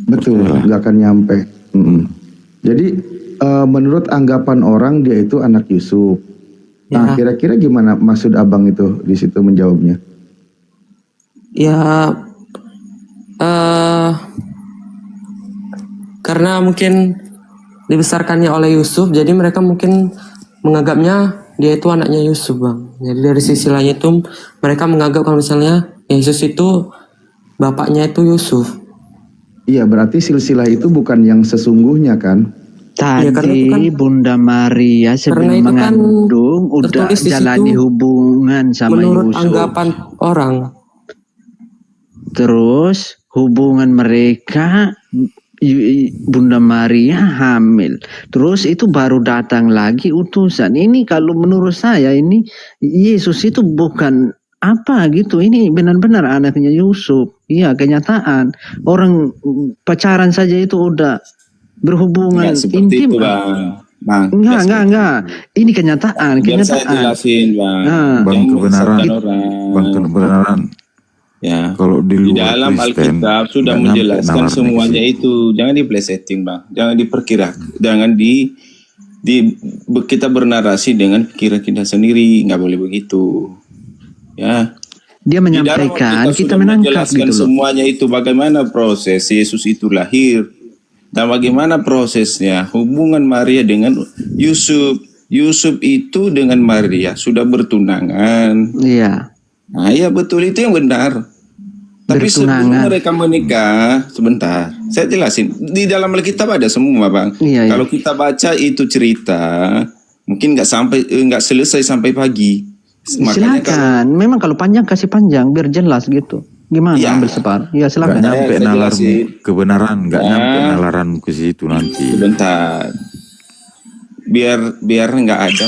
Betul, nggak akan nyampe. Jadi menurut anggapan orang dia itu anak Yusuf. Nah, kira-kira gimana maksud abang itu di situ menjawabnya? Ya, karena mungkin dibesarkannya oleh Yusuf, jadi mereka mungkin menganggapnya dia itu anaknya Yusuf, Bang. Jadi dari sisi lain itu mereka menganggap kalau misalnya Yesus itu bapaknya itu Yusuf. Iya, berarti silsilah itu bukan yang sesungguhnya kan? Tadi Ya, karena itu kan- Bunda Maria sebelum itu kan mengandung udah tertulis di jalani situ hubungan sama menurut Yusuf. anggapan orang. Terus hubungan mereka Bunda Maria hamil. Terus itu baru datang lagi utusan. Ini kalau menurut saya ini Yesus itu bukan apa gitu. Ini benar-benar anaknya Yusuf. Iya, kenyataan. Orang pacaran saja itu udah berhubungan Nggak seperti intim. itu, Bang. Enggak. Ini kenyataan, Biar saya kenyataan. jelasin, Bang. Nah. Bang Jangan kebenaran, menyesatkan orang. bang kebenaran. Ya. Kalau di Di luar dalam Kristen Alkitab sudah nggak nyampe menjelaskan nalarnya ke semuanya situ. itu. Jangan dipleseting, Bang. Jangan diperkirakan. Jangan kita bernarasi dengan pikiran kita sendiri. Nggak boleh begitu. Ya. Dia Di dalam menyampaikan, Alkitab kita sudah menangkap menjelaskan gitu loh. semuanya itu, bagaimana proses Yesus itu lahir dan bagaimana prosesnya hubungan Maria dengan Yusuf. Yusuf itu dengan Maria sudah bertunangan. Iya. Nah, iya betul, itu yang benar. Tapi sebelum Bertunangan. mereka menikah, sebentar, saya jelasin. Di dalam Alkitab ada semua, Bang. Iya. Kalau kita baca itu cerita, mungkin nggak selesai sampai pagi. Makanya Silakan. Memang kalau panjang kasih panjang biar jelas gitu. Gimana Iya. ambil separ? Ya Nggak silakan. nyampe saya nalarmu jelasin. kebenaran, nggak Ya. nyampe nalarmu ke situ nanti. Sebentar, biar nggak ada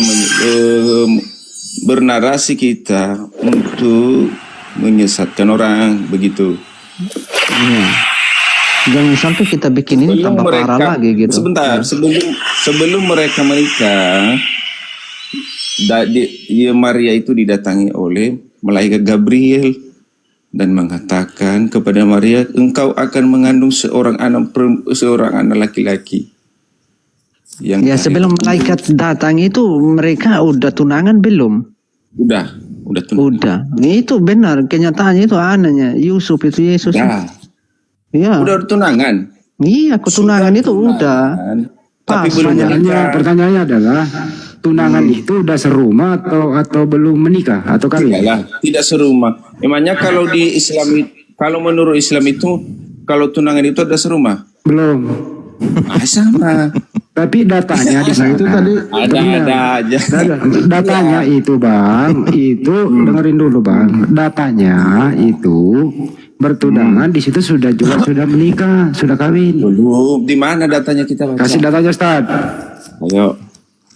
bernarasi kita untuk menyesatkan orang begitu. Iya. Jangan sampai kita bikin ini tambah parah lagi gitu. Sebentar, sebelum mereka menikah, Maria itu didatangi oleh malaikat Gabriel dan mengatakan kepada Maria, engkau akan mengandung seorang anak laki-laki. Ya sebelum malaikat datang itu mereka udah tunangan belum? Udah tunangan. Udah. Itu benar kenyataannya itu anaknya Yusuf itu Yesus. Nah, Iya. udah tunangan. Iya, ketunangan itu udah. Tapi Pas, belum menikah. Pertanyaannya adalah tunangan itu udah serumah atau belum menikah atau kawin? Tidak serumah. Memangnya kalau di Islam, kalau menurut Islam itu kalau tunangan itu ada serumah? Belum. Sama. Tapi datanya di sana itu tadi ada aja. Datanya itu, Bang, itu dengerin dulu, Bang. Datanya itu bertunangan di situ sudah menikah, sudah kawin. Belum. Di mana datanya kita baca? Kasih datanya, Ustaz. Ayo.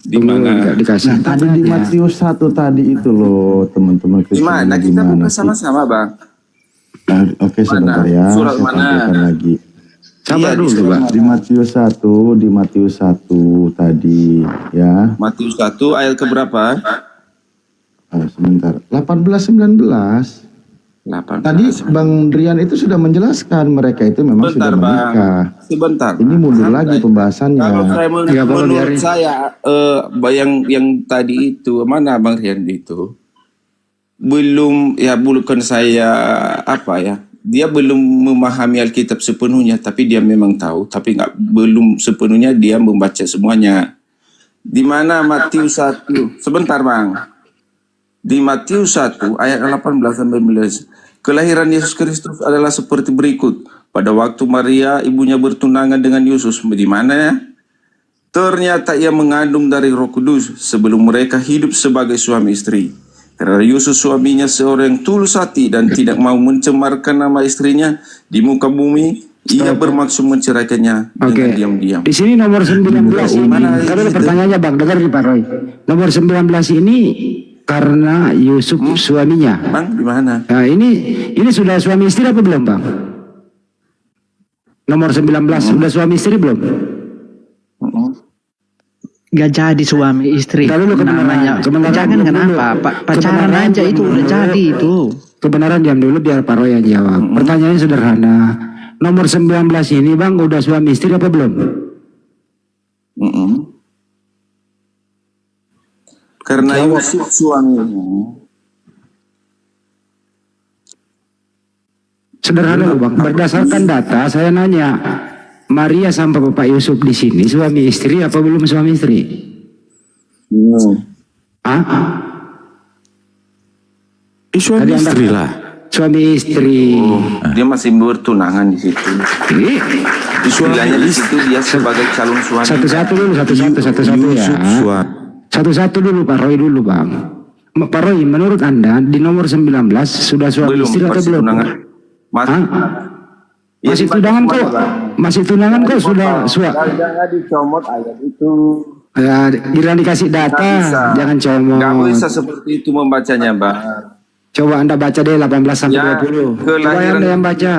Di mana? Dikasih. Nah, tadi di Matius 1 tadi itu loh, teman-teman Di Kristen. mana? Kita buka sama-sama, Bang. Oke, sebentar ya. Surat Saya mana? tampilkan lagi. Sabar dulu, Di Bang. Di Matius 1 tadi ya. Matius 1 ayat keberapa? Sebentar. 18-19. Tadi Bang Drian itu sudah menjelaskan mereka itu memang Sebentar, sudah Bang. menikah. Sebentar. Ini mundur Santai. lagi pembahasannya. Kalau saya Ya, Bang, menurut biarin. saya yang tadi itu mana Bang Rian itu bukan saya dia belum memahami Alkitab sepenuhnya, tapi dia memang tahu, tapi belum sepenuhnya dia membaca semuanya. Di mana Matius 1? Sebentar, Bang. Di Matius 1 ayat 18 sampai 19. Kelahiran Yesus Kristus adalah seperti berikut. pada waktu Maria ibunya bertunangan dengan Yesus. Di mana ya? Ternyata ia mengandung dari Roh Kudus sebelum mereka hidup sebagai suami istri. Karena Yesus suaminya seorang yang tulus hati dan tidak mau mencemarkan nama istrinya di muka bumi, ia bermaksud menceraikannya dengan diam-diam. Di sini nomor 19 ini, kalau pertanyaannya Bang, dengar di Pak Roy. Nomor 19 ini karena Yusuf suaminya. Bang, di mana? Nah, ini sudah suami istri apa belum, Bang? Nomor 19 sudah suami istri belum? Gak jadi suami istri. Dulu Namanya jangan kenapa pacaran aja itu udah jadi itu. Kebenaran diam dulu biar Pak Roy yang jawab. Pertanyaannya sederhana. Nomor 19 ini Bang udah suami istri apa belum? Karena Yusuf suaminya. Sederhana loh Bang. Berdasarkan data saya nanya, Maria sama Bapak Yusuf di sini suami istri apa belum suami istri? Suami istri lah. Suami istri. Dia masih bertunangan di situ. Istilahnya di situ dia sebagai calon suami. Satu-satu dulu, satu-satu ya. Satu-satu dulu Pak Roy dulu Bang. Pak Roy, menurut Anda di nomor 19 sudah suami istri atau belum? Masih tunangan kok. Masih tunangan kok sudah Jangan dicomot ayat itu. Ya, bila dikasih data, jangan comot. Nggak bisa seperti itu membacanya, Bang. Coba Anda baca deh 18 sampai 20. Coba Anda yang baca.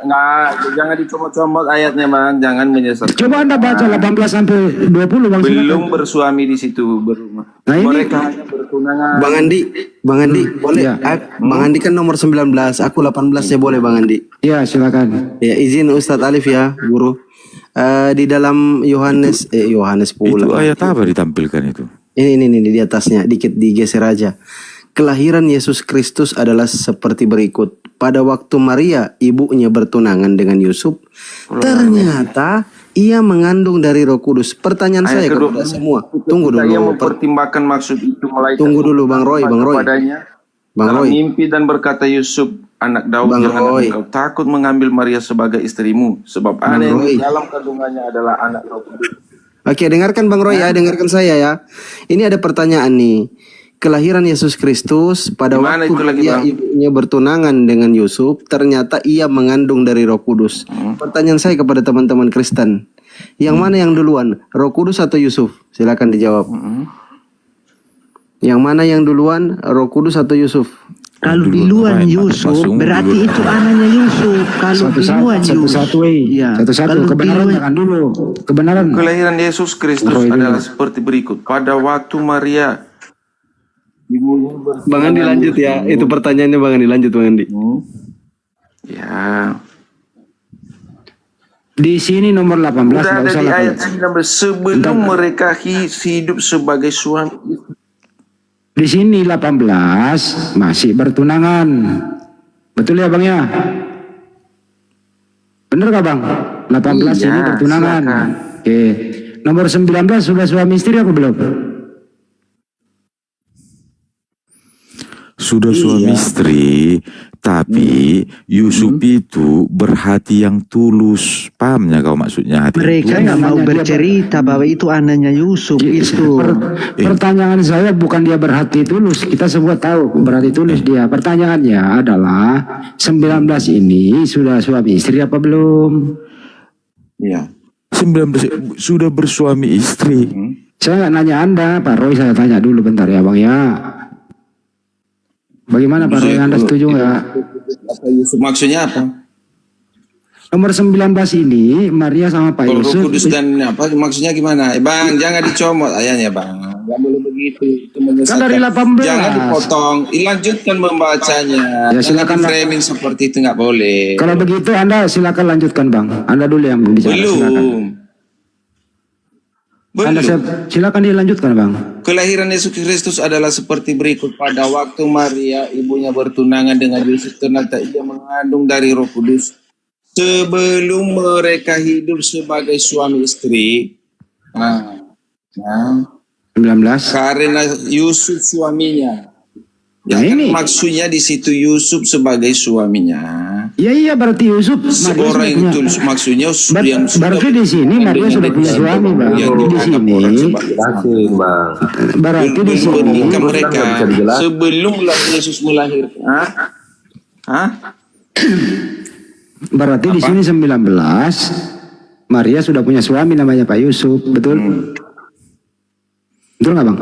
Nggak, jangan dicomot-comot ayatnya, Bang. Jangan menyesatkan. Coba Anda baca 18 sampai 20, Bang. Belum bersuami di situ berumah. Nah, ini mereka hanya bertunangan. Bang Andi, boleh? Bang Andi kan nomor 19, aku 18 ya, boleh Bang Andi? Ya, silakan. Ya, izin Ustadz Alif ya, guru. Di dalam Yohanes pula. Itu ayat apa ditampilkan itu? Ini di atasnya, dikit digeser aja. Kelahiran Yesus Kristus adalah seperti berikut. Pada waktu Maria, ibunya bertunangan dengan Yusuf, ternyata ia mengandung dari Roh Kudus. Pertanyaan saya kepada semua. Tunggu dulu. Saya mempertimbangkan maksud itu malaikat. Tunggu dulu Bang Roy. Bang Roy. Mimpi dan berkata Yusuf, anak Daud, jangan engkau takut mengambil Maria sebagai istrimu, sebab anak yang dalam kandungannya adalah anak Roh Kudus. Oke, dengarkan Bang Roy ya, dengarkan saya ya. Ini ada pertanyaan nih. Kelahiran Yesus Kristus pada waktu ibunya bertunangan dengan Yusuf, ternyata ia mengandung dari Roh Kudus. Pertanyaan saya kepada teman-teman Kristen, yang mana yang duluan, Roh Kudus atau Yusuf? Silakan dijawab. Yang mana yang duluan, Roh Kudus atau Yusuf? Kalau duluan Yusuf, berarti itu anaknya Yusuf. Kalau duluan Yusuf. Satu-satu, kebenaran jangan dulu. Kebenaran. Kelahiran Yesus Kristus adalah seperti berikut. Pada waktu Maria, Bang Andi lanjut ya. Itu pertanyaannya Bang Andi, lanjut Bang Andi. Ya. Di sini nomor 18. Sudah ada di ayat 19. Sebelum mereka hidup sebagai suami. Di sini 18 masih bertunangan. Betul ya Bang ya? Bener gak Bang? 18 ini bertunangan. Oke. Nomor 19 sudah suami istri apa belum? Sudah suami istri, tapi Yusuf itu berhati yang tulus. Pahamnya kau maksudnya? Hati mereka nggak mau bercerita bahwa itu anaknya Yusuf itu. Pertanyaan saya bukan dia berhati tulus. Kita semua tahu berhati tulus dia. Pertanyaannya adalah 19 ini sudah suami istri apa belum? Ya. 19 sudah bersuami istri. Saya nggak nanya Anda, Pak Roy, saya tanya dulu bentar ya Bang ya. Bagaimana Pak Roy, Anda setuju nggak? Maksudnya apa? Nomor 19 ini Maria sama Pak Yusuf. Roh Kudus dan apa? Maksudnya gimana? Bang, jangan dicomot ayahnya Bang. Gak boleh begitu. Itu kan dari 18. Jangan dipotong. Lanjutkan membacanya. Ya, silakan framing seperti itu nggak boleh. Kalau begitu Anda silakan lanjutkan Bang. Anda dulu yang bicara. Anda silakan dilanjutkan Bang. Kelahiran Yesus Kristus adalah seperti berikut. Pada waktu Maria ibunya bertunangan dengan Yusuf, ternyata ia mengandung dari Roh Kudus. Sebelum mereka hidup sebagai suami istri. 19. Karena Yusuf suaminya. Ya, kan maksudnya di situ Yusuf sebagai suaminya. Iya berarti Yusuf seorang yang tulus, maksudnya yang berarti di sini Maria sudah punya suami, Bang. Di sini berarti di sini mereka sebelum Yesus melahirkan. Berarti di sini 19 Maria sudah punya suami namanya Pak Yusuf, betul? Betul nggak, Bang?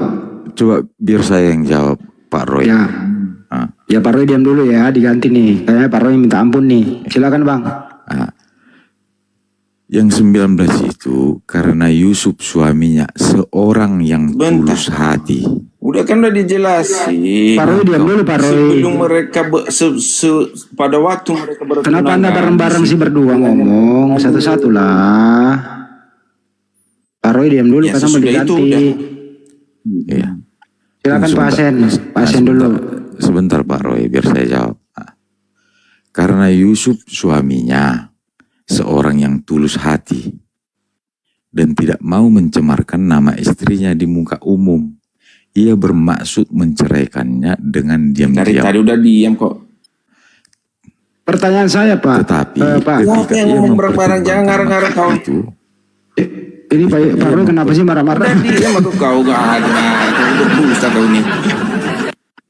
Coba biar saya yang jawab, Pak Roy. Ya Pak Roy diam dulu ya, diganti nih. Kayaknya Pak Roy minta ampun nih. Silakan Bang. Yang 19 itu karena Yusuf suaminya seorang yang tulus hati. Udah kan udah dijelasin. Pak Roy diam dulu Pak Roy. Sebelum mereka pada waktu mereka bertunangan. Kenapa Anda bareng-bareng sih berdua ngomong satu-satu lah. Pak Roy diam dulu karena mau diganti. Iya. Silakan Pak Asen dulu. Sebentar Pak Roy, biar saya jawab. Karena Yusuf suaminya seorang yang tulus hati dan tidak mau mencemarkan nama istrinya di muka umum, ia bermaksud menceraikannya dengan diam-diam. Dari tadi udah diam kok. Pertanyaan saya Pak. Tetapi ketika ia mempertimbangkan jangan ngarang-ngarang kau itu. Ini Pak Roy kenapa sih marah-marah? Diam aku kau gak ada. Kau berdusta kau ini.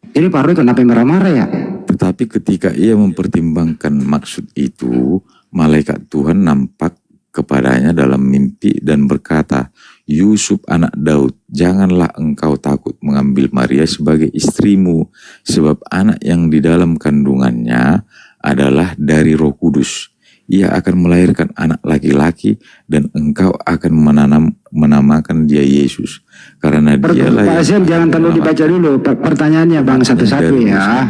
Ini Pak Roy kenapa marah-marah ya? Tetapi ketika ia mempertimbangkan maksud itu, malaikat Tuhan nampak kepadanya dalam mimpi dan berkata, Yusuf anak Daud, janganlah engkau takut mengambil Maria sebagai istrimu, sebab anak yang di dalam kandungannya adalah dari Roh Kudus. Ia akan melahirkan anak laki-laki dan engkau akan menamakan dia Yesus. Karena dialah Pak Asen jangan terlalu dibaca dulu pertanyaannya Bang satu-satu ya.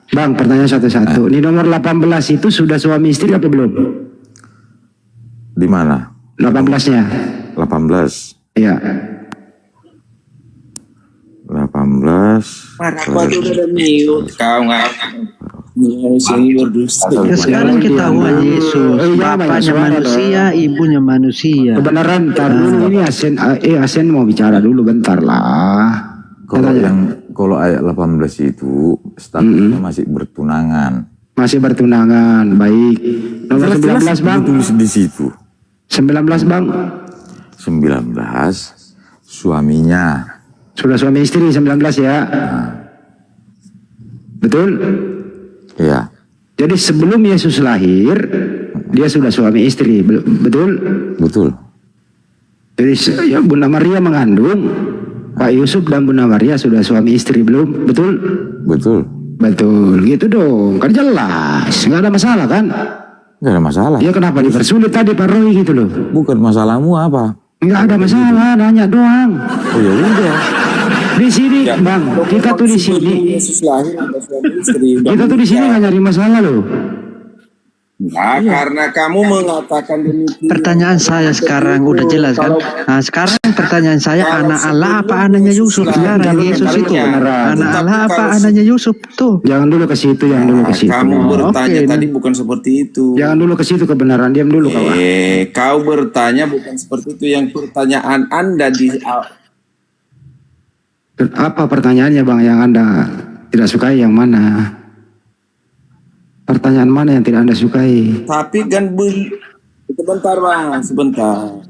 Bang pertanyaan satu-satu. Ini nomor 18 itu sudah suami istri apa belum? Di mana? 18-nya. 18. Iya. 18. Marah gua tuh udah mute. Kau nggak. Sekarang kita tahu Yesus, bapaknya manusia, ibunya manusia. Kebenaran, tar dulu ini Asen mau bicara dulu bentar lah. Kalau ayat 18 itu statusnya masih bertunangan. Masih bertunangan, baik. Nomor 19 Bang. Tulis di situ. 19 Bang. 19 suaminya. Sudah suami istri 19 ya. Betul? Iya. Jadi sebelum Yesus lahir, dia sudah suami istri, betul? Betul. Jadi ya, Bunda Maria mengandung, Pak Yusuf dan Bunda Maria sudah suami istri, belum? Betul? Betul. Betul, gitu dong. Kan jelas, nggak ada masalah kan? Nggak ada masalah. Ya kenapa dipersulit tadi Pak Roy gitu loh? Bukan masalahmu apa? Nggak ada masalah, nanya doang. Oh ya udah. Di sini Bang, kita tuh di sini. Kita tuh di sini nggak nyari masalah loh. Nah, karena kamu mengatakan demikian. Pertanyaan saya sekarang udah jelas kan? Nah, sekarang pertanyaan saya, anak Allah apa anaknya Yusuf? Sekarang Yesus itu anak Allah apa anaknya Yusuf tuh? Jangan dulu ke situ, jangan dulu ke situ. Kamu bertanya tadi bukan seperti itu. Jangan dulu ke situ kebenaran, diam dulu kawan. Kau bertanya bukan seperti itu, yang pertanyaan Anda di apa pertanyaannya Bang yang Anda tidak sukai yang mana? Pertanyaan mana yang tidak Anda sukai? Tapi kan sebentar Bang, sebentar.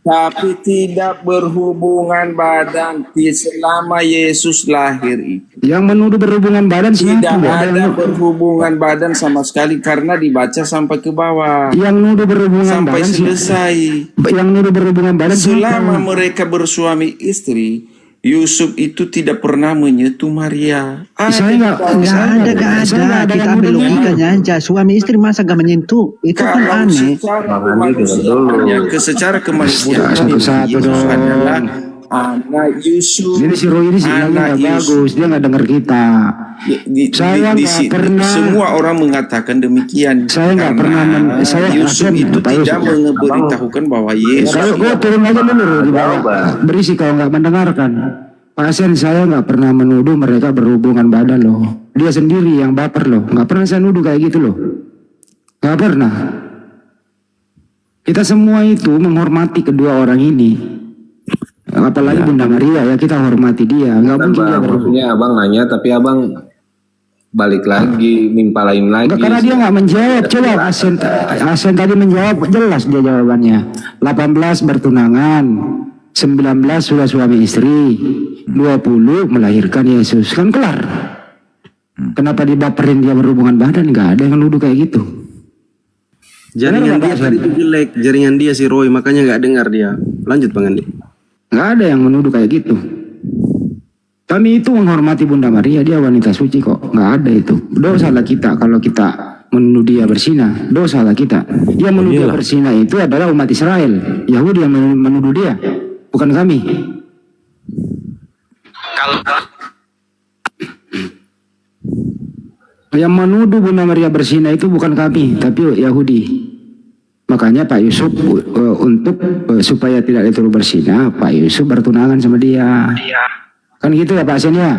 Tapi tidak berhubungan badan selama Yesus lahir itu. Yang menuduh berhubungan badan siapa? Tidak ada berhubungan badan sama sekali karena dibaca sampai ke bawah. Yang nuduh berhubungan sampai badan selesai. Yang nuduh berhubungan badan selama mereka bersuami istri, Yusuf itu tidak pernah menyentuh Maria. Saya nggak ada. Kita ambil logikanya aja. Suami istri masa gak menyentuh? Itu kan aneh. Secara kemanusiaan satu-satu dong. Anak Yusuf. Ini si Roy ini sinyalnya nggak bagus. Dia nggak dengar kita. Saya nggak pernah. Semua orang mengatakan demikian. Saya nggak pernah. Yusuf itu tidak memberitahukan bahwa Yesus. Kalau gue turun aja dulu di bawah. Berisi kalau nggak mendengarkan. Pak Asen, saya nggak pernah menuduh mereka berhubungan badan loh. Dia sendiri yang baper loh. Nggak pernah saya nuduh kayak gitu loh. Nggak pernah. Kita semua itu menghormati kedua orang ini. apalagi Bunda Maria ya, kita hormati dia. Nggak Bukan, mungkin dia Bang, berhubungan. maksudnya abang nanya tapi abang balik lagi, nimpalain lagi. Karena dia nggak menjawab. Coba Asen tadi menjawab, jelas dia jawabannya. 18 bertunangan, 19 sudah suami istri, 20 melahirkan Yesus. Kan kelar. Kenapa dibaperin dia berhubungan badan? Nggak ada yang nuduh kayak gitu. Jaringan Benar, dia Pak tadi itu jelek, jaringan dia si Roy, makanya nggak dengar dia. Lanjut Bang Andi. Nggak ada yang menuduh kayak gitu. Kami itu menghormati Bunda Maria, dia wanita suci kok. Nggak ada itu. Dosalah kita kalau kita menuduh dia berzina. Dosalah kita. Yang menuduh dia berzina itu adalah umat Israel. Yahudi yang menuduh dia, bukan kami. Yang menuduh Bunda Maria berzina itu bukan kami, tapi Yahudi. Makanya Pak Yusuf untuk supaya tidak dituduh berzina, Pak Yusuf bertunangan sama dia. Kan gitu ya Pak Asen ya?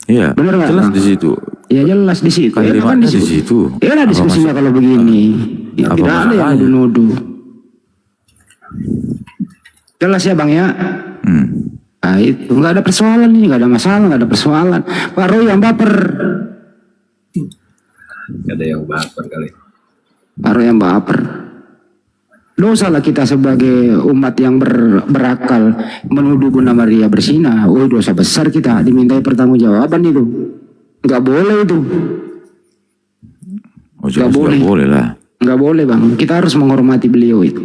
Iya. Bener nggak, Jelas Bang? di situ. Ya jelas di situ. Ya, kan Kalimatnya di di situ. situ. Ya lah diskusinya Apa kalau begini. Ya, apa tidak ada yang masalahnya? nuduh-nuduh. Jelas ya Bang ya? Nah itu nggak ada persoalan ini, nggak ada masalah, nggak ada persoalan. Pak Roy yang baper. Ada yang baper kali. Pak Roy yang baper. Dosalah kita sebagai umat yang berakal menuduh Bunda Maria berzina. Oh dosa besar kita, dimintai pertanggungjawaban itu. Nggak boleh itu. Oh, jelas nggak boleh lah. Nggak boleh Bang, kita harus menghormati beliau itu.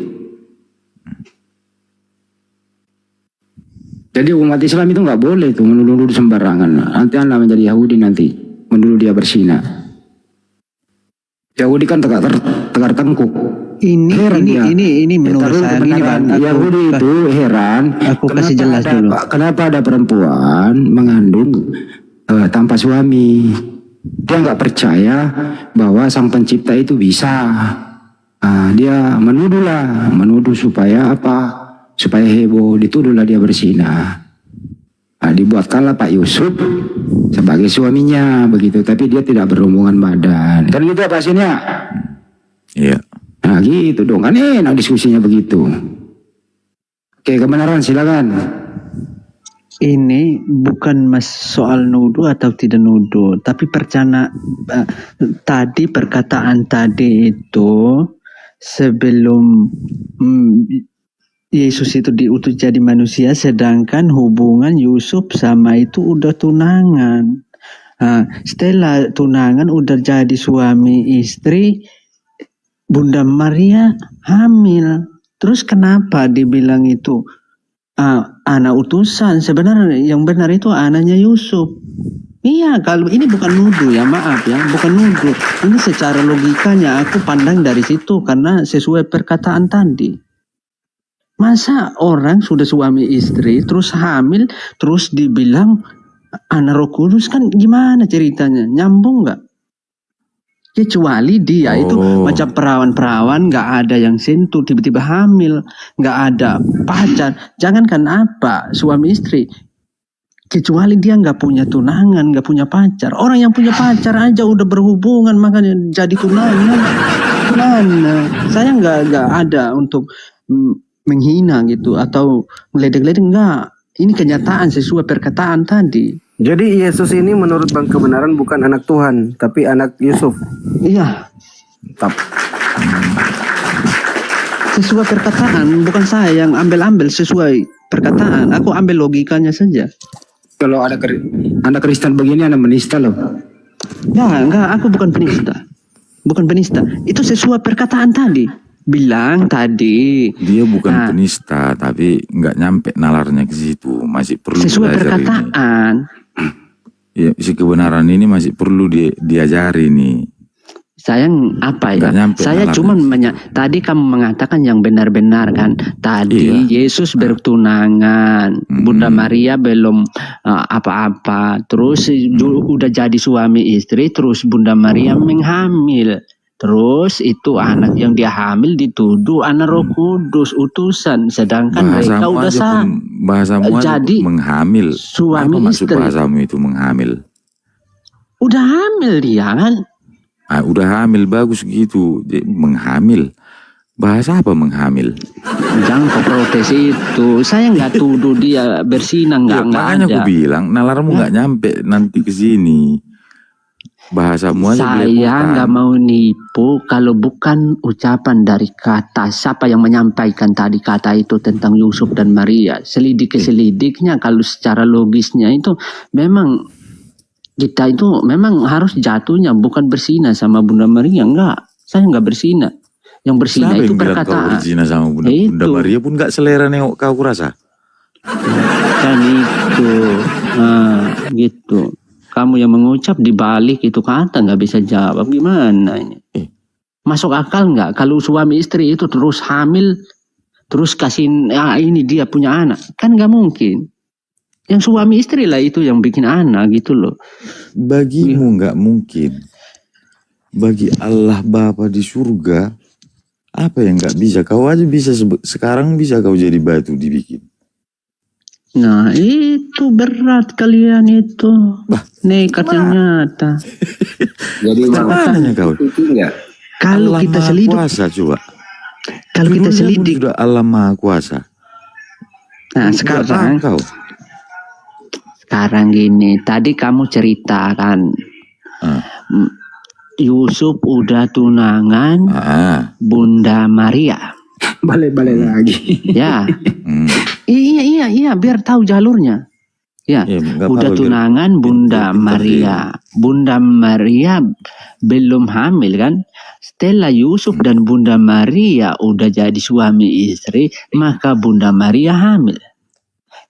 Jadi umat Islam itu nggak boleh tuh menuduh sembarangan. Nanti Anda menjadi Yahudi nanti menuduh dia berzina. Yahudi kan tegar tengkuk. Ini menurut saya ini Bang, Yahudi itu heran. Aku kasih jelas dulu. Kenapa ada perempuan mengandung tanpa suami? Dia nggak percaya bahwa Sang Pencipta itu bisa. Dia menuduh supaya apa? Supaya heboh, dituduhlah dia berzina. Dibuatkanlah Pak Yusuf sebagai suaminya begitu, tapi dia tidak berhubungan badan. Kan gitu ya Pak Asen ya? Iya. Nah gitu dong, kan enak diskusinya begitu. Oke, kebenaran silakan. Ini bukan soal nuduh atau tidak nuduh, tapi tadi perkataan tadi itu sebelum Yesus itu diutus jadi manusia, sedangkan hubungan Yusuf sama itu udah tunangan. Setelah tunangan udah jadi suami istri, Bunda Maria hamil. Terus kenapa dibilang itu anak utusan? Sebenarnya yang benar itu anaknya Yusuf. Iya, kalau ini bukan nuduh ya, maaf ya, bukan nuduh. Ini secara logikanya aku pandang dari situ karena sesuai perkataan tadi. Masa orang sudah suami istri terus hamil terus dibilang anak Roh Kudus, kan gimana ceritanya? Nyambung nggak? Kecuali dia itu macam perawan-perawan, nggak ada yang sentuh, tiba-tiba hamil, nggak ada pacar. Jangankan apa suami istri, kecuali dia nggak punya tunangan, nggak punya pacar. Orang yang punya pacar aja udah berhubungan makanya jadi tunangan. Saya nggak ada untuk menghina gitu atau meledek-ledek, enggak. Ini kenyataan sesuai perkataan tadi. Jadi Yesus ini menurut Bang kebenaran bukan anak Tuhan, tapi anak Yusuf. Iya. Mantap. Sesuai perkataan, bukan saya yang ambil sesuai perkataan. Aku ambil logikanya saja. Kalau ada anak Kristen begini, anak menista loh. Enggak, aku bukan penista. Bukan penista. Itu sesuai perkataan tadi. Bilang tadi. Dia bukan penista, tapi nggak nyampe nalarnya ke situ. Masih perlu sesuai belajar perkataan. Ya, si kebenaran ini masih perlu diajari nih. Saya apa ya? Saya nalarnya. cuma tadi kamu mengatakan yang benar-benar kan. Tadi Yesus bertunangan, Bunda Maria belum apa-apa. Terus udah jadi suami istri, terus Bunda Maria menghamil. Terus itu anak yang dia hamil dituduh anak Roh Kudus utusan, sedangkan mereka udah bahasamu jadi menghamil. suami Apa maksud istri. bahasamu itu menghamil? Udah hamil dia kan? Udah hamil, bagus gitu. Menghamil. Bahasa apa menghamil? Jangan kau protes itu. Saya nggak tuduh dia bersinah, Ya, nggak makanya ada. aku bilang nalarmu nggak nyampe nanti ke sini. Bahasamu aja Saya belepotan. nggak mau nipu kalau bukan ucapan dari kata siapa yang menyampaikan tadi kata itu tentang Yusuf dan Maria. Selidik-selidiknya kalau secara logisnya itu memang kita itu memang harus jatuhnya bukan berzina sama Bunda Maria. Enggak, saya nggak berzina. Yang berzina Siapa itu yang bilang kau perkataan. berzina sama Bunda, Bunda Maria pun gak selera nengok kau kurasa. Kan itu, nah, gitu. Kamu yang mengucap dibalik itu kata nggak bisa jawab, gimana ini? Masuk akal nggak kalau suami istri itu terus hamil, terus kasih ini dia punya anak, kan nggak mungkin. Yang suami istri lah itu yang bikin anak gitu loh. Bagimu nggak mungkin. Bagi Allah Bapa di surga, apa yang nggak bisa? Kau aja bisa sekarang bisa kau jadi batu dibikin. Nah itu berat kalian itu. Nekat yang nyata. Jadi Makanya kau. Kalau Allah kita Maha selidik, Kuasa coba. kalau kita Judulnya pun selidik, sudah Allah Maha Kuasa. nah Nggak sekarang paham kau. sekarang gini, tadi kamu ceritakan Yusuf udah tunangan Bunda Maria. Balik-balik lagi. Ya. Iya, biar tahu jalurnya. Ya, nggak udah apa-apa, tunangan Bunda Maria. Bunda Maria belum hamil kan? Setelah Yusuf dan Bunda Maria udah jadi suami istri, maka Bunda Maria hamil.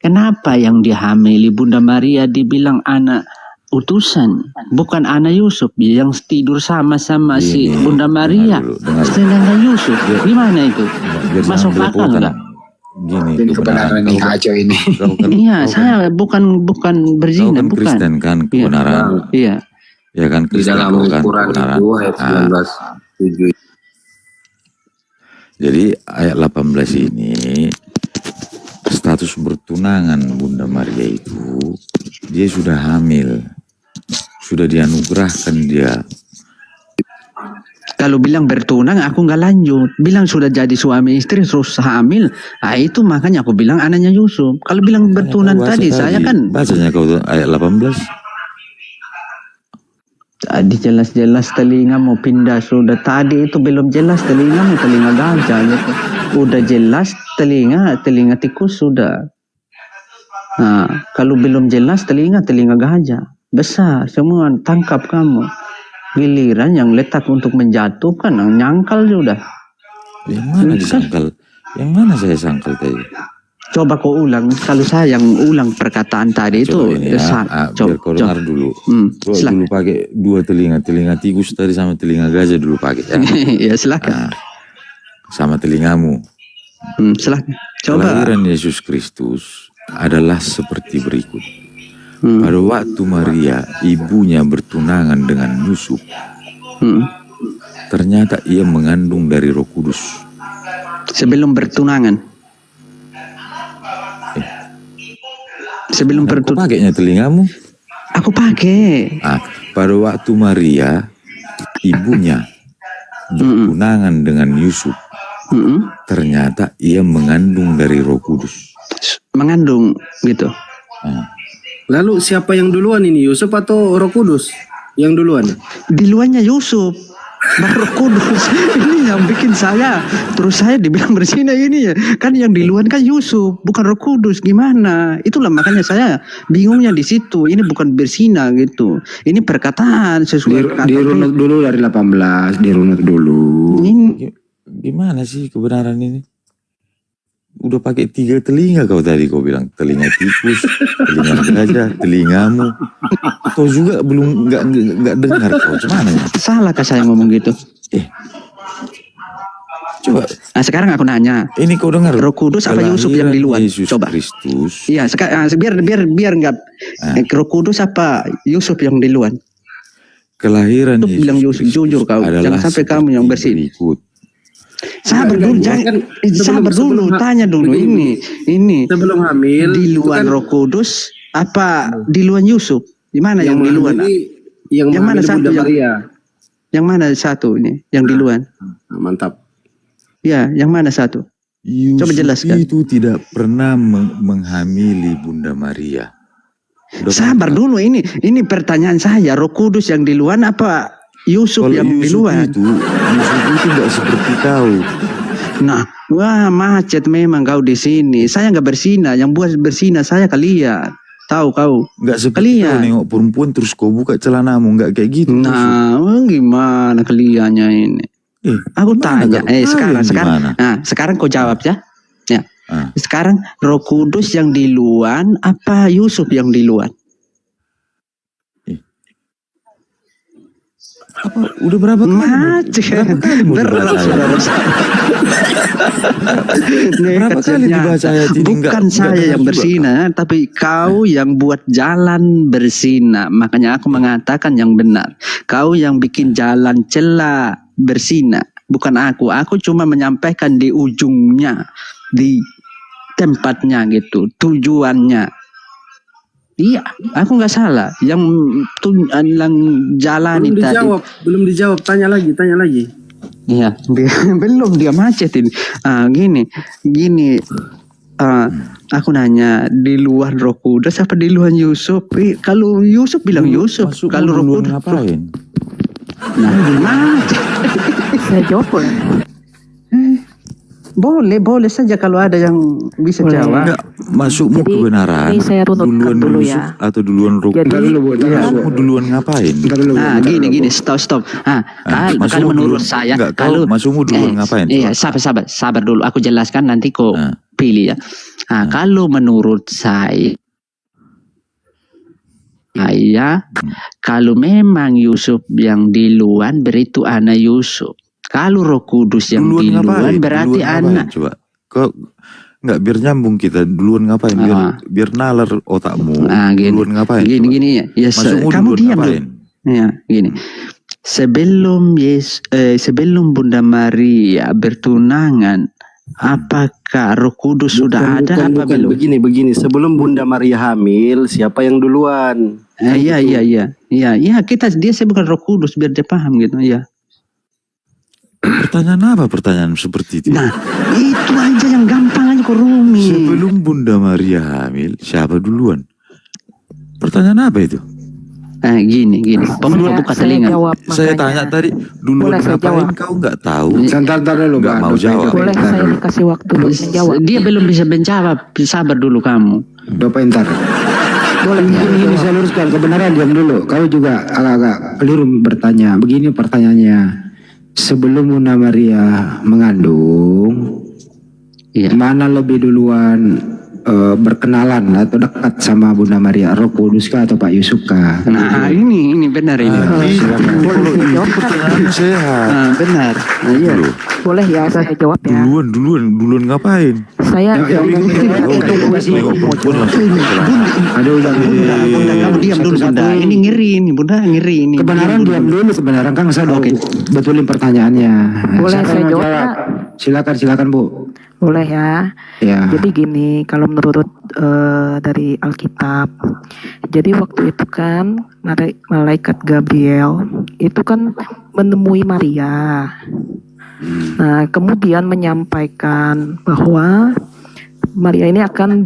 Kenapa yang dihamili Bunda Maria dibilang anak utusan, bukan anak Yusuf yang tidur sama-sama si Bunda Maria, sedangkan Yusuf, gimana itu? Masuk akal enggak? Gini, Ini kebenaran nih aja ini. Iya, saya bukan berzina, Kau kan bukan. Kristen kan kebenaran. Iya. Ya kan di Kristen dalam kau kan Al-Quran kebenaran. itu ayat 19:7. Jadi ayat 18 ini status bertunangan Bunda Maria itu dia sudah hamil. Sudah dianugerahkan dia. Kalau bilang bertunang aku nggak lanjut. Bilang sudah jadi suami istri terus hamil. Nah itu makanya aku bilang anaknya Yusuf. Kalau bilang bertunang tadi saya kan Bacanya kau tuh ayat 18. tadi jelas-jelas telinga mau pindah sudah. Tadi itu belum jelas telinga gajah gitu. Udah jelas telinga tikus sudah. Nah kalau belum jelas telinga gajah besar semua tangkap kamu. Giliran yang letak untuk menjatuhkan yang nyangkal sudah. Yang mana disangkal? Yang mana saya sangkal tadi? Coba kau ulang. Kalau saya yang ulang perkataan tadi Coba itu ini ya, biar kau dengar dulu. Kau dulu pakai dua telinga tikus tadi sama telinga gajah dulu pakai ya. Ya silakan. Sama telingamu. Silakan. Coba. Kelahiran Yesus Kristus adalah seperti berikut. Pada waktu Maria ibunya bertunangan dengan Yusuf, ternyata ia mengandung dari Roh Kudus. Sebelum bertunangan. Sebelum bertunangan. Pakainya telingamu? Aku pakai. Pada waktu Maria ibunya bertunangan dengan Yusuf, ternyata ia mengandung dari Roh Kudus. Mengandung gitu. Lalu siapa yang duluan ini, Yusuf atau Roh Kudus? Yang duluan? Duluannya Yusuf, baru Roh Kudus. Ini yang bikin saya, terus saya dibilang berzina ini ya. Kan yang duluan kan Yusuf, bukan Roh Kudus. Gimana? Itulah makanya saya bingungnya di situ. Ini bukan berzina gitu. Ini perkataan sesuai. Dirunut dulu dari 18, dirunut dulu. Gimana sih kebenaran ini? Udah pakai 3 telinga kau tadi, kau bilang telinga tikus, telinga gajah, telingamu. Kau juga belum nggak dengar kau, gimana ya? Salah kah saya ngomong gitu? Coba. Nah sekarang aku nanya. Ini kau dengar? Roh Kudus apa Yusuf yang duluan? Yesus Coba. Kristus. Iya, biar nggak. Roh Kudus apa Yusuf yang duluan? Kelahiran Yesus bilang Yusuf, jujur kau. Jangan sampai kamu yang bersih. Sabar dulu, sabar dulu, tanya dulu ini sebelum hamil di luar Roh Kudus apa di luar Yusuf? Di mana yang di luar? Yang mana satu? Yang mana satu ini? Yang di luar? Mantap. Ya, yang mana satu? Coba Yusuf jelaskan. itu tidak pernah menghamili Bunda Maria. Sabar dulu, ini pertanyaan saya. Roh Kudus yang di luar apa Yusuf Kalau yang di Yusuf luar? Yusuf itu tidak seperti kau. Nah, wah macet memang kau di sini. Saya nggak bersinah, yang buat bersinah saya kalian. Tahu kau? Nggak seperti kau nengok perempuan terus kau buka celanamu, nggak kayak gitu. Nah, gimana kaliannya ini? Aku tanya, sekarang. Nah, sekarang kau jawab ya. Ya. Sekarang Roh Kudus yang di luar apa Yusuf yang di luar? Apa udah berapa kali? Berapa kali dibaca ayat ini? Bukan saya yang bersinah, tapi kau yang buat jalan bersinah. Makanya aku mengatakan yang benar. Kau yang bikin jalan celah bersinah, bukan aku. Aku cuma menyampaikan di ujungnya, di tempatnya gitu, tujuannya. Iya, aku nggak salah. Yang jalani Belum tadi. belum dijawab. Tanya lagi. Iya, belum dia macetin. Gini. Aku nanya di luar Roh Kudus apa di luar Yusuf? Kalau Yusuf bilang Yusuf, kalau Roh Kudus ngapain? Nah, gimana? Saya jawab boleh? Boleh saja kalau ada yang bisa jawab. Enggak, masukmu Jadi, kebenaran. ini saya runutkan Duluan dulu Yusuf ya. atau duluan Roh Jadi, Kudus? Masukmu duluan ngapain? Nah, gini, stop. Kalau menurut saya, kalau masukmu duluan ngapain? Iya, sabar dulu. Aku jelaskan nanti kau pilih ya. Kalau menurut saya, kalau memang Yusuf yang di luar beritu anak Yusuf. Kalau Roh Kudus yang di luar berarti anak. Coba, kok nggak biar nyambung kita duluan ngapain? Biar nalar otakmu. Duluan ngapain? Gini ya. Masukmu Kamu duluan diam ngapain? dulu. Ya, gini. Sebelum Bunda Maria bertunangan, apakah Roh Kudus sudah ada apa belum? Begini. Sebelum Bunda Maria hamil, siapa yang duluan? Iya. Saya bukan Roh Kudus biar dia paham gitu ya. Pertanyaan apa pertanyaan seperti itu? Nah, itu aja yang gampang aja kok rumit. Sebelum Bunda Maria hamil, siapa duluan? Pertanyaan apa itu? Gini. Pokoknya buka telinga. Saya tanya tadi duluan ngapain, kau nggak tahu? Santar dulu, nggak mau jawab. Boleh saya dikasih waktu untuk menjawab? Dia belum bisa menjawab. Sabar dulu kamu. Bapak Intar. Boleh, ini saya luruskan kebenaran, diam dulu. Kau juga agak keliru bertanya. Begini pertanyaannya. Sebelum Bunda Maria mengandung, mana lebih duluan berkenalan atau dekat sama Bunda Maria, Roh Kudus kah atau Pak Yusuf kah? Nah, ini benar ini. Sehat. Benar. Iya. Boleh ya saya jawab ya. Duluan ngapain? Saya Bunda, kamu diam dulu Bunda. Ini ngeri ini Bunda, ngeri ini. Kebenaran diam dulu, kebenaran Kang, saya betulin pertanyaannya. Boleh saya jawab, Pak? Silakan Bu. Boleh ya. Jadi gini, kalau menurut dari Alkitab, jadi waktu itu kan malaikat Gabriel itu kan menemui Maria. Nah, kemudian menyampaikan bahwa Maria ini akan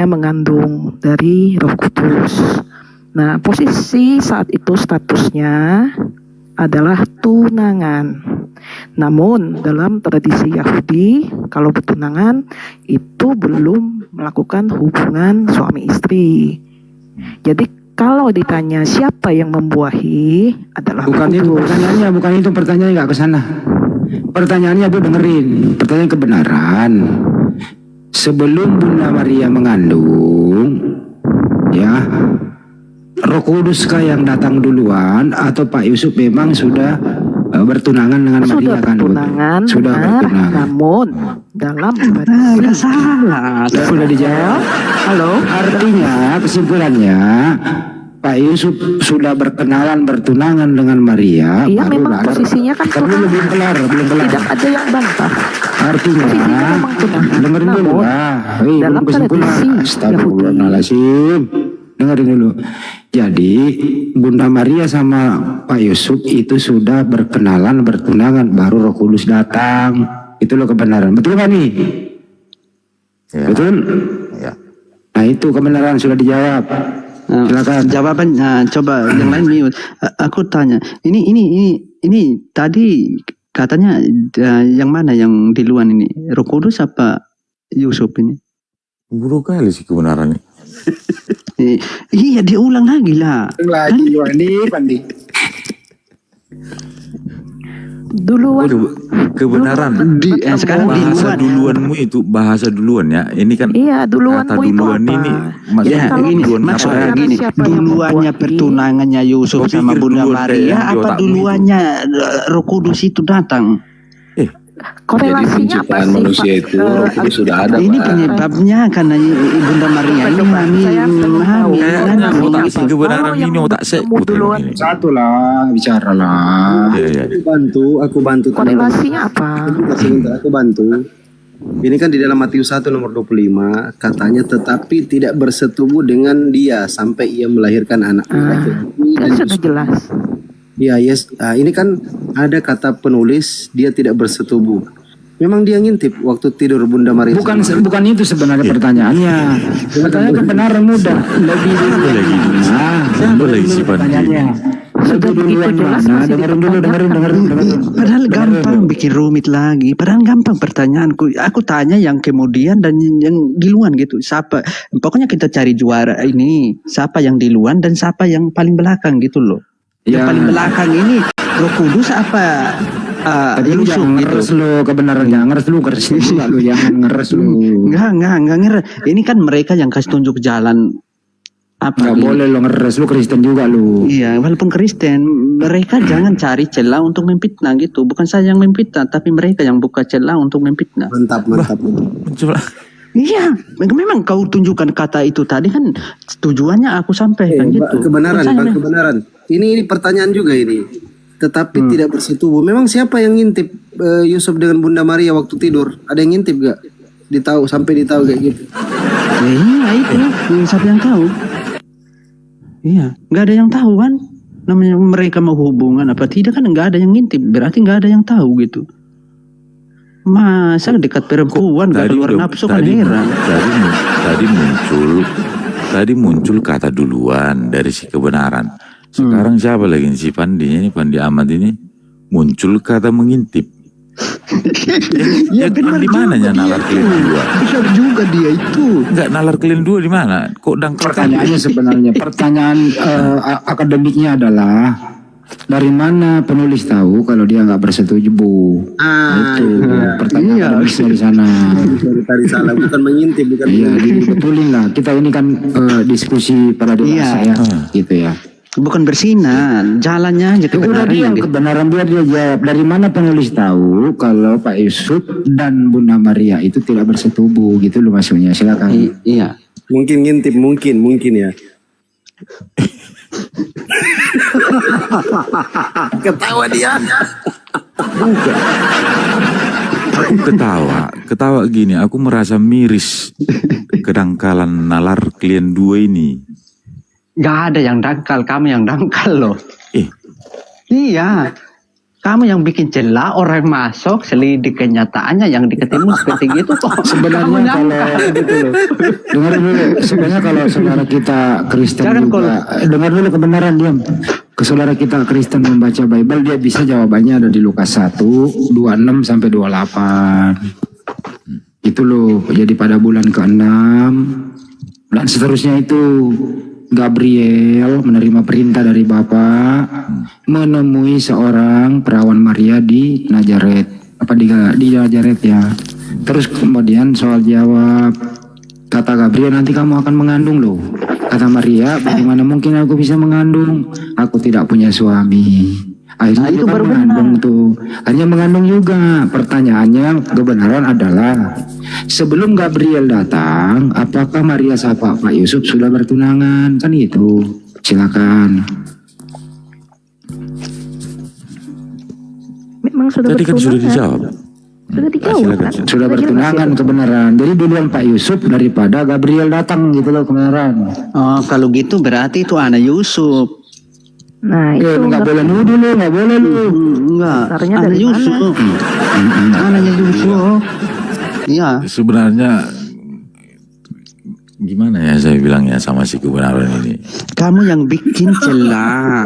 mengandung dari Roh Kudus. Nah, posisi saat itu statusnya adalah tunangan. Namun dalam tradisi Yahudi, kalau bertunangan itu belum melakukan hubungan suami istri. Jadi kalau ditanya siapa yang membuahi adalah bukan Roh itu Kudus. pertanyaannya, pertanyaannya nggak ke sana. Pertanyaannya Bu dengerin, pertanyaan kebenaran. Sebelum Bunda Maria mengandung, ya, Roh Kudus kah yang datang duluan atau Pak Yusuf memang sudah bertunangan dengan Maria kan? Sudah bertunangan. Namun dalam Nggak salah. Sudah dijawab. Halo. Artinya kesimpulannya Pak Yusuf sudah bertunangan dengan Maria. Iya, memang posisinya kan belum kelar. Tidak ada yang bantah. Artinya dengerin dulu lah. dalam kesimpulan. tradisi Astagfirullahaladzim. Dengerin dulu. Jadi Bunda Maria sama Pak Yusuf itu sudah berkenalan, bertunangan, baru Roh Kudus datang. Itu loh kebenaran. Betul kan nih? Ya. Betul? Ya. Nah itu kebenaran sudah dijawab. Silakan. Jawaban coba yang lain mute. Aku tanya, ini tadi katanya yang mana yang di luar ini? Roh Kudus apa Yusuf ini? Buruk kali sih kebenaran ini. Iya, diulang lagi lah. Lagi Pandi. Duluan. Kebenaran. Sekarang bahasa duluanmu itu bahasa duluan ya. Ini kan Iya, duluanmu kata itu duluan apa? ini Ya, kalau gini, duluan maksudnya apa? gini, Siapa yang duluannya membuat pertunangannya Yusuf Kau sama pikir Bunda duluan kayak Maria yang di apa otakmu duluannya Roh Kudus itu datang? Korelasinya apa penciptaan sih? manusia itu Roh Kudus sudah ada, Ini Pak. penyebabnya karena Bunda Maria ini Otak si kebenaran ini otak saya. Satu lah, bicara lah. Iya. Aku bantu. Korelasinya apa? Sebentar, aku bantu. Ini kan di dalam Matius 1 nomor 25 katanya tetapi tidak bersetubuh dengan dia sampai ia melahirkan anak laki-laki. Kan sudah jelas. Ya, yes. Ini kan ada kata penulis dia tidak bersetubuh. Memang dia ngintip waktu tidur Bunda Maria. Bukan itu sebenarnya pertanyaannya. Pertanyaan kebenaran mudah. Lebih dulu lagi. Apa lagi sih pertanyaannya? Sudah duluan mana? Dengerin. Padahal gampang bikin rumit lagi. Padahal gampang pertanyaanku. Aku tanya yang kemudian dan yang di luar gitu. Siapa? Pokoknya kita cari juara ini. Siapa yang di luar dan siapa yang paling belakang gitu loh. Yang paling belakang ini Roh Kudus apa? Yusuf gitu. Ngeres lu kebenarannya. Ngeres lu jangan ngeres lu. Enggak ngeres. Ini kan mereka yang kasih tunjuk jalan. Nggak boleh lo ngeres, lu Kristen juga lu. Iya, walaupun Kristen, mereka jangan cari celah untuk memfitnah gitu. Bukan saya yang memfitnah, tapi mereka yang buka celah untuk memfitnah. Mantap. Iya, memang kau tunjukkan kata itu tadi kan tujuannya aku sampaikan gitu. Kebenaran. Ini pertanyaan juga ini. Tetapi tidak bersetubuh. Memang siapa yang ngintip Yusuf dengan Bunda Maria waktu tidur? Ada yang ngintip gak? Sampai ditahu kayak gitu. Iya itu, siapa yang tahu? Iya, nggak ada yang tahu kan? Namanya mereka mau hubungan apa tidak kan nggak ada yang ngintip. Berarti nggak ada yang tahu gitu. Masa dekat perempuan gak keluar nafsu kan heran. Tadi muncul kata duluan dari si kebenaran. Sekarang siapa lagi si Pandinya ini, Pandi Ahmad ini muncul kata mengintip. Ya benar di mananya nalar kalian dua? Benar juga dia itu. Enggak, nalar kalian dua di mana? Kok dangkal? Pertanyaannya sebenarnya pertanyaan akademiknya adalah dari mana penulis tahu kalau dia nggak bersetuju, Bu? Itu pertanyaan akademisnya di sana. Tadi salah, bukan mengintip, bukan. Iya, dibetulin lah. Kita ini kan diskusi pada dewasa ya, gitu ya. Bukan bersinar, jalannya aja kebenaran biar dia jawab. Dari mana penulis tahu kalau Pak Yusuf dan Bunda Maria itu tidak bersetubuh gitu loh maksudnya. Silakan. Iya. Mungkin ngintip, mungkin ya. Ketawa dia. Bukan. Aku ketawa gini. Aku merasa miris kedangkalan nalar kalian dua ini. Gak ada yang dangkal, kamu yang dangkal loh. Iya, kamu yang bikin celah orang masuk selidik kenyataannya yang diketemu seperti gitu kok. Sebenarnya kalau gitu loh. Dengar dulu, sebenarnya kalau saudara kita Kristen juga, dengar dulu kebenaran diam. Saudara kita Kristen membaca Bible, dia bisa jawabannya ada di Lukas 1, 26 sampai 28. Itu loh, jadi pada bulan ke-6 dan seterusnya itu Gabriel menerima perintah dari Bapa menemui seorang perawan Maria di Nazaret. Di Nazaret ya. Terus kemudian soal jawab, kata Gabriel, nanti kamu akan mengandung loh. Kata Maria, bagaimana mungkin aku bisa mengandung? Aku tidak punya suami. Akhirnya itu baru mengandung tuh. Akhirnya mengandung juga. Pertanyaannya kebenaran adalah sebelum Gabriel datang, apakah Maria sama Pak Yusuf sudah bertunangan? Kan itu. Silakan. Memang sudah Tadi kan sudah dijawab. Sudah dijawab kan? Sudah bertunangan kebenaran. Jadi duluan Pak Yusuf daripada Gabriel datang gitu loh kebenaran. Oh, kalau gitu berarti itu anak Yusuf. Nah, itu Nggak boleh nuduh lu, nggak boleh lu. Enggak, Dasarnya anak dari Yusuf. Anaknya Yusuf. Iya. Sebenarnya gimana ya saya bilang ya sama si kebenaran ini. Kamu yang bikin celah.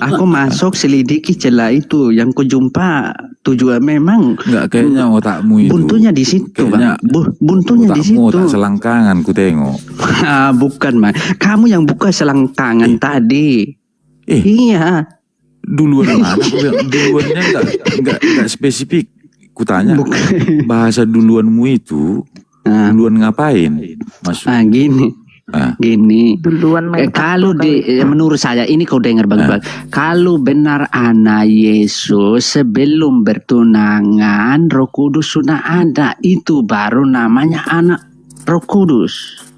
Aku masuk selidiki celah itu. Yang kujumpa tujuan memang. Enggak, kayaknya otakmu itu. Buntunya di situ, kayaknya Bang. Buntunya di situ. Otak selangkangan ku tengok. Bukan, Bang. Kamu yang buka selangkangan tadi. Iya. Duluan mana? Aku bilang duluannya enggak spesifik. Ku tanya. Bahasa duluanmu itu duluan ngapain? Masuk. Gini. Gini. Duluan main kalau menurut saya ini kau dengar bagus-bagus. Kalau benar anak Yesus sebelum bertunangan Roh Kudus sudah ada, itu baru namanya anak Roh Kudus.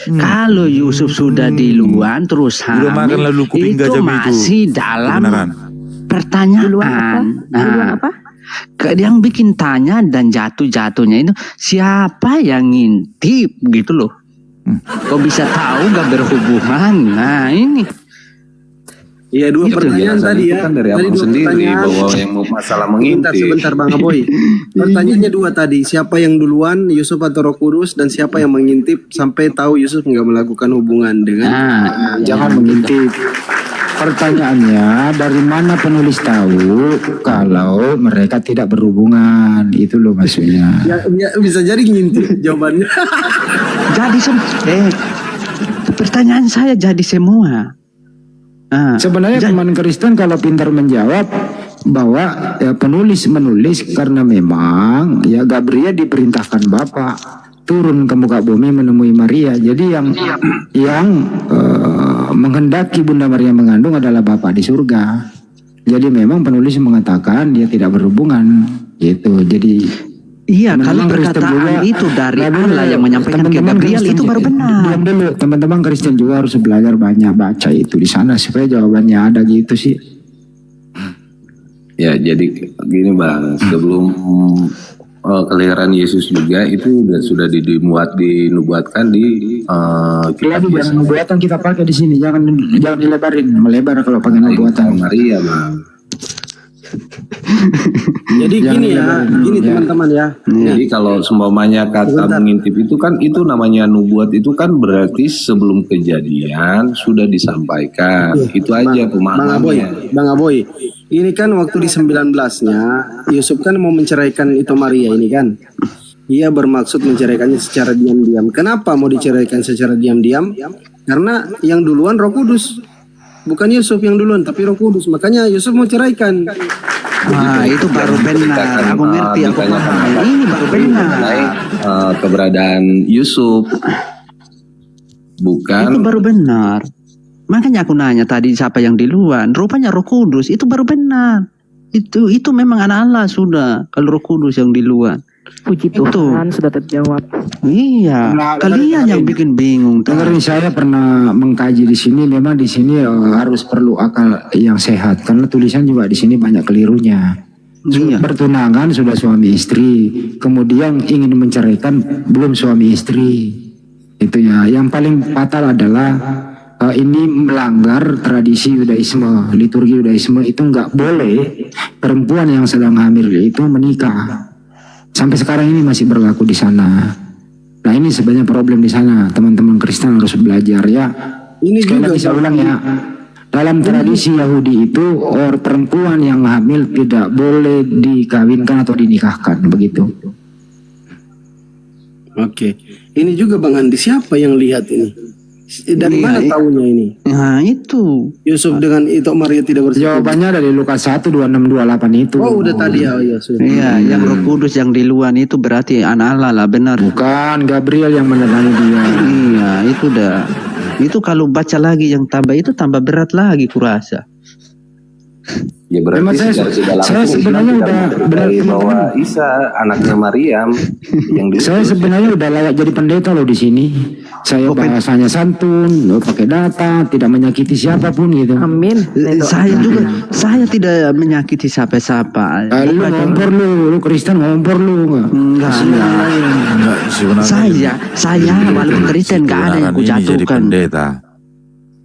Kalau Yusuf sudah di luar terus hamil, itu masih dalam pertanyaan. Duluan apa? Yang bikin tanya dan jatuhnya itu siapa yang ngintip gitu loh. Kok bisa tahu gak berhubungan? Nah ini. Iya, dua pertanyaan tadi ya. Kan dari abang sendiri bahwa yang masalah mengintip. Sebentar Bang Aboy. Pertanyaannya dua tadi. Siapa yang duluan, Yusuf atau Roh Kudus, dan siapa yang mengintip sampai tahu Yusuf nggak melakukan hubungan dengan? Jangan mengintip. Pertanyaannya, dari mana penulis tahu kalau mereka tidak berhubungan? Itu loh maksudnya. Ya, bisa jadi ngintip jawabannya. Jadi pertanyaan saya jadi semua. Sebenarnya teman Kristen kalau pintar menjawab bahwa penulis menulis karena memang ya Gabriel diperintahkan Bapa turun ke muka bumi menemui Maria. Jadi yang menghendaki Bunda Maria mengandung adalah Bapa di surga. Jadi memang penulis mengatakan dia tidak berhubungan gitu. Jadi iya, kalau perkataan itu dari Allah yang menyampaikan ke Gabriel itu baru benar. Diam dulu, teman-teman Kristen juga harus belajar banyak baca itu di sana supaya jawabannya ada gitu sih. Ya, jadi gini Bang, sebelum kelahiran Yesus juga itu sudah dinubuatkan di kitab Yesus. Nubuatan kita pakai di sini, jangan dilebarin, melebar kalau pakai nubuatan. Maria Bang. Jadi gini teman-teman ya. Jadi kalau seumpamanya kata mengintip itu kan itu namanya nubuat, itu kan berarti sebelum kejadian sudah disampaikan. Itu aja pemahamannya. Bang Aboy, ini kan waktu di 19-nya Yusuf kan mau menceraikan itu Maria ini kan. Ia bermaksud menceraikannya secara diam-diam. Kenapa mau diceraikan secara diam-diam? Karena yang duluan Roh Kudus. Bukan Yusuf yang duluan, tapi Roh Kudus. Makanya Yusuf mau ceraikan. Itu baru benar. Aku ngerti, aku paham. Ini baru benar. Keberadaan Yusuf. Bukan. Itu baru benar. Makanya aku nanya tadi siapa yang di luar. Rupanya Roh Kudus. Itu baru benar. Itu memang anak Allah sudah. Kalau Roh Kudus yang di luar. Puji Tuhan sudah terjawab. Iya, kalian yang bikin bingung. Dengerin, saya pernah mengkaji di sini. Memang di sini harus perlu akal yang sehat karena tulisan juga di sini banyak kelirunya. Bertunangan sudah suami istri, kemudian ingin menceraikan belum suami istri. Itu ya. Yang paling fatal adalah ini melanggar tradisi Yudaisme, liturgi Yudaisme. Itu nggak boleh perempuan yang sedang hamil itu menikah. Sampai sekarang ini masih berlaku di sana. Nah ini sebenarnya problem di sana. Teman-teman Kristen harus belajar ya. Ini sekali lagi saya ulang ya. Dalam tradisi Yahudi itu perempuan yang hamil tidak boleh dikawinkan atau dinikahkan begitu. Oke. Ini juga Bang Andi, siapa yang lihat ini? Dari mana tahunya ini? Nah itu Yusuf dengan itu Maria tidak bersatu. Jawabannya dari Lukas 1, 26, 28 itu. Oh udah tadi ya. Iya, yang Roh Kudus yang di luar itu berarti anak Allah lah, benar. Bukan, Gabriel yang menerangi dia. Iya, itu dah. Itu kalau baca lagi yang tambah itu tambah berat lagi kurasa. Ya berarti Emang secara tidak langsung saya sebenarnya Islam udah tidak mengetahui bahwa Isa anaknya Maryam yang Saya sebenarnya udah layak jadi pendeta loh di sini. Saya bahasanya santun, pakai data, tidak menyakiti siapapun gitu. Amin. Saya tidak menyakiti siapa-siapa. Lu ngompor lu Kristen ngompor lu Enggak. Saya walaupun Kristen nggak ada yang aku jatuhkan.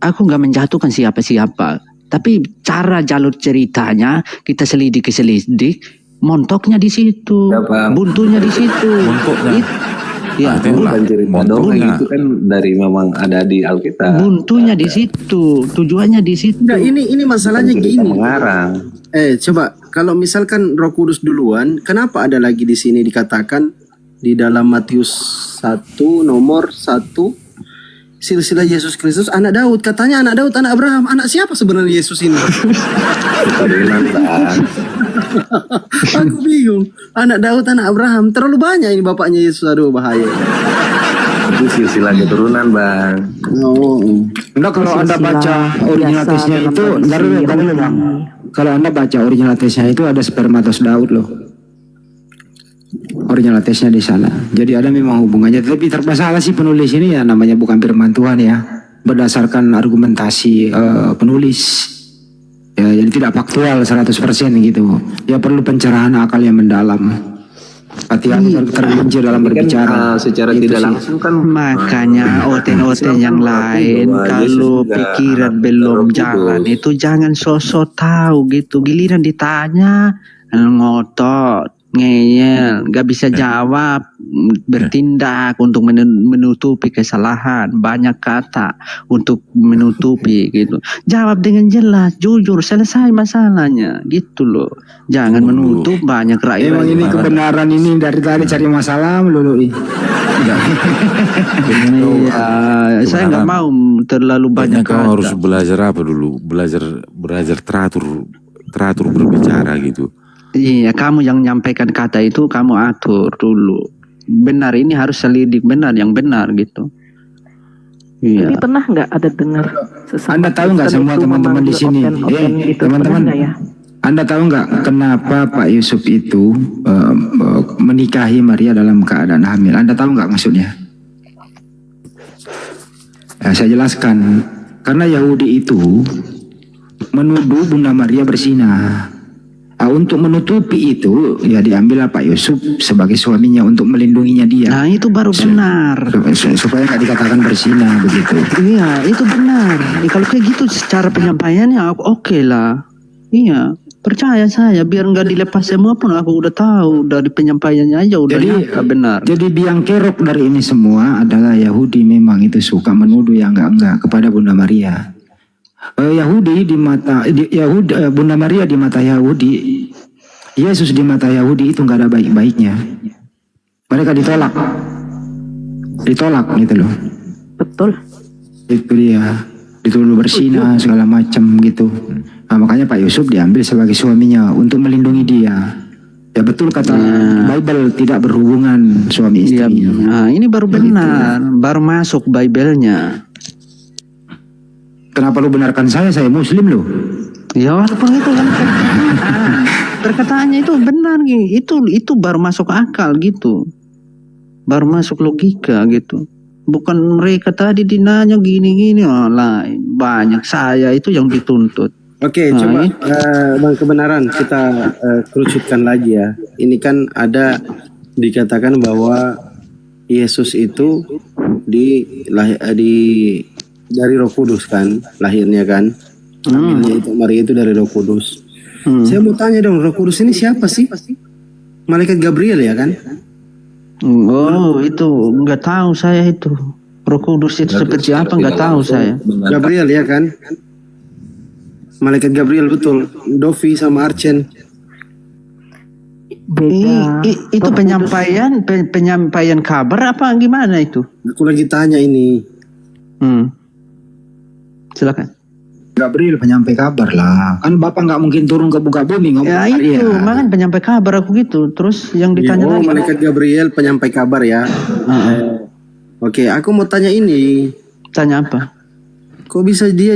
Aku nggak menjatuhkan siapa-siapa. Tapi cara jalur ceritanya kita selidik, montoknya di situ, buntunya di situ. Ya, bukan cerita dongeng itu kan dari memang ada di Alkitab. Buntunya di situ, tujuannya di situ. Nah, ini masalahnya gini. Mengarang. Coba kalau misalkan Roh Kudus duluan, kenapa ada lagi di sini dikatakan di dalam Matius 1 nomor 1 silsilah Yesus Kristus anak Daud, katanya anak Daud, anak Abraham. Anak siapa sebenarnya Yesus ini? Aku bingung. Anak Daud, anak Abraham, terlalu banyak ini bapaknya Yesus. Aduh, bahaya. Itu silsilah keturunan, Bang. Enggak, kalau Anda baca original tesnya itu, Bang. Kalau Anda baca original tesnya itu ada spermatos Daud loh. Original tesnya di sana. Jadi ada memang hubungannya. Tapi termasalah sih penulis ini ya namanya bukan firman Tuhan ya. Berdasarkan argumentasi penulis. Ya, jadi tidak faktual 100% gitu. Ya perlu pencerahan akal yang mendalam. Hati-hati tergelincir dalam berbicara. Secara tidak langsung kan makanya oten-oten yang lain kalau pikiran belum jalan itu jangan sosok tahu gitu. Giliran ditanya ngotot, ngeyel, gak bisa jawab, bertindak untuk menutupi kesalahan, banyak kata untuk menutupi gitu. Jawab dengan jelas, jujur, selesai masalahnya gitu loh. Jangan menutup banyak rakyat. Emang ini kebenaran ini dari tadi cari masalah melulu. Saya nggak mau terlalu banyak kau harus belajar apa dulu? Belajar teratur berbicara gitu. Iya, kamu yang nyampaikan kata itu kamu atur dulu. Benar ini harus selidik benar yang benar gitu. Iya. Tapi pernah nggak ada dengar Anda tahu nggak semua teman-teman di sini? Teman-teman, Anda tahu nggak kenapa Pak Yusuf itu menikahi Maria dalam keadaan hamil? Anda tahu nggak maksudnya? Ya, saya jelaskan. Karena Yahudi itu menuduh Bunda Maria berzinah. Untuk menutupi itu ya diambil Pak Yusuf sebagai suaminya untuk melindunginya dia. Nah itu baru benar. Supaya nggak dikatakan berzina begitu. Iya itu benar. Kalau kayak gitu secara penyampaiannya oke lah. Iya percaya saya biar nggak dilepas semua pun aku udah tahu dari penyampaiannya aja udah benar. Jadi biang kerok dari ini semua adalah Yahudi memang itu suka menuduh yang enggak kepada Bunda Maria. Yahudi di mata Bunda Maria di mata Yahudi, Yesus di mata Yahudi itu nggak ada baik-baiknya. Mereka ditolak gitu loh. Betul. Itu dia dituduh berzina segala macam gitu. Nah, makanya Pak Yusuf diambil sebagai suaminya untuk melindungi dia. Ya betul kata Bible tidak berhubungan suami istri. Nah ini baru benar, baru masuk Bible-nya. Kenapa lu benarkan saya Muslim loh? Ya walaupun itu kan perkataannya itu benar gitu. Itu baru masuk akal gitu. Baru masuk logika gitu. Bukan mereka tadi dinanya gini-gini lain. Banyak saya itu yang dituntut. Oke, coba Bang kebenaran kita kerucutkan lagi ya. Ini kan ada dikatakan bahwa Yesus itu dari Roh Kudus kan, lahirnya kan. Hamilnya itu Maria itu dari Roh Kudus. Saya mau tanya dong, Roh Kudus ini siapa sih? Malaikat Gabriel ya kan? Oh, itu nggak tahu saya itu. Roh Kudus itu seperti apa nggak tahu saya. Gabriel ya kan? Malaikat Gabriel betul. Dovi sama Archen. Itu penyampaian kabar apa gimana itu? Aku lagi tanya ini. Silakan. Gabriel penyampai kabar lah. Kan Bapak nggak mungkin turun ke muka bumi ngomong. Ya itu, makanya penyampai kabar aku gitu. Terus yang ditanya lagi. Malaikat Gabriel penyampai kabar ya. Oke, aku mau tanya ini. Tanya apa? Kok bisa dia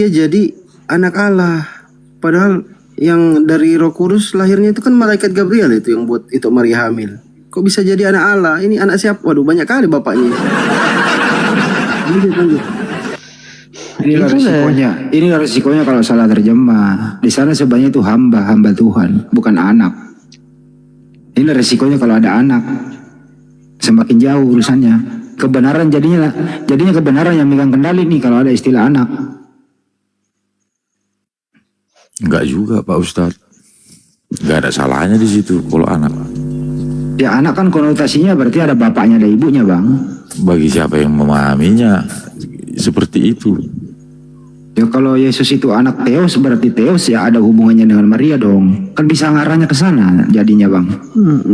jadi anak Allah? Padahal yang dari Roh Kudus lahirnya itu kan malaikat Gabriel itu yang buat itu Maria hamil. Kok bisa jadi anak Allah? Ini anak siapa? Waduh, banyak kali bapaknya. Lanjut. Inilah resikonya. Inilah resikonya kalau salah terjemah. Di sana sebenarnya itu hamba Tuhan, bukan anak. Inilah resikonya kalau ada anak. Semakin jauh urusannya. Kebenaran jadinya kebenaran yang megang kendali nih kalau ada istilah anak. Enggak juga Pak Ustadz. Enggak ada salahnya di situ kalau anak. Ya anak kan konotasinya berarti ada bapaknya ada ibunya bang. Bagi siapa yang memahaminya seperti itu. Ya kalau Yesus itu anak Theos berarti Theos ya ada hubungannya dengan Maria dong. Kan bisa ngarahnya ke sana jadinya bang.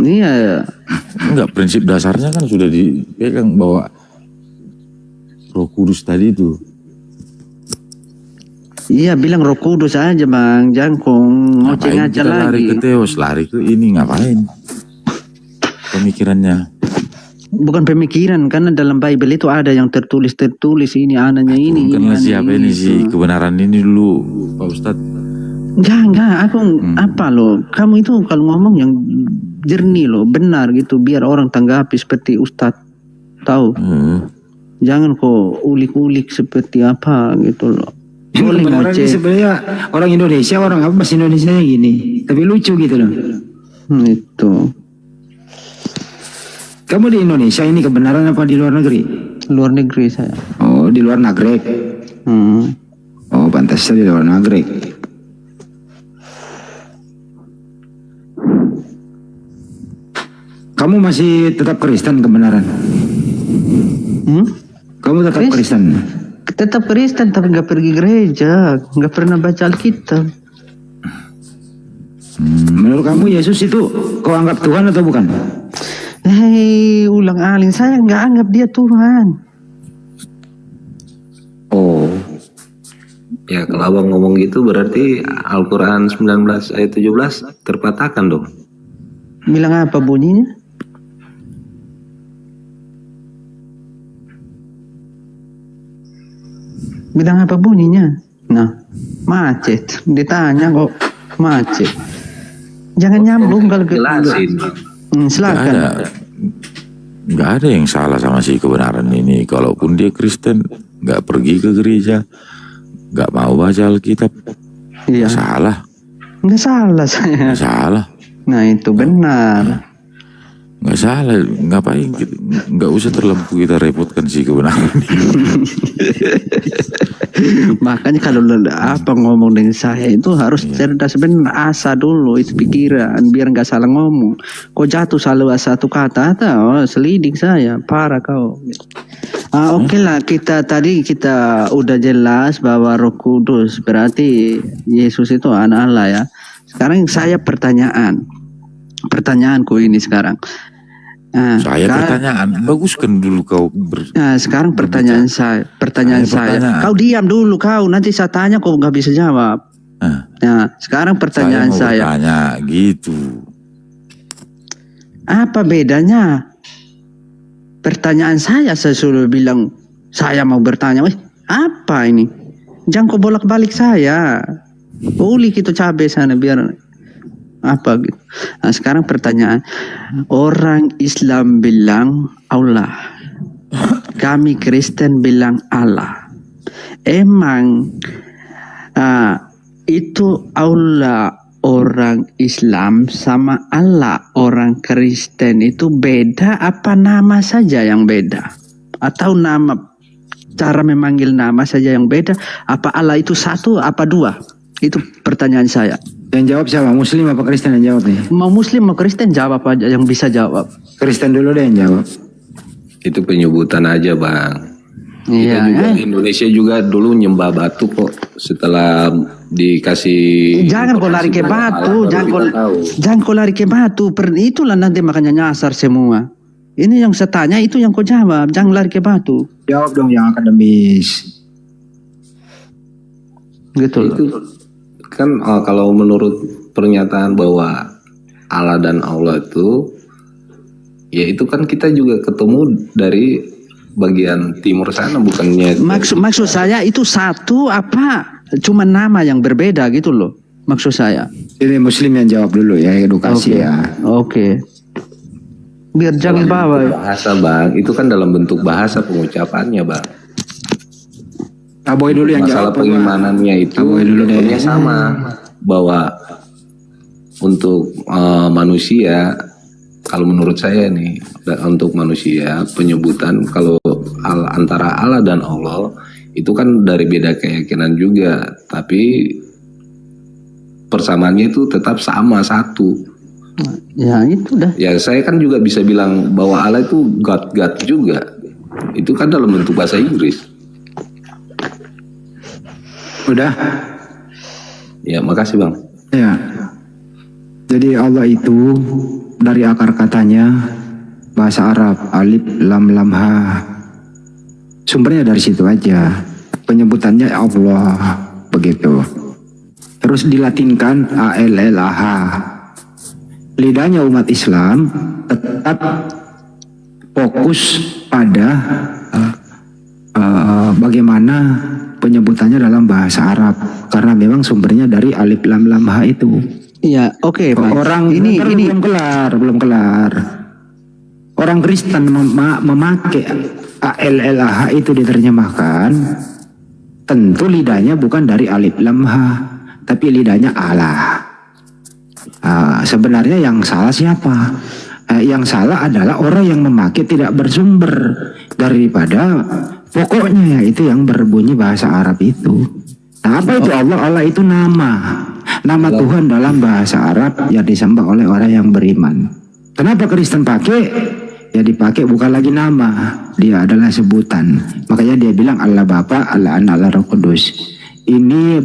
Iya. Enggak, prinsip dasarnya kan sudah dipegang bahwa Roh Kudus tadi itu. Iya, bilang Roh Kudus aja bang, jangkung ngoceng aja lagi. Lari ke Theos, lari ke ini ngapain? Pemikirannya. Bukan pemikiran, karena dalam Bible itu ada yang tertulis ini anaknya ini. Bukanlah siapa ini sih kebenaran ini dulu Pak Ustadz. Enggak, aku apa loh? Kamu itu kalau ngomong yang jernih loh, benar gitu, biar orang tanggapi seperti Ustadz tahu. Jangan kok ulik-ulik seperti apa gitu loh. Boleh Kebenaran ini sebenarnya orang Indonesia, orang apa bahasa Indonesia gini, tapi lucu gitu loh. Itu. Kamu di Indonesia ini kebenaran apa di luar negeri? Luar negeri saya. Oh, di luar nagrek. Oh, pantas di luar nagrek. Kamu masih tetap Kristen kebenaran? Kamu tetap Kristen? Tetap Kristen tapi nggak pergi gereja, nggak pernah baca Alkitab. Menurut kamu Yesus itu kau anggap Tuhan atau bukan? Hei, ulang alik, saya nggak anggap dia Tuhan. Oh. Ya kalau abang ngomong gitu berarti Al-Quran 19 ayat 17 terpatahkan dong. Bilang apa bunyinya? Bilang apa bunyinya? Nah, macet. Ditanya kok macet. Jangan nyambung kalau jelasin. Silakan. Nggak ada yang salah sama si kebenaran ini. Kalaupun dia Kristen, nggak pergi ke gereja, nggak mau baca Alkitab, iya. Salah. Nggak salah saya. Nggak salah. Nah itu benar. Nggak salah. Ngapain? Nggak usah terlalu kita repotkan si kebenaran ini. Makanya kalau apa ngomong dengan saya itu harus cerdas benar, asa dulu itu pikiran biar nggak salah ngomong. Kok jatuh salah satu kata atau selidik saya parah kau. Oke lah, kita udah jelas bahwa Roh Kudus berarti Yesus itu anak Allah ya. Sekarang saya pertanyaanku ini sekarang. Pertanyaan baguskan dulu kau. Sekarang pertanyaan saya. Kau diam dulu kau, nanti saya tanya kau nggak bisa jawab. Nah, sekarang pertanyaan saya. Tanya gitu. Apa bedanya? Pertanyaan saya sudah bilang saya mau bertanya. Apa ini? Jangan kau bolak-balik saya. Ulik itu cabai sana biar apa gitu. Nah, sekarang pertanyaan, orang Islam bilang Allah, kami Kristen bilang Allah. Emang itu Allah orang Islam sama Allah orang Kristen itu beda apa nama saja yang beda? Atau nama cara memanggil nama saja yang beda? Apa Allah itu satu apa dua? Itu pertanyaan saya. Yang jawab siapa? Muslim apa Kristen yang jawab nih? Mau Muslim mau Kristen jawab aja yang bisa jawab. Kristen dulu deh yang jawab. Itu penyebutan aja bang. Iya. Indonesia juga dulu nyembah batu kok. Setelah dikasih. Jangan kau lari ke batu, jangan kau lari ke batu. Itulah nanti makanya nyasar semua. Ini yang saya tanya itu yang kau jawab. Jangan lari ke batu. Jawab dong yang akademis. Gitu loh. Itu kan kalau menurut pernyataan bahwa Allah dan Allah itu, ya itu kan kita juga ketemu dari bagian timur sana bukannya. Maksud saya itu satu apa? Cuma nama yang berbeda gitu loh. Maksud saya. Ini Muslim yang jawab dulu ya, edukasi ya. Oke. Biar jangan bawa. Bahasa Bang, itu kan dalam bentuk bahasa pengucapannya Bang. Aboy dulu yang Masalah jawab. pengimanannya itu sebetulnya sama, bahwa untuk manusia, kalau menurut saya nih, untuk manusia penyebutan kalau antara Allah dan Allah itu kan dari beda keyakinan juga, tapi persamaannya itu tetap sama, satu. Ya itu dah. Ya saya kan juga bisa bilang bahwa Allah itu God juga. Itu kan dalam bentuk bahasa Inggris. Udah. Ya makasih Bang. Ya. Jadi Allah itu dari akar katanya bahasa Arab alif lam lam ha. Sumbernya dari situ aja. Penyebutannya Allah begitu. Terus dilatinkan ALLAH. Lidahnya umat Islam tetap fokus pada bagaimana penyebutannya dalam bahasa Arab karena memang sumbernya dari alif lam lam ha itu. Iya, oke, Pak. Orang ini belum kelar. Orang Kristen memakai ALLAH itu diterjemahkan, tentu lidahnya bukan dari alif lam ha, tapi lidahnya Allah. Sebenarnya yang salah siapa? Yang salah adalah orang yang memakai tidak bersumber daripada pokoknya, yaitu yang berbunyi bahasa Arab itu. Nah, apa itu Allah? Allah itu nama Tuhan dalam bahasa Arab yang disembah oleh orang yang beriman. Kenapa Kristen pakai? Ya dipakai bukan lagi nama, dia adalah sebutan. Makanya dia bilang Allah Bapa, Allah Anak, Allah Roh Kudus. Ini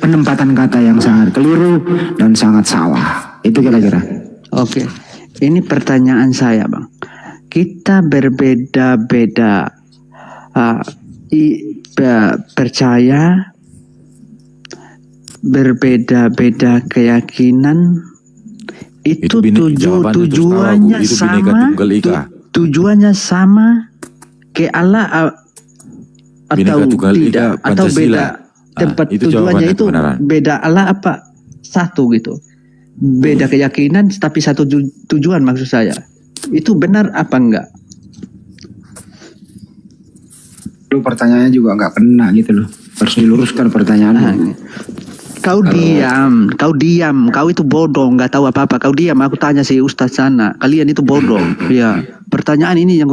penempatan kata yang sangat keliru dan sangat salah. Itu kira-kira. Oke. Ini pertanyaan saya, Bang. Kita berbeda-beda percaya, berbeda-beda keyakinan, itu tujuannya sama, tujuannya sama ke Allah atau tidak, atau beda tempat tujuannya itu beda Allah apa satu gitu, beda keyakinan tapi satu tujuan, maksud saya itu benar apa enggak? Lu pertanyaannya juga nggak kena gitu loh, harus diluruskan pertanyaannya. Kau diam, kau itu bodoh, nggak tahu apa-apa. Kau diam, aku tanya si Ustadz sana. Kalian itu bodoh, ya. Pertanyaan ini yang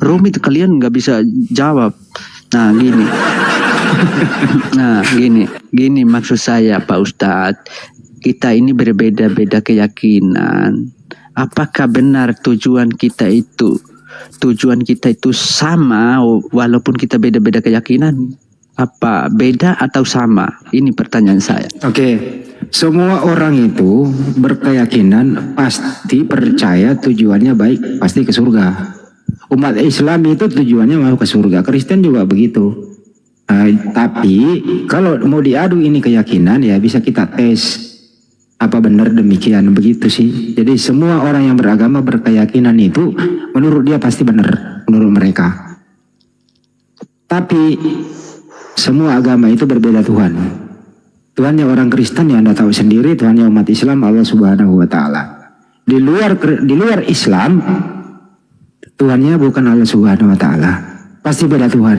rumit, kalian nggak bisa jawab. Nah, gini maksud saya, Pak Ustadz. Kita ini berbeda-beda keyakinan. Apakah benar tujuan kita itu sama, walaupun kita beda-beda keyakinan? Apa beda atau sama? Ini pertanyaan saya. Oke, semua orang itu berkeyakinan pasti percaya tujuannya baik, pasti ke surga. Umat Islam itu tujuannya mau ke surga, Kristen juga begitu. Tapi kalau mau diadu ini keyakinan, ya bisa kita tes apa benar demikian, begitu sih. Jadi semua orang yang beragama berkeyakinan itu menurut dia pasti benar, menurut mereka. Tapi semua agama itu berbeda Tuhan. Tuhannya orang Kristen yang Anda tahu sendiri, Tuhannya umat Islam Allah Subhanahu wa taala. Di luar Islam Tuhannya bukan Allah Subhanahu wa taala. Pasti beda Tuhan.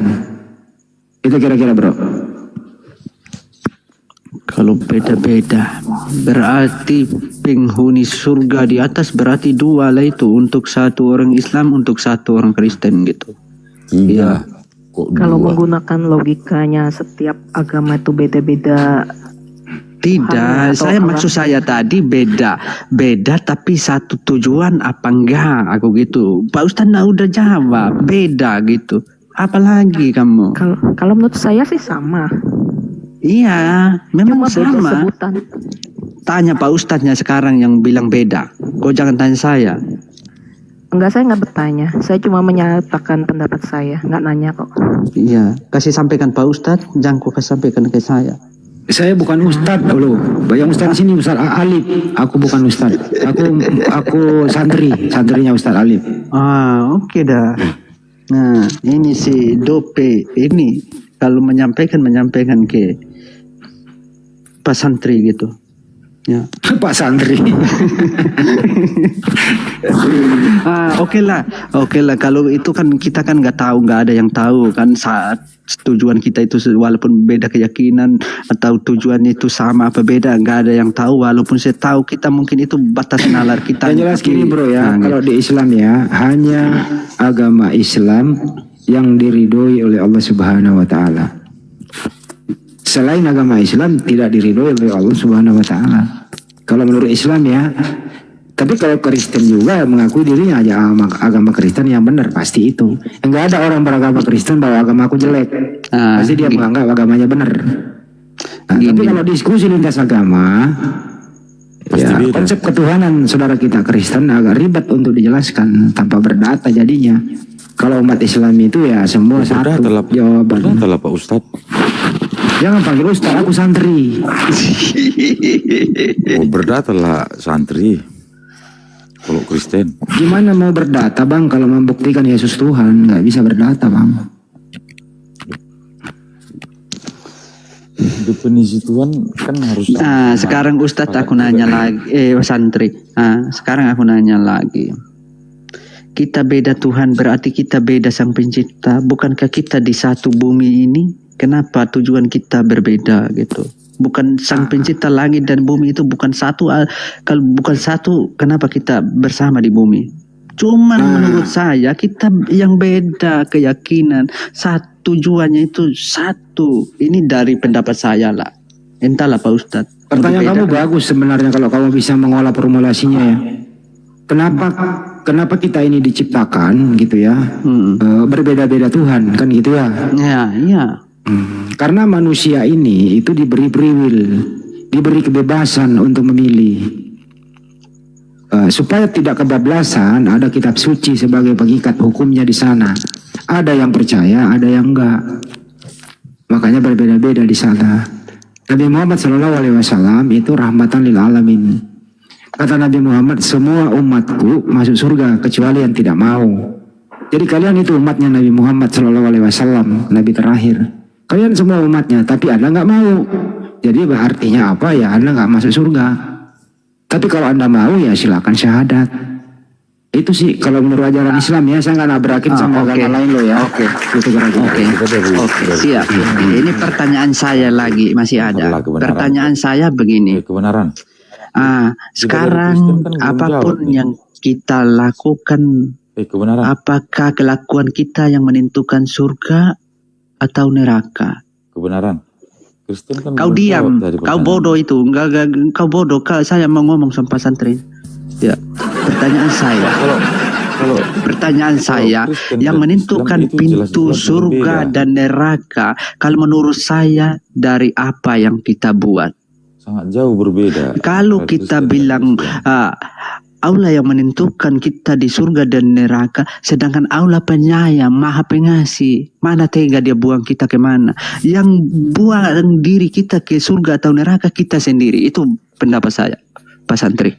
Itu kira-kira, Bro. Kalau beda-beda berarti penghuni surga di atas berarti dua lah itu, untuk satu orang Islam, untuk satu orang Kristen gitu. Iya. Kalau menggunakan logikanya setiap agama itu beda-beda. Tidak, maksud saya tadi beda tapi satu tujuan apa enggak, aku gitu. Pak Ustadz udah jawab beda gitu. Apalagi kamu? Kalau menurut saya sih sama. Iya, memang cuma sama. Beda sebutan. Tanya Pak Ustadznya sekarang yang bilang beda. Kau jangan tanya saya. Enggak, saya nggak bertanya. Saya cuma menyatakan pendapat saya, nggak nanya kok. Iya, kasih sampaikan Pak Ustadz, jangan kau kasih sampaikan ke saya. Saya bukan Ustadz dulu. Bayang Ustadz sini Ustadz Alif. Aku bukan Ustadz. Aku santrinya Ustadz Alif. Oke dah. Nah, ini si Dope ini kalau menyampaikan ke Pak santri gitu. Ya. Pak Santri. Oke lah. Kalau itu kan kita kan nggak ada yang tahu kan saat tujuan kita itu walaupun beda keyakinan atau tujuannya itu sama apa beda, nggak ada yang tahu. Walaupun saya tahu kita mungkin itu batas nalar kita. Yang jelas gini bro ya, kalau di Islam ya hanya agama Islam yang diridhoi oleh Allah Subhanahu Wa Taala. Selain agama Islam tidak diridhoi oleh Allah Subhanahu Wa Taala. Kalau menurut Islam ya. Tapi kalau Kristen juga mengakui dirinya aja agama Kristen yang benar pasti itu. Enggak ada orang beragama Kristen bahwa agama aku jelek. Pasti dia menganggap agamanya benar. Tapi kalau diskusi lintas agama, ya, konsep ketuhanan saudara kita Kristen agak ribet untuk dijelaskan tanpa berdata jadinya. Kalau umat Islam itu ya semua satu jawaban. Berdata lah Pak Ustadz. Jangan panggil Ustadz, aku santri. Berdata lah santri. Kalau Kristen. Gimana mau berdata bang kalau membuktikan Yesus Tuhan? Nggak bisa berdata bang. Definisi Tuhan kan harus. Sekarang Ustadz aku nanya lagi, santri. Sekarang aku nanya lagi. Kita beda Tuhan berarti kita beda Sang Pencipta. Bukankah kita di satu bumi ini? Kenapa tujuan kita berbeda gitu? Bukan Sang Pencipta langit dan bumi itu bukan satu. Kalau bukan satu, kenapa kita bersama di bumi? Cuman menurut saya kita yang beda keyakinan. Tujuannya itu satu. Ini dari pendapat saya lah. Entahlah Pak Ustadz. Pertanyaan kamu bagus sebenarnya kalau kamu bisa mengolah formulasinya ya. Kenapa kita ini diciptakan gitu ya? Berbeda-beda Tuhan kan gitu ya? Iya. Karena manusia ini itu diberi free will, diberi kebebasan untuk memilih. Supaya tidak kebablasan, ada kitab suci sebagai pengikat hukumnya di sana. Ada yang percaya, ada yang enggak. Makanya berbeda-beda di sana. Nabi Muhammad SAW itu rahmatan lil alamin. Kata Nabi Muhammad, semua umatku masuk surga kecuali yang tidak mau. Jadi kalian itu umatnya Nabi Muhammad SAW, Nabi terakhir. Kalian semua umatnya, tapi Anda nggak mau. Jadi artinya apa ya? Anda nggak masuk surga. Tapi kalau Anda mau ya silakan syahadat. Itu sih kalau menurut ajaran Islam ya. Saya nggak nabrakin sama agama lain loh ya. Siap. Ini pertanyaan saya lagi masih ada. Pertanyaan saya begini. Kebenaran. Sekarang apapun yang kita lakukan, apakah kelakuan kita yang menentukan surga atau neraka? Kebenaran. Kristen kan kau diam, kau bodoh itu, enggak kau bodoh. Saya mau ngomong sama santri. Ya, pertanyaan saya, yang menentukan pintu surga dan neraka, kalau menurut saya dari apa yang kita buat. Sangat jauh berbeda. Kalau kita bilang Allah yang menentukan kita di surga dan neraka, sedangkan Allah penyayang, maha pengasih. Mana tega dia buang kita kemana? Yang buang diri kita ke surga atau neraka kita sendiri. Itu pendapat saya, Pak Santri.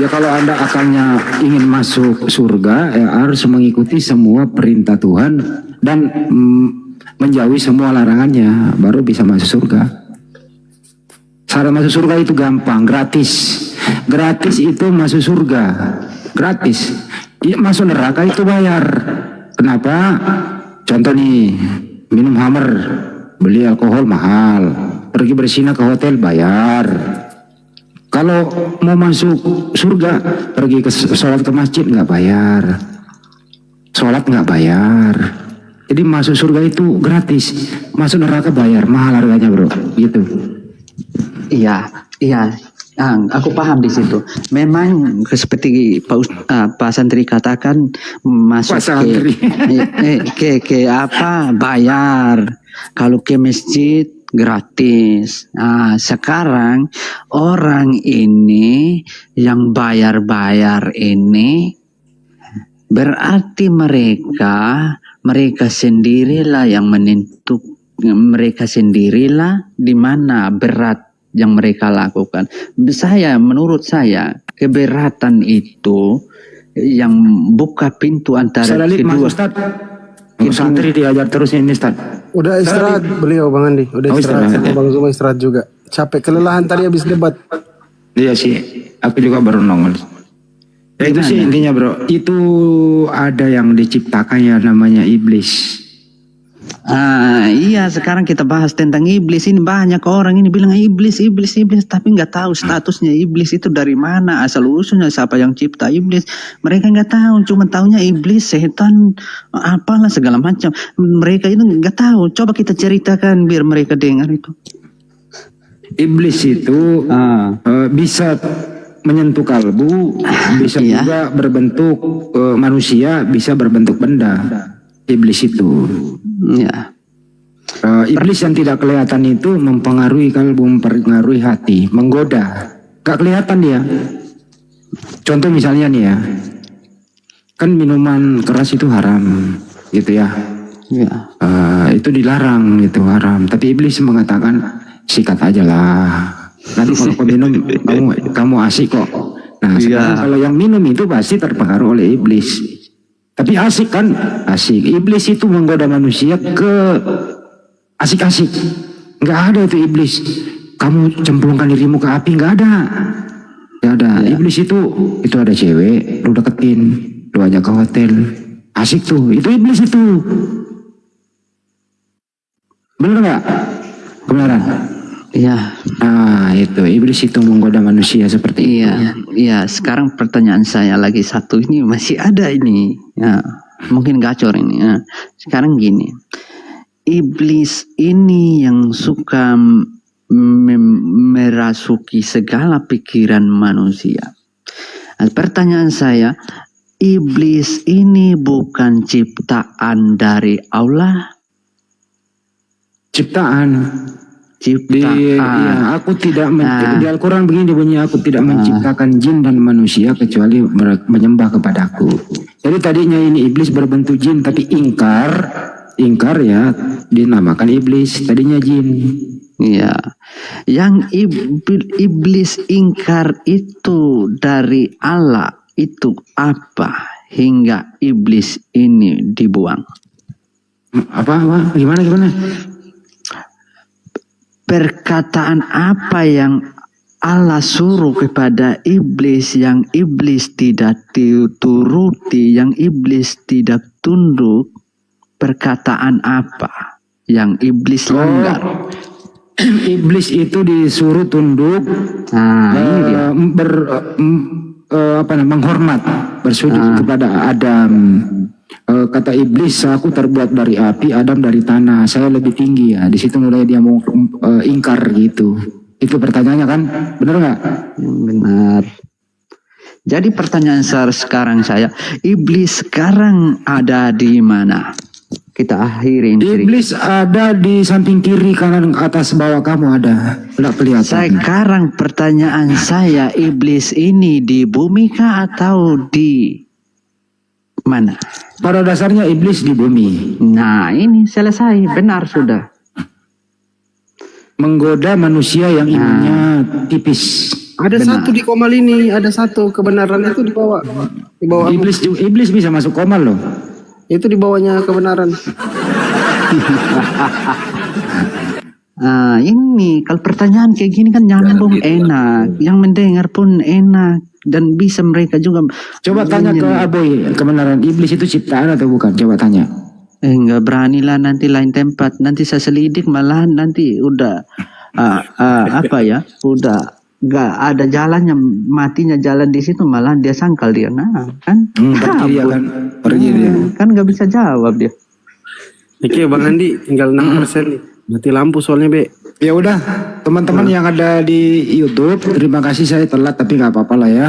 Ya kalau Anda akalnya ingin masuk surga, ya harus mengikuti semua perintah Tuhan dan menjauhi semua larangannya, baru bisa masuk surga. Cara masuk surga itu gampang, gratis. Gratis itu masuk surga, gratis. Masuk neraka itu bayar. Kenapa? Contoh nih, minum Hammer, beli alkohol mahal, pergi berzina ke hotel bayar. Kalau mau masuk surga, pergi ke sholat ke masjid nggak bayar, sholat nggak bayar. Jadi masuk surga itu gratis, masuk neraka bayar, mahal harganya bro, gitu. Iya. Aku paham di situ. Memang seperti Pak Santri katakan masuk ke apa bayar. Kalau ke masjid gratis. Sekarang orang ini yang bayar ini berarti mereka sendirilah yang menentukan, mereka sendirilah di mana berat yang mereka lakukan. Menurut saya keberatan itu yang buka pintu antara kedua. Santri diajar terus ini Ustaz. Udah istirahat beliau Bang Andi. Udah istirahat sama Bang Zuma istirahat juga. Capek kelelahan tadi habis debat. Iya sih, aku juga baru nongol. Ya itu sih intinya bro, itu ada yang diciptakan ya namanya iblis. Iya, sekarang kita bahas tentang iblis. Ini banyak orang ini bilang iblis, tapi nggak tahu statusnya iblis itu dari mana, asal usulnya, siapa yang cipta iblis. Mereka nggak tahu, cuma taunya iblis, setan, apalah segala macam. Mereka itu nggak tahu. Coba kita ceritakan biar mereka dengar itu. Iblis itu bisa menyentuh kalbu, bisa juga berbentuk manusia, bisa berbentuk benda. Iblis itu. Ya. Iblis yang tidak kelihatan itu mempengaruhi kalbu, mempengaruhi hati, menggoda. Gak kelihatan dia. Contoh misalnya nih ya, kan minuman keras itu haram, gitu ya. Itu dilarang, gitu haram. Tapi iblis mengatakan sikat aja lah. Nanti kalau kau minum, kamu asik kok. Nah, sekarang kalau yang minum itu pasti terpengaruh oleh iblis. Tapi asik kan? Asik. Iblis itu menggoda manusia ke asik-asik. Nggak ada itu iblis. Kamu cemplungkan dirimu ke api, nggak ada. Nggak ada. Iblis itu ada cewek, lu deketin, lu ajak ke hotel. Asik tuh. Itu iblis itu. Bener nggak? Kebenaran. Iya. Nah itu iblis itu menggoda manusia seperti itu. Iya. Sekarang pertanyaan saya lagi satu ini masih ada ini. Ya, mungkin gacor ini. Ya. Sekarang gini, iblis ini yang suka merasuki segala pikiran manusia. Nah, pertanyaan saya, iblis ini bukan ciptaan dari Allah? Ciptaan. Aku tidak di Al-Quran begini bunyinya, aku tidak menciptakan jin dan manusia kecuali menyembah kepadaku. Jadi tadinya ini iblis berbentuk jin tapi ingkar ya dinamakan iblis, tadinya jin. Iya. Yang iblis ingkar itu dari Allah itu apa hingga iblis ini dibuang? Apa? Gimana? Perkataan apa yang Allah suruh kepada iblis yang iblis tidak dituruti, yang iblis tidak tunduk, perkataan apa yang iblis langgar? Iblis itu disuruh tunduk, menghormat, bersujud kepada Adam. Kata iblis, aku terbuat dari api, Adam dari tanah, saya lebih tinggi ya. Di situ mulai dia mau ingkar gitu. Itu pertanyaannya kan, benar nggak? Benar. Jadi pertanyaan sekarang saya, iblis sekarang ada di mana? Kita akhirin. Iblis ada di samping kiri, kanan, atas, bawah kamu ada. Nggak kelihatan. Sekarang pertanyaan saya, iblis ini di bumi kah atau di mana? Pada dasarnya iblis di bumi. Nah ini selesai, benar sudah. Menggoda manusia yang imannya tipis. Ada satu di komal ini, ada satu kebenaran itu di bawah. Iblis bisa masuk komal loh. Itu di bawahnya kebenaran. Ini kalau pertanyaan kayak gini kan nyambung enak, yang mendengar pun enak. Dan bisa mereka juga. Coba tanya ke Aboy, kebenaran iblis itu ciptaan atau bukan? Coba tanya. Enggak berani lah, nanti lain tempat. Nanti saya selidik malahan nanti udah udah gak ada jalannya, matinya jalan di situ, malahan dia sangkal dia. Nah kan, pergi dia. Kan gak bisa jawab dia. Oke Bang Andi, tinggal 6% nih. Mati lampu soalnya Be. Ya udah, teman-teman yang ada di YouTube, terima kasih saya telat tapi nggak apa-apa lah ya.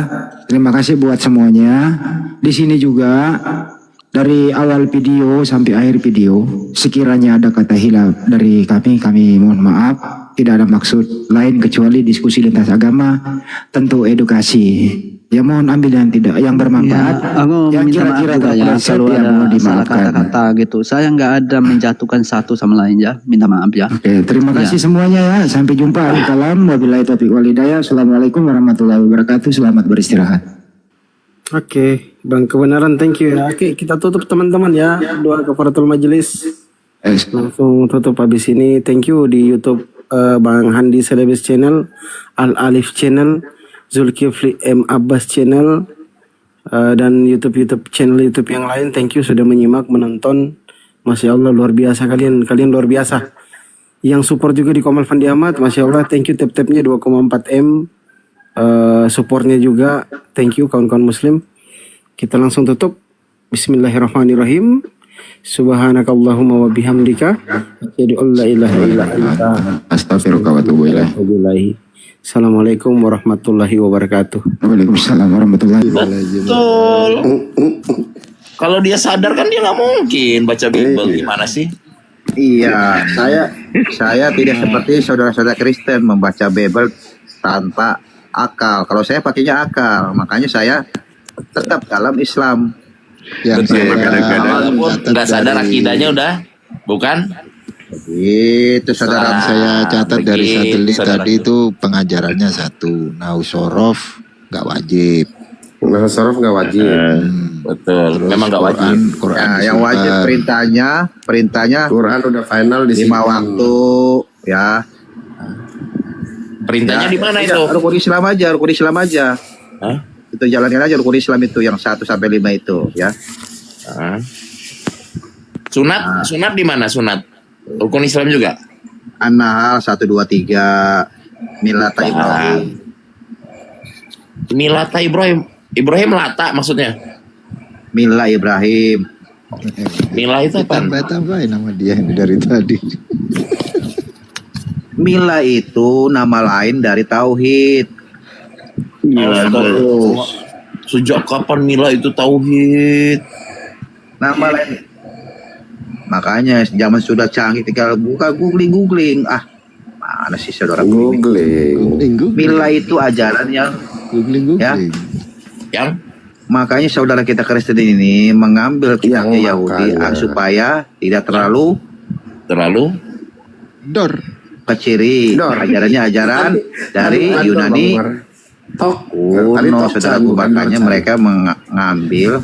Terima kasih buat semuanya. Di sini juga dari awal video sampai akhir video, sekiranya ada kata hilaf dari kami mohon maaf. Tidak ada maksud lain kecuali diskusi lintas agama, tentu edukasi. Ya mohon ambil yang bermanfaat. Aku yang minta kira-kira maaf ya kalau ada salah kata-kata gitu. Saya nggak ada menjatuhkan satu sama lain ya. Minta maaf ya. Oke, terima kasih semuanya ya. Sampai jumpa. Salam wabillahi taufiq wal hidayah. Assalamualaikum warahmatullahi wabarakatuh. Selamat beristirahat. Oke, Bang Kebenaran, thank you ya. Oke, kita tutup teman-teman ya. Doa kafaratul majelis. Langsung tutup habis ini. Thank you di YouTube Bang Handi Celebes Channel, Al Alif Channel, Zulkifli M Abbas Channel, dan YouTube channel YouTube yang lain. Thank you sudah menyimak, menonton. Masya Allah, luar biasa kalian luar biasa. Yang support juga di Komal Fandi Ahmad, Masya Allah, thank you, tap-tapnya 2,4 M. Supportnya juga, thank you kawan-kawan muslim. Kita langsung tutup. Bismillahirrahmanirrahim. Subhanakallahumma wa bihamdika asyhadu an la ilaha illa anta astaghfiruka wa atubu ilaik. Assalamualaikum warahmatullahi wabarakatuh. Waalaikumsalam warahmatullahi wabarakatuh. Betul. Kalau dia sadar kan dia nggak mungkin baca Bible, gimana sih? Iya, saya tidak seperti saudara-saudara Kristen membaca Bible tanpa akal. Kalau saya pakainya akal, makanya saya tetap dalam Islam. Yang walaupun nggak sadar akidahnya udah, bukan? Itu saudara. Saya catat dari satelit saudara. tadi itu pengajarannya satu, Nausorof nggak wajib. Nausorof nggak wajib. Betul. Memang nggak wajib. Ya, yang wajib perintahnya. Quran udah final di 5 waktu, ya. Perintahnya di mana itu? Rukun Islam aja. Hah? Itu jalankan aja rukun Islam itu yang 1 sampai 5 itu, ya. Sunat di mana sunat? Rukun Islam juga? An-Nahl 1 2 3, Milata Ibrahim. Milata Ibrahim. Ibrahim lata maksudnya? Mila Ibrahim. Mila itu apa? Tambah-tambahin nama dia ini dari tadi. Mila itu nama lain dari tauhid. Sejak kapan Mila itu tauhid? Nama lain. Makanya zaman sudah canggih, tinggal buka googling. Mana sih saudara googling. Mila itu ajaran yang ya. Yang makanya saudara kita Kristen ini mengambil kitabnya Yahudi supaya tidak terlalu keciri. Ajarannya ajaran dari Yunani kuno, saudaraku. Makanya mereka mengambil